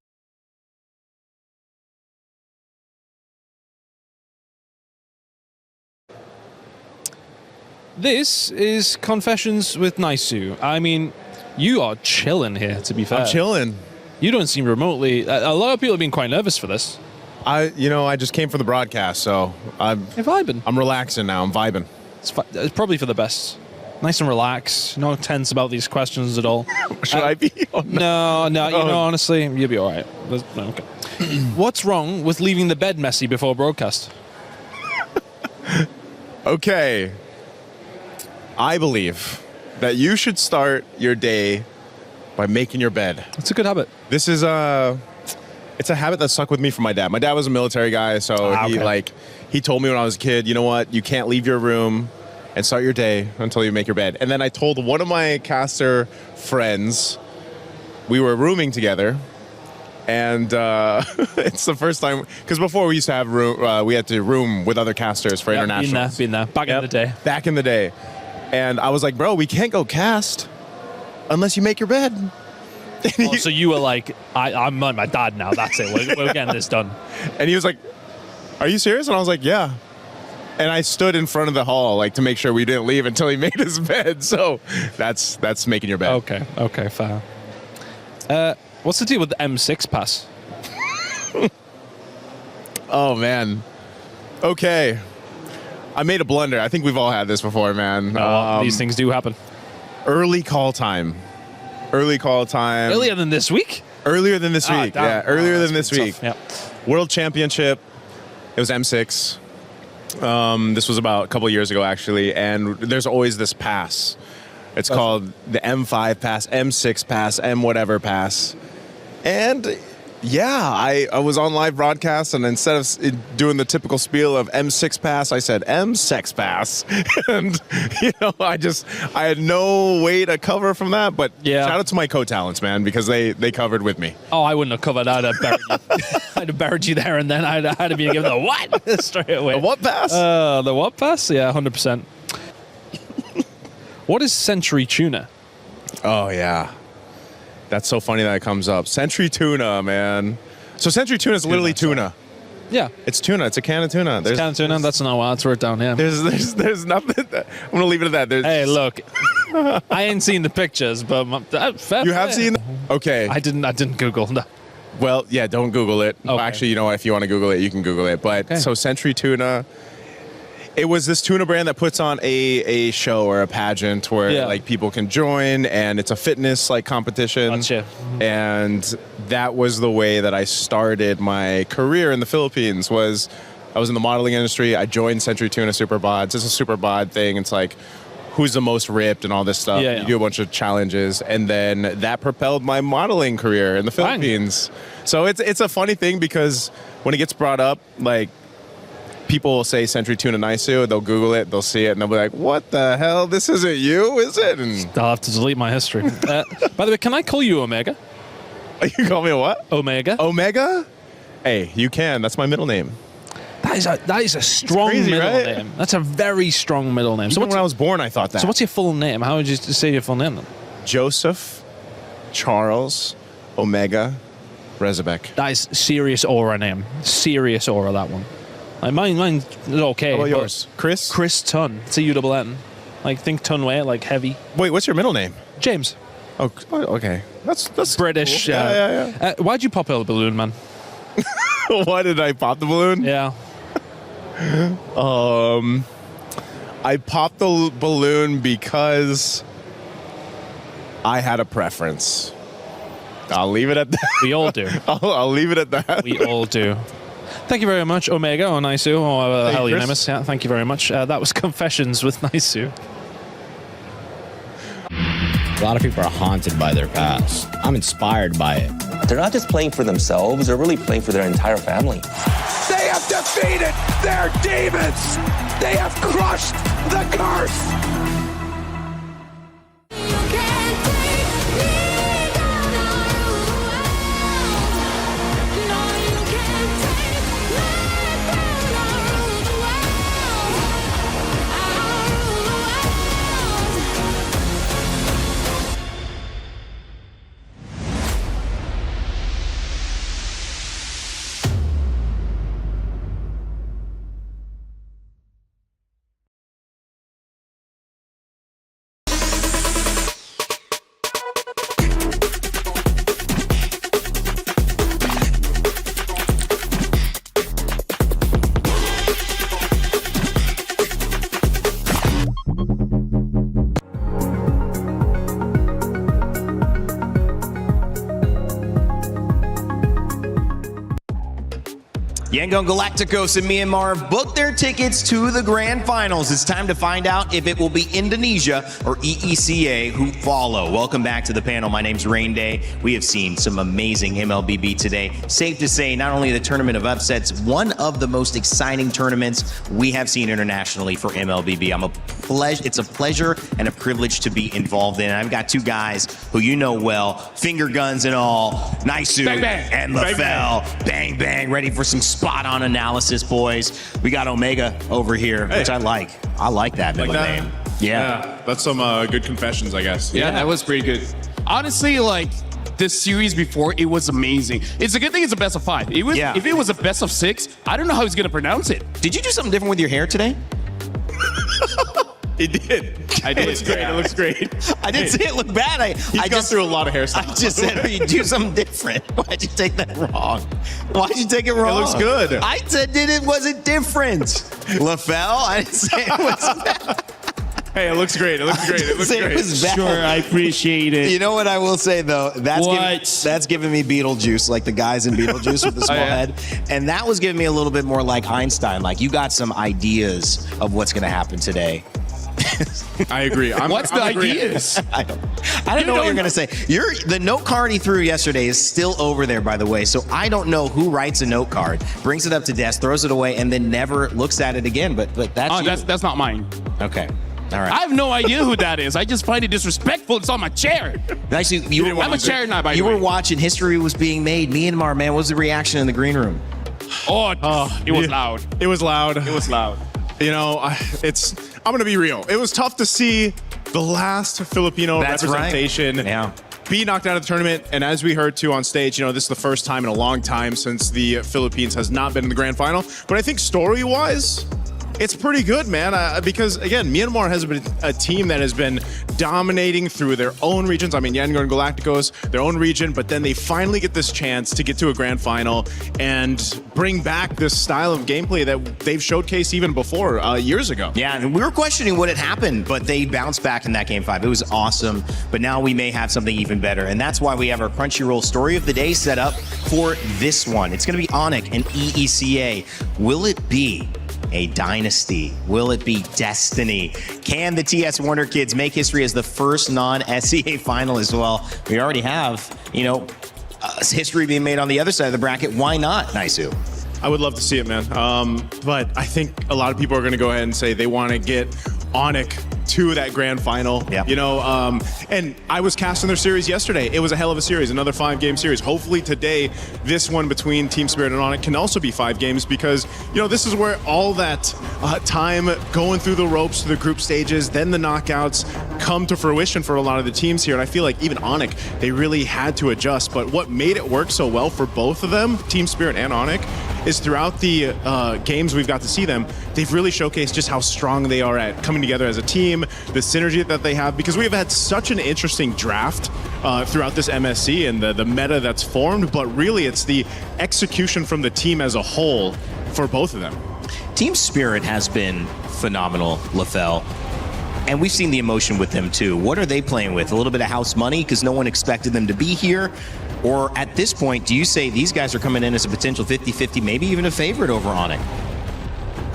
This is Confessions with Naisu. I mean, you are chilling here, to be fair. I'm chilling. You don't seem remotely... A lot of people have been quite nervous for this. I just came from the broadcast, so You're vibing. I'm relaxing now. I'm vibing. It's probably for the best. Nice and relaxed. No tense about these questions at all. Should I be? Oh, no. Honestly, you'll be all right. Okay. What's wrong with leaving the bed messy before broadcast? Okay. I believe that you should start your day by making your bed. It's a good habit. This is it's a habit that stuck with me from my dad. My dad was a military guy, so he told me when I was a kid, you know what, you can't leave your room and start your day until you make your bed. And then I told one of my caster friends, we were rooming together, and it's the first time, because before we used to have room, we had to room with other casters for internationals. Been there. Back in the day. Back in the day. And I was like, bro, we can't go cast unless you make your bed. So you were like, I'm like my dad now. That's it. We're getting this done. And he was like, are you serious? And I was like, yeah. And I stood in front of the hall to make sure we didn't leave until he made his bed. So that's making your bed. Okay, fair. What's the deal with the M6 pass? Oh, man. Okay. I made a blunder. I think we've all had this before, man. These things do happen. Early call time. Earlier than this week? Earlier than this week. Damn. Yeah, earlier than this week. Yeah. World Championship. It was M6. This was about a couple years ago, actually. And there's always this pass. It's called the M5 pass, M6 pass, M whatever pass. And yeah, I was on live broadcast, and instead of doing the typical spiel of M6 pass, I said M6 pass. And, I had no way to cover from that. But shout out to my co-talents, man, because they covered with me. Oh, I wouldn't have covered. I'd have buried you. I'd have buried you there, and then I'd have been given the what? Straight away. The what pass? The what pass? Yeah, 100%. What is Century Tuna? Oh, yeah. That's so funny that it comes up. Century Tuna, man. So Century Tuna is literally tuna. Yeah. It's tuna. It's a can of tuna. It's a can of tuna? That's not what it's wrote down, yeah. There's nothing. I'm going to leave it at that. Hey, look. I ain't seen the pictures, but... You have seen them? Okay. I didn't Google. No. Well, yeah, don't Google it. Okay. Actually, you know what? If you want to Google it, you can Google it. But So Century Tuna... It was this tuna brand that puts on a show or a pageant where people can join, and it's a fitness competition. Gotcha. And that was the way that I started my career in the Philippines. I was in the modeling industry. I joined Century Tuna Super Bods. It's a Super Bod thing. It's who's the most ripped and all this stuff. Yeah. You do a bunch of challenges, and then that propelled my modeling career in the Philippines. So it's a funny thing because when it gets brought up, people will say Century Tuna Naisu, they'll Google it, they'll see it, and they'll be like, what the hell? This isn't you, is it? And I'll have to delete my history. By the way, can I call you Omega? You call me what? Omega. Omega? Hey, you can. That's my middle name. That is a strong middle name. That's a very strong middle name. Even when I was born, I thought that. So what's your full name? How would you say your full name then? Joseph Charles Omega Rezabek. That is serious aura name. Serious aura, that one. Mine is okay. How about yours? Chris? Chris Tun. It's a U-double-N. Think Tunway, heavy. Wait, what's your middle name? James. Oh, okay. That's British. Cool. Yeah. Why'd you pop out the balloon, man? Why did I pop the balloon? Yeah. I popped the balloon because I had a preference. I'll leave it at that. We all do. I'll leave it at that. We all do. Thank you very much, Omega or Naisu, or whatever the hell your name is. Yeah, thank you very much. That was Confessions with Naisu. A lot of people are haunted by their past. I'm inspired by it. They're not just playing for themselves, they're really playing for their entire family. They have defeated their demons. They have crushed the curse. Yangon Galacticos in Myanmar have booked their tickets to the grand finals. It's time to find out if it will be Indonesia or EECA who follow. Welcome back to the panel. My name's Rain Day. We have seen some amazing MLBB today. Safe to say, not only the tournament of upsets, one of the most exciting tournaments we have seen internationally for MLBB. It's a pleasure and a privilege to be involved in. I've got two guys who you know well, finger guns and all, Naisu and LaFell. Bang, bang, ready for some spot-on analysis, boys. We got Omega over here, which I like. I like that middle name. Yeah. That's some good confessions, I guess. Yeah, that was pretty good. Honestly, like, this series before, it was amazing. It's a good thing it's a best of 5. If it was a best of 6, I don't know how he's going to pronounce it. Did you do something different with your hair today? It did. I did. It looks great. It looks great. I didn't say it looked bad. I just just through a lot of hairstyles. I just said, you do something different. Why'd you take that wrong? Why'd you take it wrong? It looks good. I said it wasn't different. LaFell, I didn't say it was bad. Hey, it looks great. It looks great. It looks great. It was bad. Sure, I appreciate it. You know what I will say, though? That's giving me Beetlejuice, like the guys in Beetlejuice with the small head. And that was giving me a little bit more like Einstein. Like, you got some ideas of what's going to happen today. I agree. What's the ideas? I don't know what you're going to say. The note card he threw yesterday is still over there, by the way. So I don't know who writes a note card, brings it up to desk, throws it away, and then never looks at it again. But that's you. That's not mine. Okay. All right. I have no idea who that is. I just find it disrespectful. It's on my chair. Actually, I'm a chair now, by the way. You were watching. History was being made. Myanmar, man. What was the reaction in the green room? It was loud. It was loud. It was loud. You know, I'm going to be real. It was tough to see the last Filipino representation be knocked out of the tournament. And as we heard too on stage, you know, this is the first time in a long time since the Philippines has not been in the grand final. But I think story-wise, it's pretty good, man, because, again, Myanmar has been a team that has been dominating through their own regions. I mean, Yangon Galacticos, their own region, but then they finally get this chance to get to a grand final and bring back this style of gameplay that they've showcased even before, years ago. Yeah, and we were questioning what had happened, but they bounced back in that Game 5. It was awesome, but now we may have something even better, and that's why we have our Crunchyroll Story of the Day set up for this one. It's going to be Onyx and EECA. Will it be a dynasty? Will it be destiny? Can the TS Wonder Kids make history as the first non-SEA finalist? Well, we already have, history being made on the other side of the bracket. Why not, Naisu? I would love to see it, man. But I think a lot of people are going to go ahead and say they want to get Onyx to that grand final. And I was casting their series yesterday. It was a hell of a series, another 5-game series. Hopefully today, this one between Team Spirit and Onyx can also be 5 games because, this is where all that time going through the ropes to the group stages, then the knockouts come to fruition for a lot of the teams here. And I feel like even Onyx, they really had to adjust. But what made it work so well for both of them, Team Spirit and Onyx, is throughout the games we've got to see them, they've really showcased just how strong they are at coming together as a team, the synergy that they have, because we've had such an interesting draft throughout this MSC and the meta that's formed, but really it's the execution from the team as a whole for both of them. Team Spirit has been phenomenal, LaFell. And we've seen the emotion with them too. What are they playing with? A little bit of house money because no one expected them to be here? Or at this point, do you say these guys are coming in as a potential 50-50, maybe even a favorite over Onyx?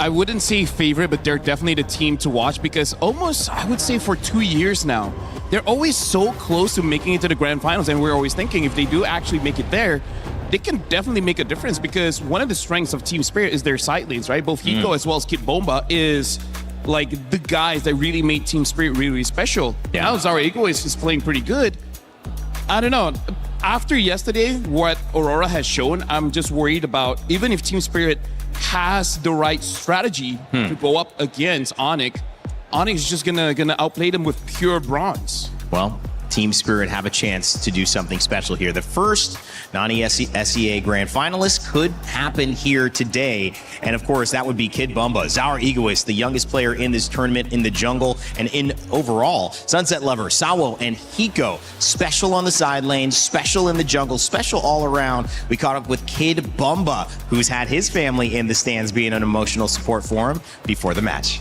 I wouldn't say favorite, but they're definitely the team to watch because almost, I would say for 2 years now, they're always so close to making it to the grand finals. And we're always thinking if they do actually make it there, they can definitely make a difference because one of the strengths of Team Spirit is their side lanes, right? Both Hiko as well as Kid Bomba is like the guys that really made Team Spirit really, really special. Now Zara Egoist is playing pretty good. I don't know. After yesterday, what Aurora has shown, I'm just worried about even if Team Spirit has the right strategy to go up against Onyx, Onyx is just gonna outplay them with pure bronze. Well, Team Spirit have a chance to do something special here. The first non-SEA grand finalist could happen here today. And of course, that would be Kid Bumba, Zara Egoist, the youngest player in this tournament in the jungle and in overall. Sunset Lover, Sawo, and Hiko. Special on the side lane, special in the jungle, special all around. We caught up with Kid Bumba, who's had his family in the stands being an emotional support for him before the match.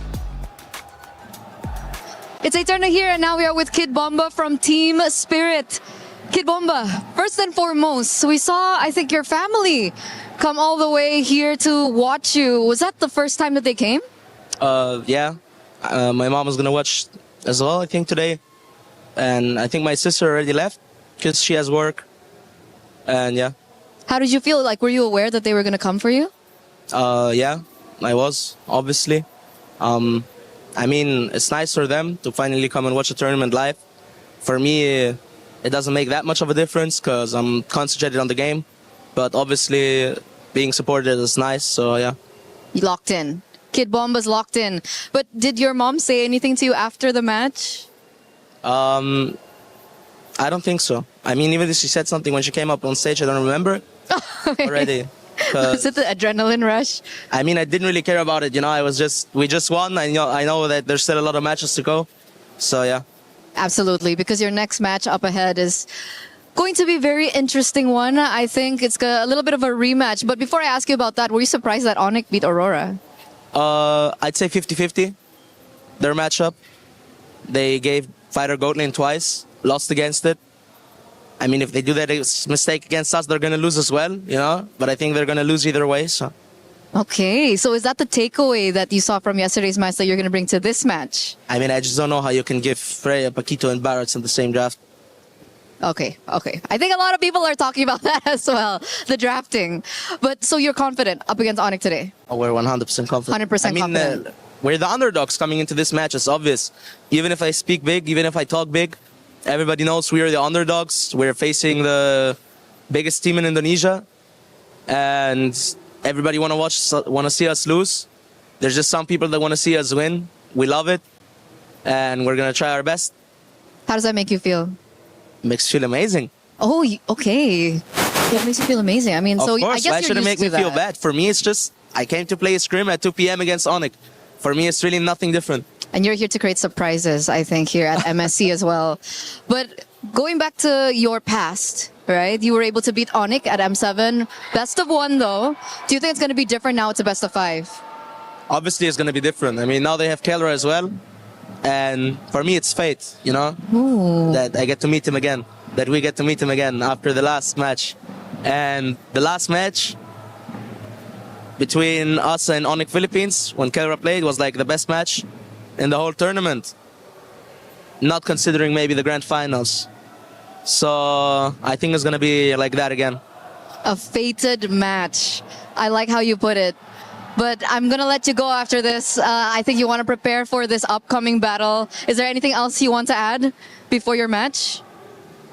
It's Eterna here, and now we are with Kid Bomba from Team Spirit. Kid Bomba, first and foremost, we saw, I think, your family come all the way here to watch you. Was that the first time that they came? Yeah. My mom was gonna watch as well, I think, today. And I think my sister already left because she has work. And yeah. How did you feel? Like, were you aware that they were going to come for you? Yeah, I was, obviously. I mean, it's nice for them to finally come and watch a tournament live. For me, it doesn't make that much of a difference because I'm concentrated on the game. But obviously, being supported is nice, so yeah. You locked in. Kid Bomba's locked in. But did your mom say anything to you after the match? I don't think so. I mean, even if she said something when she came up on stage, I don't remember already. Was it the adrenaline rush? I mean, I didn't really care about it. You know, we just won. I know that there's still a lot of matches to go. So yeah. Absolutely, because your next match up ahead is going to be a very interesting one. I think it's a little bit of a rematch. But before I ask you about that, were you surprised that Onyx beat Aurora? I'd say 50-50. Their matchup. They gave Fighter Goat Lane twice, lost against it. I mean, if they do that mistake against us, they're going to lose as well, you know? But I think they're going to lose either way, so. Okay, so is that the takeaway that you saw from yesterday's match that you're going to bring to this match? I mean, I just don't know how you can give Freya, Paquito, and Barretts in the same draft. Okay. I think a lot of people are talking about that as well, the drafting. But so you're confident up against Onyx today? Oh, we're 100% confident. 100% confident. We're the underdogs coming into this match, it's obvious. Even if I speak big, even if I talk big, everybody knows we are the underdogs. We're facing the biggest team in Indonesia. And everybody want to see us lose. There's just some people that want to see us win. We love it. And we're going to try our best. How does that make you feel? Makes you feel amazing. Oh, okay. It makes you feel amazing. I mean, of so course, I guess why you're should it used make to me feel that. bad? For me, it's just, I came to play a scrim at 2 p.m. against Onyx. For me, it's really nothing different. And you're here to create surprises, I think, here at MSC as well. But going back to your past, right? You were able to beat Onyx at M7. Best of 1, though. Do you think it's going to be different now? It's a best of 5. Obviously, it's going to be different. I mean, now they have Kelra as well. And for me, it's fate, you know? Ooh. That I get to meet him again. That we get to meet him again after the last match. And the last match between us and Onyx Philippines, when Kelra played, was like the best match in the whole tournament. Not considering maybe the grand finals. So I think it's going to be like that again. A fated match. I like how you put it. But I'm going to let you go after this. I think you want to prepare for this upcoming battle. Is there anything else you want to add before your match?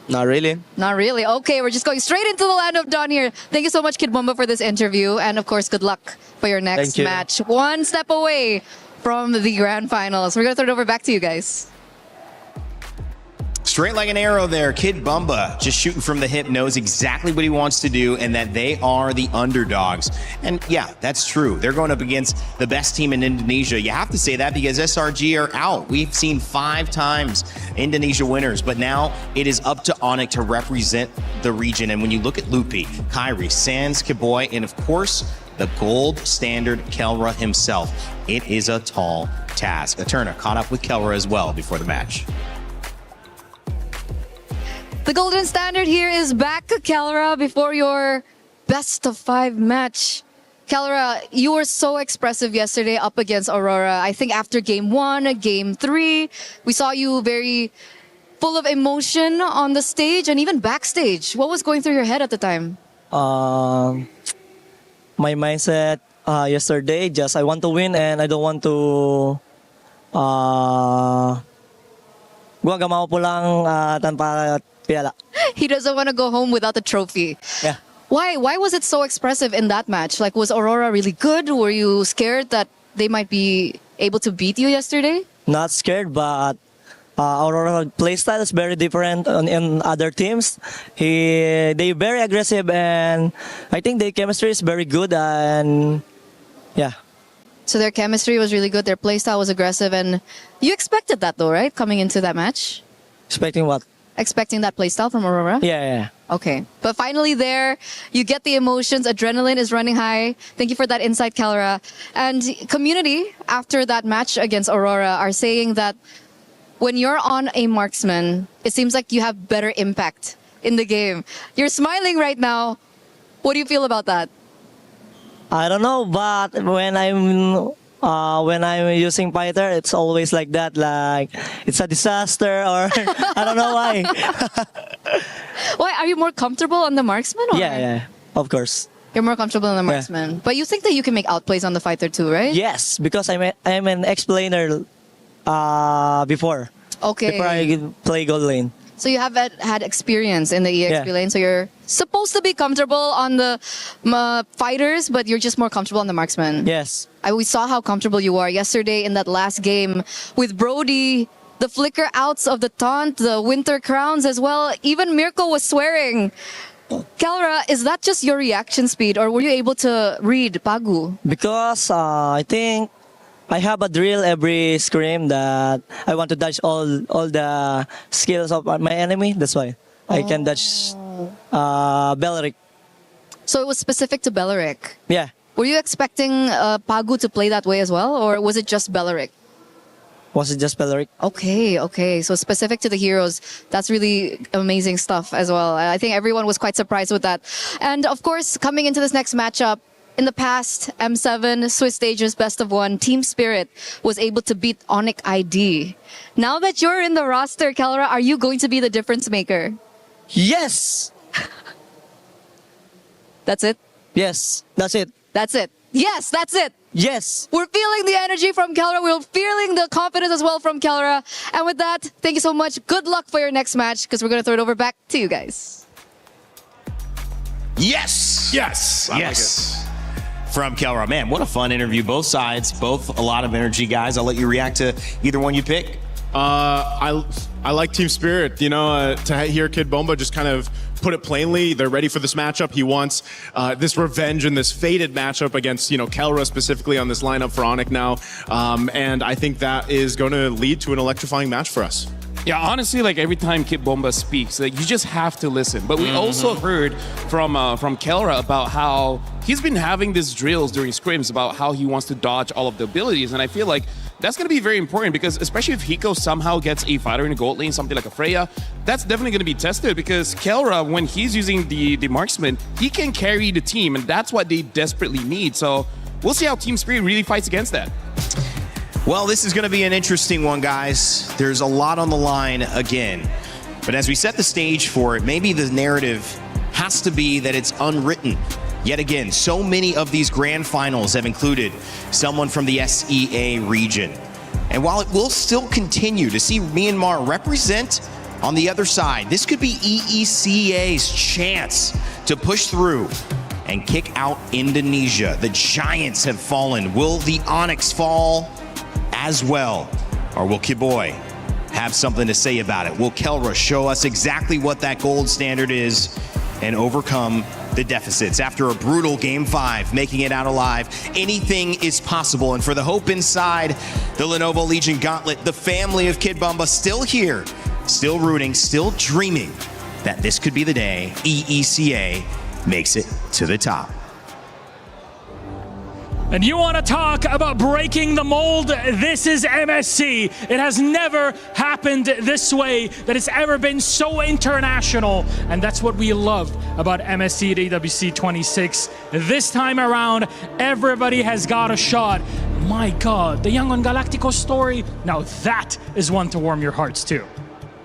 Not really. Not really. Okay, we're just going straight into the land of Dawn here. Thank you so much, Kid Bomba, for this interview. And of course, good luck for your next match. One step away from the grand finals. We're going to throw it over back to you guys. Straight like an arrow there. Kid Bumba just shooting from the hip, knows exactly what he wants to do and that they are the underdogs. And yeah, that's true. They're going up against the best team in Indonesia. You have to say that because SRG are out. We've seen 5 times Indonesia winners, but now it is up to Onyx to represent the region. And when you look at Lupi, Kyrie, Sans, Kiboy, and of course, the gold standard Kelra himself, it is a tall task. Eterna caught up with Kelra as well before the match. The golden standard here is back to Kelra before your best of 5 match. Kelra, you were so expressive yesterday up against Aurora. I think after game 1, game 3, we saw you very full of emotion on the stage and even backstage. What was going through your head at the time? My mindset yesterday, just I want to win and I don't want to gumagawa po lang tanpa piyala. He doesn't want to go home without the trophy. Yeah. Why was it so expressive in that match? Like, was Aurora really good? Were you scared that they might be able to beat you yesterday? Not scared, but Aurora playstyle is very different in other teams. They very aggressive and I think their chemistry is very good and yeah. So their chemistry was really good, their playstyle was aggressive, and you expected that though, right? Coming into that match? Expecting what? Expecting that playstyle from Aurora? Yeah. Okay. But finally there, you get the emotions, adrenaline is running high. Thank you for that insight, Kelra. And community, after that match against Aurora, are saying that when you're on a marksman, it seems like you have better impact in the game. You're smiling right now. What do you feel about that? I don't know, but when I'm using fighter, it's always like that. Like it's a disaster, or I don't know why. Why are you more comfortable on the marksman? Or? Yeah, of course. You're more comfortable on the marksman, but you think that you can make outplays on the fighter too, right? Yes, because I'm an explainer before. Okay. Before I play gold lane. So you have had experience in the EXP lane, so you're supposed to be comfortable on the fighters, but you're just more comfortable on the marksman. Yes. We saw how comfortable you are yesterday in that last game with Brody, the flicker outs of the taunt, the winter crowns as well. Even Mirko was swearing. Kelra, is that just your reaction speed, or were you able to read Pagu? Because I think I have a drill every scrim that I want to dodge all the skills of my enemy. That's why I can dodge Beleric. So it was specific to Beleric? Yeah. Were you expecting Pagu to play that way as well, or was it just Beleric? Was it just Beleric? Okay. So specific to the heroes, that's really amazing stuff as well. I think everyone was quite surprised with that. And of course, coming into this next matchup, in the past, M7, Swiss Stages Best of 1, Team Spirit was able to beat Onyx ID. Now that you're in the roster, Kelra, are you going to be the difference maker? Yes! That's it? Yes, that's it. That's it. Yes, that's it. Yes. We're feeling the energy from Kelra. We're feeling the confidence as well from Kelra. And with that, thank you so much. Good luck for your next match, because we're going to throw it over back to you guys. Yes! Yes! I like From Kelra. Man, what a fun interview. Both sides, both a lot of energy guys. I'll let you react to either one you pick. I like Team Spirit. You know, to hear Kid Bomba just kind of put it plainly, they're ready for this matchup. He wants this revenge and this fated matchup against, you know, Kelra specifically on this lineup for Onyx now. And I think that is going to lead to an electrifying match for us. Yeah, honestly, like every time Kid Bomba speaks, like you just have to listen. But we also heard from Kelra about how he's been having these drills during scrims about how he wants to dodge all of the abilities, and I feel like that's going to be very important, because especially if Hiko somehow gets a fighter in a gold lane, something like a Freya, that's definitely going to be tested, because Kelra, when he's using the marksman, he can carry the team, and that's what they desperately need. So we'll see how Team Spirit really fights against that. Well, this is going to be an interesting one, guys. There's a lot on the line again. But as we set the stage for it, maybe the narrative has to be that it's unwritten. Yet again, so many of these grand finals have included someone from the SEA region. And while it will still continue to see Myanmar represent on the other side, this could be EECA's chance to push through and kick out Indonesia. The giants have fallen. Will the Onyx fall as well? Or will Kiboy have something to say about it? Will Kelra show us exactly what that gold standard is and overcome the deficits? After a brutal Game 5, making it out alive, anything is possible. And for the hope inside the Lenovo Legion Gauntlet, the family of Kid Bomba still here, still rooting, still dreaming that this could be the day EECA makes it to the top. And you want to talk about breaking the mold? This is MSC. It has never happened this way, that it's ever been so international. And that's what we love about MSC at EWC 26. This time around, everybody has got a shot. My God, the Yangon Galacticos story, now that is one to warm your hearts too.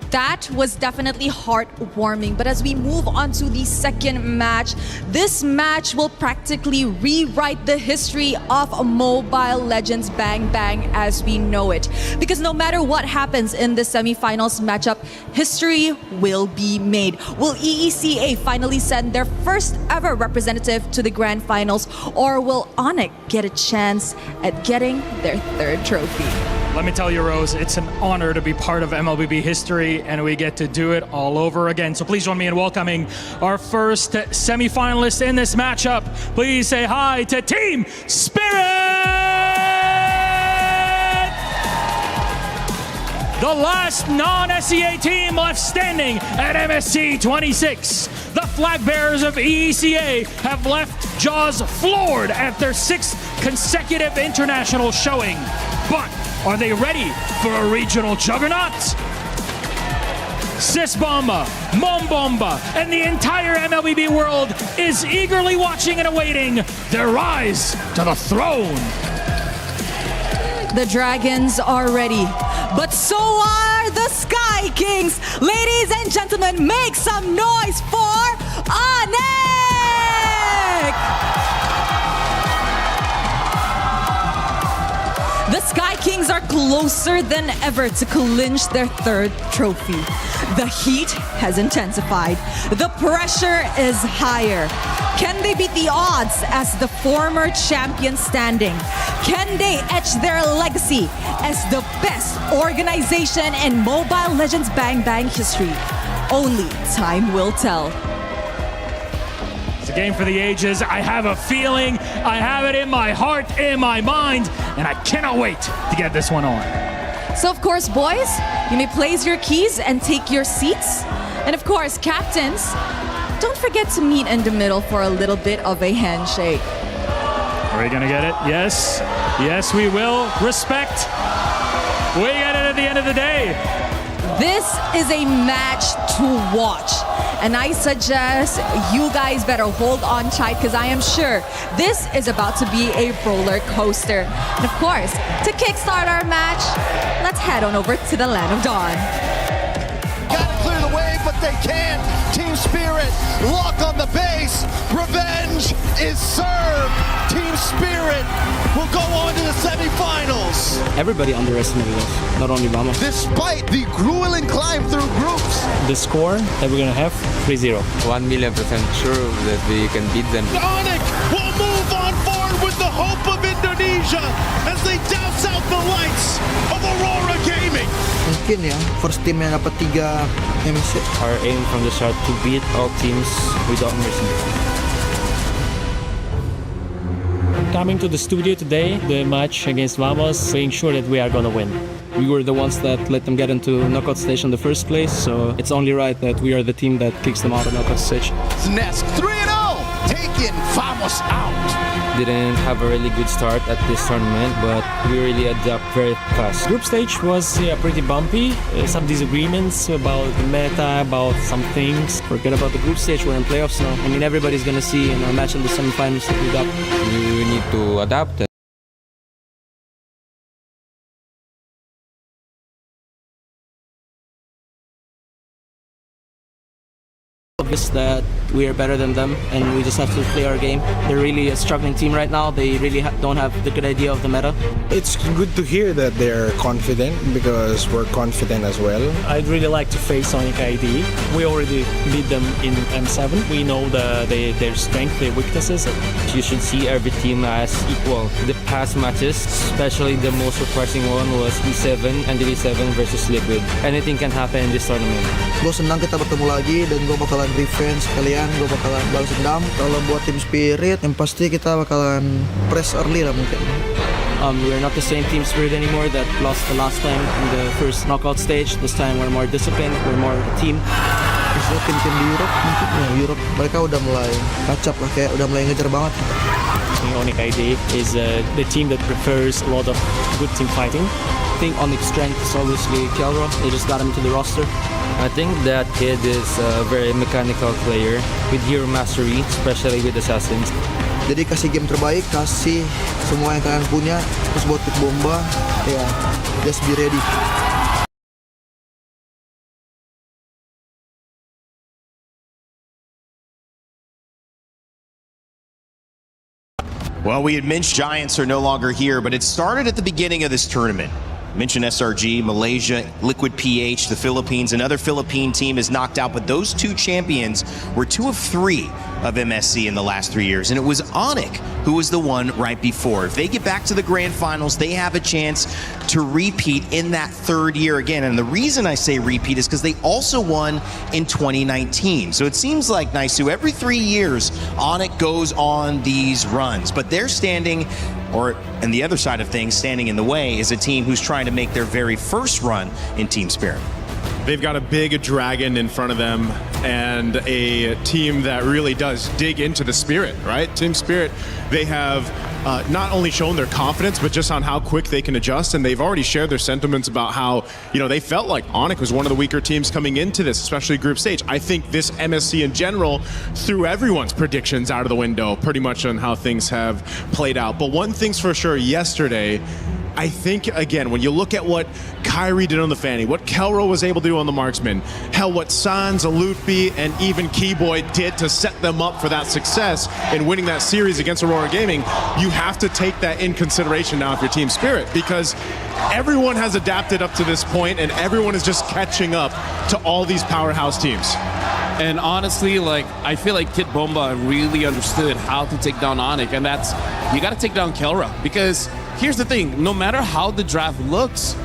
That was definitely heartwarming. But as we move on to the second match, this match will practically rewrite the history of Mobile Legends Bang Bang as we know it. Because no matter what happens in the semifinals matchup, history will be made. Will EECA finally send their first ever representative to the grand finals, or will Onyx get a chance at getting their third trophy? Let me tell you, Rose, it's an honor to be part of MLBB history, and we get to do it all over again. So please join me in welcoming our first semifinalist in this matchup. Please say hi to Team Spirit! The last non-SEA team left standing at MSC 26. The flag bearers of EECA have left jaws floored at their 6th consecutive international showing. But are they ready for a regional juggernaut? Sis Bomba, Mom Bomba, and the entire MLBB world is eagerly watching and awaiting their rise to the throne. The Dragons are ready, but so are the Sky Kings. Ladies and gentlemen, make some noise for Onyx! The Sky Kings are closer than ever to clinch their third trophy. The heat has intensified. The pressure is higher. Can they beat the odds as the former champion standing? Can they etch their legacy as the best organization in Mobile Legends Bang Bang history? Only time will tell. It's a game for the ages. I have a feeling, I have it in my heart, in my mind, and I cannot wait to get this one on. So of course, boys, you may place your keys and take your seats. And of course, captains, don't forget to meet in the middle for a little bit of a handshake. Are we gonna get it? Yes. Yes, we will. Respect. We get it at the end of the day. This is a match to watch. And I suggest you guys better hold on tight because I am sure this is about to be a roller coaster. And of course, to kickstart our match, let's head on over to the Land of Dawn. Gotta clear the way, but they can't. Team Spirit, lock on the base. Revenge is served. Team Spirit will go on to the semifinals. Everybody underestimated us, not only Vamos. Despite the grueling climb through groups. The score that we're gonna have, 3-0. 1,000,000% sure that we can beat them. Onyx will move on forward with the hope of Indonesia as they douse out the lights of Aurora Gaming. Mungkin ya, first team yang dapat 3 MC. Our aim from the start to beat all teams without mercy. Coming to the studio today, the match against Vamos, being sure that we are gonna win. We were the ones that let them get into knockout stage in the first place, so it's only right that we are the team that kicks them out of knockout stage. Nesk 3-0, taking Vamos out. Didn't have a really good start at this tournament, but we really adapt very fast. Group stage was pretty bumpy. Some disagreements about the meta, about some things. Forget about the group stage, we're in playoffs now. I mean, everybody's gonna see in our match in the semifinals that we got. We need to adapt. Obvious that we are better than them and we just have to play our game. They're really a struggling team right now. They really don't have the good idea of the meta. It's good to hear that they're confident because we're confident as well. I'd really like to face Sonic ID. We already beat them in M7. We know their strength, their weaknesses. You should see every team as equal. The past matches, especially the most surprising one was E7 and E7 versus Liquid. Anything can happen in this tournament. Gue senang kita bertemu lagi dan gue bakalan revenge kalian, gue bakalan balas dendam. Kalau buat Team Spirit, yang pasti kita bakalan press early lah mungkin. We're not the same Team Spirit anymore that lost the last time in the first knockout stage. This time we're more disciplined, we're more a team. Terus tim-tim di Europe mungkin ya, Europe mereka udah mulai kacap lah, kayak udah mulai ngejar banget. Onyx ID is the team that prefers a lot of good team fighting. I think Onyx strength is obviously Kelro. They just got him into the roster. I think that kid is a very mechanical player with hero mastery, especially with assassins. Jadi kasih game terbaik, kasih semua yang kalian punya, terus buat pick bomba, ya, just be ready. Well, we had mentioned Giants are no longer here, but it started at the beginning of this tournament. Mentioned SRG, Malaysia, Liquid PH, the Philippines. Another Philippine team is knocked out, but those two champions were 2 of 3 of MSC in the last 3 years, and it was Onyx who was the one right before. If they get back to the grand finals, they have a chance to repeat in that 3rd year again. And the reason I say repeat is because they also won in 2019. So it seems like, Naisu, every 3 years, Onyx goes on these runs, but they're standing, or and the other side of things, standing in the way is a team who's trying to make their very first run in Team Spirit. They've got a big dragon in front of them and a team that really does dig into the spirit, right? Team Spirit, they have not only shown their confidence, but just on how quick they can adjust. And they've already shared their sentiments about how, they felt like Onyx was one of the weaker teams coming into this, especially group stage. I think this MSC in general threw everyone's predictions out of the window pretty much on how things have played out. But one thing's for sure, yesterday, I think, again, when you look at what Kyrie did on the Fanny, what Kelro was able to do on the Marksman, hell, what Sans, Alupi, and even Keyboy did to set them up for that success in winning that series against Aurora Gaming, you have to take that in consideration now if you're Team Spirit, because everyone has adapted up to this point and everyone is just catching up to all these powerhouse teams. And honestly, I feel like Kid Bomba really understood how to take down Onyx, and that's, you got to take down Kelra, because here's the thing, no matter how the draft looks,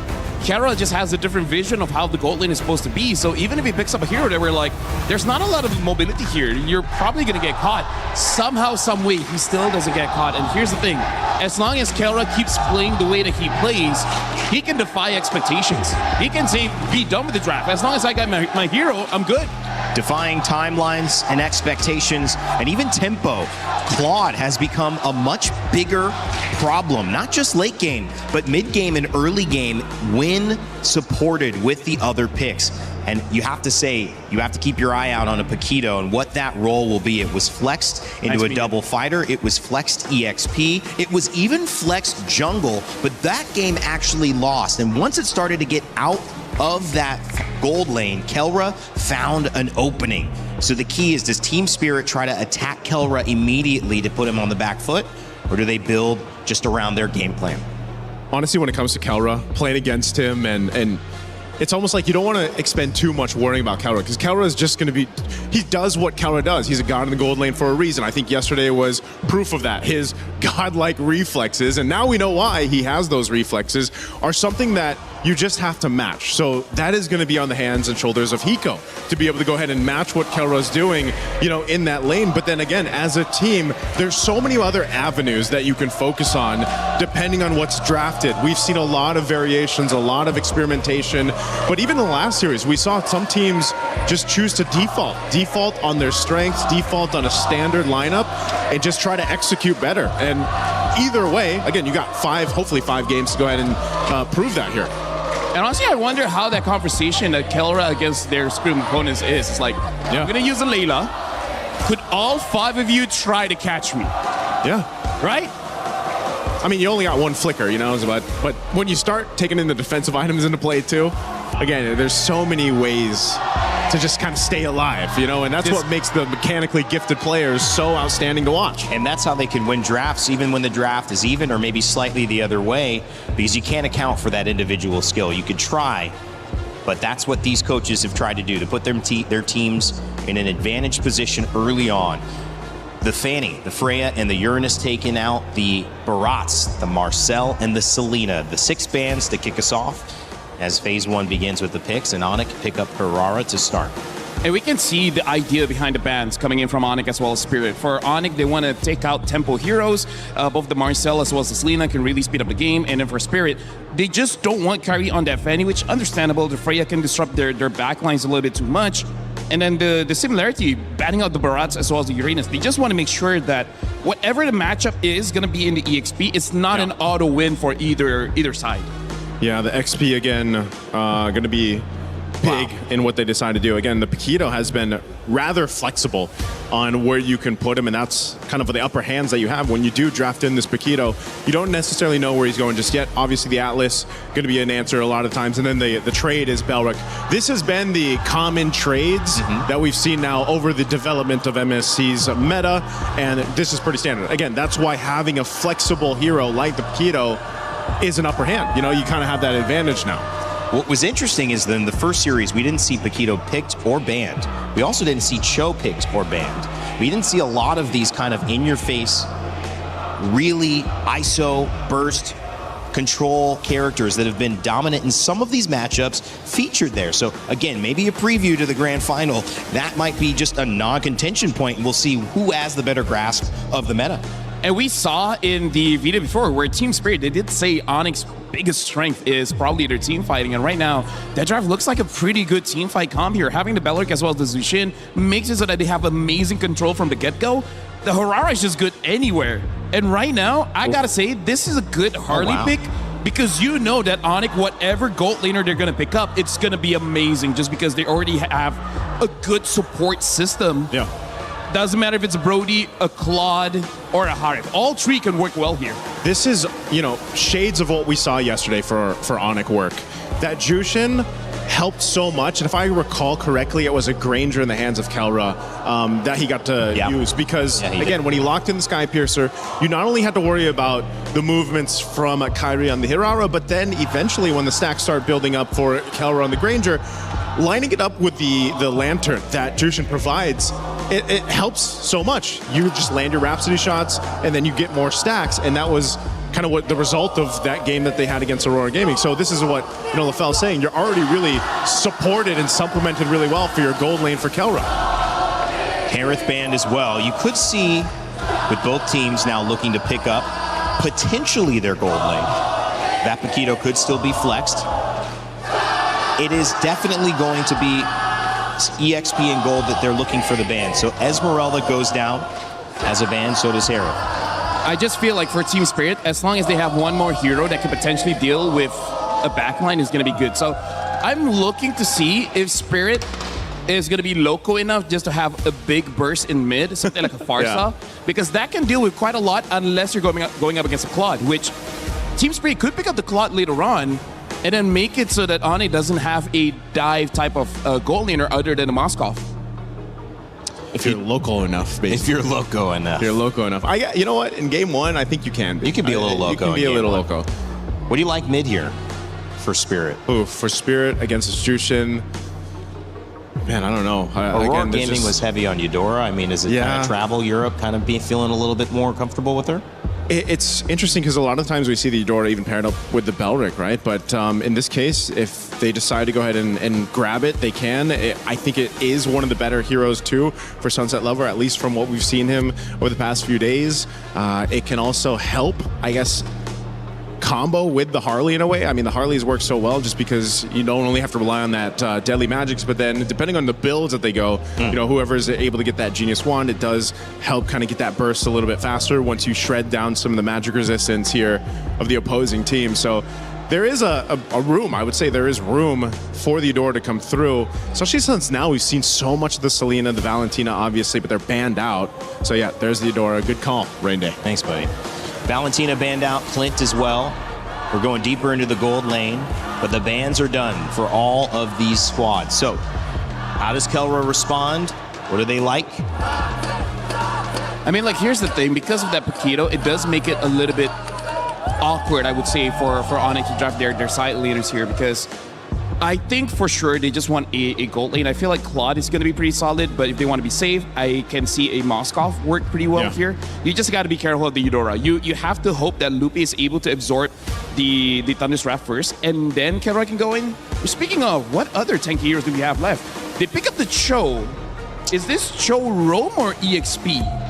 Kelra just has a different vision of how the gold lane is supposed to be. So even if he picks up a hero that we're like, there's not a lot of mobility here, you're probably going to get caught. Somehow, some way, he still doesn't get caught. And here's the thing, as long as Kelra keeps playing the way that he plays, he can defy expectations. He can say, be done with the draft. As long as I got my hero, I'm good. Defying timelines and expectations and even tempo, Claude has become a much bigger problem, not just late game, but mid game and early game when supported with the other picks. And you have to say, you have to keep your eye out on a Paquito and what that role will be. It was flexed into a double fighter. It was flexed EXP. It was even flexed jungle, but that game actually lost. And once it started to get out of that gold lane, Kelra found an opening. So the key is, does Team Spirit try to attack Kelra immediately to put him on the back foot, or do they build just around their game plan? Honestly, when it comes to Kelra, playing against him and it's almost like you don't want to expend too much worrying about Kelra, because Kelra is just going to be, he does what Kelra does. He's a god in the gold lane for a reason. I think yesterday was proof of that. His godlike reflexes, and now we know why he has those reflexes, are something that you just have to match. So that is going to be on the hands and shoulders of Hiko to be able to go ahead and match what Kelra's doing, in that lane. But then again, as a team, there's so many other avenues that you can focus on depending on what's drafted. We've seen a lot of variations, a lot of experimentation, but even in the last series, we saw some teams just choose to default on their strengths, default on a standard lineup, and just try to execute better. And either way, again, you got hopefully five games to go ahead and prove that here. And honestly, I wonder how that conversation that Kelra against their scrim opponents is. It's like, I'm going to use a Layla. Could all 5 of you try to catch me? Yeah. Right? I mean, you only got one flicker, but when you start taking in the defensive items into play too, again, there's so many ways to just kind of stay alive, and that's what makes the mechanically gifted players so outstanding to watch. And that's how they can win drafts, even when the draft is even or maybe slightly the other way, because you can't account for that individual skill. You could try, but that's what these coaches have tried to do, to put their teams in an advantaged position early on. The Fanny, the Freya, and the Uranus taking out the Barats, the Marcel, and the Selena, the 6 bands to kick us off as Phase 1 begins with the picks, and Onyx pick up Carrara to start. And we can see the idea behind the bans coming in from Onyx as well as Spirit. For Onyx, they want to take out tempo heroes. Both the Marcel as well as the Selena can really speed up the game. And then for Spirit, they just don't want Kyrie on that Fanny, which understandable. The Freya can disrupt their backlines a little bit too much. And then the similarity, banning out the Barats as well as the Uranus, they just want to make sure that whatever the matchup is going to be in the EXP, it's not an auto win for either side. Yeah, the XP again, going to be big in what they decide to do. Again, the Paquito has been rather flexible on where you can put him, and that's kind of the upper hands that you have when you do draft in this Paquito. You don't necessarily know where he's going just yet. Obviously, the Atlas going to be an answer a lot of times, and then the trade is Belric. This has been the common trades that we've seen now over the development of MSC's meta, and this is pretty standard. Again, that's why having a flexible hero like the Paquito is an upper hand. You kind of have that advantage now. What was interesting is that in the first series, we didn't see Paquito picked or banned. We also didn't see Cho picked or banned. We didn't see a lot of these kind of in-your-face, really ISO, burst, control characters that have been dominant in some of these matchups featured there. So again, maybe a preview to the grand final. That might be just a non-contention point, and we'll see who has the better grasp of the meta. And we saw in the video before where Team Spirit, they did say Onyx's biggest strength is probably their team fighting. And right now, that draft looks like a pretty good team fight comp here. Having the Belric as well as the Zushin makes it so that they have amazing control from the get-go. the Harara is just good anywhere. And right now, I gotta say, this is a good Harley pick because you know that Onyx, whatever gold laner they're gonna pick up, it's gonna be amazing just because they already have a good support system. Yeah. Doesn't matter if it's a Brody, a Claude, or a Harith. All three can work well here. This is, shades of what we saw yesterday for Onyx work. That Jushin helped so much, and if I recall correctly, it was a Granger in the hands of Kelra that he got to use because, again, when he locked in the Sky Piercer, you not only had to worry about the movements from Kairi on the Hirara, but then eventually when the stacks start building up for Kelra on the Granger, lining it up with the Lantern that Jushin provides, it helps so much. You just land your Rhapsody shots, and then you get more stacks, and that was kind of what the result of that game that they had against Aurora Gaming. So this is what LaFell's saying. You're already really supported and supplemented really well for your gold lane for Kelra. Harith banned as well. You could see with both teams now looking to pick up potentially their gold lane. That Paquito could still be flexed. It is definitely going to be EXP and gold that they're looking for the ban. So Esmeralda goes down as a ban, so does Harith. I just feel like for Team Spirit, as long as they have one more hero that can potentially deal with a backline, is going to be good. So I'm looking to see if Spirit is going to be loco enough just to have a big burst in mid, something like a Farsa, because that can deal with quite a lot unless you're going up against a Claude, which Team Spirit could pick up the Claude later on and then make it so that Ane doesn't have a dive type of goal laner other than a Moskov. If you're local enough, basically. If you're loco enough. If you're loco enough. You know what? In game one, I think you can be. You can be a little loco. You can be a little loco. What do you like mid here for Spirit? Ooh, for Spirit against Jushin. Man, I don't know. Aurora Gaming was heavy on Eudora. I mean, is it kind of travel Europe, kind of feeling a little bit more comfortable with her? It's interesting because a lot of times we see the Eudora even paired up with the Belric, right? But in this case, if they decide to go ahead and grab it, they can. I think it is one of the better heroes, too, for Sunset Lover, at least from what we've seen him over the past few days. It can also help, I guess, combo with the Harley in a way. I mean, the Harleys work so well just because you don't only have to rely on that deadly magics, but then depending on the builds that they go, whoever is able to get that Genius Wand, it does help kind of get that burst a little bit faster once you shred down some of the magic resistance here of the opposing team. So there is a room, I would say there is room for the Eudora to come through, especially since now we've seen so much of the Selena, the Valentina, obviously, but they're banned out. So yeah, there's the Eudora. Good call, Rain Day. Thanks, buddy. Valentina banned out, Clint as well. We're going deeper into the gold lane, but the bans are done for all of these squads. So, how does Kelra respond? What do they like? I mean, here's the thing. Because of that Paquito, it does make it a little bit awkward, I would say, for Onyx to draft their side leaders here, because I think for sure they just want a gold lane. I feel like Claude is going to be pretty solid, but if they want to be safe, I can see a Moskov work pretty well here. You just got to be careful of the Eudora. You have to hope that Lupe is able to absorb the Thunderstrap first, and then Kelra can go in. Speaking of, what other tanky heroes do we have left? They pick up the Cho. Is this Cho Roam or EXP?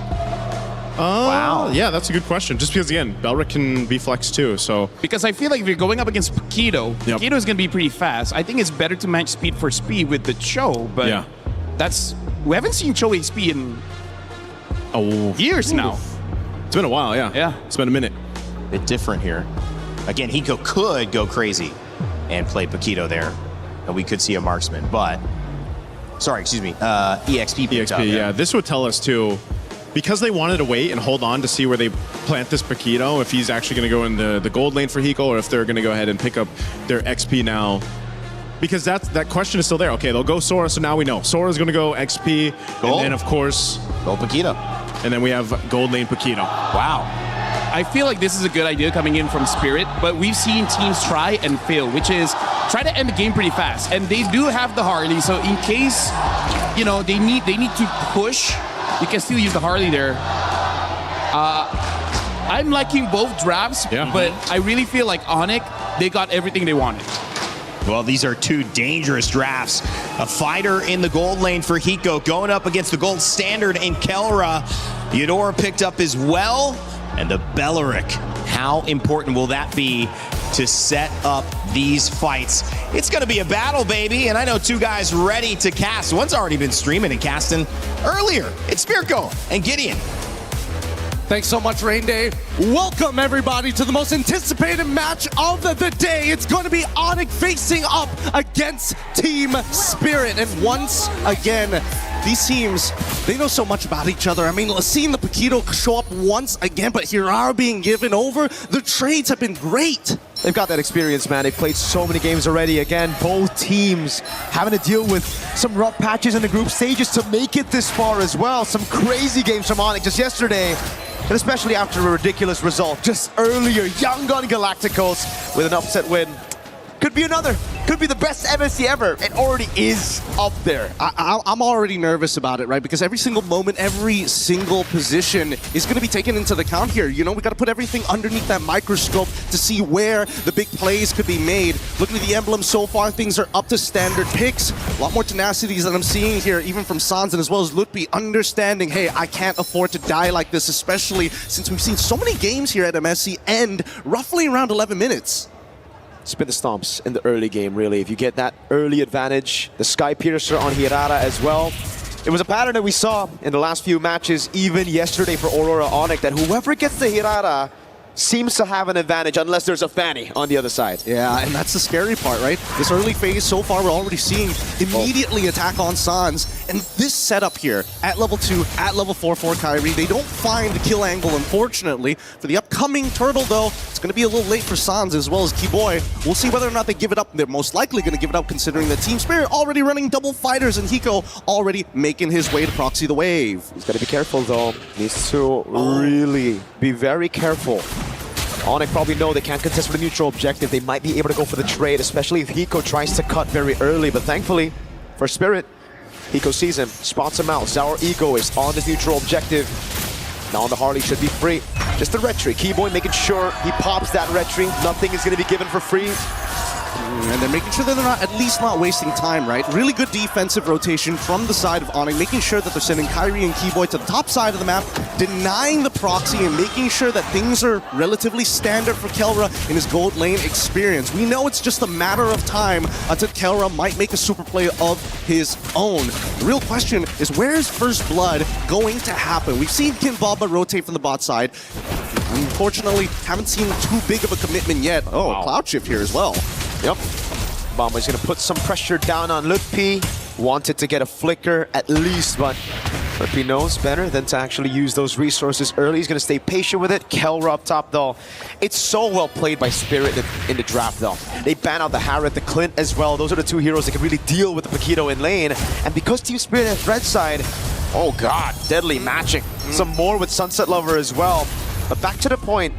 Wow. Yeah, that's a good question. Just because, again, Belric can be flexed too, so... Because I feel like if you're going up against Paquito, Paquito is going to be pretty fast. I think it's better to match speed for speed with the Cho, but we haven't seen Cho XP in years now. It's been a while, yeah. It's been a minute. Bit different here. Again, Hiko could go crazy and play Paquito there, and we could see a marksman, but... Sorry, excuse me. EXP picked up. Yeah, this would tell us too... Because they wanted to wait and hold on to see where they plant this Paquito, if he's actually going to go in the gold lane for Hiko, or if they're going to go ahead and pick up their XP now. Because that question is still there. Okay, they'll go Sora, so now we know. Sora's going to go XP, and then, of course... Go Paquito. And then we have gold lane Paquito. Wow. I feel like this is a good idea coming in from Spirit, but we've seen teams try and fail, which is try to end the game pretty fast. And they do have the Harley, so in case, they need to push... You can still use the Harley there. I'm liking both drafts, but I really feel like Onyx, they got everything they wanted. Well, these are two dangerous drafts. A fighter in the gold lane for Hiko going up against the gold standard in Kelra. Eudora picked up as well, and the Belric. How important will that be to set up these fights? It's going to be a battle, baby, and I know two guys ready to cast. One's already been streaming and casting earlier. It's Mirko and Gideon. Thanks so much, Rain Day. Welcome, everybody, to the most anticipated match of the day. It's going to be Onyx facing up against Team Spirit. And once again, these teams, they know so much about each other. I mean, seeing the Paquito show up once again, but Hirara being given over, the trades have been great. They've got that experience, man. They've played so many games already. Again, both teams having to deal with some rough patches in the group stages to make it this far as well. Some crazy games from Onyx just yesterday. And especially after a ridiculous result just earlier, Yangon Galacticos with an upset win. Could be another. Could be the best MSC ever. It already is up there. I'm already nervous about it, right? Because every single moment, every single position is going to be taken into account here. You know, we got to put everything underneath that microscope to see where the big plays could be made. Looking at the emblem so far, things are up to standard picks. A lot more tenacities that I'm seeing here, even from Sanz and as well as Lutpi, understanding, hey, I can't afford to die like this, especially since we've seen so many games here at MSC end roughly around 11 minutes. Spin the stomps in the early game, really. If you get that early advantage, the Sky Piercer on Hirara as well. It was a pattern that we saw in the last few matches, even yesterday for Aurora Onyx, that whoever gets the Hirara seems to have an advantage unless there's a Fanny on the other side. Yeah, and that's the scary part, right? This early phase, so far, we're already seeing immediately attack on Sanz. And this setup here, at level 2, at level 4 for Kyrie, they don't find the kill angle, unfortunately. For the upcoming Turtle, though, it's going to be a little late for Sanz as well as Keyboy. We'll see whether or not they give it up. They're most likely going to give it up considering that Team Spirit already running double fighters and Hiko already making his way to proxy the wave. He's got to be careful, though. Needs to really be very careful. Onyx probably know they can't contest with a neutral objective. They might be able to go for the trade, especially if Hiko tries to cut very early. But thankfully, for Spirit, Hiko sees him, spots him out. Sour Ego is on this neutral objective. Now the Harley should be free. Just the retry. Keyboy making sure he pops that retry. Nothing is going to be given for free. And they're making sure that they're not, at least not wasting time, right? Really good defensive rotation from the side of Onyx, making sure that they're sending Kyrie and Keyboy to the top side of the map, denying the proxy and making sure that things are relatively standard for Kelra in his gold lane experience. We know it's just a matter of time until Kelra might make a super play of his own. The real question is, where is First Blood going to happen? We've seen Kimbaba rotate from the bot side. Unfortunately, haven't seen too big of a commitment yet. Oh, wow. Cloud shift here as well. Yep. Bomba's going to put some pressure down on Lutpi. Wanted to get a flicker at least, but Lutpi knows better than to actually use those resources early. He's going to stay patient with it. Kelra up top, though. It's so well played by Spirit in the draft, though. They ban out the Harriet, the Clint as well. Those are the two heroes that can really deal with the Paquito in lane. And because Team Spirit has red side, oh god, deadly matching. Some more with Sunset Lover as well. But back to the point,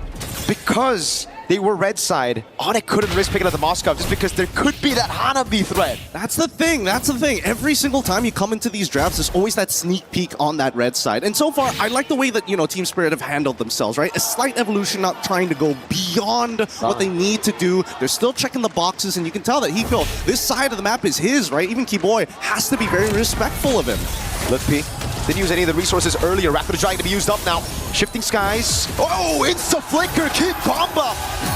because they were red side, Onyx couldn't risk picking up the Moskov just because there could be that Hanabi threat. That's the thing, that's the thing. Every single time you come into these drafts, there's always that sneak peek on that red side. And so far, I like the way that, you know, Team Spirit have handled themselves, right? A slight evolution, not trying to go beyond what they need to do. They're still checking the boxes, and you can tell that Hiko, this side of the map is his, right? Even Keyboy has to be very respectful of him. Lutpi didn't use any of the resources earlier. Rapid Giant to be used up now. Shifting skies. Oh, it's a flicker. Kid Bomba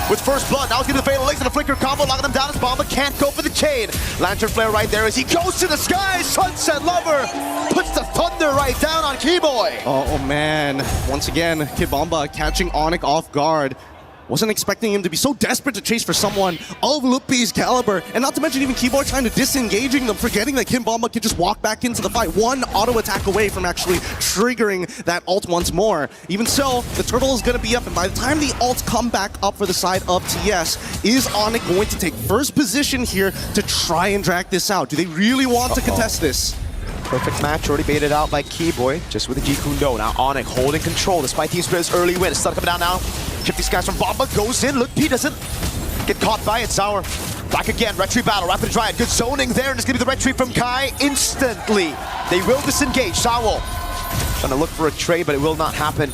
with First Blood. Now he's getting the fatal links and a flicker combo, locking him down as Bomba can't go for the chain. Lantern Flare right there as he goes to the skies. Sunset Lover puts the thunder right down on Keyboy. Oh man, once again, Kid Bomba catching Onyx off guard. Wasn't expecting him to be so desperate to chase for someone of Lutpi's caliber, and not to mention even Keyboy trying to disengaging them, forgetting that Kimbamba could just walk back into the fight, one auto attack away from actually triggering that ult once more. Even so, the turtle is going to be up, and by the time the ults come back up for the side of TS, is Onyx going to take first position here to try and drag this out? Do they really want to contest this? Perfect match, already baited out by Keyboy, just with the G Kundo. Now Onyx holding control despite Team Spirit's early win. Stun coming down now. Shifty skies from Bomba goes in. Look, P doesn't get caught by it. Sour back again. Retreat battle. Rapid Giant. Good zoning there, and it's going to be the retreat from Kai instantly. They will disengage. Sawo trying to look for a trade, but it will not happen.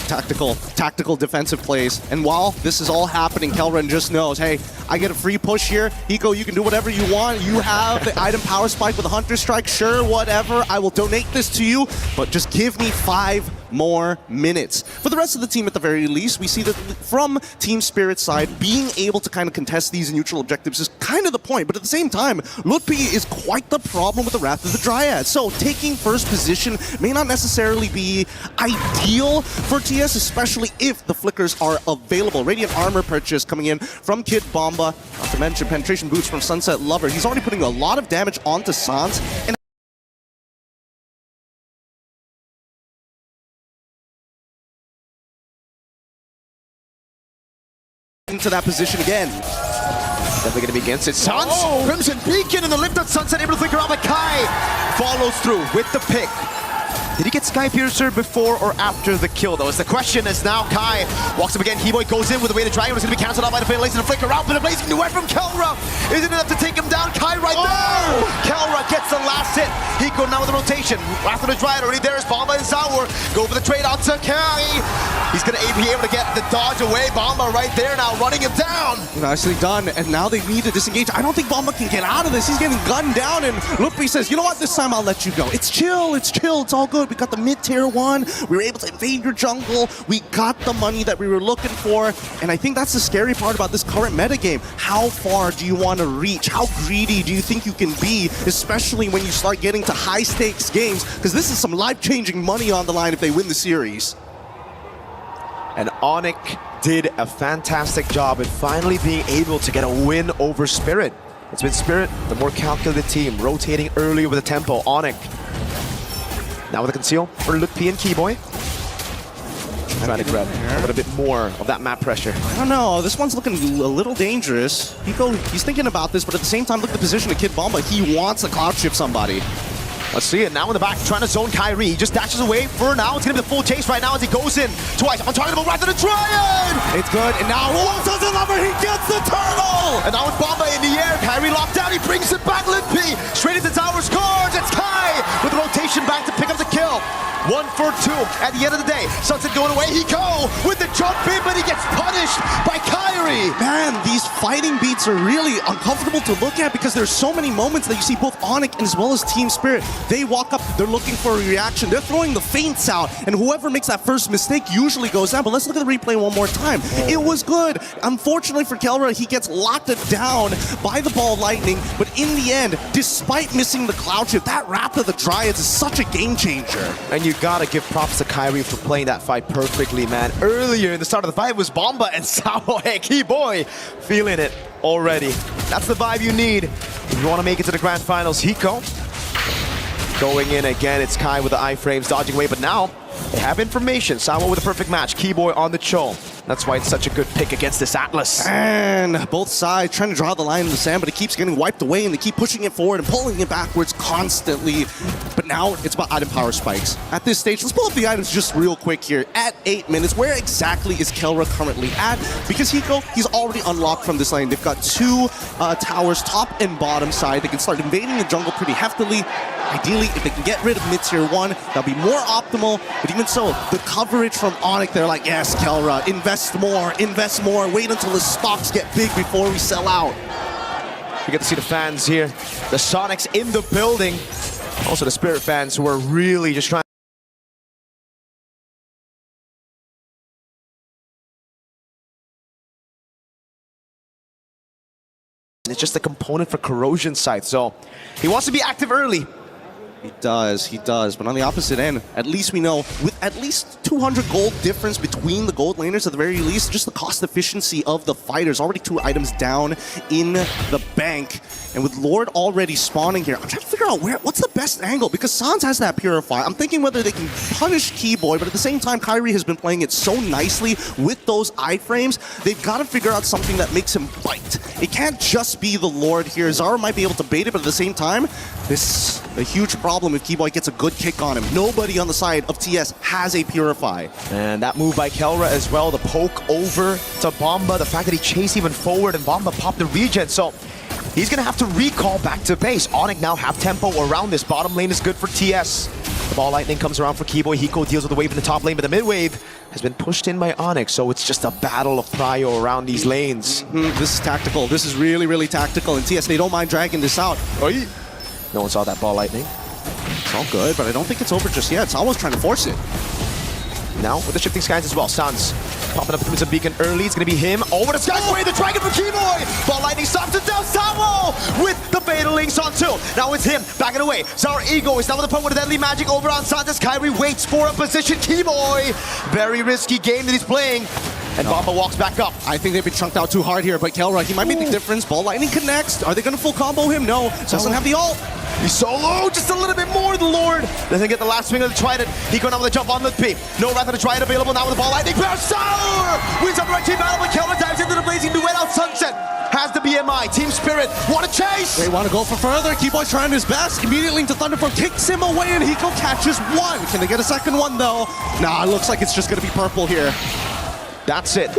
Tactical defensive plays. And while this is all happening, Kelren just knows, hey, I get a free push here. Hiko, you can do whatever you want. You have the item power spike with a Hunter Strike. Sure, whatever. I will donate this to you, but just give me 5 more minutes. For the rest of the team, at the very least, we see that from Team Spirit's side, being able to kind of contest these neutral objectives is kind of the point. But at the same time, Lutpi is quite the problem with the Wrath of the Dryad. So taking first position may not necessarily be ideal for TS, especially if the flickers are available. Radiant Armor purchase coming in from Kid Bomba. Not to mention penetration boots from Sunset Lover. He's already putting a lot of damage onto Sans. And into that position again. Definitely going to be against it. Sans, Crimson Beacon, and the lift on Sunset, able to flicker out, but Kai follows through with the pick. Did he get Sky Piercer before or after the kill, though? Is the question. As now Kai walks up again. Keyboy goes in with the way to Dragon. It's going to be cancelled out by the Fatal Lace and the flicker out, but a blazing duet from Kelra isn't enough to take him down. Kai right there. Kelra gets the last hit. Hiko now with the rotation. After the Dryad already there is Bomba and Zaur. Go for the trade out to Kai. He's going to be able to get the dodge away. Bomba right there now, running him down. Nicely done, and now they need to disengage. I don't think Bomba can get out of this. He's getting gunned down, and Lutpi says, you know what, this time I'll let you go. It's chill, it's all good. We got the mid-tier 1. We were able to invade your jungle. We got the money that we were looking for, and I think that's the scary part about this current metagame. How far do you want to reach? How greedy do you think you can be, especially when you start getting to high-stakes games? Because this is some life-changing money on the line if they win the series. And Onyx did a fantastic job at finally being able to get a win over Spirit. It's been Spirit, the more calculated team, rotating early with the tempo. Onyx now with the conceal for Lutpi and Keyboy. Trying to grab a little bit more of that map pressure. I don't know, this one's looking a little dangerous. He's thinking about this, but at the same time, look at the position of Kid Bomba. He wants to cloud shift somebody. Let's see it now in the back, trying to zone Kyrie. He just dashes away for now. It's going to be the full chase right now as he goes in twice. On target, Wrath of the Dryad! It's good, and now Sunset Lover, he gets the turtle! And now with Bomba in the air, Kyrie locked down, he brings it back, Lutpi straight into tower, scores! It's Kai with the rotation back to pick up the kill. 1 for 2 at the end of the day. Sunset going away, he go with the jump in, but he gets punished by Kyrie. Man, these fighting beats are really uncomfortable to look at because there's so many moments that you see both Onyx and as well as Team Spirit. They walk up, they're looking for a reaction, they're throwing the feints out, and whoever makes that first mistake usually goes down. But let's look at the replay one more time. It was good. Unfortunately for Kelra, he gets locked down by the ball lightning, but in the end, despite missing the cloud shift, that Wrath of the Dryads is such a game changer. And you gotta give props to Kyrie for playing that fight perfectly, man. Earlier in the start of the fight was Bomba and Sao. Hey, Keyboy feeling it already. That's the vibe you need if you want to make it to the grand finals. Hiko going in again. It's Kai with the iframes dodging away, but now they have information. Sawa with a perfect match. Keyboy on the Cho. That's why it's such a good pick against this Atlas. And both sides trying to draw the line in the sand, but it keeps getting wiped away, and they keep pushing it forward and pulling it backwards constantly. But now it's about item power spikes. At this stage, let's pull up the items just real quick here. At 8 minutes, where exactly is Kelra currently at? Because Hiko, he's already unlocked from this lane. They've got 2 towers, top and bottom side. They can start invading the jungle pretty heftily. Ideally, if they can get rid of mid-tier 1, that'll be more optimal. But even so, the coverage from Onyx, they're like, yes, Kelra, invest more, wait until the stocks get big before we sell out. You get to see the fans here. The Sonics in the building. Also the Spirit fans who are really just trying. It's just a component for Corrosion side, so he wants to be active early. He does. But on the opposite end, at least we know, with at least 200 gold difference between the gold laners at the very least, just the cost efficiency of the fighters. Already 2 items down in the bank. And with Lord already spawning here, I'm trying to figure out what's the best angle, because Sans has that Purify. I'm thinking whether they can punish Keyboy, but at the same time, Kyrie has been playing it so nicely with those iframes. They've got to figure out something that makes him bite. It can't just be the Lord here. Zara might be able to bait it, but at the same time, this is a huge problem if Keyboy gets a good kick on him. Nobody on the side of TS has a Purify. And that move by Kelra as well, the poke over to Bomba, the fact that he chased even forward and Bomba popped the regen, so he's gonna have to recall back to base. Onyx now have tempo around this. Bottom lane is good for TS. The ball lightning comes around for Keyboy. Hiko deals with the wave in the top lane, but the mid wave has been pushed in by Onyx, so it's just a battle of prio around these lanes. This is tactical. This is really, really tactical, and TS, they don't mind dragging this out. No one saw that ball lightning. It's all good, but I don't think it's over just yet. It's almost trying to force it. Now with the shifting skies as well. Sans popping up Crimson Beacon early. It's going to be him. Over the skies away. The dragon from Keyboy. Ball lightning stops it down. Sawo with the fatal links on tilt. Now it's him backing away. Zara Ego is down with the point with the deadly magic over on Sans as Kyrie waits for a position. Keyboy. Very risky game that he's playing. And Bomba walks back up. I think they've been chunked out too hard here, but Kelra, he might make the difference. Ball lightning connects. Are they going to full combo him? No. Doesn't have the ult. He's solo, just a little bit more. The Lord doesn't get the last swing of the Trident. He going on with a jump on Litpi. No Wrath of the Trident available now with the ball lightning. Sour wins up the right team battle, but Kelra dives into the blazing duet out Sunset. Has the BMI. Team Spirit want to chase. They want to go for further. Keyboy trying his best. Immediately into Thunderform, kicks him away, and Hiko catches one. Can they get a second one though? Nah, it looks like it's just going to be purple here. That's it.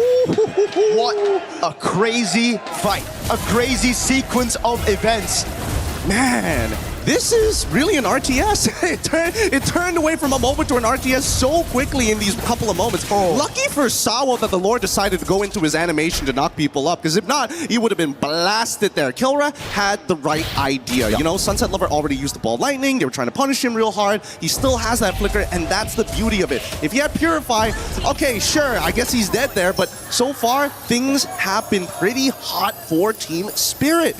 What a crazy fight. A crazy sequence of events. Man, this is really an RTS. it turned away from a moment to an RTS so quickly in these couple of moments. Lucky for Sawo that the Lord decided to go into his animation to knock people up, because if not, he would have been blasted there. Kilra had the right idea. You know, Sunset Lover already used the ball lightning. They were trying to punish him real hard. He still has that flicker, and that's the beauty of it. If he had Purify, okay, sure, I guess he's dead there, but so far, things have been pretty hot for Team Spirit.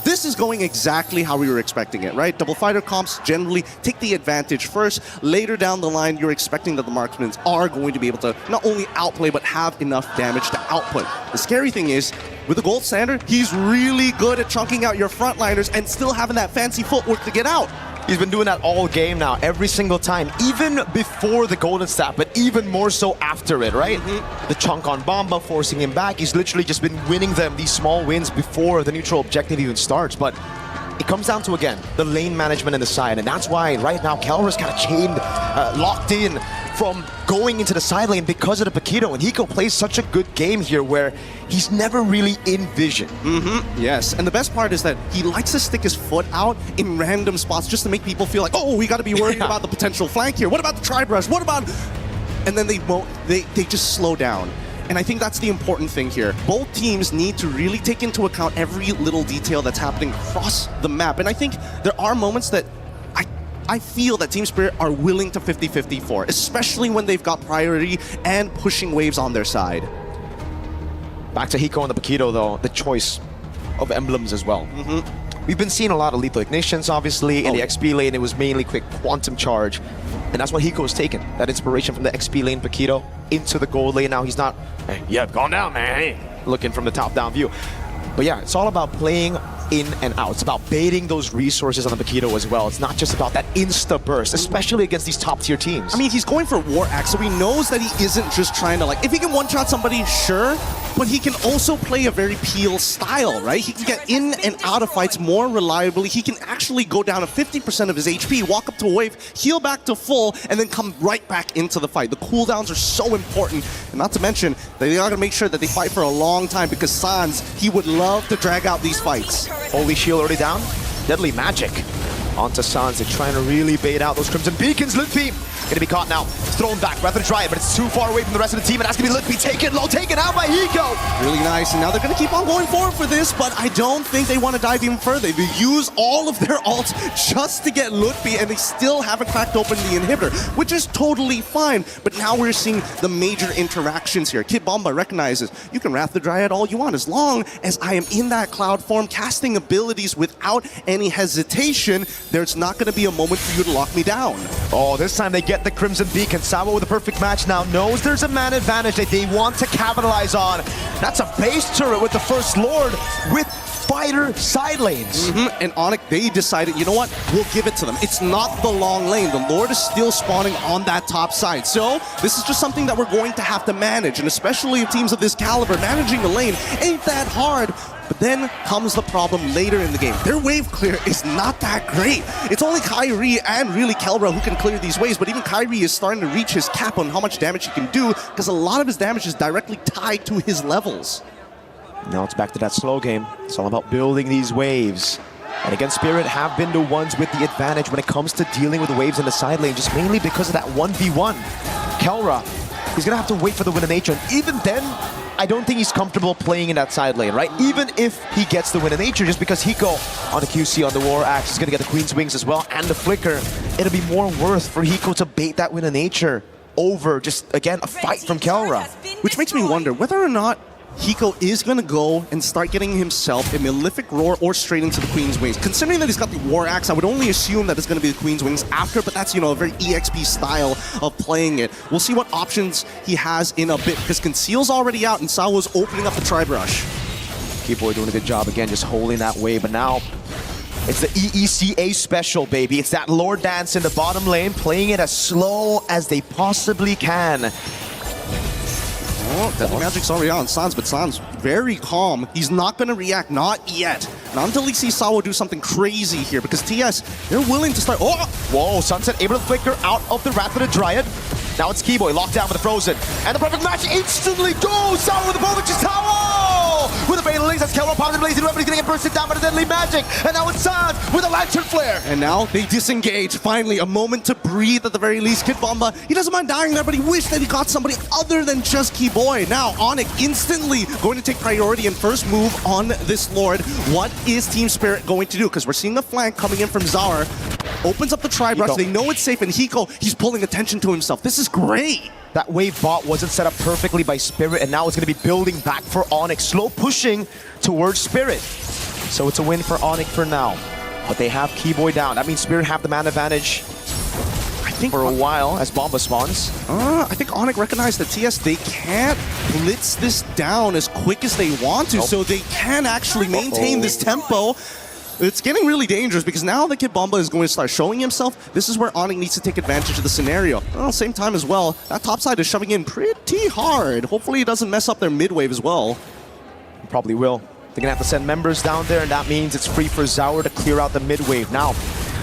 This is going exactly how we were expecting it, right? Double fighter comps generally take the advantage first. Later down the line, you're expecting that the marksmen are going to be able to not only outplay, but have enough damage to output. The scary thing is, with the gold standard, he's really good at chunking out your frontliners and still having that fancy footwork to get out. He's been doing that all game now, every single time, even before the golden staff, but even more so after it, right? The chunk on Bomba forcing him back. He's literally just been winning them these small wins before the neutral objective even starts. But it comes down to, again, the lane management in the side, and that's why right now Kelra's kind of chained, locked in from going into the side lane because of the Paquito, and Hiko plays such a good game here where he's never really in vision. Yes, and the best part is that he likes to stick his foot out in random spots just to make people feel like, oh, we got to be worried about the potential flank here. What about the tri-brush? What about... And then they won't, they just slow down. And I think that's the important thing here. Both teams need to really take into account every little detail that's happening across the map. And I think there are moments that I feel that Team Spirit are willing to 50-50 for, especially when they've got priority and pushing waves on their side. Back to Hiko and the Paquito, though, the choice of emblems as well. We've been seeing a lot of lethal ignitions, obviously. In the XP lane, it was mainly quick quantum charge. And that's what Hiko has taken. That inspiration from the XP lane Paquito into the gold lane. Now he's not, hey, yeah, calm down, man. Looking from the top-down view. But yeah, it's all about playing in and out. It's about baiting those resources on the Paquito as well. It's not just about that insta-burst, especially against these top-tier teams. I mean, he's going for War Axe, so he knows that he isn't just trying to, like, if he can one-shot somebody, sure, but he can also play a very Peel style, right? He can get in and out of fights more reliably. He can actually go down to 50% of his HP, walk up to a wave, heal back to full, and then come right back into the fight. The cooldowns are so important, and not to mention, they are going to make sure that they fight for a long time, because Sans, he would love to drag out these fights. Holy Shield already down. Deadly Magic onto Sans. They're trying to really bait out those Crimson Beacons. Litpi gonna be caught now. Thrown back. Rather try it, but it's too far away from the rest of the team. It has to be Litpi taken low, taken out by Hiko. Really nice. And now they're gonna keep on going forward for this, but I don't think they want to dive even further. They use all of their ults just to get Litpi, and they still haven't cracked open the inhibitor, which is totally fine. But now we're seeing the major interactions here. Kid Bomba recognizes you can Wrath the Dryad all you want as long as I am in that cloud form, casting abilities without any hesitation. There's not going to be a moment for you to lock me down. Oh, this time they get the Crimson Beacon. Sawa with a perfect match now knows there's a man advantage that they want to capitalize on. That's a base turret with the First Lord with fighter side lanes. And Onyx, they decided, you know what? We'll give it to them. It's not the long lane. The Lord is still spawning on that top side. So this is just something that we're going to have to manage. And especially in teams of this caliber, managing the lane ain't that hard. But then comes the problem later in the game. Their wave clear is not that great. It's only Kyrie and really Kelra who can clear these waves, but even Kyrie is starting to reach his cap on how much damage he can do, because a lot of his damage is directly tied to his levels. Now it's back to that slow game. It's all about building these waves. And again, Spirit have been the ones with the advantage when it comes to dealing with the waves in the side lane, just mainly because of that 1v1. Kelra, he's gonna have to wait for the Wind of Nature, and even then, I don't think he's comfortable playing in that side lane, right? Even if he gets the Wind of Nature, just because Hiko on the QC on the War Axe is going to get the Queen's Wings as well, and the Flicker, it'll be more worth for Hiko to bait that Wind of Nature over just, again, a fight from Kelra. Which makes me wonder whether or not Hiko is going to go and start getting himself a Malefic Roar or straight into the Queen's Wings. Considering that he's got the War Axe, I would only assume that it's going to be the Queen's Wings after, but that's, you know, a very EXP style of playing it. We'll see what options he has in a bit, because Conceal's already out and Sawo's opening up the Tri-Brush. Keyboy doing a good job again, just holding that wave, but now it's the EECA special, baby. It's that Lord Dance in the bottom lane, playing it as slow as they possibly can. Oh, Deadly Magic's already on Sans, but Sans very calm. He's not going to react, not yet. Not until he sees Sawo do something crazy here, because TS, they're willing to start. Oh! Whoa, Sunset able to flicker out of the Wrath of the Dryad. Now it's Keyboy locked down with the Frozen. And the perfect match instantly goes! Sawo with the ball, which is Sawo! With a Fatal Links, as Kelra pops the Blazing Weapon, he's going to get bursted down by the Deadly Magic. And now it's Sans with a Lantern Flare. And now they disengage. Finally, a moment to breathe at the very least. Kid Bomba, he doesn't mind dying there, but he wished that he got somebody other than just Keyboy. Now, Onyx instantly going to take priority and first move on this Lord. What is Team Spirit going to do? Because we're seeing the flank coming in from Zara. Opens up the Tri-Brush. They know it's safe, and Hiko, he's pulling attention to himself. This is great. That wave bot wasn't set up perfectly by Spirit, and now it's going to be building back for Onyx. Slow pushing towards Spirit. So it's a win for Onyx for now. But they have Keyboy down. That means Spirit have the man advantage for a while as Bomba spawns. I think Onyx recognized that TS, they can't blitz this down as quick as they want to, so they can actually maintain this tempo. It's getting really dangerous because now that Kid Bomba is going to start showing himself, this is where Onyx needs to take advantage of the scenario. Well, same time as well, that top side is shoving in pretty hard. Hopefully it doesn't mess up their mid wave as well. Probably will. They're going to have to send members down there, and that means it's free for Zaur to clear out the mid wave. Now,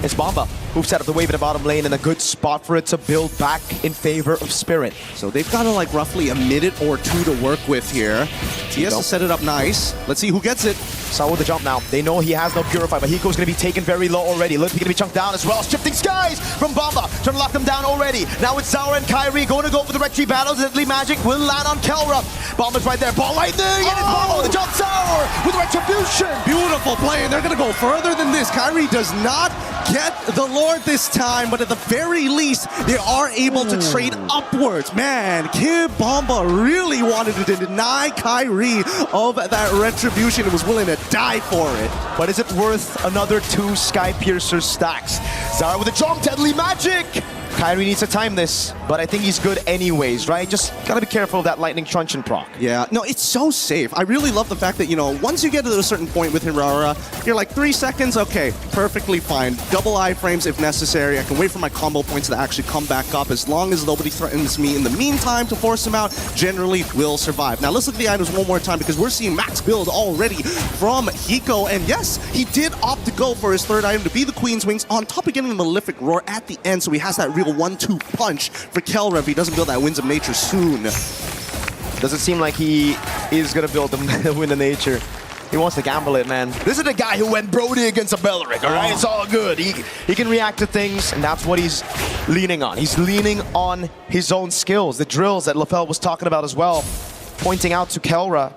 it's Bomba who set up the wave in the bottom lane in a good spot for it to build back in favor of Spirit. So they've got like roughly a minute or two to work with here. TS has set it up nice. Let's see who gets it. Saw with the jump now. They know he has no Purify, but Hiko's going to be taken very low already. Limpy going to be chunked down as well. Shifting Skies from Bomba. Trying to lock them down already. Now it's Zaur and Kyrie going to go for the Red Tree battles. Deadly Magic will land on Kelra. Bomba's right there. Ball lightning! And it's Bomba with the jump. Zaur with Retribution. Beautiful play, and they're going to go further than this. Kyrie does not get the Lord this time, but at the very least, they are able to trade upwards. Man, Kid Bomba really wanted to deny Kyrie of that Retribution and was willing to die for it. But is it worth another 2 Sky Piercer stacks? Zara with a jump, Deadly Magic! Kyrie needs to time this, but I think he's good anyways, right? Just gotta be careful of that Lightning Truncheon proc. Yeah, no, it's so safe. I really love the fact that, you know, once you get to a certain point with Hirara, you're like 3 seconds, okay, perfectly fine. Double iframes if necessary. I can wait for my combo points to actually come back up. As long as nobody threatens me in the meantime to force him out, generally will survive. Now let's look at the items one more time because we're seeing max build already from Hiko. And yes, he did opt to go for his third item to be the Queen's Wings on top of getting the Malefic Roar at the end, so he has that real 1-2 punch for Kelra if he doesn't build that Winds of Nature soon. Doesn't seem like he is gonna build the Wind of Nature. He wants to gamble it, man. This is the guy who went Brody against a Belric, all right? It's all good. He can react to things, and that's what he's leaning on. He's leaning on his own skills, the drills that LaFell was talking about as well, pointing out to Kelra,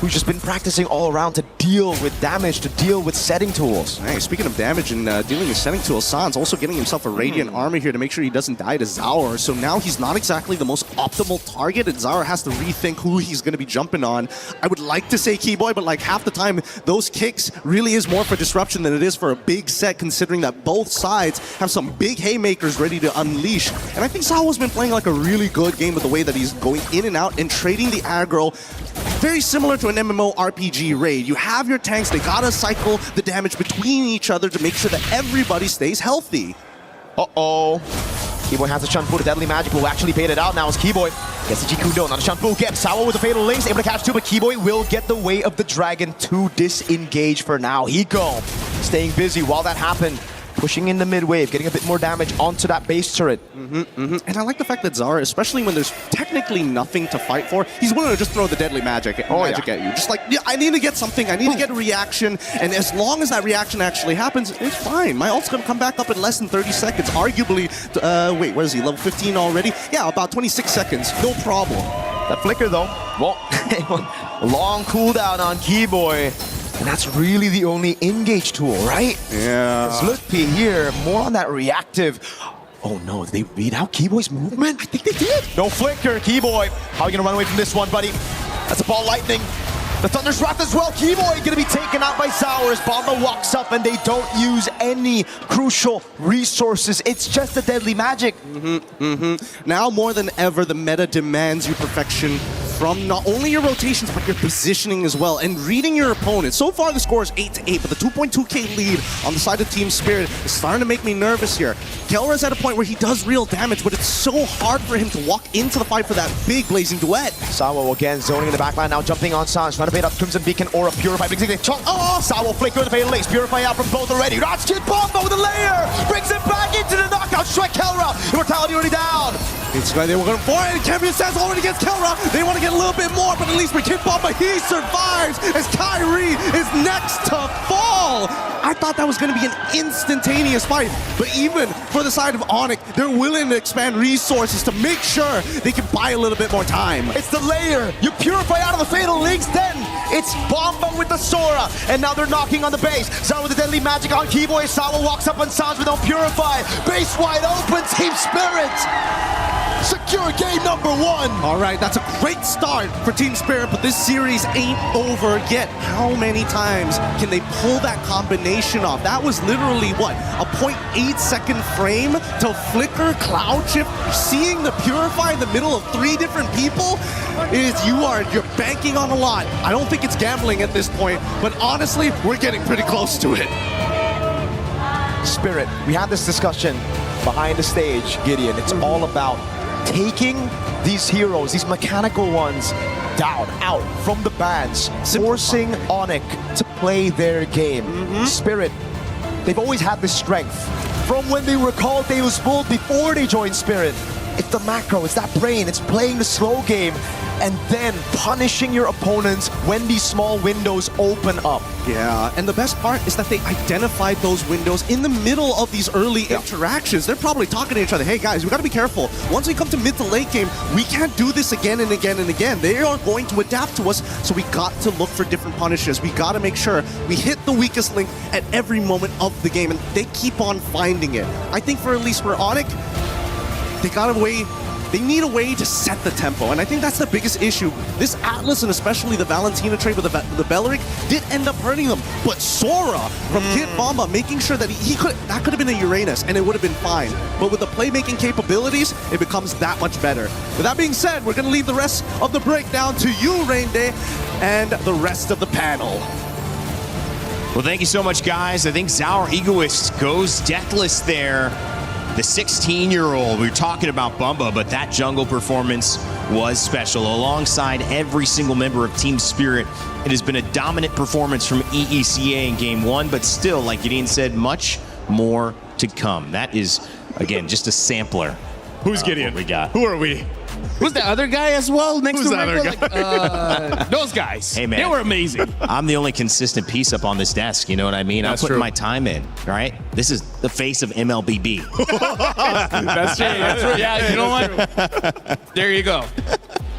who's just been practicing all around to deal with damage, to deal with setting tools. Hey, speaking of damage and dealing with setting tools, Sans also getting himself a Radiant Armor here to make sure he doesn't die to Zaur. So now he's not exactly the most optimal target, and Zaur has to rethink who he's going to be jumping on. I would like to say Keyboy, but like half the time, those kicks really is more for disruption than it is for a big set, considering that both sides have some big haymakers ready to unleash. And I think Zaur's been playing like a really good game with the way that he's going in and out and trading the aggro. Very similar to an MMORPG raid. You have your tanks, they gotta cycle the damage between each other to make sure that everybody stays healthy. Uh-oh. Keyboy has a Shunpu. The Deadly Magic will actually bait it out now as Keyboy gets the Jikudo. Not a Shunpu again. Sawa with the Fatal Links, able to catch 2, but Keyboy will get the way of the Dragon to disengage for now. Hiko staying busy while that happened. Pushing in the mid wave, getting a bit more damage onto that base turret. And I like the fact that Zara, especially when there's technically nothing to fight for, he's willing to just throw the Deadly Magic at you. Just like, yeah, I need to get something, I need to get a reaction, and as long as that reaction actually happens, it's fine. My ult's gonna come back up in less than 30 seconds. Arguably, wait, what is he, level 15 already? Yeah, about 26 seconds, no problem. That flicker though, well, long cooldown on Keyboy. And that's really the only engage tool, right? Yeah. Look, P here, more on that reactive. Oh no, did they read out Keyboy's movement? I think they did. No flicker, Keyboy. How are you gonna run away from this one, buddy? That's a ball lightning. The Thunder's Wrath as well. Keyboy gonna be taken out by Sour as Bomba walks up and they don't use any crucial resources. It's just a deadly magic. Now more than ever, the meta demands you perfection from not only your rotations, but your positioning as well, and reading your opponent. So far, the score is 8-8, but the 2.2k lead on the side of Team Spirit is starting to make me nervous here. Kelra's at a point where he does real damage, but it's so hard for him to walk into the fight for that big blazing duet. Sawo again zoning in the backline, now jumping on Sans, trying to bait up Crimson Beacon or a Purify. Sawo flicker with a fatal lace, Purify out from both already. Ratchet Bomba with a layer, brings it back into the knockout strike. Kelra, Immortality already down. It's like they were going for it, and Champion Sans already gets Kelra. They want to get a little bit more, but at least with Kid Bomba, he survives as Kyrie is next to fall. I thought that was going to be an instantaneous fight, but even for the side of Onyx, they're willing to expand resources to make sure they can buy a little bit more time. It's the layer. You Purify out of the Fatal Links, then it's Bomba with the Sora, and now they're knocking on the base. Sawa with the Deadly Magic on Keyboy. Sawa walks up on Sans with no Purify. Base wide open, Team Spirit. Secure game number 1. All right, that's a great start for Team Spirit, but this series ain't over yet. How many times can they pull that combination off? That was literally, what, a 0.8 second frame to flicker, cloud shift, seeing the Purify in the middle of 3 different people? You're banking on a lot. I don't think it's gambling at this point, but honestly, we're getting pretty close to it. Spirit, we had this discussion behind the stage, Gideon. It's all about taking these heroes, these mechanical ones, down, out from the bans, forcing Onyx to play their game. Spirit, they've always had this strength. From when they were called Deus Vult before they joined Spirit, it's the macro, it's that brain, it's playing the slow game, and then punishing your opponents when these small windows open up. Yeah, and the best part is that they identified those windows in the middle of these early interactions. They're probably talking to each other, hey guys, we gotta be careful. Once we come to mid to late game, we can't do this again and again and again. They are going to adapt to us, so we got to look for different punishes. We gotta make sure we hit the weakest link at every moment of the game, and they keep on finding it. I think at least for Onyx, they need a way to set the tempo, and I think that's the biggest issue. This Atlas, and especially the Valentina trade with the Belleric, did end up hurting them. But Sora from Kid Bomba making sure that that could have been a Uranus, and it would have been fine. But with the playmaking capabilities, it becomes that much better. With that being said, we're going to leave the rest of the breakdown to you, Rain Day, and the rest of the panel. Well, thank you so much, guys. I think Zaur Egoist goes deathless there. The 16-year-old, we were talking about Bumba, but that jungle performance was special. Alongside every single member of Team Spirit, it has been a dominant performance from EECA in Game 1, but still, like Gideon said, much more to come. That is, again, just a sampler. Who's Gideon? We got. Who are we? Who's the other guy as well next Who's to the Rico? other guy? Those guys. Hey, man. They were amazing. I'm the only consistent piece up on this desk, you know what I mean? That's I'm putting true. my time in, right? This is the face of MLBB. That's true. That's true. Yeah, you know what? There you go.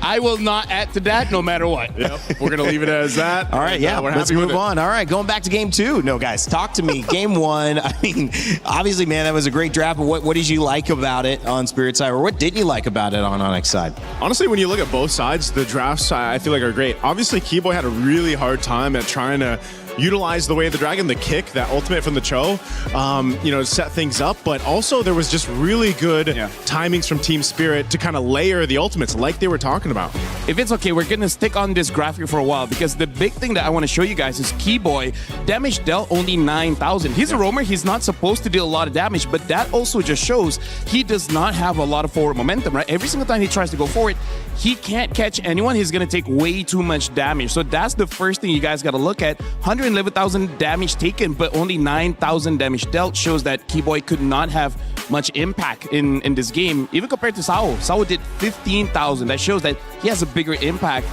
I will not add to that no matter what. Yep. We're going to leave it as that. All right, yeah, we're let's happy with move it. on. All right, going back to Game 2. No, guys, talk to me. Game 1, I mean, obviously, man, that was a great draft, but what did you like about it on Spirit side, or what didn't you like about it on Onyx side? Honestly, when you look at both sides, the drafts, I feel like, are great. Obviously, Keyboy had a really hard time at trying to utilize the Way of the Dragon, the kick, that ultimate from the Cho, to set things up. But also, there was just really good timings from Team Spirit to kind of layer the ultimates like they were talking about. If it's okay, we're going to stick on this graph here for a while because the big thing that I want to show you guys is Keyboy, damage dealt only 9,000. He's a roamer. He's not supposed to deal a lot of damage, but that also just shows he does not have a lot of forward momentum, right? Every single time he tries to go forward, he can't catch anyone. He's going to take way too much damage. So that's the first thing you guys got to look at. 111,000 damage taken, but only 9,000 damage dealt shows that Keyboy could not have much impact in this game, even compared to Sao. Sao did 15,000. That shows that he has a bigger impact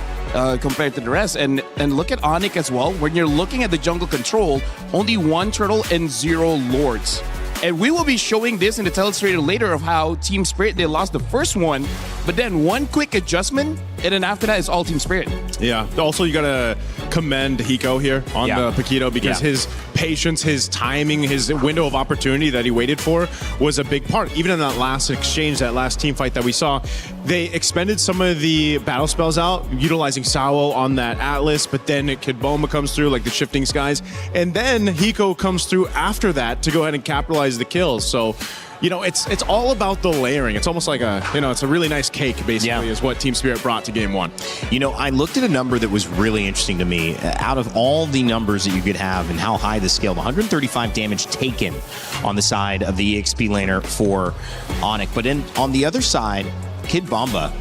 compared to the rest. And look at Onyx as well. When you're looking at the jungle control, only 1 turtle and 0 lords. And we will be showing this in the telestrator later of how Team Spirit, they lost the first one, but then one quick adjustment, and then after that, it's all Team Spirit. Yeah. Also, you got to commend Hiko here on the Paquito because his patience, his timing, his window of opportunity that he waited for was a big part. Even in that last exchange, that last team fight that we saw, they expended some of the battle spells out, utilizing Sawo on that Atlas, but then Kid Bomba comes through, like the shifting skies, and then Hiko comes through after that to go ahead and capitalize the kills. So, you know, it's all about the layering. It's almost like a, you know, it's a really nice cake, basically, is what Team Spirit brought to Game 1. You know, I looked at a number that was really interesting to me. Out of all the numbers that you could have and how high the scale, 135 damage taken on the side of the EXP laner for Onyx. But on the other side, Kid Bomba,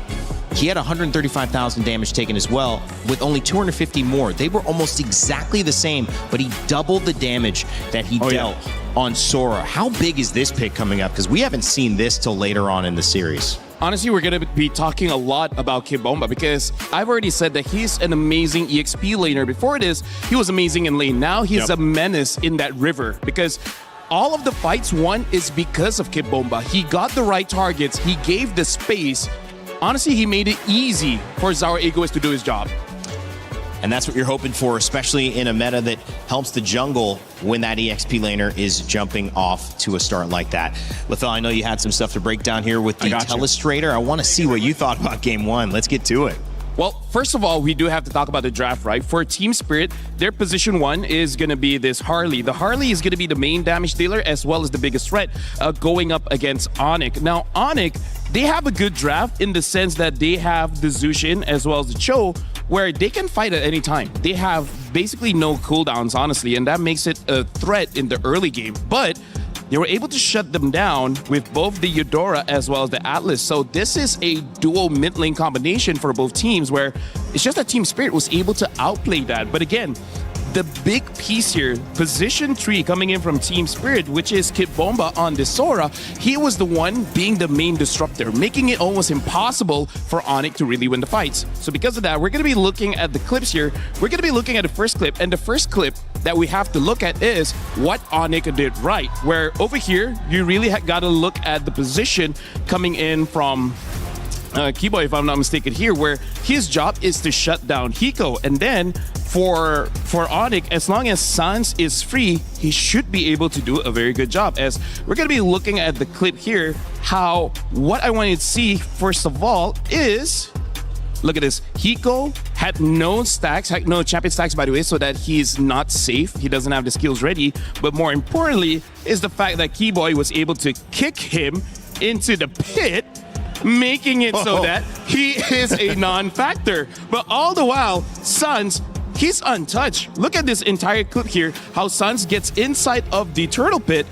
he had 135,000 damage taken as well, with only 250 more. They were almost exactly the same, but he doubled the damage that he dealt on Sora. How big is this pick coming up? Because we haven't seen this till later on in the series. Honestly, we're going to be talking a lot about Kid Bomba because I've already said that he's an amazing EXP laner. Before this, he was amazing in lane. Now he's a menace in that river because all of the fights won is because of Kid Bomba. He got the right targets. He gave the space. Honestly, he made it easy for Zara Egoist to do his job. And that's what you're hoping for, especially in a meta that helps the jungle when that EXP laner is jumping off to a start like that. Lethal, I know you had some stuff to break down here with the Telestrator. I want to see what you thought about Game 1. Let's get to it. Well, first of all, we do have to talk about the draft, right? For Team Spirit, their position 1 is going to be this Harley. The Harley is going to be the main damage dealer as well as the biggest threat going up against Onyx. Now, Onyx, they have a good draft in the sense that they have the Zushin as well as the Cho, where they can fight at any time. They have basically no cooldowns, honestly, and that makes it a threat in the early game. But they were able to shut them down with both the Eudora as well as the Atlas. So this is a duo mid lane combination for both teams where it's just that Team Spirit was able to outplay that. But again, the big piece here, position 3 coming in from Team Spirit, which is Kid Bomba on the Sora, he was the one being the main disruptor, making it almost impossible for Onyx to really win the fights. So because of that, we're going to be looking at the clips here. We're going to be looking at the first clip, and the first clip that we have to look at is what Onyx did right, where over here, you really got to look at the position coming in from Keyboy, if I'm not mistaken here, where his job is to shut down Hiko. And then for Onyx, as long as Sans is free, he should be able to do a very good job. As we're going to be looking at the clip here, what I wanted to see, first of all, is look at this. Hiko had no stacks, had no champion stacks, by the way, so that he's not safe. He doesn't have the skills ready. But more importantly is the fact that Keyboy was able to kick him into the pit, making it so that he is a non-factor. But all the while, Sans, he's untouched. Look at this entire clip here, how Sans gets inside of the turtle pit,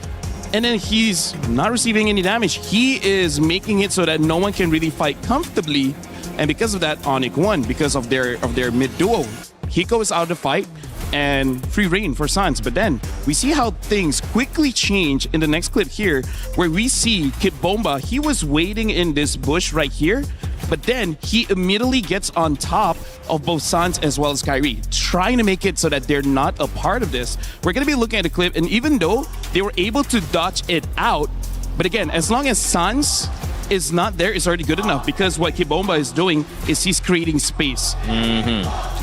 and then he's not receiving any damage. He is making it so that no one can really fight comfortably. And because of that, Onyx won because of their mid duo. Hiko is out of the fight and free reign for Sans. But then we see how things quickly change in the next clip here, where we see Kid Bomba. He was waiting in this bush right here, but then he immediately gets on top of both Sans as well as Kyrie, trying to make it so that they're not a part of this. We're going to be looking at the clip, and even though they were able to dodge it out, but again, as long as Sans is not there, it's already good enough, because what Kid Bomba is doing is he's creating space.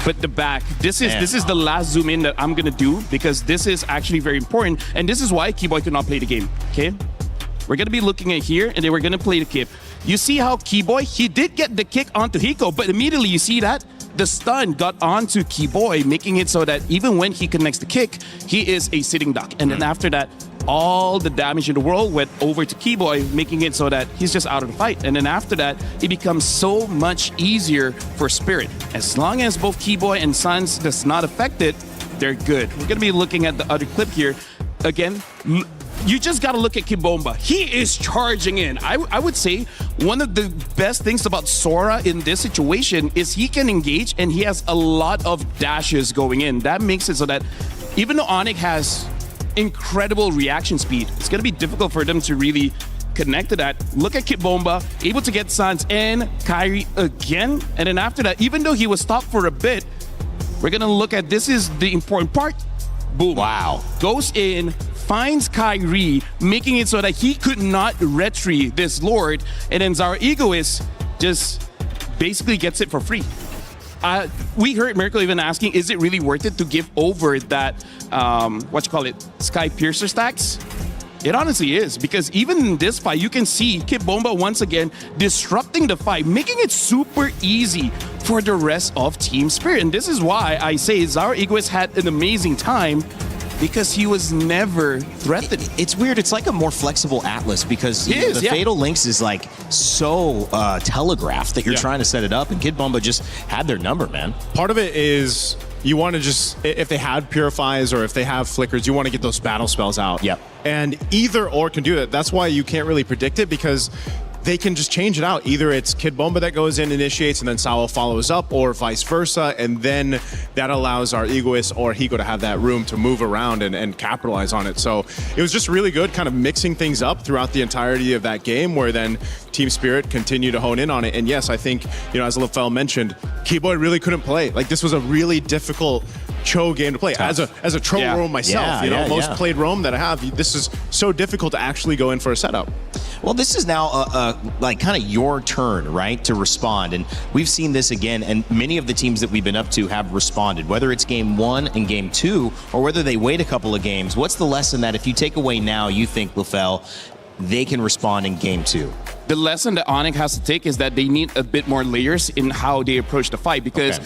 But the back, this is the last zoom in that I'm gonna do, because this is actually very important, and this is why Keyboy could not play the game. Okay, we're gonna be looking at here, and then we're gonna play the kick. You see how Keyboy, he did get the kick onto Hiko, but immediately you see that the stun got onto Keyboy, making it so that even when he connects the kick, he is a sitting duck. And then after that, all the damage in the world went over to Keyboy, making it so that he's just out of the fight. And then after that, it becomes so much easier for Spirit. As long as both Keyboy and Sans does not affect it, they're good. We're going to be looking at the other clip here. Again, you just got to look at Kid Bomba. He is charging in. I would say one of the best things about Sora in this situation is he can engage, and he has a lot of dashes going in. That makes it so that even though Onyx has incredible reaction speed, it's going to be difficult for them to really connect to that. Look at Kid Bomba, able to get Sans and Kyrie again. And then after that, even though he was stopped for a bit, we're going to look at, this is the important part. Boom. Wow. Goes in, finds Kyrie, making it so that he could not retry this Lord. And then Zara Egoist just basically gets it for free. we heard Miracle even asking, is it really worth it to give over that, Sky Piercer stacks? It honestly is, because even in this fight, you can see Kid Bomba once again disrupting the fight, making it super easy for the rest of Team Spirit. And this is why I say Zara Egoist had an amazing time, because he was never threatened. It's weird. It's like a more flexible Atlas, because the Fatal Links is like so telegraphed that you're trying to set it up, and Kid Bomba just had their number, man. Part of it is you want to just, if they had Purifies or if they have Flickers, you want to get those battle spells out. Yep. And either or can do that. That's why you can't really predict it, because they can just change it out. Either it's Kid Bomba that goes in, initiates, and then Sawa follows up, or vice versa, and then that allows our Egoist or Hiko to have that room to move around and capitalize on it. So it was just really good kind of mixing things up throughout the entirety of that game, where then Team Spirit continued to hone in on it. And yes, I think, as LaFell mentioned, Keyboy really couldn't play. Like, this was a really difficult Cho game to play. Tough. As a Tro roam myself, most played roam that I have, this is so difficult to actually go in for a setup. Well, this is now like kind of your turn, right, to respond. And we've seen this again, and many of the teams that we've been up to have responded, whether it's game 1 and game 2, or whether they wait a couple of games. What's the lesson that if you take away now, you think, LaFell, they can respond in game 2? The lesson that Onyx has to take is that they need a bit more layers in how they approach the fight, because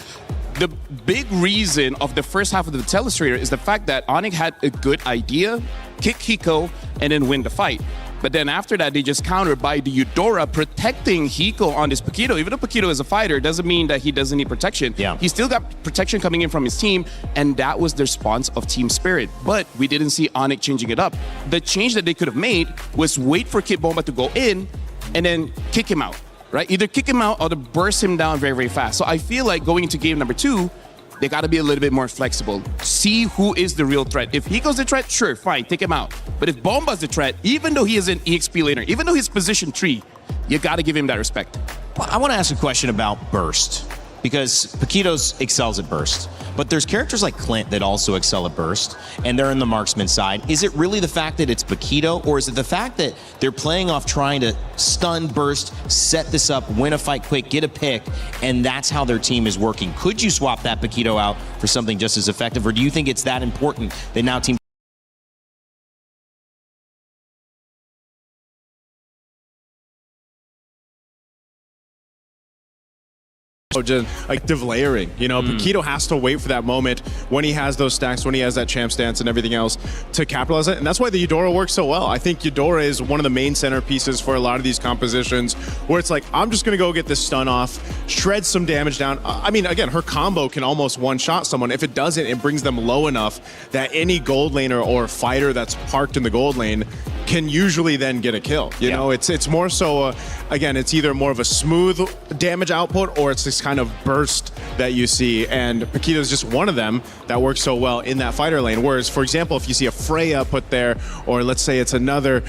the big reason of the first half of the Telestrator is the fact that Onyx had a good idea, kick Hiko, and then win the fight. But then after that, they just countered by the Eudora protecting Hiko on this Paquito. Even though Paquito is a fighter, doesn't mean that he doesn't need protection. He still got protection coming in from his team, and that was the response of Team Spirit. But we didn't see Onyx changing it up. The change that they could have made was wait for Kid Bomba to go in and then kick him out, right? Either kick him out or to burst him down very, very fast. So I feel like going into game number 2, they got to be a little bit more flexible. See who is the real threat. If Hiko's the threat, sure, fine, take him out. But if Bomba's the threat, even though he is an EXP laner, even though he's position 3, you got to give him that respect. Well, I want to ask a question about Burst, because Paquitos excels at Burst. But there's characters like Clint that also excel at Burst, and they're in the marksman side. Is it really the fact that it's Paquito, or is it the fact that they're playing off trying to stun Burst, set this up, win a fight quick, get a pick, and that's how their team is working? Could you swap that Paquito out for something just as effective, or do you think it's that important that now Team just active layering, Paquito has to wait for that moment when he has those stacks, when he has that champ stance and everything else to capitalize it. And that's why the Eudora works so well. I think Eudora is one of the main centerpieces for a lot of these compositions, where it's like, I'm just gonna go get this stun off, shred some damage down. I mean, again, her combo can almost one-shot someone. If it doesn't, it brings them low enough that any gold laner or fighter that's parked in the gold lane can usually then get a kill. You know, it's more so, again, it's either more of a smooth damage output, or it's this kind of burst that you see, and Paquito is just one of them that works so well in that fighter lane. Whereas, for example, if you see a Freya put there, or let's say it's another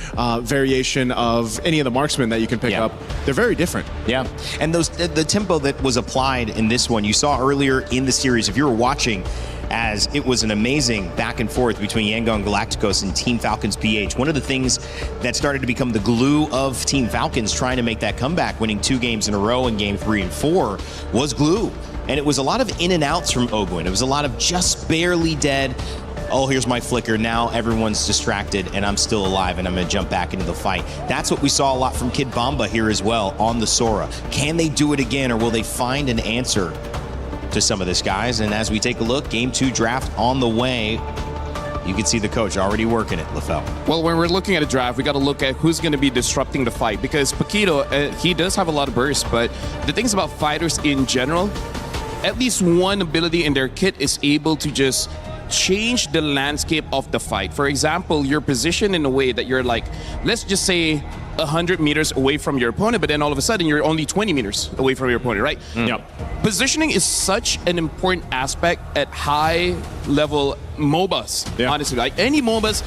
variation of any of the marksmen that you can pick up, they're very different. Yeah, and the tempo that was applied in this one, you saw earlier in the series, if you were watching, as it was an amazing back and forth between Yangon Galacticos and Team Falcons PH. One of the things that started to become the glue of Team Falcons trying to make that comeback, winning 2 games in a row in game 3 and 4, was glue. And it was a lot of in and outs from Ogwin. It was a lot of just barely dead. Oh, here's my flicker. Now everyone's distracted and I'm still alive and I'm gonna jump back into the fight. That's what we saw a lot from Kid Bomba here as well on the Sora. Can they do it again, or will they find an answer to some of this, guys? And as we take a look, game 2 draft on the way. You can see the coach already working it, LaFell. Well, when we're looking at a draft, we got to look at who's going to be disrupting the fight, because Paquito, he does have a lot of bursts, but the things about fighters in general, at least one ability in their kit is able to just change the landscape of the fight. For example, you're positioned in a way that you're like, let's just say 100 meters away from your opponent, but then all of a sudden you're only 20 meters away from your opponent, right? Positioning is such an important aspect at high level MOBAs, honestly. Like any MOBAs,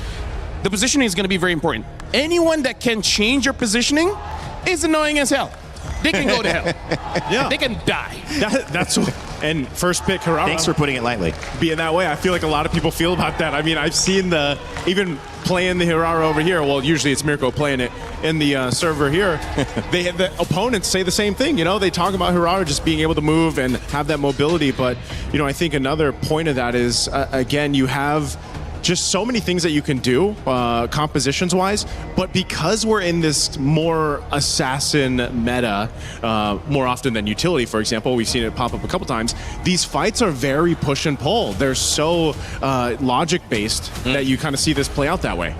the positioning is going to be very important. Anyone that can change your positioning is annoying as hell. They can go to hell. They can die. And first pick, Hirara. Thanks for putting it lightly. Being that way, I feel like a lot of people feel about that. I mean, I've seen even playing the Hirara over here. Well, usually it's Mirko playing it in the server here. They have the opponents say the same thing. You know, they talk about Hirara just being able to move and have that mobility. But, you know, I think another point of that is, again, you have just so many things that you can do compositions wise, but because we're in this more assassin meta more often than utility, for example, we've seen it pop up a couple times, these fights are very push and pull. They're so logic based that you kind of see this play out that way.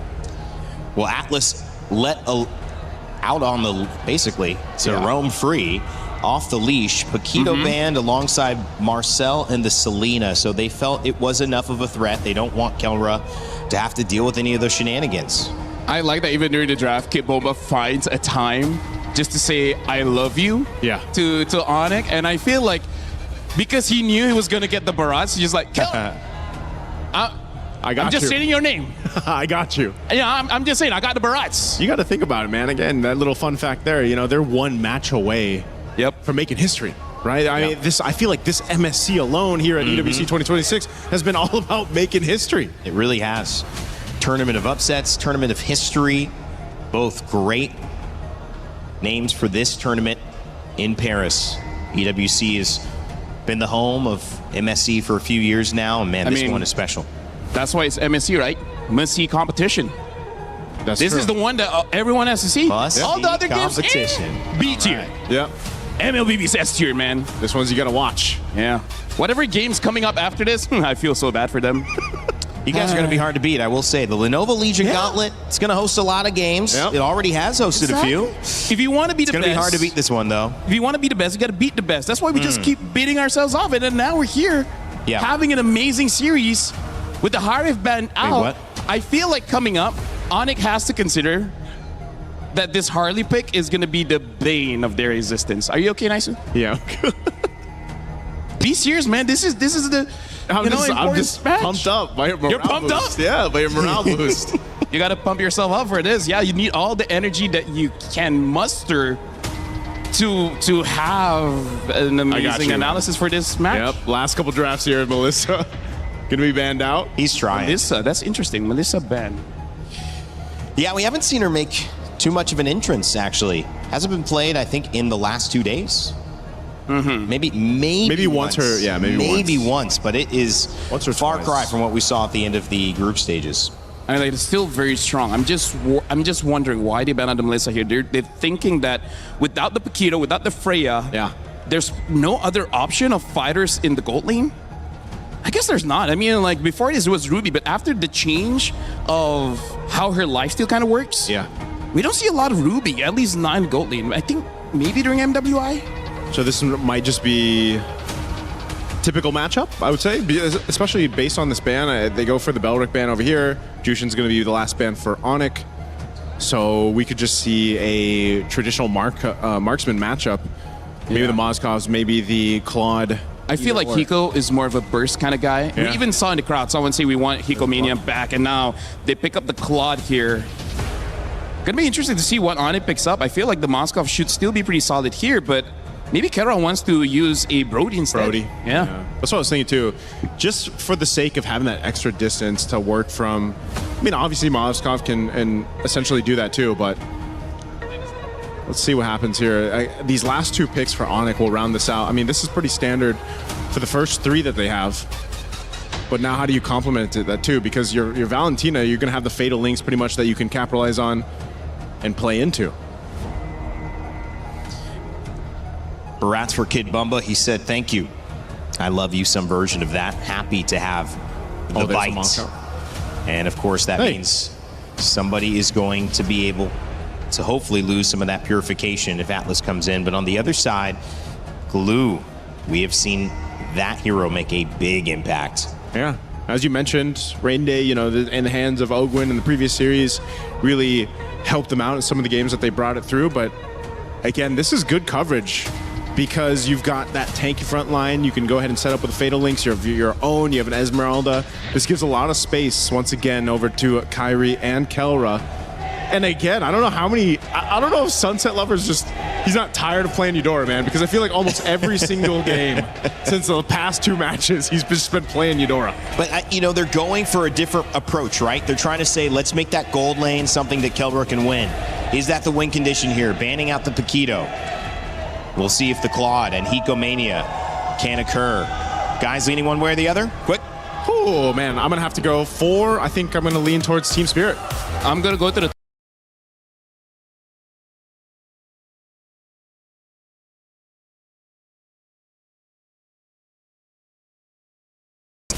Well, Atlas let out on the basically to roam free off the leash. Paquito banned alongside Marcel and the Selena, so they felt it was enough of a threat. They don't want Kelra to have to deal with any of those shenanigans. I like that even during the draft, Kid Bomba finds a time just to say I love you to Onyx, and I feel like because he knew he was gonna get the barrage, he's just like, I'm just saying your name. I got you. Yeah, I'm just saying I got the barrage. You got to think about it, man. Again, that little fun fact there. You know, they're one match away. From making history, right? I mean, I feel like this MSC alone here at EWC 2026 has been all about making history. It really has. Tournament of upsets, tournament of history, both great names for this tournament in Paris. EWC has been the home of MSC for a few years now, and man, this one is special. That's why it's MSC, right? Must-see competition. This is the one that everyone has to see. All the other competition. games, B tier. Yep. MLBB's S tier, man. This one's you got to watch. Yeah. Whatever game's coming up after this, I feel so bad for them. You guys are going to be hard to beat, I will say. The Lenovo Legion Gauntlet, it's going to host a lot of games. It already has hosted a few. If you want to be the best. It's going to be hard to beat this one, though. If you want to be the best, you got to beat the best. That's why we just keep beating ourselves off. And then now we're here having an amazing series with the Harif ban out. I feel like coming up, Onyx has to consider that this Harley pick is going to be the bane of their existence. Are you okay, Naisu? Yeah. Be serious, man. This is the I'm just pumped up by your morale You're pumped boost. up? Yeah, by your morale boost. You got to pump yourself up for this. Yeah, you need all the energy that you can muster to have an amazing analysis for this match. Yep. Last couple drafts here, Melissa. Gonna be banned out. He's trying. Melissa, that's interesting. Melissa banned. Yeah, we haven't seen her make too much of an entrance, actually. Hasn't been played, I think, in the last 2 days. Maybe once. Maybe once, but it is far cry from what we saw at the end of the group stages. I mean, it's still very strong. I'm just wondering why they banned out the Melissa here. They're thinking that without the Paquito, without the Freya, there's no other option of fighters in the gold lane. I guess there's not. I mean, like before this was Ruby, but after the change of how her lifesteal kind of works, we don't see a lot of Ruby, at least not in gold lane. I think maybe during MWI. So this might just be typical matchup, I would say, especially based on this ban. They go for the Belric ban over here. Jushin's going to be the last ban for Onyx. So we could just see a traditional marksman matchup. Maybe the Mozkovs, maybe the Claude. I feel like Hiko is more of a burst kind of guy. We even saw in the crowd someone say we want Hiko Mania back, and now they pick up the Claude here. Gonna be interesting to see what Onyx picks up. I feel like the Moskov should still be pretty solid here, but maybe Kera wants to use a Brody instead. Yeah. That's what I was thinking too. Just for the sake of having that extra distance to work from. I mean, obviously Moskov can essentially do that too, but let's see what happens here. These last 2 picks for Onyx will round this out. I mean, this is pretty standard for the first 3 that they have. But now how do you complement that too? Because your Valentina, you're going to have the Fatal Links pretty much that you can capitalize on and play into. Barats for Kid Bumba, he said, thank you. I love you, some version of that. Happy to have the bite. And of course, that means somebody is going to be able to hopefully lose some of that purification if Atlas comes in. But on the other side, Glue, we have seen that hero make a big impact. Yeah, as you mentioned, Rain Day, you know, in the hands of Ogwin in the previous series, really helped them out in some of the games that they brought it through. But again, this is good coverage because you've got that tanky front line. You can go ahead and set up with the Fatal Links, your own. You have an Esmeralda. This gives a lot of space, once again, over to Kyrie and Kelra. And again, I don't know how many. I don't know if Sunset Lover's just. He's not tired of playing Eudora, man, because I feel like almost every single game since the past 2 matches, he's just been playing Eudora. But, you know, they're going for a different approach, right? They're trying to say, let's make that gold lane something that Kelbrook can win. Is that the win condition here? Banning out the Paquito. We'll see if the Claude and Hikomania can occur. Guys leaning one way or the other? Quick. Oh, man, I'm going to have to go 4. I think I'm going to lean towards Team Spirit. I'm going to go to the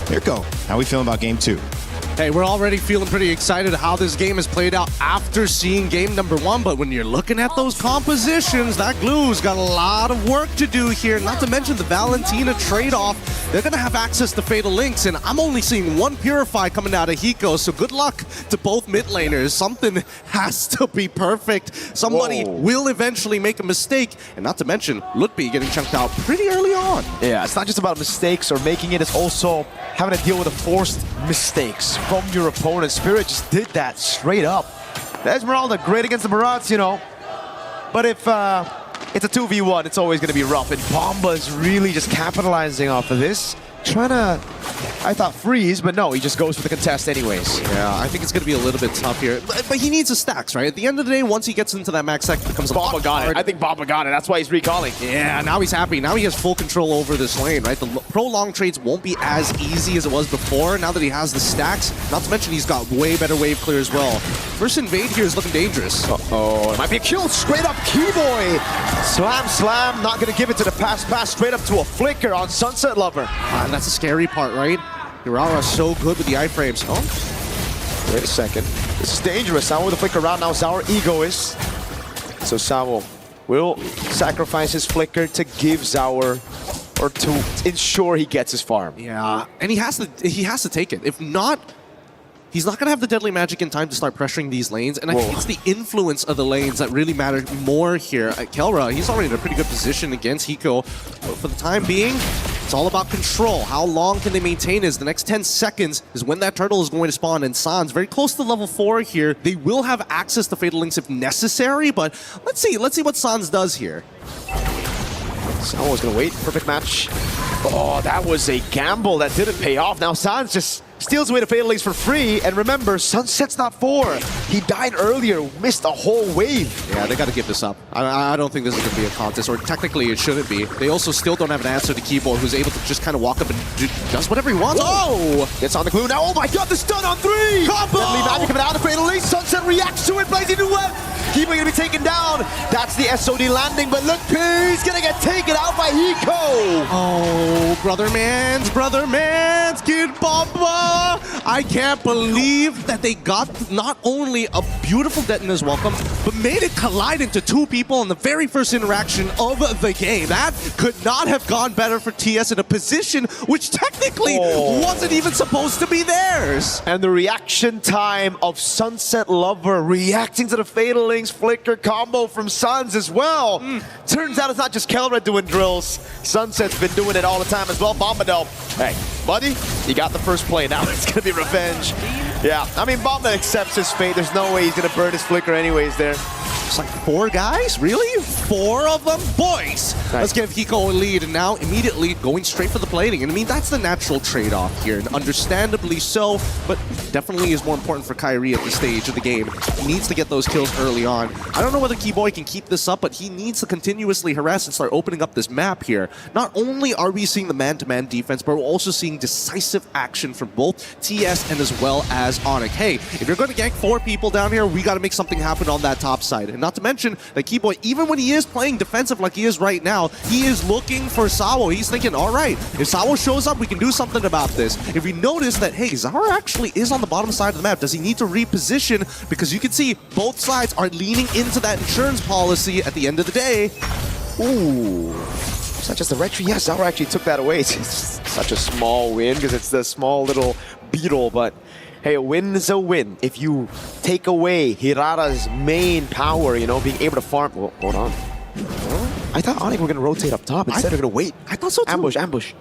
Here we go. How are we feeling about game 2? Hey, we're already feeling pretty excited how this game has played out after seeing game number 1, but when you're looking at those compositions, that Glue's got a lot of work to do here, not to mention the Valentina trade-off. They're going to have access to Fatal Links, and I'm only seeing 1 Purify coming out of Hiko, so good luck to both mid laners. Something has to be perfect. Somebody will eventually make a mistake, and not to mention Lutpi getting chunked out pretty early on. Yeah, it's not just about mistakes or making it, it's also having to deal with the forced mistakes from your opponent. Spirit just did that straight up. Esmeralda, great against the Marauds, you know. But if it's a 2v1, it's always going to be rough. And Bomba's really just capitalizing off of this. Trying to, I thought freeze, but no, he just goes for the contest anyways. Yeah, I think it's going to be a little bit tough here. But he needs the stacks, right? At the end of the day, once he gets into that max stack, it becomes a lot hard. I think Bomba got it. That's why he's recalling. Yeah, now he's happy. Now he has full control over this lane, right? The prolonged trades won't be as easy as it was before now that he has the stacks. Not to mention he's got way better wave clear as well. First invade here is looking dangerous. Uh-oh, it might be a kill. Straight up Keyboy. Slam, not going to give it to the pass straight up to a flicker on Sunset Lover. And that's the scary part, right? Urara's so good with the iframes. Oh, wait a second. This is dangerous. Now with the flicker around, now Zaur egoist. So Samo will sacrifice his flicker to give Zaur, or to ensure he gets his farm. Yeah, and he has to take it. If not, he's not going to have the deadly magic in time to start pressuring these lanes, and I think it's the influence of the lanes that really matter more here. Kelra, he's already in a pretty good position against Hiko. But for the time being, it's all about control. How long can they maintain this? The next 10 seconds is when that turtle is going to spawn, and Sans very close to level 4 here. They will have access to Fatal Links if necessary, but let's see what Sans does here. Samo's going to wait. Perfect match. Oh, that was a gamble that didn't pay off. Now Sans just steals away the Fatal Links for free, and remember, Sunset's not 4. He died earlier, missed a whole wave. Yeah, they got to give this up. I don't think this is going to be a contest, or technically it shouldn't be. They also still don't have an answer to Keyboard, who's able to just kind of walk up and does whatever he wants. Oh! Gets on the glue now. Oh my god, the stun on 3! Combo! Deadly magic coming out of Fatal Links. Sunset reacts to it, blazing new web. Keyboard going to be taken down. That's the SOD landing, but look, he's going to get taken out by Hiko. Oh, brother mans, Kid Bomba. I can't believe that they got not only a beautiful Detona's welcome, but made it collide into 2 people in the very first interaction of the game. That could not have gone better for TS in a position which technically wasn't even supposed to be theirs. And the reaction time of Sunset Lover reacting to the Fatal Links flicker combo from Suns as well. Turns out it's not just Kelra doing drills. Sunset's been doing it all the time as well. Bomba though, hey, buddy, you got the first play. Now it's going to be revenge. Yeah, I mean, Bomba accepts his fate. There's no way he's going to burn his flicker anyways there. It's like 4 guys? Really? 4 of them? Boys! Nice. Let's give Hiko a lead, and now immediately going straight for the plating. And I mean, that's the natural trade-off here, and understandably so, but definitely is more important for Kyrie at this stage of the game. He needs to get those kills early on. I don't know whether Keyboy can keep this up, but he needs to continuously harass and start opening up this map here. Not only are we seeing the man-to-man defense, but we're also seeing decisive action from both TS and as well as Onyx. Hey, if you're going to gank 4 people down here, we got to make something happen on that top side. And not to mention that Keyboy, even when he is playing defensive like he is right now, he is looking for Sawo. He's thinking, all right, if Sawo shows up, we can do something about this. If we notice that, hey, Zara actually is on the bottom side of the map, does he need to reposition? Because you can see both sides are leaning into that insurance policy at the end of the day. Ooh. It's not just the retry. Yes, Zara actually took that away. It's such a small win because it's the small little beetle, but hey, a win is a win. If you take away Hirara's main power, you know, being able to farm. Well, hold on. I thought Onyx were going to rotate up top. Instead, they're going to wait. I thought so too. Ambush.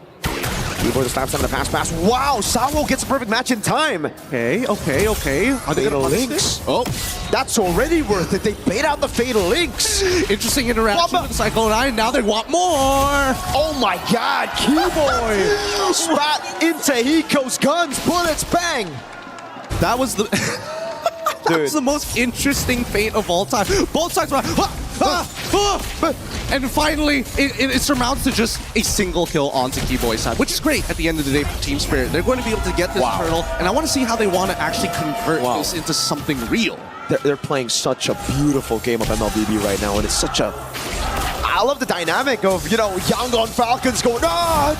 Keyboard slaps on the pass. Wow, Sawo gets a perfect match in time. Okay. Are they gonna punish this? Oh, that's already worth it. They bait out the Fatal Links. Interesting interaction with Cyclone Eye. Now they want more. Oh my God, Keyboy spat into Hiko's guns. Bullets, bang. That was the that was the most interesting fate of all time. Both sides were and finally it surmounts to just a single kill onto Keyboy's side, which is great at the end of the day for Team Spirit. They're going to be able to get this hurdle, and I want to see how they want to actually convert this into something real. They're playing such a beautiful game of MLBB right now, and it's such a... I love the dynamic of, you know, Yangon Falcons going,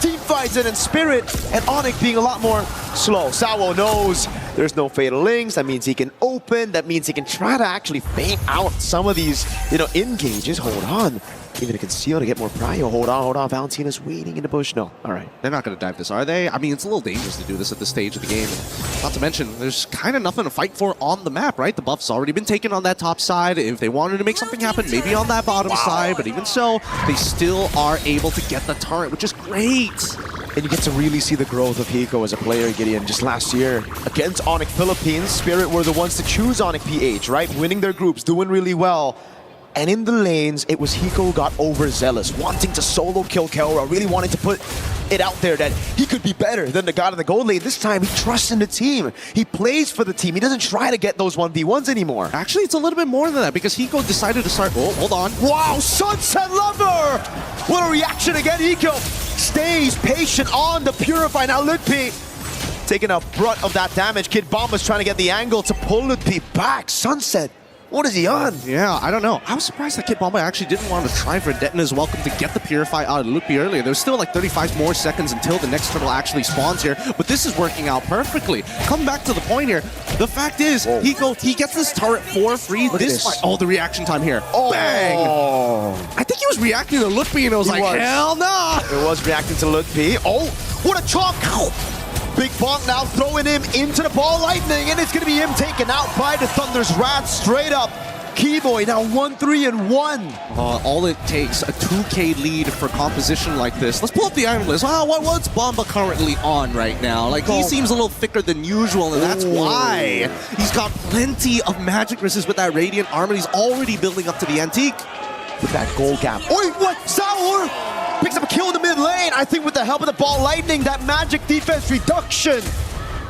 team fights, and then Spirit and Onyx being a lot more slow. Sawo knows there's no Fatal Links. That means he can open. That means he can try to actually feint out some of these, you know, engages. Hold on. Even to conceal to get more prio. Hold on. Valentina's waiting in the bush. No. All right. They're not going to dive this, are they? I mean, it's a little dangerous to do this at this stage of the game. And not to mention, there's kind of nothing to fight for on the map, right? The buff's already been taken on that top side. If they wanted to make something happen, maybe on that bottom side. But even so, they still are able to get the turret, which is great. And you get to really see the growth of Hiko as a player, Gideon. Just last year, against Onyx Philippines, Spirit were the ones to choose Onyx PH, right? Winning their groups, doing really well. And in the lanes, it was Hiko who got overzealous, wanting to solo kill Kelra, really wanting to put it out there that he could be better than the god of the gold lane. This time, he trusts in the team. He plays for the team. He doesn't try to get those 1v1s anymore. Actually, it's a little bit more than that, because Hiko decided to start... Oh, hold on. Wow, Sunset Lover! What a reaction again. Hiko stays patient on the Purify. Now Lutpi taking a brunt of that damage. Kid Bomba's trying to get the angle to pull Lutpi back. Sunset, what is he on? Yeah, I don't know. I was surprised that Kid Bomba actually didn't want to try for Detna's welcome to get the Purify out of Lutpi earlier. There's still like 35 more seconds until the next turtle actually spawns here, but this is working out perfectly. Come back to the point here. The fact is, he gets this turret for free. This fight, the reaction time here. Bang! I think he was reacting to Lutpi and it was hell no! It was reacting to Lutpi. Oh, what a chunk! Big Bonk now throwing him into the ball lightning, and it's going to be him taken out by the Thunder's Wrath straight up. Keyboy now 1-3-1. All it takes, a 2K lead for composition like this. Let's pull up the item list. What's Bomba currently on right now? Like, he seems a little thicker than usual, and that's why. He's got plenty of magic resist with that Radiant Armor. He's already building up to the Antique. With that gold gap. Oi, what? Sour picks up a kill in the mid lane. I think with the help of the ball lightning, that magic defense reduction.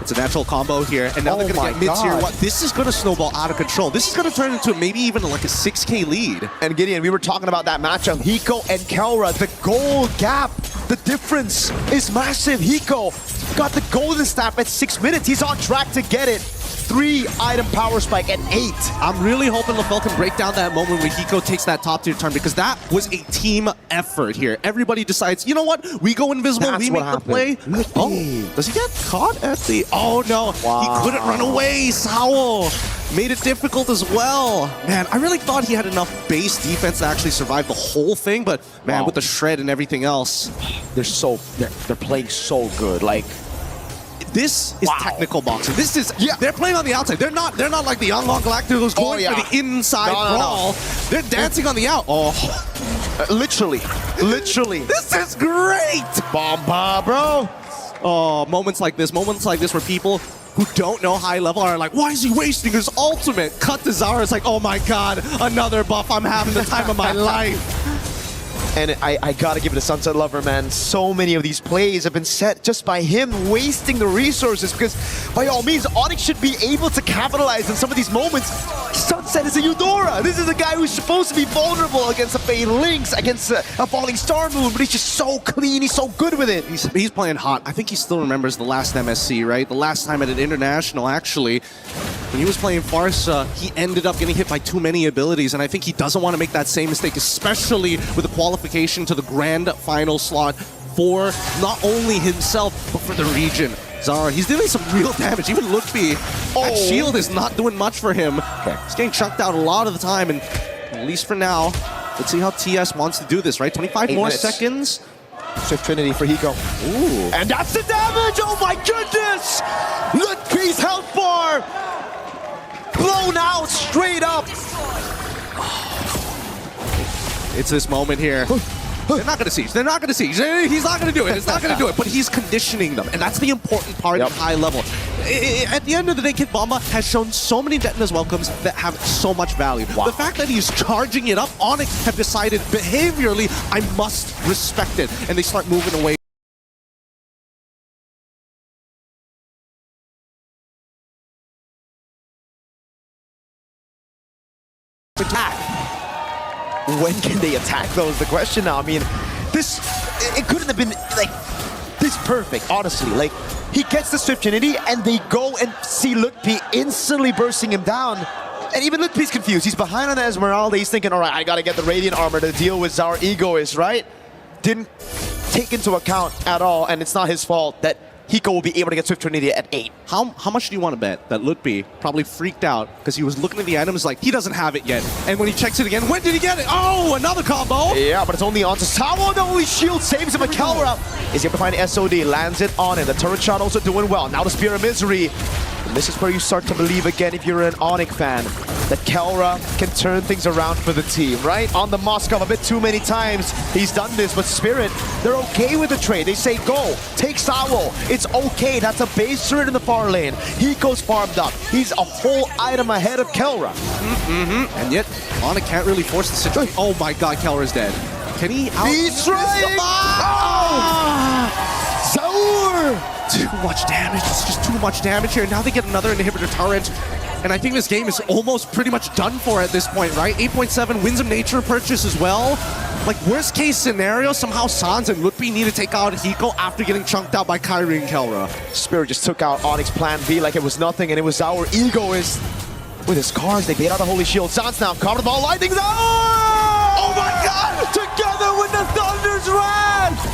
It's a natural combo here, and now they're going to get mids here. This is going to snowball out of control. This is going to turn into maybe even like a 6K lead. And Gideon, we were talking about that matchup. Hiko and Kelra, the gold gap, the difference is massive. Hiko got the golden staff at 6 minutes. He's on track to get it. 3-item power spike at 8. I'm really hoping LaFell can break down that moment when Hiko takes that top tier turn, because that was a team effort here. Everybody decides, you know what? We go invisible, we make the play. Oh, does he get caught at the... Oh no, he couldn't run away. Sawo made it difficult as well. Man, I really thought he had enough base defense to actually survive the whole thing, but man, with the shred and everything else. They're playing so good. Like, this is technical boxing. This is they're playing on the outside. They're not like the Yangon Galacticos going for the inside brawl. They're dancing on the out. Literally. This is great. Bomba, bro. Oh, moments like this where people who don't know high level are like, why is he wasting his ultimate? Cut to Zara. It's like, oh my god, another buff. I'm having the time of my life. And I gotta give it to Sunset Lover, man. So many of these plays have been set just by him wasting the resources, because by all means, Onyx should be able to capitalize on some of these moments. Sunset is a Eudora. This is a guy who's supposed to be vulnerable against a Fatal Links, against a Falling Star Moon, but he's just so clean, he's so good with it. He's playing hot. I think he still remembers the last MSC, right? The last time at an international, actually. When he was playing Farsa, he ended up getting hit by too many abilities, and I think he doesn't want to make that same mistake, especially with the qualification to the grand final slot for not only himself, but for the region. Zara, he's doing some real damage. Even Lutfi, that shield is not doing much for him. He's getting chucked out a lot of the time, and at least for now, let's see how TS wants to do this, right? 25 more seconds. Swift Trinity for Hiko. Ooh. And that's the damage! Oh my goodness! Lutfi's health bar! Blown out straight up! It's this moment here. They're not going to siege. They're not going to siege. He's not going to do it. It's not going to do it. But he's conditioning them, and that's the important part at high level. At the end of the day, Kid Bomba has shown so many Detona's welcomes that have so much value. The fact that he's charging it up, Onyx have decided behaviorally, I must respect it, and they start moving away. Attack. When can they attack though is the question now. I mean, it couldn't have been like this perfect, honestly. Like, he gets the Swift Trinity and they go and see Lutpi instantly bursting him down. And even Lutpi's confused. He's behind on the Esmeralda. He's thinking, all right, I gotta get the Radiant Armor to deal with our Egoist, right? Didn't take into account at all, and it's not his fault that Hiko will be able to get Swift Trinity at 8. How much do you want to bet that Lutpi probably freaked out because he was looking at the items like he doesn't have it yet, and when he checks it again, when did he get it? Oh, another combo! Yeah, but it's only on to Sawo. The only shield saves him. A Kelra is able to find SOD, lands it on him. The turret shot also doing well. Now the Spear of Misery. And this is where you start to believe again, if you're an Onyx fan, that Kelra can turn things around for the team, right? On the Moskov a bit too many times, he's done this, but Spirit, they're okay with the trade. They say, go, take Sawo. It's okay, that's a base turret in the far lane. Hiko's farmed up. He's a whole item ahead of Kelra. And yet, Onyx can't really force the situation. Oh my god, Kelra's dead. Can he out? He's trying! Zaur! Too much damage. It's just too much damage here. Now they get another inhibitor turret. And I think this game is almost pretty much done for at this point, right? 8.7 wins of nature purchase as well. Like, worst case scenario, somehow Sans and Lutpi need to take out Hiko after getting chunked out by Kyrie and Kelra. Spirit just took out Onyx plan B like it was nothing, and it was our Egoist. With his cars, they bait out the Holy Shield. Sans now, cover the ball, lightning. Oh my god! Together with the Thunder's Wrath!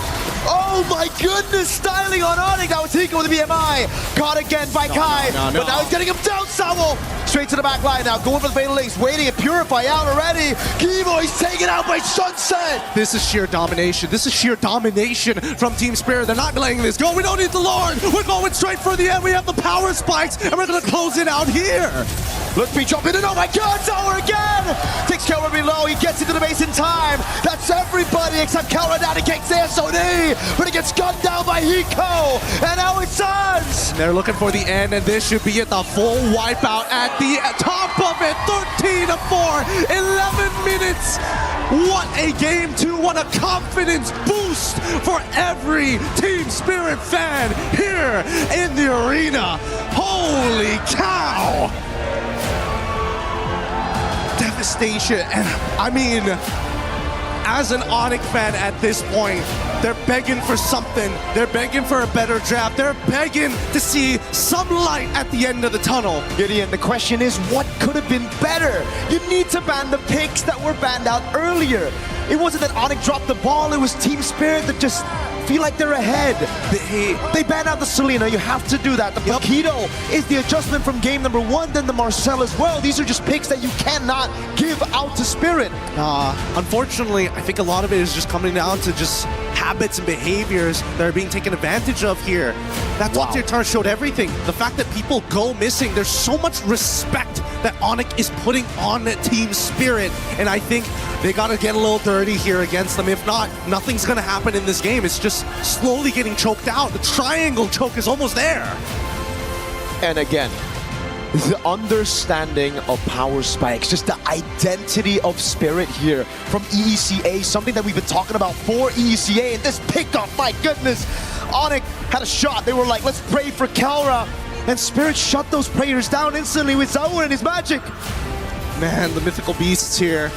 Oh my goodness, styling on Onyx. That was Hiko with the BMI. Caught again by Kai, but now he's getting him down, Sawo. Straight to the back line now, going for the fatal links, waiting to Purify out already. Kivo, he's taken out by Sunset. This is sheer domination. This is sheer domination from Team Spirit. They're not letting this go. We don't need the Lord. We're going straight for the end. We have the power spikes, and we're going to close it out here. Lutpi jumping in. Oh my god, Zaur again! Takes Kelra below. He gets into the base in time. That's everybody except Kelra down. He kicks the SOD, but he gets gunned down by Hiko. And now it's Sans. They're looking for the end, and this should be it. The full wipeout at the top of it. 13-4, 11 minutes. What a game two. What a confidence boost for every Team Spirit fan here in the arena. Holy cow! Devastation. And I mean, as an Onyx fan at this point, they're begging for something. They're begging for a better draft. They're begging to see some light at the end of the tunnel. Gideon, the question is, what could have been better? You need to ban the picks that were banned out earlier. It wasn't that Onyx dropped the ball, it was Team Spirit that just feel like they're ahead. They banned out the Selena, you have to do that. The Paquito is the adjustment from game number 1, then the Marcel as well. These are just picks that you cannot give out to Spirit. Unfortunately, I think a lot of it is just coming down to just habits and behaviors that are being taken advantage of here. That top tier turn showed everything. The fact that people go missing, there's so much respect that Onyx is putting on Team Spirit, and I think they gotta get a little dirty here against them. If not, nothing's gonna happen in this game. It's just slowly getting choked out. The triangle choke is almost there. And again, the understanding of power spikes, just the identity of Spirit here from EECA, something that we've been talking about for EECA, and this pickup, my goodness. Onyx had a shot. They were like, let's pray for Kelra. And Spirit shut those prayers down instantly with Zaur and his magic. Man, the mythical beasts here.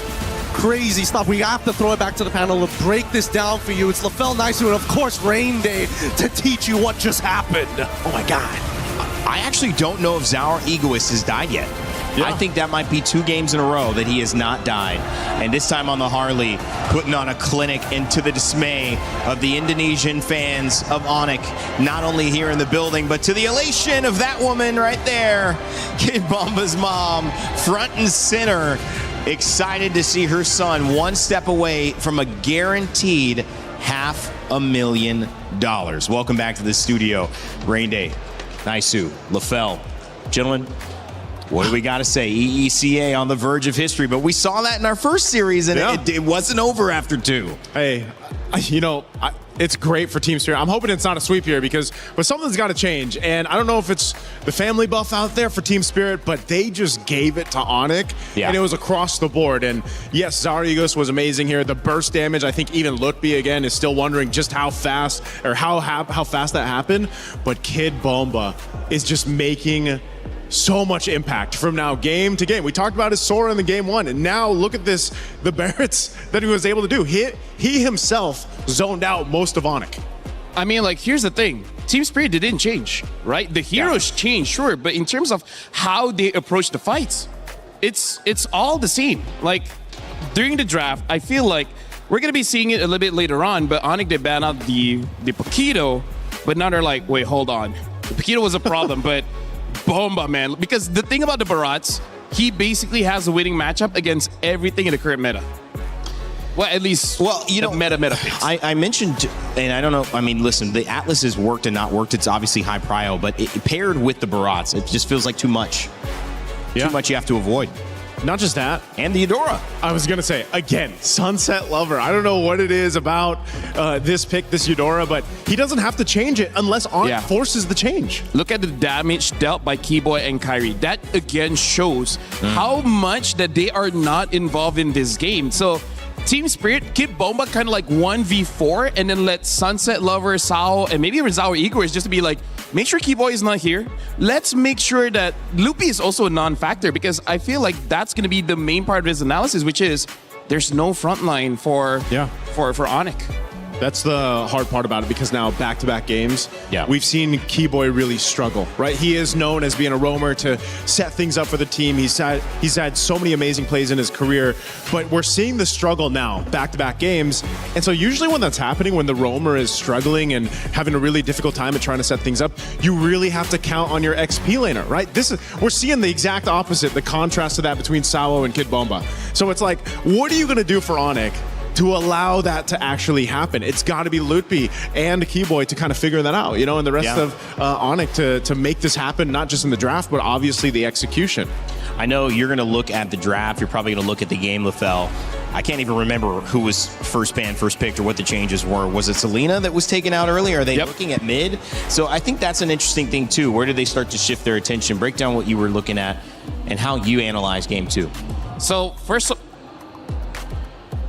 Crazy stuff. We have to throw it back to the panel to break this down for you. It's LaFell Nice and of course Rain Day to teach you what just happened. Oh my god. I actually don't know if Zaur Egoist has died yet. Yeah. I think that might be 2 games in a row that he has not died. And this time on the Harley, putting on a clinic into the dismay of the Indonesian fans of Onyx, not only here in the building, but to the elation of that woman right there, Kid Bomba's mom, front and center, excited to see her son one step away from a guaranteed $500,000. Welcome back to the studio. Rain Day, Naisu, LaFell. Gentlemen, What do we got to say? EECA on the verge of history, but we saw that in our first series, and it wasn't over after 2. Hey, it's great for Team Spirit. I'm hoping it's not a sweep here but something's got to change. And I don't know if it's the family buff out there for Team Spirit, but they just gave it to Onyx, and it was across the board. And yes, Zarigos was amazing here. The burst damage, I think even Lutby again is still wondering just how fast that happened. But Kid Bomba is just making so much impact from now game to game. We talked about his Sora in the game 1, and now look at this, the Barretts that he was able to do. He himself zoned out most of Onyx. I mean, like, here's the thing. Team Spirit didn't change, right? The heroes changed, sure, but in terms of how they approach the fights, it's all the same. Like, during the draft, I feel like we're going to be seeing it a little bit later on, but Onyx, they ban out the Paquito, but now they're like, wait, hold on. The Paquito was a problem, but Bomba, man. Because the thing about the Barats, he basically has a winning matchup against everything in the current meta. Well, at least, meta picks. I mentioned, and I don't know, I mean, listen, the Atlas has worked and not worked. It's obviously high prio, but paired with the Barats, it just feels like too much. Too much you have to avoid. Not just that. And the Eudora. I was going to say, again, Sunset Lover. I don't know what it is about this pick, this Eudora, but he doesn't have to change it unless Onyx forces the change. Look at the damage dealt by Keyboy and Kyrie. That, again, shows how much that they are not involved in this game. So, Team Spirit, keep Bomba kind of like 1v4 and then let Sunset Lover, Sao, and maybe Rizal or Igor is just to be like, make sure Keyboy is not here. Let's make sure that Loopy is also a non-factor, because I feel like that's going to be the main part of his analysis, which is there's no front line for Onyx. That's the hard part about it, because now back-to-back games, we've seen Keyboy really struggle, right? He is known as being a roamer to set things up for the team. He's had so many amazing plays in his career, but we're seeing the struggle now, back-to-back games. And so usually when that's happening, when the roamer is struggling and having a really difficult time at trying to set things up, you really have to count on your XP laner, right? We're seeing the exact opposite, the contrast to that between Sawo and Kid Bomba. So it's like, what are you going to do for Onyx to allow that to actually happen? It's got to be Lutby and Keyboy to kind of figure that out, and the rest of Onyx to make this happen, not just in the draft, but obviously the execution. I know you're going to look at the draft. You're probably going to look at the game, LaFell. I can't even remember who was first picked or what the changes were. Was it Selena that was taken out earlier? Are they looking at mid? So I think that's an interesting thing, too. Where did they start to shift their attention? Break down what you were looking at and how you analyze game 2. So, first...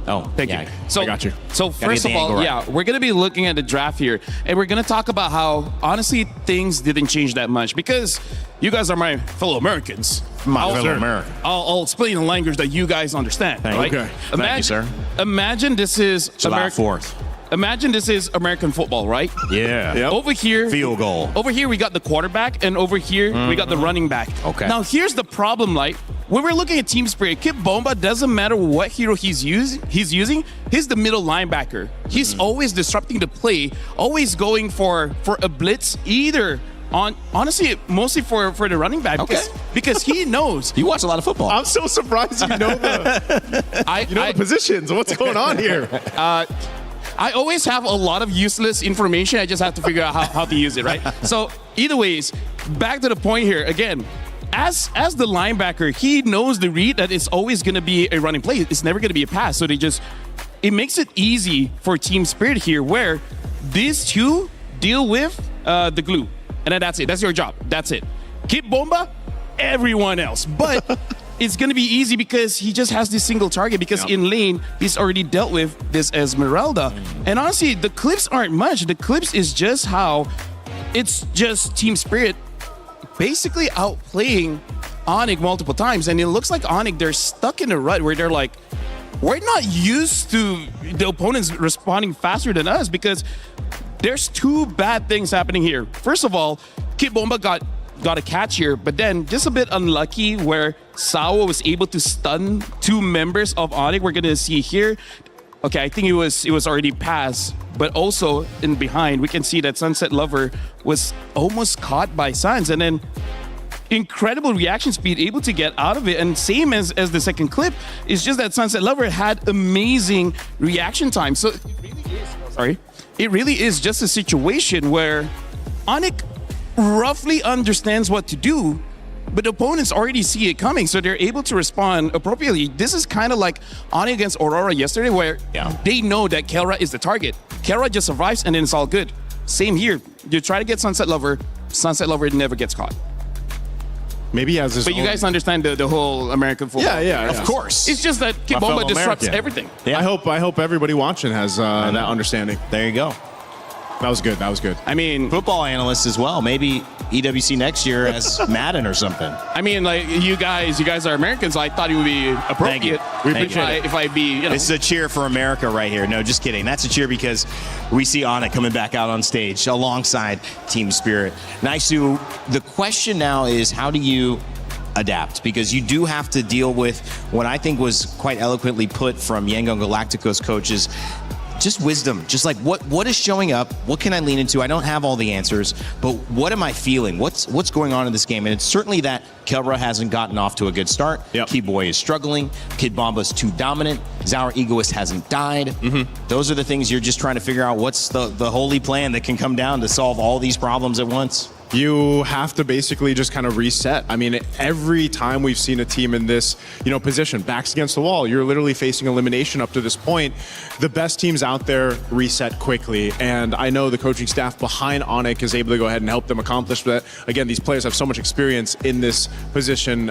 Oh, thank you. So, I got you. So first of all, we're going to be looking at the draft here, and we're going to talk about how, honestly, things didn't change that much, because you guys are my fellow Americans. I'll explain the language that you guys understand. Right? Okay. Thank you, sir. Imagine this is July 4th. Imagine this is American football, right? Yeah. Yep. Over here, field goal. Over here, we got the quarterback, and over here, we got the running back. Okay. Now, here's the problem, like, when we're looking at Team Spirit, Kid Bomba, doesn't matter what hero he's using, he's the middle linebacker. He's always disrupting the play, always going for a blitz, either honestly, mostly for the running back, because he knows. You watch a lot of football. I'm so surprised you know the positions. What's going on here? I always have a lot of useless information. I just have to figure out how to use it, right? So either ways, back to the point here. Again, as the linebacker, he knows the read that it's always going to be a running play. It's never going to be a pass. So it makes it easy for Team Spirit here, where these two deal with the glue. And then that's it. That's your job. That's it. Kid Bomba, everyone else. But it's going to be easy because he just has this single target, because in lane, he's already dealt with this Esmeralda. And honestly, the clips aren't much. The clips is just how it's just Team Spirit basically outplaying Onyx multiple times. And it looks like Onyx, they're stuck in a rut where they're like, we're not used to the opponents responding faster than us, because there's two bad things happening here. First of all, Kid Bomba got a catch here, but then just a bit unlucky where Sawa was able to stun two members of Onyx. We're gonna see here. Okay, I think it was already passed, but also in behind, we can see that Sunset Lover was almost caught by Sans, and then incredible reaction speed, able to get out of it. And same as the second clip, it's just that Sunset Lover had amazing reaction time. So it really is just a situation where Onyx roughly understands what to do, but the opponents already see it coming, so they're able to respond appropriately. This is kind of like Onyx against Aurora yesterday, where they know that Kelra is the target. Kelra just survives, and then it's all good. Same here. You try to get Sunset Lover never gets caught. Maybe he has his But you guys understand the whole American football. Yeah. Of course. It's just that Kibomba disrupts everything. Yeah. I hope everybody watching has that understanding. There you go. That was good. That was good. I mean, football analysts as well. Maybe EWC next year as Madden or something. I mean, like you guys are Americans. I thought it would be appropriate if I be. This is a cheer for America right here. No, just kidding. That's a cheer because we see Onyx coming back out on stage alongside Team Spirit. Naisu, the question now is, how do you adapt? Because you do have to deal with what I think was quite eloquently put from Yangon Galacticos coaches. Just wisdom, just like what is showing up, what can I lean into? I don't have all the answers, but what am I feeling? What's going on in this game? And it's certainly that Kelra hasn't gotten off to a good start. Keyboy is struggling. Kid Bomba's too dominant. Zour Egoist hasn't died. Those are the things you're just trying to figure out. What's the holy plan that can come down to solve all these problems at once? You have to basically just kind of reset. I mean, every time we've seen a team in this, position, backs against the wall, you're literally facing elimination up to this point. The best teams out there reset quickly, and I know the coaching staff behind Onyx is able to go ahead and help them accomplish that. Again, these players have so much experience in this position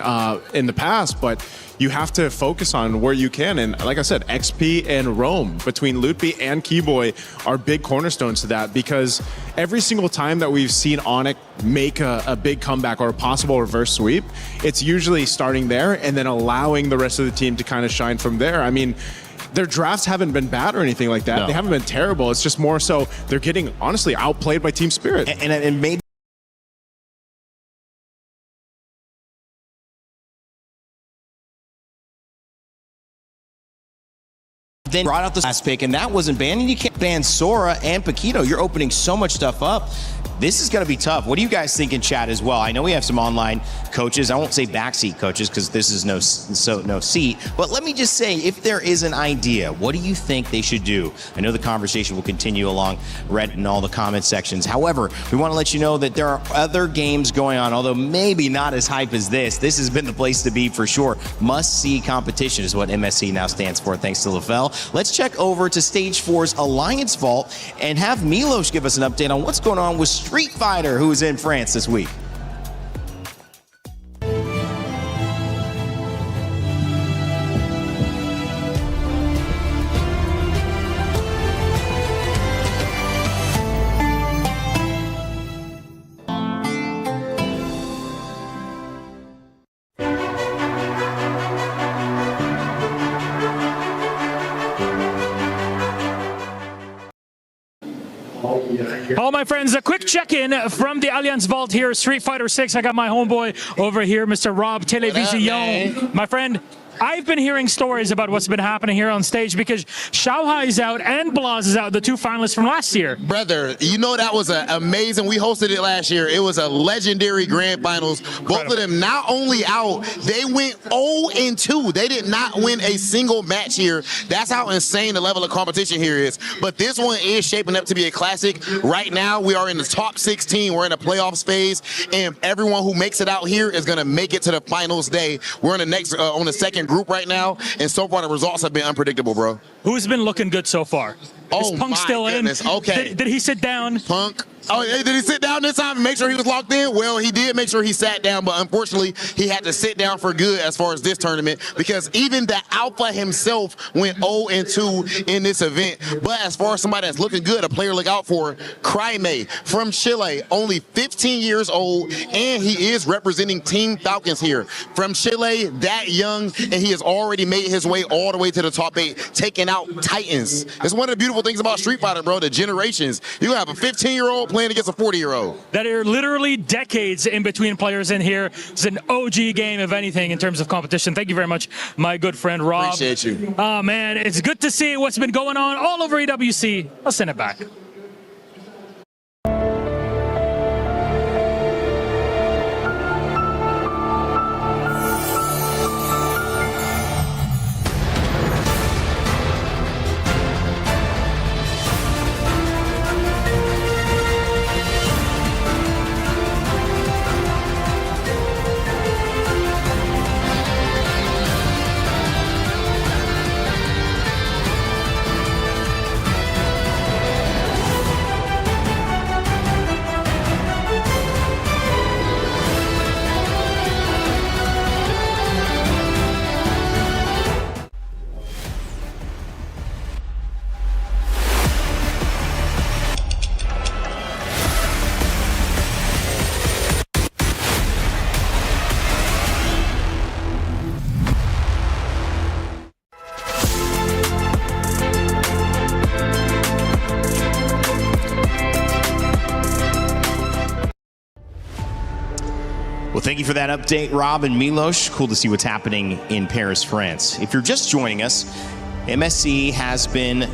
in the past, but you have to focus on where you can. And like I said, XP and Rome between Lutby and Keyboy are big cornerstones to that, because every single time that we've seen Onyx make a big comeback or a possible reverse sweep, it's usually starting there and then allowing the rest of the team to kind of shine from there. I mean, their drafts haven't been bad or anything like that. No. They haven't been terrible. It's just more so they're getting, honestly, outplayed by Team Spirit. And maybe then brought out the last pick, and that wasn't banned. And you can't ban Sora and Paquito. You're opening so much stuff up. This is going to be tough. What do you guys think in chat as well? I know we have some online coaches. I won't say backseat coaches because this is no seat. But let me just say, if there is an idea, what do you think they should do? I know the conversation will continue along Reddit and all the comment sections. However, we want to let you know that there are other games going on, although maybe not as hype as this. This has been the place to be for sure. Must-see competition is what MSC now stands for, thanks to LaFell. Let's check over to Stage 4's Alliance Vault and have Milos give us an update on what's going on with Street Fighter, who is in France this week. All my friends, a quick check-in from the Alliance Vault here, Street Fighter 6. I got my homeboy over here, Mr. Rob Television. My friend, I've been hearing stories about what's been happening here on stage because Xiaohai is out and Blaz is out, the two finalists from last year. Brother, you know that was amazing. We hosted it last year. It was a legendary grand finals. Both of them not only out, they went 0-2. They did not win a single match here. That's how insane the level of competition here is. But this one is shaping up to be a classic. Right now, we are in the top 16. We're in the playoffs phase, and everyone who makes it out here is going to make it to the finals day. We're in the next, on the second group right now, and so far the results have been unpredictable, bro. Who's been looking good so far? Is Punk still goodness. in? Okay. Did he sit down? Punk. Oh, did he sit down this time and make sure he was locked in? Well, he did make sure he sat down, but unfortunately, he had to sit down for good as far as this tournament because even the Alpha himself went 0-2 in this event. But as far as somebody that's looking good, a player to look out for, Cryme from Chile, only 15 years old, and he is representing Team Falcons here. From Chile, that young, and he has already made his way all the way to the top 8, taking out Titans. It's one of the beautiful things about Street Fighter, bro, the generations. You have a 15-year-old playing against a 40-year-old. That are literally decades in between players in here. It's an OG game, if anything, in terms of competition. Thank you very much, my good friend Rob. Appreciate you. Oh, man, it's good to see what's been going on all over EWC. I'll send it back. Well, thank you for that update, Rob and Milos. Cool to see what's happening in Paris, France. If you're just joining us, MSC has been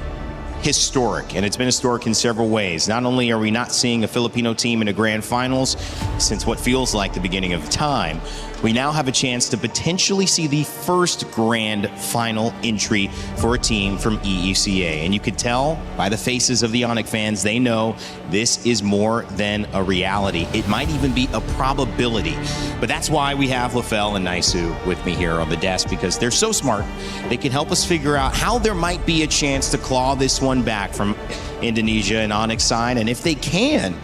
historic, and it's been historic in several ways. Not only are we not seeing a Filipino team in a grand finals since what feels like the beginning of time, we now have a chance to potentially see the first grand final entry for a team from EWCA. And you could tell by the faces of the Onyx fans, they know this is more than a reality. It might even be a probability. But that's why we have Lafell and Naisu with me here on the desk, because they're so smart. They can help us figure out how there might be a chance to claw this one back from Indonesia and Onyx side. And if they can,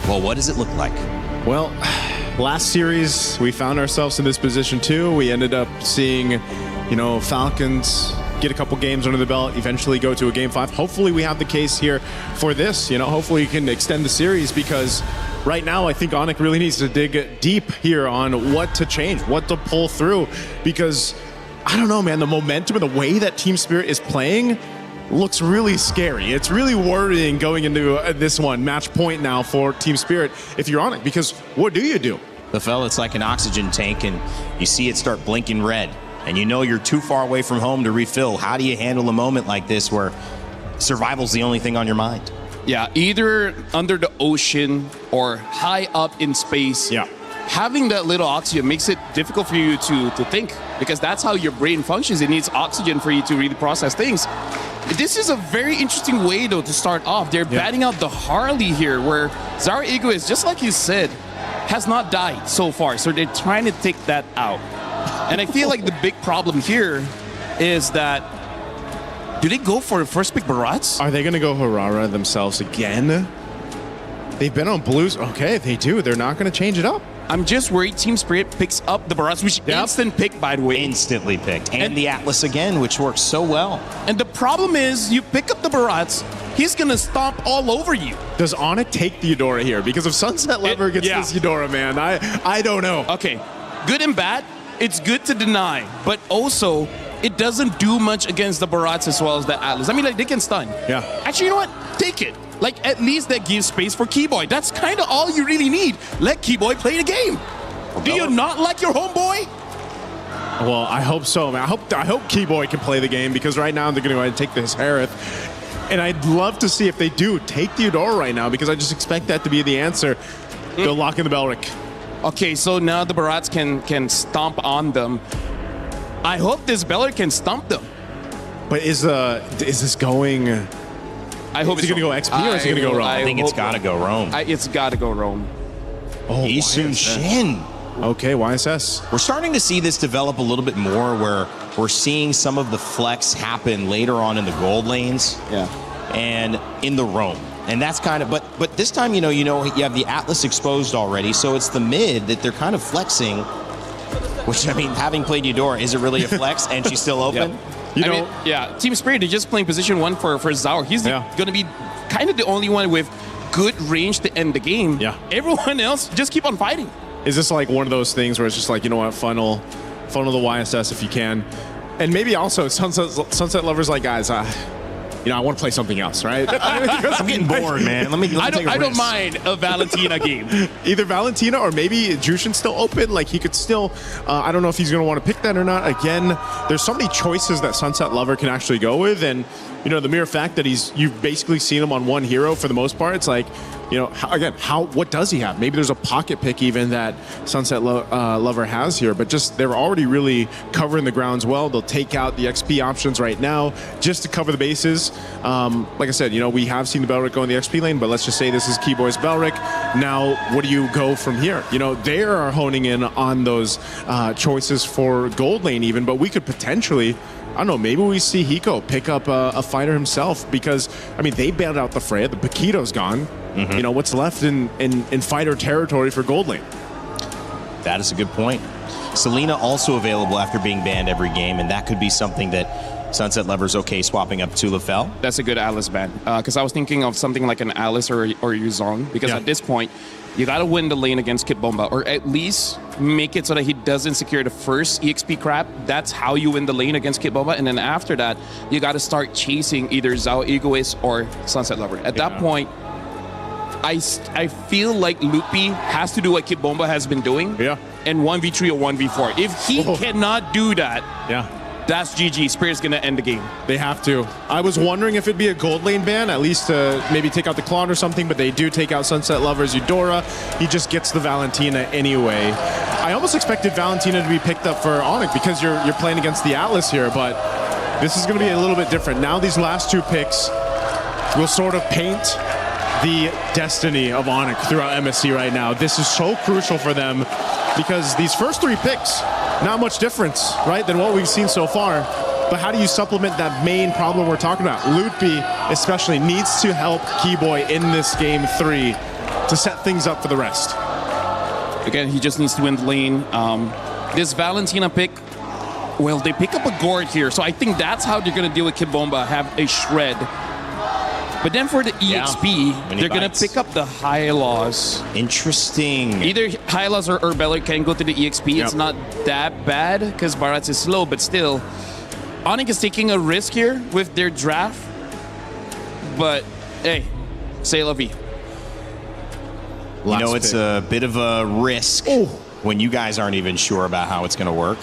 well, what does it look like? Well, last series, we found ourselves in this position too. We ended up seeing, Falcons get a couple games under the belt, eventually go to a game 5. Hopefully we have the case here for this. Hopefully we can extend the series, because right now I think Onyx really needs to dig deep here on what to change, what to pull through, because I don't know, man, the momentum and the way that Team Spirit is playing looks really scary. It's really worrying going into this one. Match point now for Team Spirit if you're on it, because what do you do? Lafell, it's like an oxygen tank, and you see it start blinking red, and you know you're too far away from home to refill. How do you handle a moment like this where survival's the only thing on your mind? Yeah, either under the ocean or high up in space. Yeah. Having that little oxygen makes it difficult for you to think, because that's how your brain functions. It needs oxygen for you to really process things. This is a very interesting way, though, to start off. They're batting out the Harley here, where Zara Egoist, just like you said, has not died so far. So they're trying to take that out. And I feel like the big problem here is that, do they go for the first pick Barats? Are they going to go Harara themselves again? They've been on blues. Okay, they do. They're not going to change it up. I'm just worried Team Spirit picks up the Barats, which instant pick, by the way. Instantly picked. And the Atlas again, which works so well. And the problem is, you pick up the Barats, he's going to stomp all over you. Does Onyx take the Eudora here? Because if Sunset Lover gets this Eudora, man, I don't know. Okay, good and bad. It's good to deny, but also it doesn't do much against the Barats as well as the Atlas. I mean, they can stun. Yeah. Actually, you know what? Take it. At least that gives space for Keyboy. That's kind of all you really need. Let Keyboy play the game. Do you not like your homeboy? Well, I hope so, man. I hope Keyboy can play the game, because right now they're going to go ahead and take this Harith. And I'd love to see if they do take the Eudora right now, because I just expect that to be the answer. They'll lock in the Belric. Okay, so now the Barats can stomp on them. I hope this Belric can stomp them. But is this going... I hope it's going to go XP, or is it going to go Rome? I think it's got to go Rome. It's got to go Rome. Oh, Isun Shin. Okay, YSS. We're starting to see this develop a little bit more, where we're seeing some of the flex happen later on in the gold lanes. Yeah. And in the Rome. And that's kind of, but this time, you have the Atlas exposed already, so it's the mid that they're kind of flexing, which, I mean, having played Eudora, is it really a flex? And she's still open? Team Spirit, they're just playing position 1 for Zao. He's going to be kind of the only one with good range to end the game. Yeah. Everyone else, just keep on fighting. Is this like one of those things where it's just like, you know what, funnel the YSS if you can? And maybe also Sunset Lovers like, guys, I want to play something else, right? I'm getting bored, man. Let me take a risk. I don't mind a Valentina game. Either Valentina or maybe Jushin's still open. Like, he could still, I don't know if he's going to want to pick that or not. Again, there's so many choices that Sunset Lover can actually go with. And, the mere fact that you've basically seen him on one hero for the most part, it's like, what does he have? Maybe there's a pocket pick even that Sunset Lover has here, but just they're already really covering the grounds well. They'll take out the XP options right now just to cover the bases. Like I said, we have seen the Belric go in the XP lane, but let's just say this is Keyboy's Belric. Now, what do you go from here? They are honing in on those choices for gold lane even, but we could potentially, I don't know, maybe we see Hiko pick up a fighter himself, because, I mean, they bailed out the Freya. The Paquito's gone. Mm-hmm. What's left in fighter territory for gold lane? That is a good point. Selena also available after being banned every game, and that could be something that Sunset Lover's okay swapping up to Lafell. That's a good Alice ban, because I was thinking of something like an Alice or Yuzong, because at this point, you got to win the lane against Kit Bomba, or at least make it so that he doesn't secure the first EXP crap. That's how you win the lane against Kit Bomba, and then after that, you got to start chasing either Zao Egoist or Sunset Lover. At that point, I feel like Lupi has to do what Kid Bomba has been doing. Yeah. And 1v3 or 1v4. If he cannot do that, that's GG. Spirit's going to end the game. They have to. I was wondering if it'd be a gold lane ban, at least to maybe take out the Klon or something, but they do take out Sunset Lover's Eudora. He just gets the Valentina anyway. I almost expected Valentina to be picked up for Onyx because you're playing against the Atlas here, but this is going to be a little bit different. Now these last 2 picks will sort of paint the destiny of Onyx throughout MSC right now. This is so crucial for them because these first 3 picks, not much difference, right, than what we've seen so far. But how do you supplement that main problem we're talking about? Lutpi especially needs to help Keyboy in this game 3 to set things up for the rest. Again, he just needs to win the lane. This Valentina pick, well, they pick up a Gord here, so I think that's how they're going to deal with Kid Bomba, have a Shred. But then for the EXP, they're going to pick up the Hylos. Interesting. Either Hylos or Urbeller can go to the EXP. It's not that bad because Barats is slow, but still. Onyx is taking a risk here with their draft. But, hey, c'est la vie. You know, it's a bit of a risk when you guys aren't even sure about how it's going to work.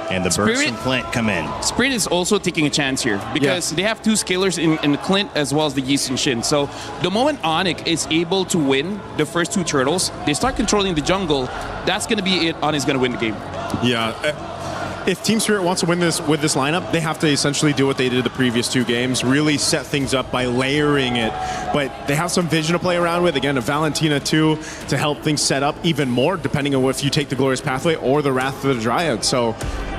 And the Burst and Clint come in. Spirit is also taking a chance here because they have 2 scalers in Clint as well as the Yeast and Shin. So the moment Onyx is able to win the first 2 turtles, they start controlling the jungle. That's going to be it. Onyx is going to win the game. Yeah. If Team Spirit wants to win this with this lineup, they have to essentially do what they did the previous 2 games, really set things up by layering it. But they have some vision to play around with. Again, a Valentina 2 to help things set up even more, depending on if you take the Glorious Pathway or the Wrath of the Dryad. So,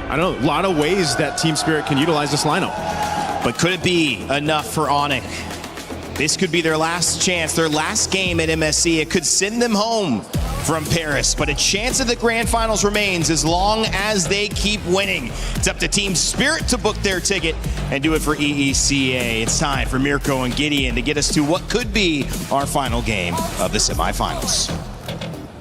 I don't know, a lot of ways that Team Spirit can utilize this lineup. But could it be enough for Onyx? This could be their last chance, their last game at MSC. It could send them home from Paris, but a chance of the grand finals remains as long as they keep winning. It's up to Team Spirit to book their ticket and do it for EECA. It's time for Mirko and Gideon to get us to what could be our final game of the semifinals.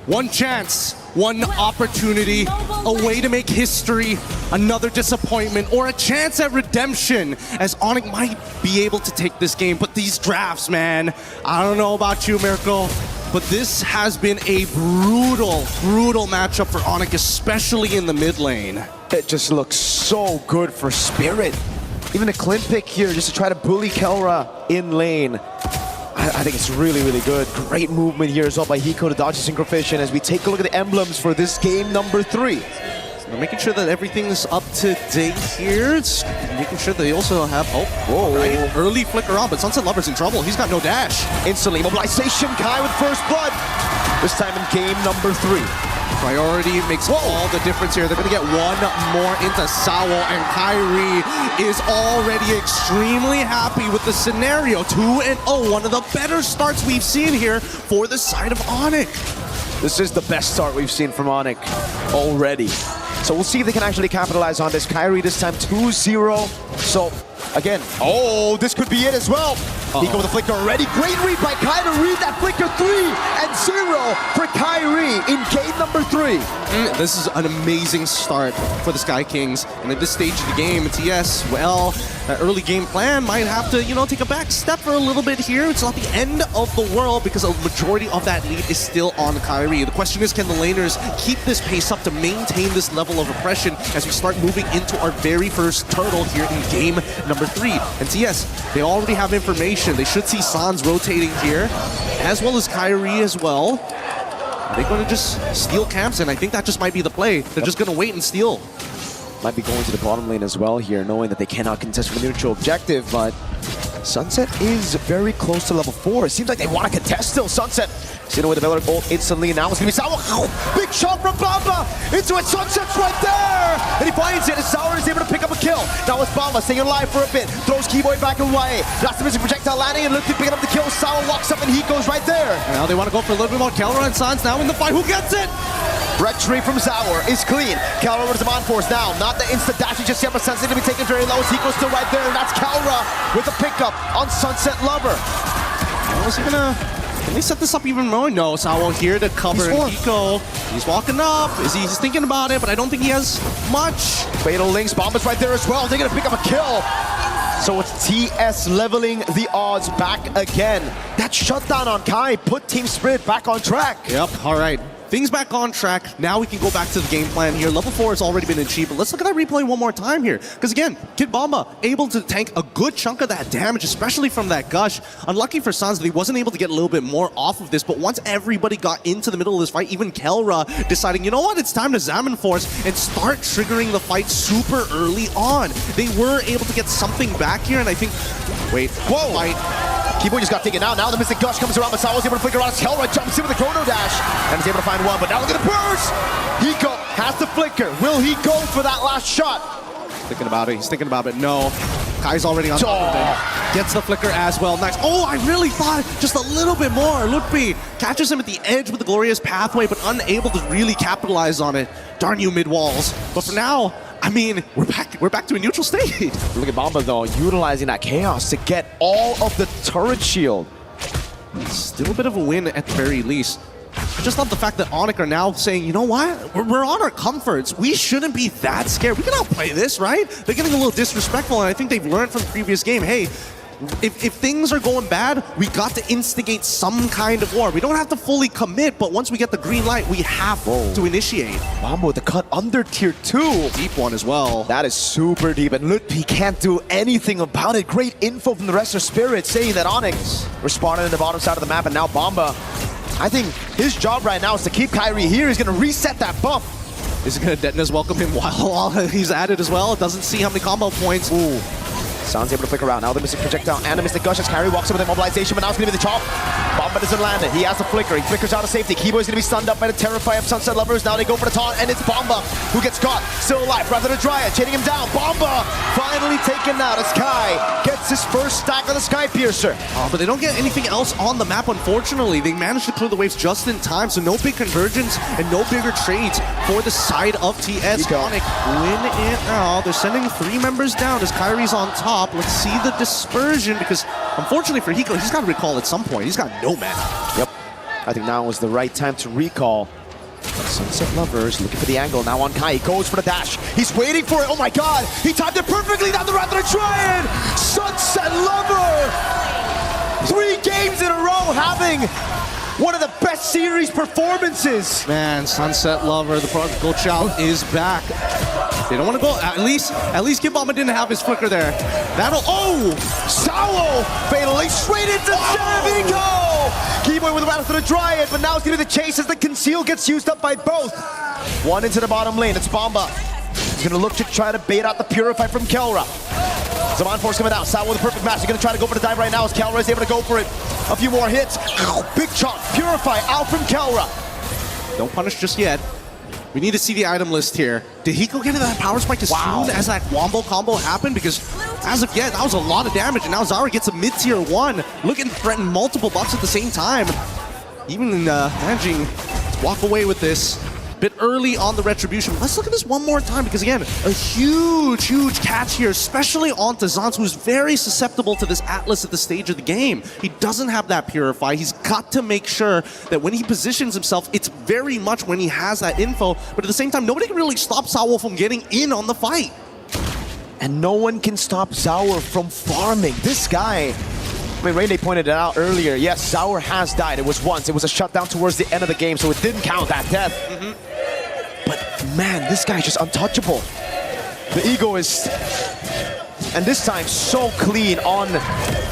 One chance, one opportunity, a way to make history, another disappointment, or a chance at redemption, as Onyx might be able to take this game. But these drafts, man, I don't know about you, Mirko, but this has been a brutal matchup for Onyx, especially in the mid lane. It just looks so good for Spirit. Even a Clint pick here just to try to bully Kelra in lane. I think it's really good. Great movement here as well by Hiko to dodge the Synchrofish. And as we take a look at the emblems for this game number 3. We're making sure that everything's up to date here. It's making sure that they also have, right? Early flicker on, but Sunset Lover's in trouble. He's got no dash. Instantly mobilization, Kai with first blood. This time in game number 3. Priority makes all the difference here. They're going to get one more into Sawo, and Kyrie is already extremely happy with the scenario. 2-0, one of the better starts we've seen here for the side of Onyx. This is the best start we've seen from Onyx already. So we'll see if they can actually capitalize on this. Kyrie this time 2-0. So again, this could be it as well. Hiko with the flicker already. Great read by Kai to read that flicker. 3-0 for Kyrie in game number 3. This is an amazing start for the Sky Kings. And at this stage of the game, TS, well, that early game plan might have to, take a back step for a little bit here. It's not the end of the world because a majority of that lead is still on Kyrie. The question is, can the laners keep this pace up to maintain this level of oppression as we start moving into our very first turtle here in game number 3? And TS, they already have information. They should see Sans rotating here, as well as Kyrie as well. Are they going to just steal camps? And I think that just might be the play. They're just going to wait and steal. Might be going to the bottom lane as well here, knowing that they cannot contest for the neutral objective, but Sunset is very close to level 4. It seems like they want to contest still. Sunset seen away the Valor ult instantly, and now it's going to be Sour. Big shot from Bamba into it. Sunset's right there, and he finds it, and Sour is able to pick up a kill. Now it's Bamba staying alive for a bit, throws Keyboy back away. That's the missing projectile landing, and looking picking up the kill. Sour walks up, and he goes right there. Now they want to go for a little bit more. Kelra and Sans now in the fight. Who gets it? Retry from Sour is clean. Kelra with the on force now. Not the instant dash just yet, but Sans going to be taken very low. Hiko's still right there, and that's Kelra with the pickup on Sunset Lover. Is he gonna... Can they set this up even more? No, Sawo here to cover Hiko. He's walking up. He's thinking about it, but I don't think he has much. Fatal Links, Bomba's right there as well. They're gonna pick up a kill. So it's TS leveling the odds back again. That shutdown on Kai put Team Spirit back on track. Yep, all right. Things back on track. Now we can go back to the game plan here. Level 4 has already been achieved, but let's look at that replay one more time here. Because again, Kid Bomba able to tank a good chunk of that damage, especially from that gush. Unlucky for Sans that he wasn't able to get a little bit more off of this, but once everybody got into the middle of this fight, even Kelra deciding, you know what, it's time to Zaman Force and start triggering the fight super early on. They were able to get something back here, and I think, wait, whoa! Fight. Keyboard just got taken out. Now the Mystic Gush comes around, but Sao's able to flicker around. Kelra jumps in with the Chrono Dash and is able to find one, but now look at the burst! Hiko has the flicker. Will he go for that last shot? Thinking about it. He's thinking about it. No. Kai's already on top of it. Gets the flicker as well. Nice. Oh, I really thought just a little bit more. Lutfi catches him at the edge with the glorious pathway, but unable to really capitalize on it. Darn you, mid-walls. But for now, I mean, we're back to a neutral state. Look at Bomba though, utilizing that chaos to get all of the turret shield. Still a bit of a win at the very least. I just love the fact that Onyx are now saying, you know what? We're on our comforts. We shouldn't be that scared. We can outplay this, right? They're getting a little disrespectful, and I think they've learned from the previous game, hey, if things are going bad, we got to instigate some kind of war. We don't have to fully commit, but once we get the green light, we have to initiate. Bomba with the cut under tier 2. Deep one as well. That is super deep, and Lutfi can't do anything about it. Great info from the rest of Spirit saying that Onyx responded in the bottom side of the map, and now Bomba, I think his job right now is to keep Kyrie here. He's going to reset that bump. Is it going to Detona's welcome him while he's at it as well? Doesn't see how many combo points. Ooh. Sounds able to flick around. Now the Mystic Projectile and the Mystic Gush as Kyrie walks over the immobilization, but now it's going to be the chop. Bomba doesn't land it. He has the flicker. He flickers out of safety. Keyboy's going to be stunned up by the Terrify of Sunset Lovers. Now they go for the taunt, and it's Bomba who gets caught. Still alive. Rather than Dryad, chaining him down. Bomba finally taken out as Kai gets his first stack of the Sky Piercer. Oh, but they don't get anything else on the map, unfortunately. They managed to clear the waves just in time, so no big convergence and no bigger trades for the side of TS. Onyx win it out. They're sending 3 members down as Kyrie's on top. Let's see the dispersion, because unfortunately for Hiko, he's got to recall at some point. He's got no mana. Yep. I think now was the right time to recall. Sunset Lovers looking for the angle. Now on Kai. He goes for the dash. He's waiting for it. Oh my god. He timed it perfectly down the route to try it. Sunset Lover. 3 games in a row having one of the best series performances. Man, Sunset Lover, the prodigal child, is back. They don't want to go. At least Kid Bomba didn't have his flicker there. That'll. Oh! Sao fatally straight into Hiko! Keyboy with the rattle to the Dryad, but now it's going to be the chase as the conceal gets used up by both. One into the bottom lane. It's Bomba. He's going to look to try to bait out the Purify from Kelra. Zaman Force coming out. Sao with a perfect match. He's going to try to go for the dive right now as Kelra is able to go for it. A few more hits. Big chunk. Purify out from Kelra. Don't punish just yet. We need to see the item list here. Did Hiko get into that power spike as soon as that Wombo combo happened? Because as of yet, that was a lot of damage, and now Zara gets a mid-tier 1, looking to threaten multiple buffs at the same time. Even managing to walk away with this. Bit early on the retribution. Let's look at this one more time, because again, a huge catch here, especially onto Zans, who's very susceptible to this Atlas at the stage of the game. He doesn't have that Purify. He's got to make sure that when he positions himself, it's very much when he has that info, but at the same time, nobody can really stop Sao from getting in on the fight. And no one can stop Zaur from farming. This guy, I mean, Rainy pointed it out earlier. Yes, Zaur has died. It was once. It was a shutdown towards the end of the game, so it didn't count that death. But man, this guy's just untouchable. The egoist, and this time so clean on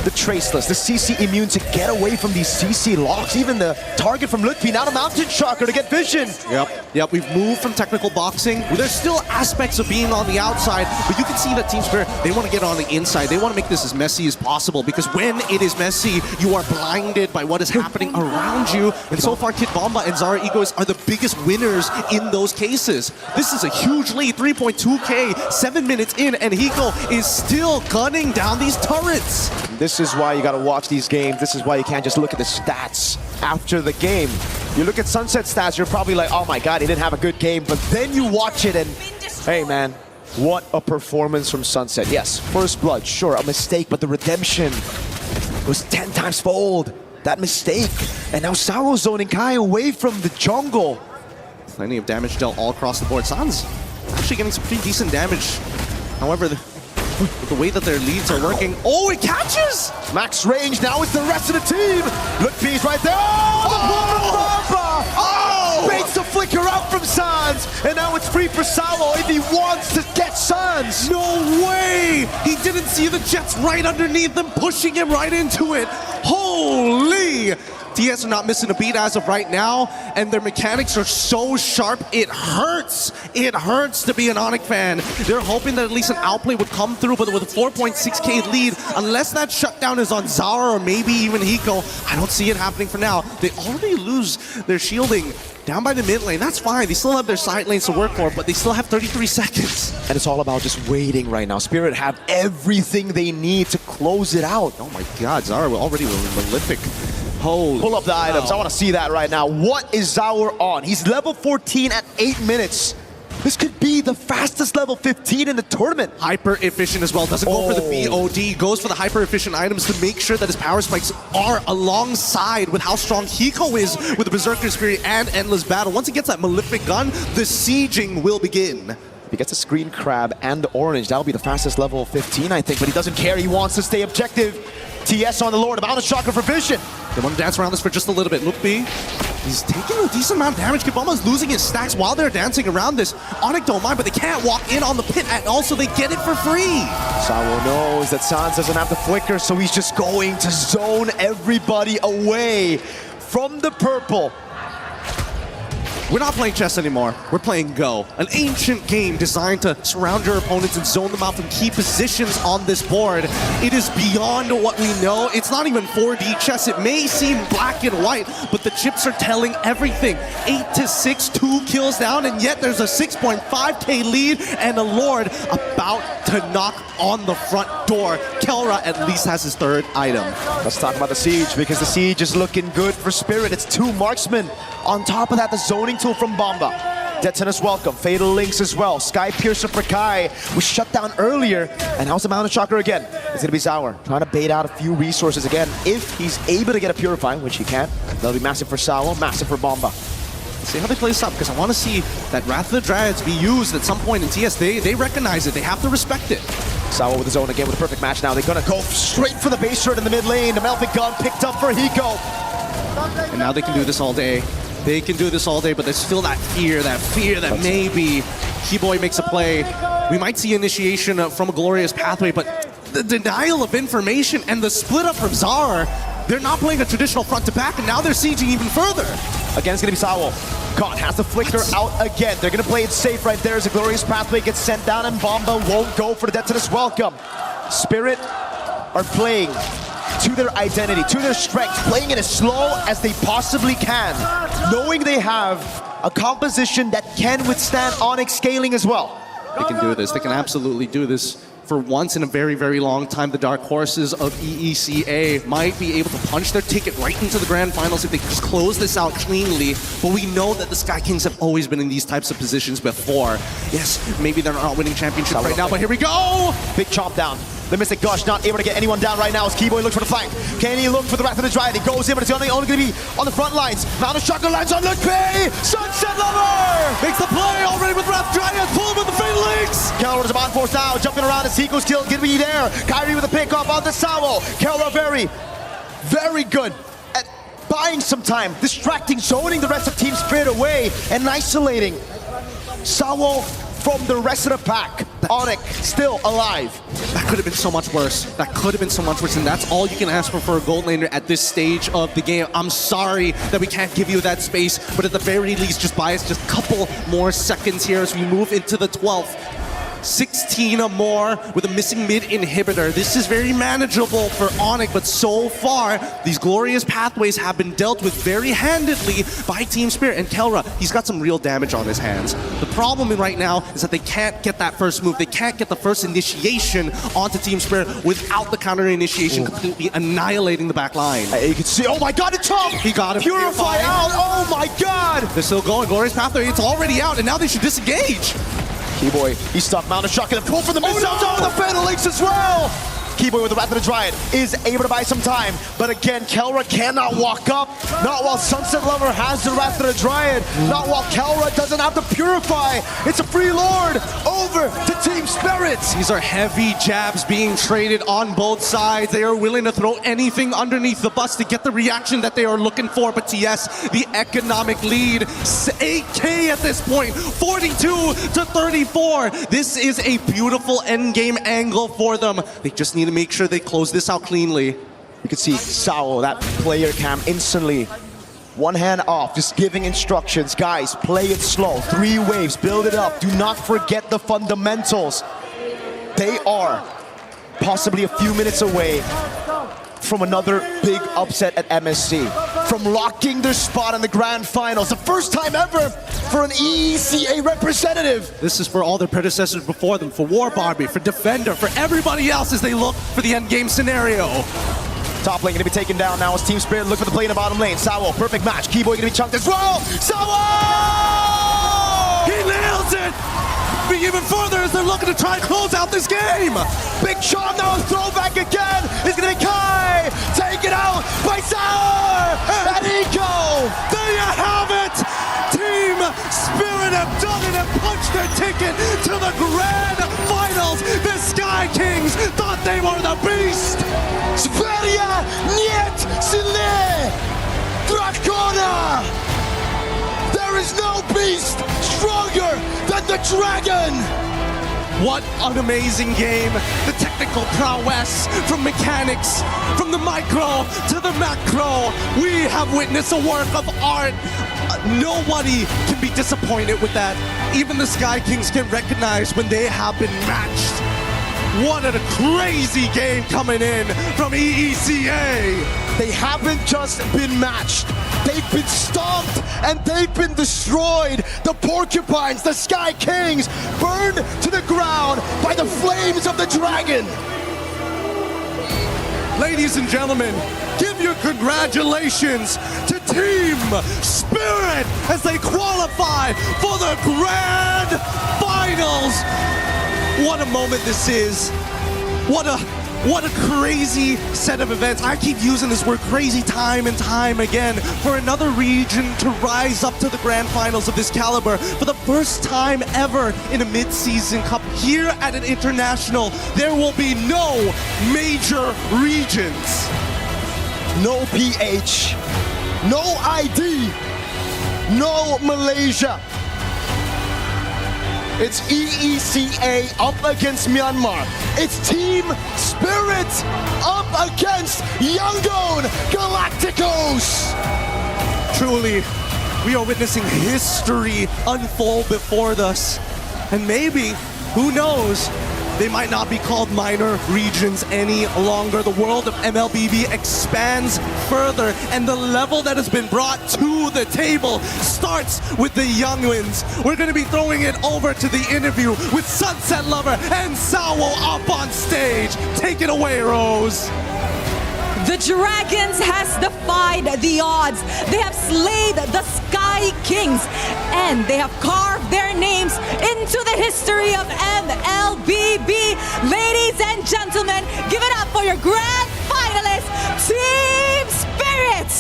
the Traceless. The CC immune to get away from these CC locks. Even the target from Lutfi, now the Mountain Shocker to get vision. Yep, we've moved from technical boxing. There's still aspects of being on the outside, but you can see that Team Spirit, they want to get on the inside. They want to make this as messy as possible, because when it is messy, you are blinded by what is happening around you. And so far, Kid Bomba and Zara Egoist are the biggest winners in those cases. This is a huge lead, 3.2k, 7 minutes in, and Hiko is still gunning down these turrets. This is why you got to watch these games. This is why you can't just look at the stats after the game. You look at Sunset stats, you're probably like, oh my god, he didn't have a good game. But then you watch it and, hey man, what a performance from Sunset. Yes, first blood, sure, a mistake, but the redemption was 10 times fold. That mistake. And now Sao zoning Kai away from the jungle. Plenty of damage dealt all across the board. Sans actually getting some pretty decent damage. However, The way that their leads are working. Oh, it catches! Max range, now it's the rest of the team. Look, P's right there. Oh! Baits the flicker out from Sans, and now it's free for Salo if he wants to get Sans. No way! He didn't see the Jets right underneath them, pushing him right into it. Holy! TS are not missing a beat as of right now, and their mechanics are so sharp, it hurts. It hurts to be an Onyx fan. They're hoping that at least an outplay would come through, but with a 4.6k lead, unless that shutdown is on Zara or maybe even Hiko, I don't see it happening for now. They already lose their shielding down by the mid lane. That's fine. They still have their side lanes to work for, but they still have 33 seconds. And it's all about just waiting right now. Spirit have everything they need to close it out. Oh my god, Zara already Malefic. Holy Pull up the items. I want to see that right now. What is Zaur on? He's level 14 at 8 minutes. This could be the fastest level 15 in the tournament. Hyper efficient as well. Doesn't go for the BOD. Goes for the hyper efficient items to make sure that his power spikes are alongside with how strong Hiko is with the Berserker Spirit and Endless Battle. Once he gets that Malefic gun, the sieging will begin. If he gets a Screen Crab and the Orange, that'll be the fastest level 15, I think. But he doesn't care. He wants to stay objective. TS on the Lord, about a shocker for vision. They want to dance around this for just a little bit. Look, B. He's taking a decent amount of damage. Kibama's losing his stacks while they're dancing around this. Onyx don't mind, but they can't walk in on the pit, and also they get it for free. Sawo knows that Sans doesn't have the flicker, so he's just going to zone everybody away from the purple. We're not playing chess anymore. We're playing Go. An ancient game designed to surround your opponents and zone them out from key positions on this board. It is beyond what we know. It's not even 4D chess. It may seem black and white, but the chips are telling everything. 8-6, 2 kills down, and yet there's a 6.5k lead and a Lord about to knock on the front door. Kelra at least has his third item. Let's talk about the Siege, because the Siege is looking good for Spirit. It's 2 marksmen. On top of that, the zoning tool from Bomba. Detonus welcome, Fatal Links as well. Sky Piercer for Kai was shut down earlier, and how's the Mountain Shocker again? It's gonna be Zaur, trying to bait out a few resources again. If he's able to get a Purify, which he can, that'll be massive for Sawo, massive for Bomba. Let's see how they play this up, because I want to see that Wrath of the Dryads be used at some point in TS. They recognize it, they have to respect it. Sawo with his own again with a perfect match now. They're gonna go straight for the base shirt in the mid lane. The Malefic gun picked up for Hiko. And now they can do this all day. They can do this all day, but there's still that fear that maybe Keyboy makes a play. We might see initiation from a Glorious Pathway, but the denial of information and the split up from Zar, they're not playing a traditional front to back, and now they're sieging even further. Again, it's gonna be Sawo. Khan has the flicker out again. They're gonna play it safe right there as a Glorious Pathway gets sent down, and Bomba won't go for the Detonus welcome. Spirit are playing to their identity, to their strength, playing it as slow as they possibly can, knowing they have a composition that can withstand Onyx scaling as well. They can do this. They can absolutely do this. For once in a very, very long time, the Dark Horses of EECA might be able to punch their ticket right into the Grand Finals if they just close this out cleanly. But we know that the Sky Kings have always been in these types of positions before. Yes, maybe they're not winning championships right now, but here we go! Big chomp down. The Mystic Gush not able to get anyone down right now as Keyboy looks for the flank. Can he look for the Wrath of the Dryad? He goes in, but it's only going to be on the front lines. Mountain Shocker lands on Luke P! Sunset Lover! Makes the play already with Wrath Dryad. Pull him with the Fatal Links! Keller is on force now, jumping around as Hiko's kill. Gonna be there. Kyrie with a pick up on the Sawo. Keller very good at buying some time, distracting, zoning the rest of Team Spirit away, and isolating Sawo from the rest of the pack. Onyx still alive. That could have been so much worse. That could have been so much worse, and that's all you can ask for a gold laner at this stage of the game. I'm sorry that we can't give you that space, but at the very least, just buy us just a couple more seconds here as we move into the 12th. 16 or more with a missing mid inhibitor. This is very manageable for Onyx, but so far, these Glorious Pathways have been dealt with very handedly by Team Spirit. And Kelra, he's got some real damage on his hands. The problem right now is that they can't get that first move. They can't get the first initiation onto Team Spirit without the counter initiation completely annihilating the back line. You can see, oh my god, it's Chomp! He got him. Purify out, oh my god! They're still going. Glorious Pathway, it's already out, and now they should disengage. Keyboy, he's stuck. Mountain Shock gonna pull for the missile. Oh, no! The Fatal Links as well! Keyboy with the Wrath of the Dryad is able to buy some time. But again, Kelra cannot walk up. Not while Sunset Lover has the Wrath of the Dryad. Not while Kelra doesn't have to Purify. It's a free Lord over to Team Spirit. These are heavy jabs being traded on both sides. They are willing to throw anything underneath the bus to get the reaction that they are looking for. But TS, the economic lead, 8K at this point, 42-34. This is a beautiful endgame angle for them. They just need to make sure they close this out cleanly. You can see Sao, that player cam, instantly one hand off, just giving instructions. Guys, play it slow. 3 waves, build it up. Do not forget the fundamentals. They are possibly a few minutes away from another big upset at MSC. From locking their spot in the grand finals. The first time ever for an EECA representative. This is for all their predecessors before them, for War Barbie, for Defender, for everybody else as they look for the endgame scenario. Top lane gonna be taken down now as Team Spirit look for the play in the bottom lane. Sao, perfect match. Keyboy gonna be chunked as well. Sao! He nails it! But even further as they're looking to try and close out this game. Big Sean now, a throwback again. It's gonna be Kai. Taken out by Sao! And Eco! There you have it! Team Spirit have done it and punched their ticket to the grand finals. The Sky Kings thought they were the beast. Sverige niet sile Drakona! There is no beast stronger than the dragon! What an amazing game. The technical prowess, from mechanics, from the micro to the macro. We have witnessed a work of art. Nobody can be disappointed with that. Even the Sky Kings can recognize when they have been matched. What a crazy game coming in from EECA. They haven't just been matched. They've been stomped and they've been destroyed. The Porcupines, the Sky Kings, burned to the ground by the flames of the dragon. Ladies and gentlemen, give your congratulations to Team Spirit as they qualify for the grand finals. What a moment this is. What a crazy set of events. I keep using this word crazy time and time again for another region to rise up to the grand finals of this caliber. For the first time ever in a mid-season cup here at an international, there will be no major regions. No PH, no ID, no Malaysia. It's EECA up against Myanmar. It's Team Spirit up against Yangon Galacticos. Truly, we are witnessing history unfold before us. And maybe, who knows, they might not be called minor regions any longer. The world of MLBB expands further, and the level that has been brought to the table starts with the young ones. We're going to be throwing it over to the interview with Sunset Lover and Sawo up on stage. Take it away, Rose. The Dragons has defied the odds. They have slayed the Sky Kings, and they have carved their names into the history of MLBB. Ladies and gentlemen, give it up for your grand finalist, Team Spirit.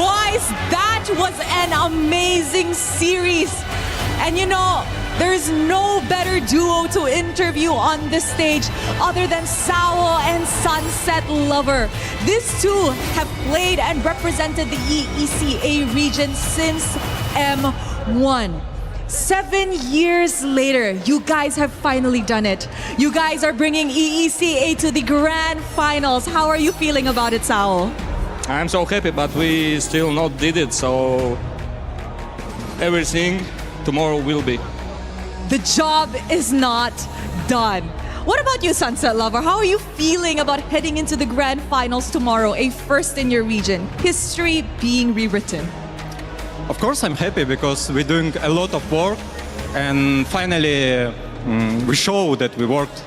Boys, that was an amazing series. And you know, there's no better duo to interview on this stage other than Sao and Sunset Lover. These two have played and represented the EECA region since M1. 7 years later, you guys have finally done it. You guys are bringing EECA to the grand finals. How are you feeling about it, Sao? I'm so happy, but we still not did it, so everything tomorrow will be. The job is not done. What about you, Sunset Lover? How are you feeling about heading into the grand finals tomorrow, a first in your region, history being rewritten? Of course I'm happy because we're doing a lot of work and finally we show that we worked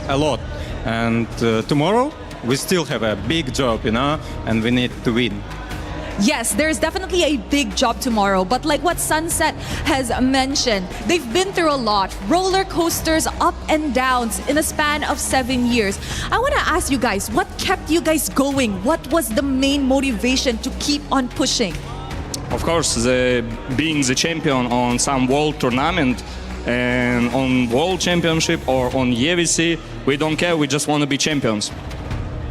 a lot. And tomorrow we still have a big job, you know, and we need to win. Yes, there's definitely a big job tomorrow, but like what Sunset has mentioned, they've been through a lot. Roller coasters, up and downs in a span of 7 years. I want to ask you guys, what kept you guys going? What was the main motivation to keep on pushing? Of course, being the champion on some world tournament and on world championship or on EWC, we don't care, we just want to be champions.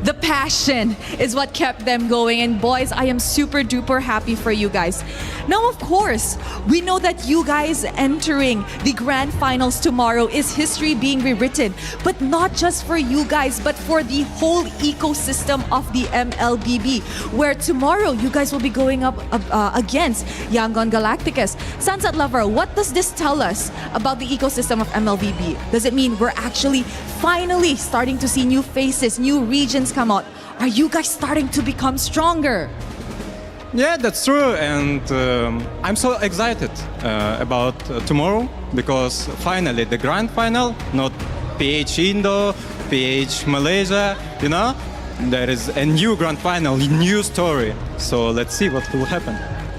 The passion is what kept them going. And boys, I am super duper happy for you guys. Now, of course, we know that you guys entering the grand finals tomorrow is history being rewritten. But not just for you guys, but for the whole ecosystem of the MLBB, where tomorrow you guys will be going up against Yangon Galacticos. Sunset Lover, what does this tell us about the ecosystem of MLBB? Does it mean we're actually finally starting to see new faces, new regions come out? Are you guys starting to become stronger? Yeah, that's true, and I'm so excited about tomorrow because finally the grand final, not PH Indo, PH Malaysia, you know, there is a new grand final, new story. So let's see what will happen.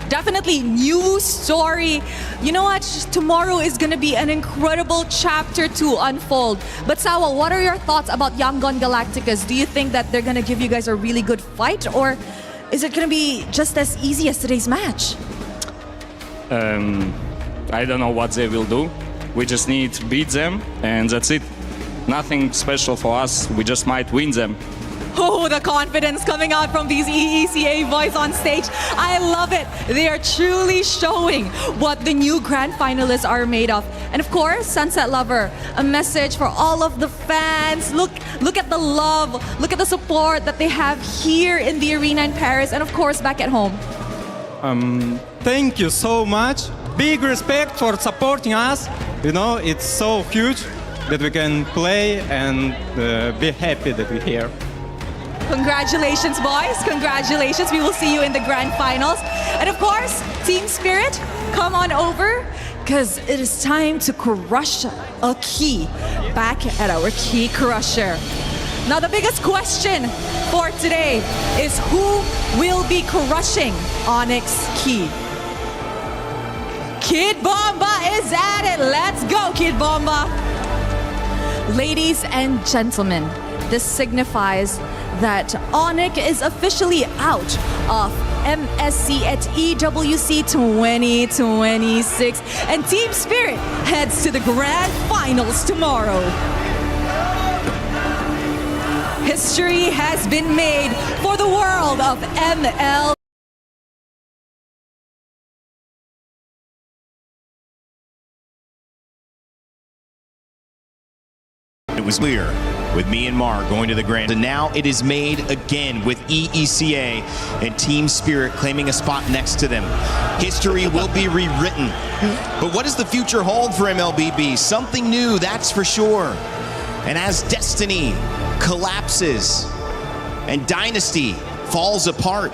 Definitely new story. You know what? Tomorrow is going to be an incredible chapter to unfold. But Sawa, what are your thoughts about Yangon Galacticos? Do you think that they're going to give you guys a really good fight, or is it going to be just as easy as today's match? I don't know what they will do. We just need to beat them, and that's it. Nothing special for us. We just might win them. Oh, the confidence coming out from these EECA boys on stage. I love it. They are truly showing what the new grand finalists are made of. And of course, Sunset Lover, a message for all of the fans. Look at the love, look at the support that they have here in the arena in Paris and of course back at home. Thank you so much. Big respect for supporting us. You know, it's so huge that we can play and be happy that we're here. Congratulations, boys. Congratulations. We will see you in the grand finals. And of course, Team Spirit, come on over because it is time to crush a key back at our key crusher. Now, the biggest question for today is who will be crushing Onyx Key? Kid Bomba is at it. Let's go, Kid Bomba. Ladies and gentlemen, this signifies that Onyx is officially out of MSC at EWC 2026, and Team Spirit heads to the grand finals tomorrow. History has been made for the world of ML. It was clear with Myanmar going to the grand. And now it is made again with EECA and Team Spirit claiming a spot next to them. History will be rewritten. But what does the future hold for MLBB? Something new, that's for sure. And as destiny collapses and dynasty falls apart,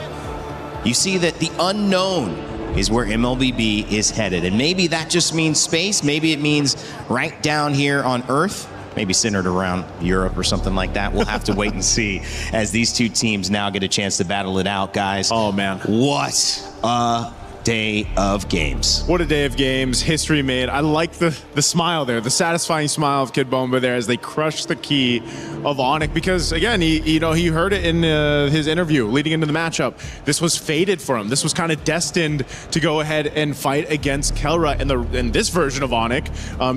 you see that the unknown is where MLBB is headed. And maybe that just means space. Maybe it means right down here on Earth. Maybe centered around Europe or something like that. We'll have to wait and see as these two teams now get a chance to battle it out, guys. Oh, man. What a day of games. What a day of games. History made. I like the smile there, the satisfying smile of Kid Bomba there as they crush the key of Onyx, because again, he heard it in his interview leading into the matchup. This was fated for him. This was kind of destined to go ahead and fight against Kelra in this version of Onyx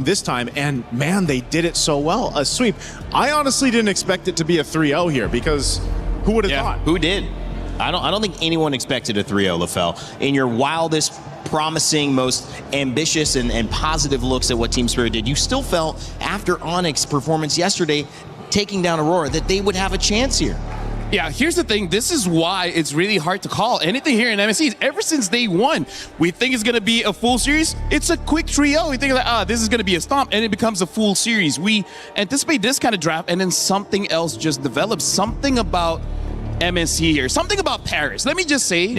this time, and man, they did it so well. A sweep. I honestly didn't expect it to be a 3-0 here, because who would have thought? Who did? I don't think anyone expected a 3-0, LaFell. In your wildest, promising, most ambitious and positive looks at what Team Spirit did, you still felt after Onyx's performance yesterday, taking down Aurora, that they would have a chance here. Yeah, here's the thing. This is why it's really hard to call anything here in MSC. Ever since day one, we think it's going to be a full series. It's a quick 3-0. We think like, this is going to be a stomp, and it becomes a full series. We anticipate this kind of draft, and then something else just develops. Something about MSC here. Something about Paris. Let me just say,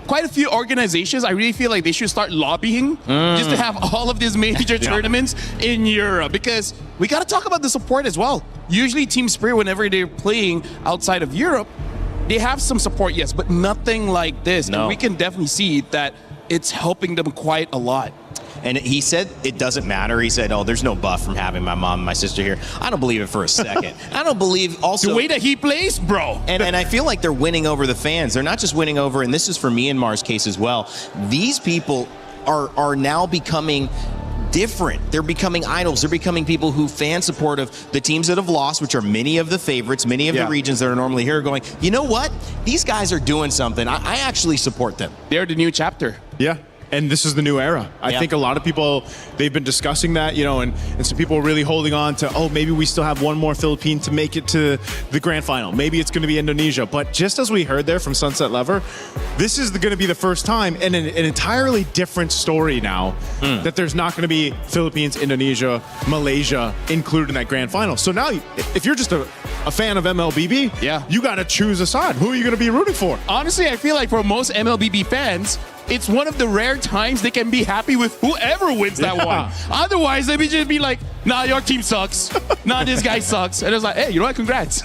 quite a few organizations, I really feel like they should start lobbying just to have all of these major tournaments in Europe, because we got to talk about the support as well. Usually Team Spirit, whenever they're playing outside of Europe, They have some support, yes, but nothing like this. No. And we can definitely see that it's helping them quite a lot. And he said it doesn't matter. He said, oh, there's no buff from having my mom and my sister here. I don't believe it for a second. I don't believe also... The way that he plays, bro. And I feel like they're winning over the fans. They're not just winning over, and this is for Myanmar's case as well. These people are now becoming different. They're becoming idols. They're becoming people who fan support of the teams that have lost, which are many of the favorites, many of the regions that are normally here going, you know what? These guys are doing something. I actually support them. They're the new chapter. Yeah. And this is the new era. I think a lot of people, they've been discussing that, you know, and some people are really holding on to, oh, maybe we still have one more Philippine to make it to the grand final. Maybe it's going to be Indonesia. But just as we heard there from Sunset Lever, this is going to be the first time and an entirely different story now that there's not going to be Philippines, Indonesia, Malaysia included in that grand final. So now, if you're just a fan of MLBB, you got to choose a side. Who are you going to be rooting for? Honestly, I feel like for most MLBB fans, it's one of the rare times they can be happy with whoever wins that one. Otherwise, they would just be like, nah, your team sucks. Nah, this guy sucks. And it's like, hey, you know what? Congrats.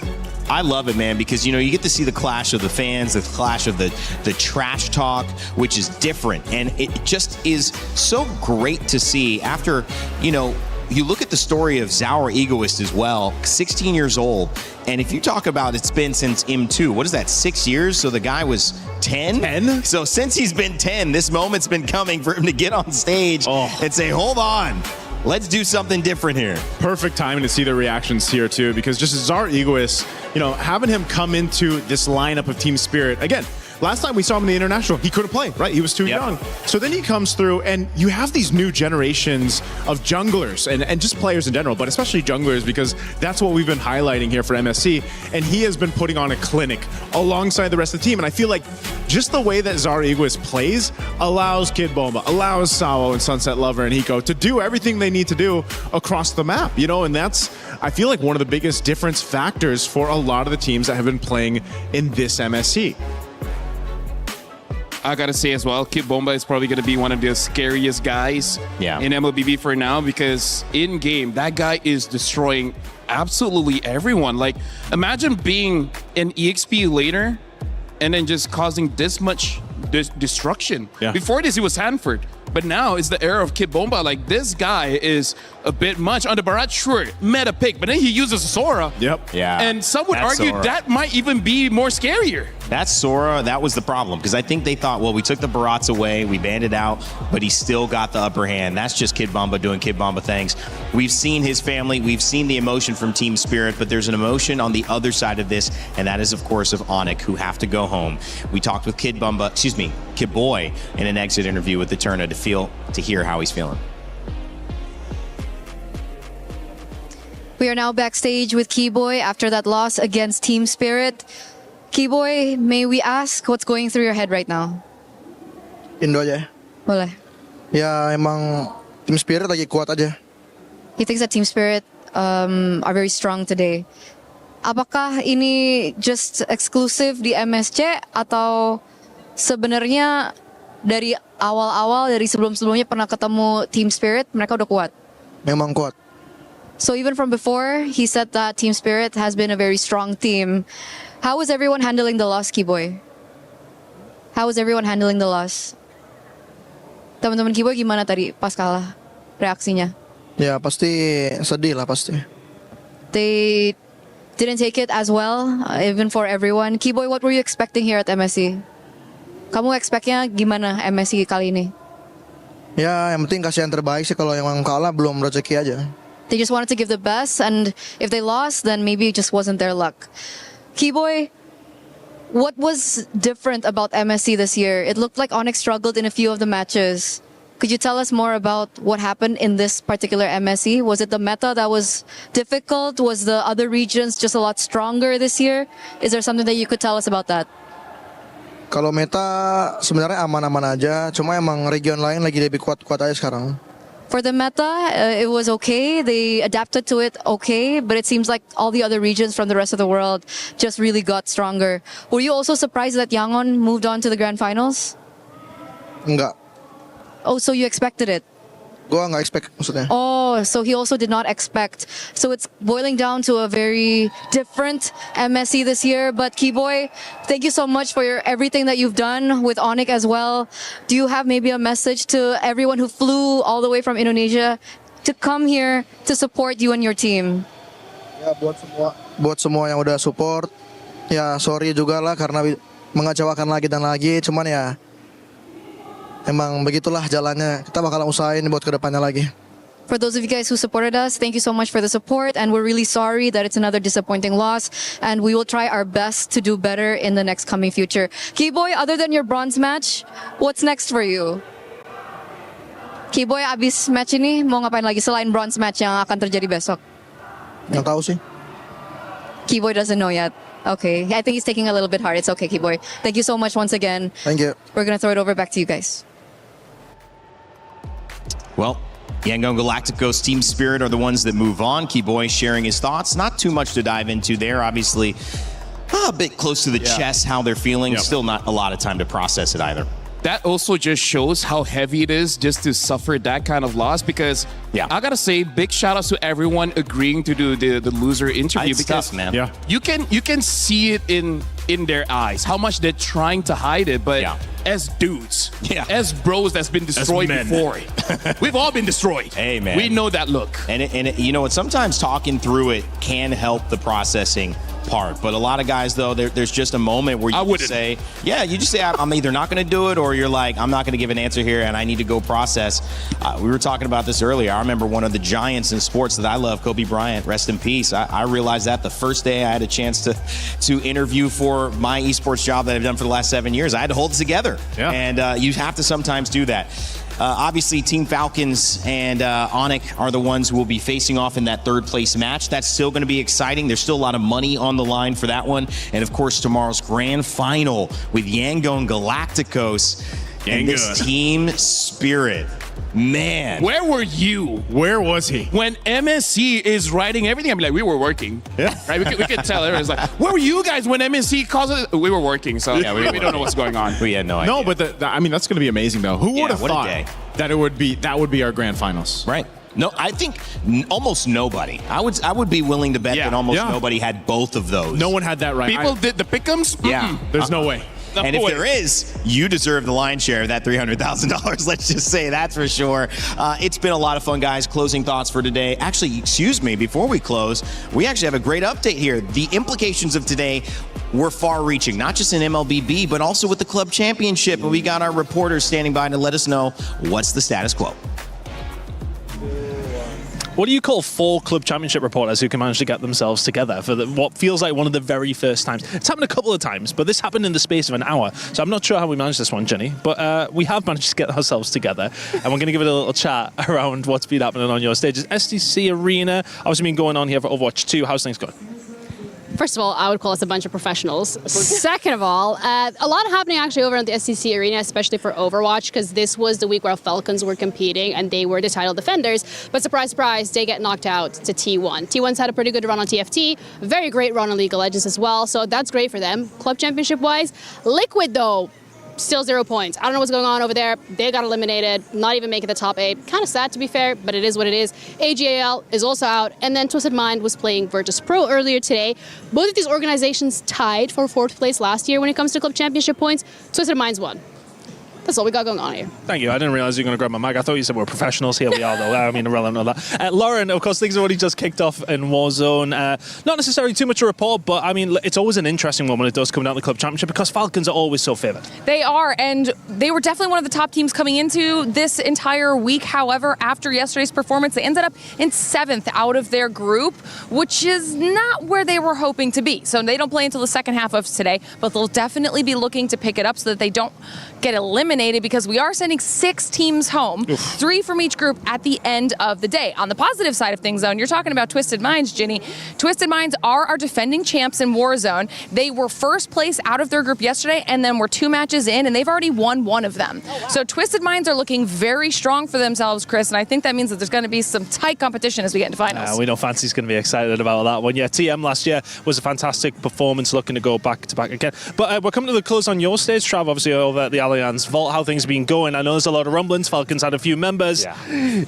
I love it, man, because, you know, you get to see the clash of the fans, the clash of the trash talk, which is different. And it just is so great to see after, you know, you look at the story of Zaur Egoist as well, 16 years old. And if you talk about it's been since M2, what is that, 6 years? So the guy was 10? 10? So since he's been 10, this moment's been coming for him to get on stage and say, hold on, let's do something different here. Perfect timing to see the reactions here, too, because just as Zaur Egoist, you know, having him come into this lineup of Team Spirit, again, last time we saw him in the international, he couldn't play, right? He was too young. So then he comes through, and you have these new generations of junglers and just players in general, but especially junglers, because that's what we've been highlighting here for MSC. And he has been putting on a clinic alongside the rest of the team. And I feel like just the way that Zaur Egoist plays allows Kid Bomba, allows Sao and Sunset Lover and Hiko to do everything they need to do across the map, you know? And that's, I feel like, one of the biggest difference factors for a lot of the teams that have been playing in this MSC. I gotta say as well, Kid Bomba is probably gonna be one of the scariest guys in MLBB for now, because in game, that guy is destroying absolutely everyone. Like, imagine being an EXP laner and then just causing this much destruction. Before this, it was Hanford. But now it's the era of Kid Bomba. Like, this guy is a bit much. On the Barat, sure, meta pick, but then he uses Sora. And some would argue that might even be more scarier. That's Sora. That was the problem, because I think they thought, well, we took the Barats away, we banned it out, but he still got the upper hand. That's just Kid Bomba doing Kid Bomba things. We've seen his family, we've seen the emotion from Team Spirit, but there's an emotion on the other side of this, and that is, of course, of Onyx, who have to go home. We talked with Kid Boy in an exit interview with the Eterna to hear how he's feeling. We are now backstage with Keyboy after that loss against Team Spirit. Keyboy, may we ask what's going through your head right now? Indo aja. Boleh. Ya emang Team Spirit lagi kuat aja. He thinks that Team Spirit are very strong today. Apakah ini just eksklusif di MSC atau sebenarnya dari awal-awal, dari sebelum-sebelumnya pernah ketemu Team Spirit, mereka udah kuat? Memang kuat. So even from before, he said that Team Spirit has been a very strong team. How is everyone handling the loss, Keyboy? How is everyone handling the loss? Teman-teman Keyboy gimana tadi pas kalah reaksinya? Ya pasti sedih lah pasti. They didn't take it as well, even for everyone. Keyboy, what were you expecting here at MSC? Kamu expect-nya gimana MSC kali ini? Ya yang penting kasih yang terbaik sih, kalau yang kalah belum rezeki aja. They just wanted to give the best, and if they lost, then maybe it just wasn't their luck. Keyboy, what was different about MSC this year? It looked like Onyx struggled in a few of the matches. Could you tell us more about what happened in this particular MSC? Was it the meta that was difficult? Was the other regions just a lot stronger this year? Is there something that you could tell us about that? Kalau meta sebenarnya aman-aman aja, cuma emang region lain lagi lebih kuat-kuat aja sekarang. For the meta, it was okay. They adapted to it okay, but it seems like all the other regions from the rest of the world just really got stronger. Were you also surprised that Yangon moved on to the grand finals? Enggak. Oh, so you expected it? Gua nggak expect maksudnya. Oh, so he also did not expect. So it's boiling down to a very different MSC this year. But Keyboy, thank you so much for everything that you've done with Onyx as well. Do you have maybe a message to everyone who flew all the way from Indonesia to come here to support you and your team? Ya buat semua yang udah support. Ya sorry juga lah karena mengecewakan lagi dan lagi. Cuman ya emang begitulah jalannya. Kita bakalan usahain buat kedepannya lagi. For those of you guys who supported us, thank you so much for the support, and we're really sorry that it's another disappointing loss, and we will try our best to do better in the next coming future. Keyboy, other than your bronze match, what's next for you? Keyboy, abis match ini mau ngapain lagi selain bronze match yang akan terjadi besok? Nggak tahu sih. Keyboy doesn't know yet. Okay, I think he's taking a little bit hard. It's okay, Keyboy. Thank you so much once again. Thank you. We're gonna throw it over back to you guys. Well, Yangon Galacticos Team Spirit are the ones that move on. Keyboy sharing his thoughts. Not too much to dive into there. Obviously, a bit close to the chest how they're feeling. Still not a lot of time to process it either. That also just shows how heavy it is just to suffer that kind of loss, because I gotta say, big shout outs to everyone agreeing to do the loser interview. It's because tough, man. you can see it in their eyes how much they're trying to hide it, but as dudes, as bros that's been destroyed before, we've all been destroyed. Hey, man. We know that look. And you know what? Sometimes talking through it can help the processing part. But a lot of guys, though, there's just a moment where you just say, I'm either not going to do it, or you're like, I'm not going to give an answer here and I need to go process. We were talking about this earlier. I remember one of the giants in sports that I love, Kobe Bryant, rest in peace. I realized that the first day I had a chance to interview for my esports job that I've done for the last 7 years. I had to hold it together. And you have to sometimes do that. Obviously, Team Falcons and Onyx are the ones who will be facing off in that third place match. That's still going to be exciting. There's still a lot of money on the line for that one. And of course, tomorrow's grand final with Yangon Galacticos and this Team Spirit. Man. Where were you? Where was he? When MSC is writing everything, I'm like, we were working. Right? We could tell everyone's like, where were you guys when MSC calls it? We were working, so we don't know what's going on. We had no idea. No, but I mean, that's going to be amazing, though. Who would have thought that that would be our grand finals? Right. No, I think almost nobody. I would be willing to bet that almost nobody had both of those. No one had that right. People did the pick'ems? Yeah. There's no way. And if there is, you deserve the lion's share of that $300,000. Let's just say that's for sure. It's been a lot of fun, guys. Closing thoughts for today. Actually, excuse me, before we close, we actually have a great update here. The implications of today were far-reaching, not just in MLBB, but also with the club championship. And we got our reporters standing by to let us know what's the status quo. What do you call 4 club championship reporters who can manage to get themselves together for what feels like one of the very first times? It's happened a couple of times, but this happened in the space of an hour. So I'm not sure how we managed this one, Jenny, but we have managed to get ourselves together. And we're going to give it a little chat around what's been happening on your stages. STC Arena, obviously been going on here for Overwatch 2. How's things going? First of all, I would call us a bunch of professionals. Second of all, a lot happening actually over at the SCC Arena, especially for Overwatch, because this was the week where Falcons were competing and they were the title defenders. But surprise, surprise, they get knocked out to T1. T1's had a pretty good run on TFT, very great run on League of Legends as well, so that's great for them. Club championship-wise, Liquid, though, still 0 points. I don't know what's going on over there. They got eliminated, not even making the top 8. Kind of sad, to be fair, but it is what it is. AGAL is also out, and then Twisted Mind was playing Virtus Pro earlier today. Both of these organizations tied for 4th place last year when it comes to club championship points. Twisted Mind's won. That's all we got going on here. Thank you. I didn't realize you were going to grab my mic. I thought you said we're professionals. Here we are, though. I mean, irrelevant of that. Lauren, of course, things have already just kicked off in Warzone. Not necessarily too much to report, but I mean, it's always an interesting one when it does come down to the club championship because Falcons are always so favoured. They are, and they were definitely one of the top teams coming into this entire week. However, after yesterday's performance, they ended up in 7th out of their group, which is not where they were hoping to be. So they don't play until the second half of today, but they'll definitely be looking to pick it up so that they don't get eliminated, because we are sending 6 teams home, 3 from each group at the end of the day. On the positive side of things, though, and you're talking about Twisted Minds, Ginny. Twisted Minds are our defending champs in Warzone. They were first place out of their group yesterday, and then we're 2 matches in, and they've already won 1 of them. Oh, wow. So Twisted Minds are looking very strong for themselves, Chris, and I think that means that there's going to be some tight competition as we get into finals. We know Fancy's going to be excited about that one. Yeah, TM last year was a fantastic performance, looking to go back to back again. But we're coming to the close on your stage, Trav, obviously over at the Allianz Vault. overall how things have been going? I know there's a lot of rumblings. Falcons had a few members.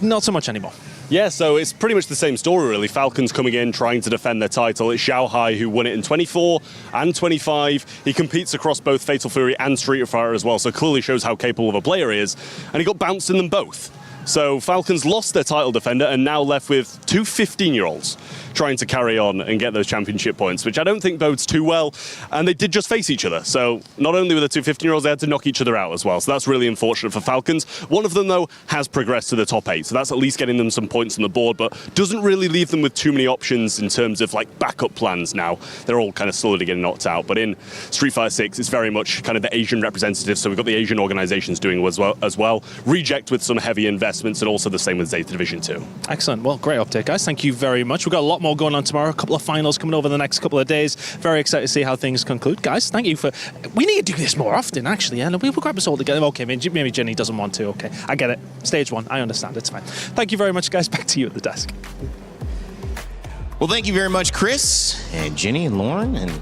Not so much anymore. Yeah, so it's pretty much the same story, really. Falcons coming in, trying to defend their title. It's Xiao Hai who won it in 24 and 25. He competes across both Fatal Fury and Street Fighter as well, so clearly shows how capable of a player he is. And he got bounced in them both. So Falcons lost their title defender and now left with two 15-year-olds trying to carry on and get those championship points, which I don't think bodes too well. And they did just face each other. So not only were the two 15-year-olds, they had to knock each other out as well. So that's really unfortunate for Falcons. One of them, though, has progressed to the top 8. So that's at least getting them some points on the board, but doesn't really leave them with too many options in terms of like backup plans now. They're all kind of slowly getting knocked out. But in Street Fighter 6, it's very much kind of the Asian representative. So we've got the Asian organizations doing as well. Reject with some heavy investments, and also the same with Zeta Division 2. Excellent. Well, great update, guys. Thank you very much. We've got a lot more going on tomorrow. A couple of finals coming over the next couple of days. Very excited to see how things conclude. Guys, thank you for... We need to do this more often, actually. And we'll grab us all together. Okay, maybe Jenny doesn't want to. Okay, I get it. Stage 1. I understand. It's fine. Thank you very much, guys. Back to you at the desk. Well, thank you very much, Chris and Jenny and Lauren. And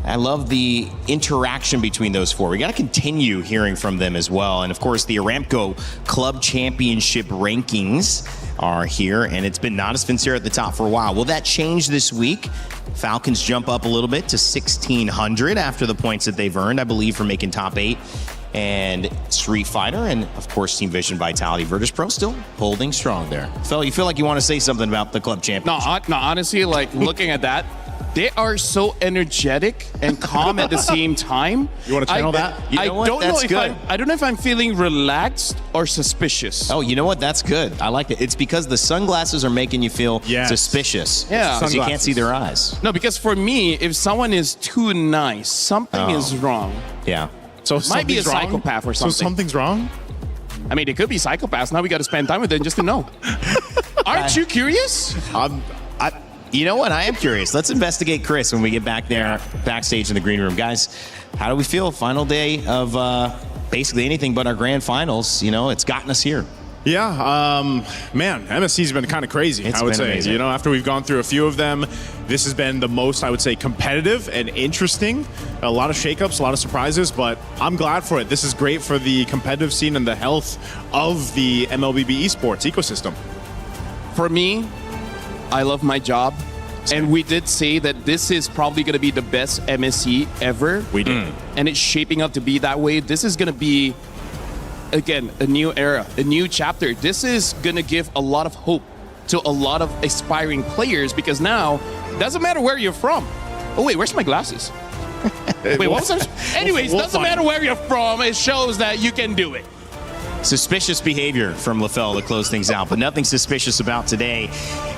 I love the interaction between those four. We got to continue hearing from them as well. And of course, the Aramco Club Championship rankings are here, and it's been not as sincere at the top for a while. Will that change this week? Falcons jump up a little bit to 1,600 after the points that they've earned, I believe, for making top 8. And Street Fighter, and of course, Team Vision, Vitality, Virtus Pro still holding strong there. Phil, you feel like you want to say something about the club championship? No, honestly, like looking at that, they are so energetic and calm at the same time. You want to channel that? You know what? I don't know if I'm feeling relaxed or suspicious. Oh, you know what? That's good. I like it. It's because the sunglasses are making you feel suspicious. Yeah. Because you can't see their eyes. No, because for me, if someone is too nice, something is wrong. Yeah. So might be a psychopath or something. So something's wrong? I mean, it could be psychopaths. Now we got to spend time with them just to know. Aren't you curious? You know what? I am curious. Let's investigate Chris when we get back there, backstage in the green room. Guys, how do we feel? Final day of basically anything but our grand finals. You know, it's gotten us here. Yeah, man, MSC's been kind of crazy, I would say. Amazing. You know, after we've gone through a few of them, this has been the most, I would say, competitive and interesting. A lot of shakeups, a lot of surprises, but I'm glad for it. This is great for the competitive scene and the health of the MLBB esports ecosystem. For me, I love my job. And we did say that this is probably going to be the best MSC ever. We did. And it's shaping up to be that way. This is going to be, again, a new era, a new chapter. This is going to give a lot of hope to a lot of aspiring players, because now it doesn't matter where you're from. Oh, wait, where's my glasses? Wait, what was that? Anyways, doesn't matter where you're from. It shows that you can do it. Suspicious behavior from LaFell to close things out, but nothing suspicious about today.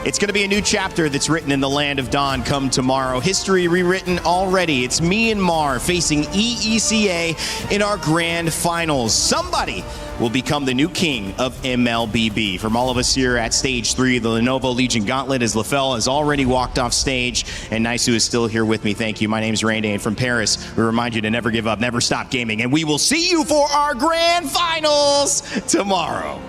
It's going to be a new chapter that's written in the Land of Dawn come tomorrow. History rewritten already. It's Myanmar facing EECA in our grand finals. Somebody will become the new king of MLBB. From all of us here at Stage 3 of the Lenovo Legion Gauntlet, as LaFell has already walked off stage, and Naisu is still here with me. Thank you. My name is Randy, and from Paris, we remind you to never give up, never stop gaming, and we will see you for our grand finals tomorrow.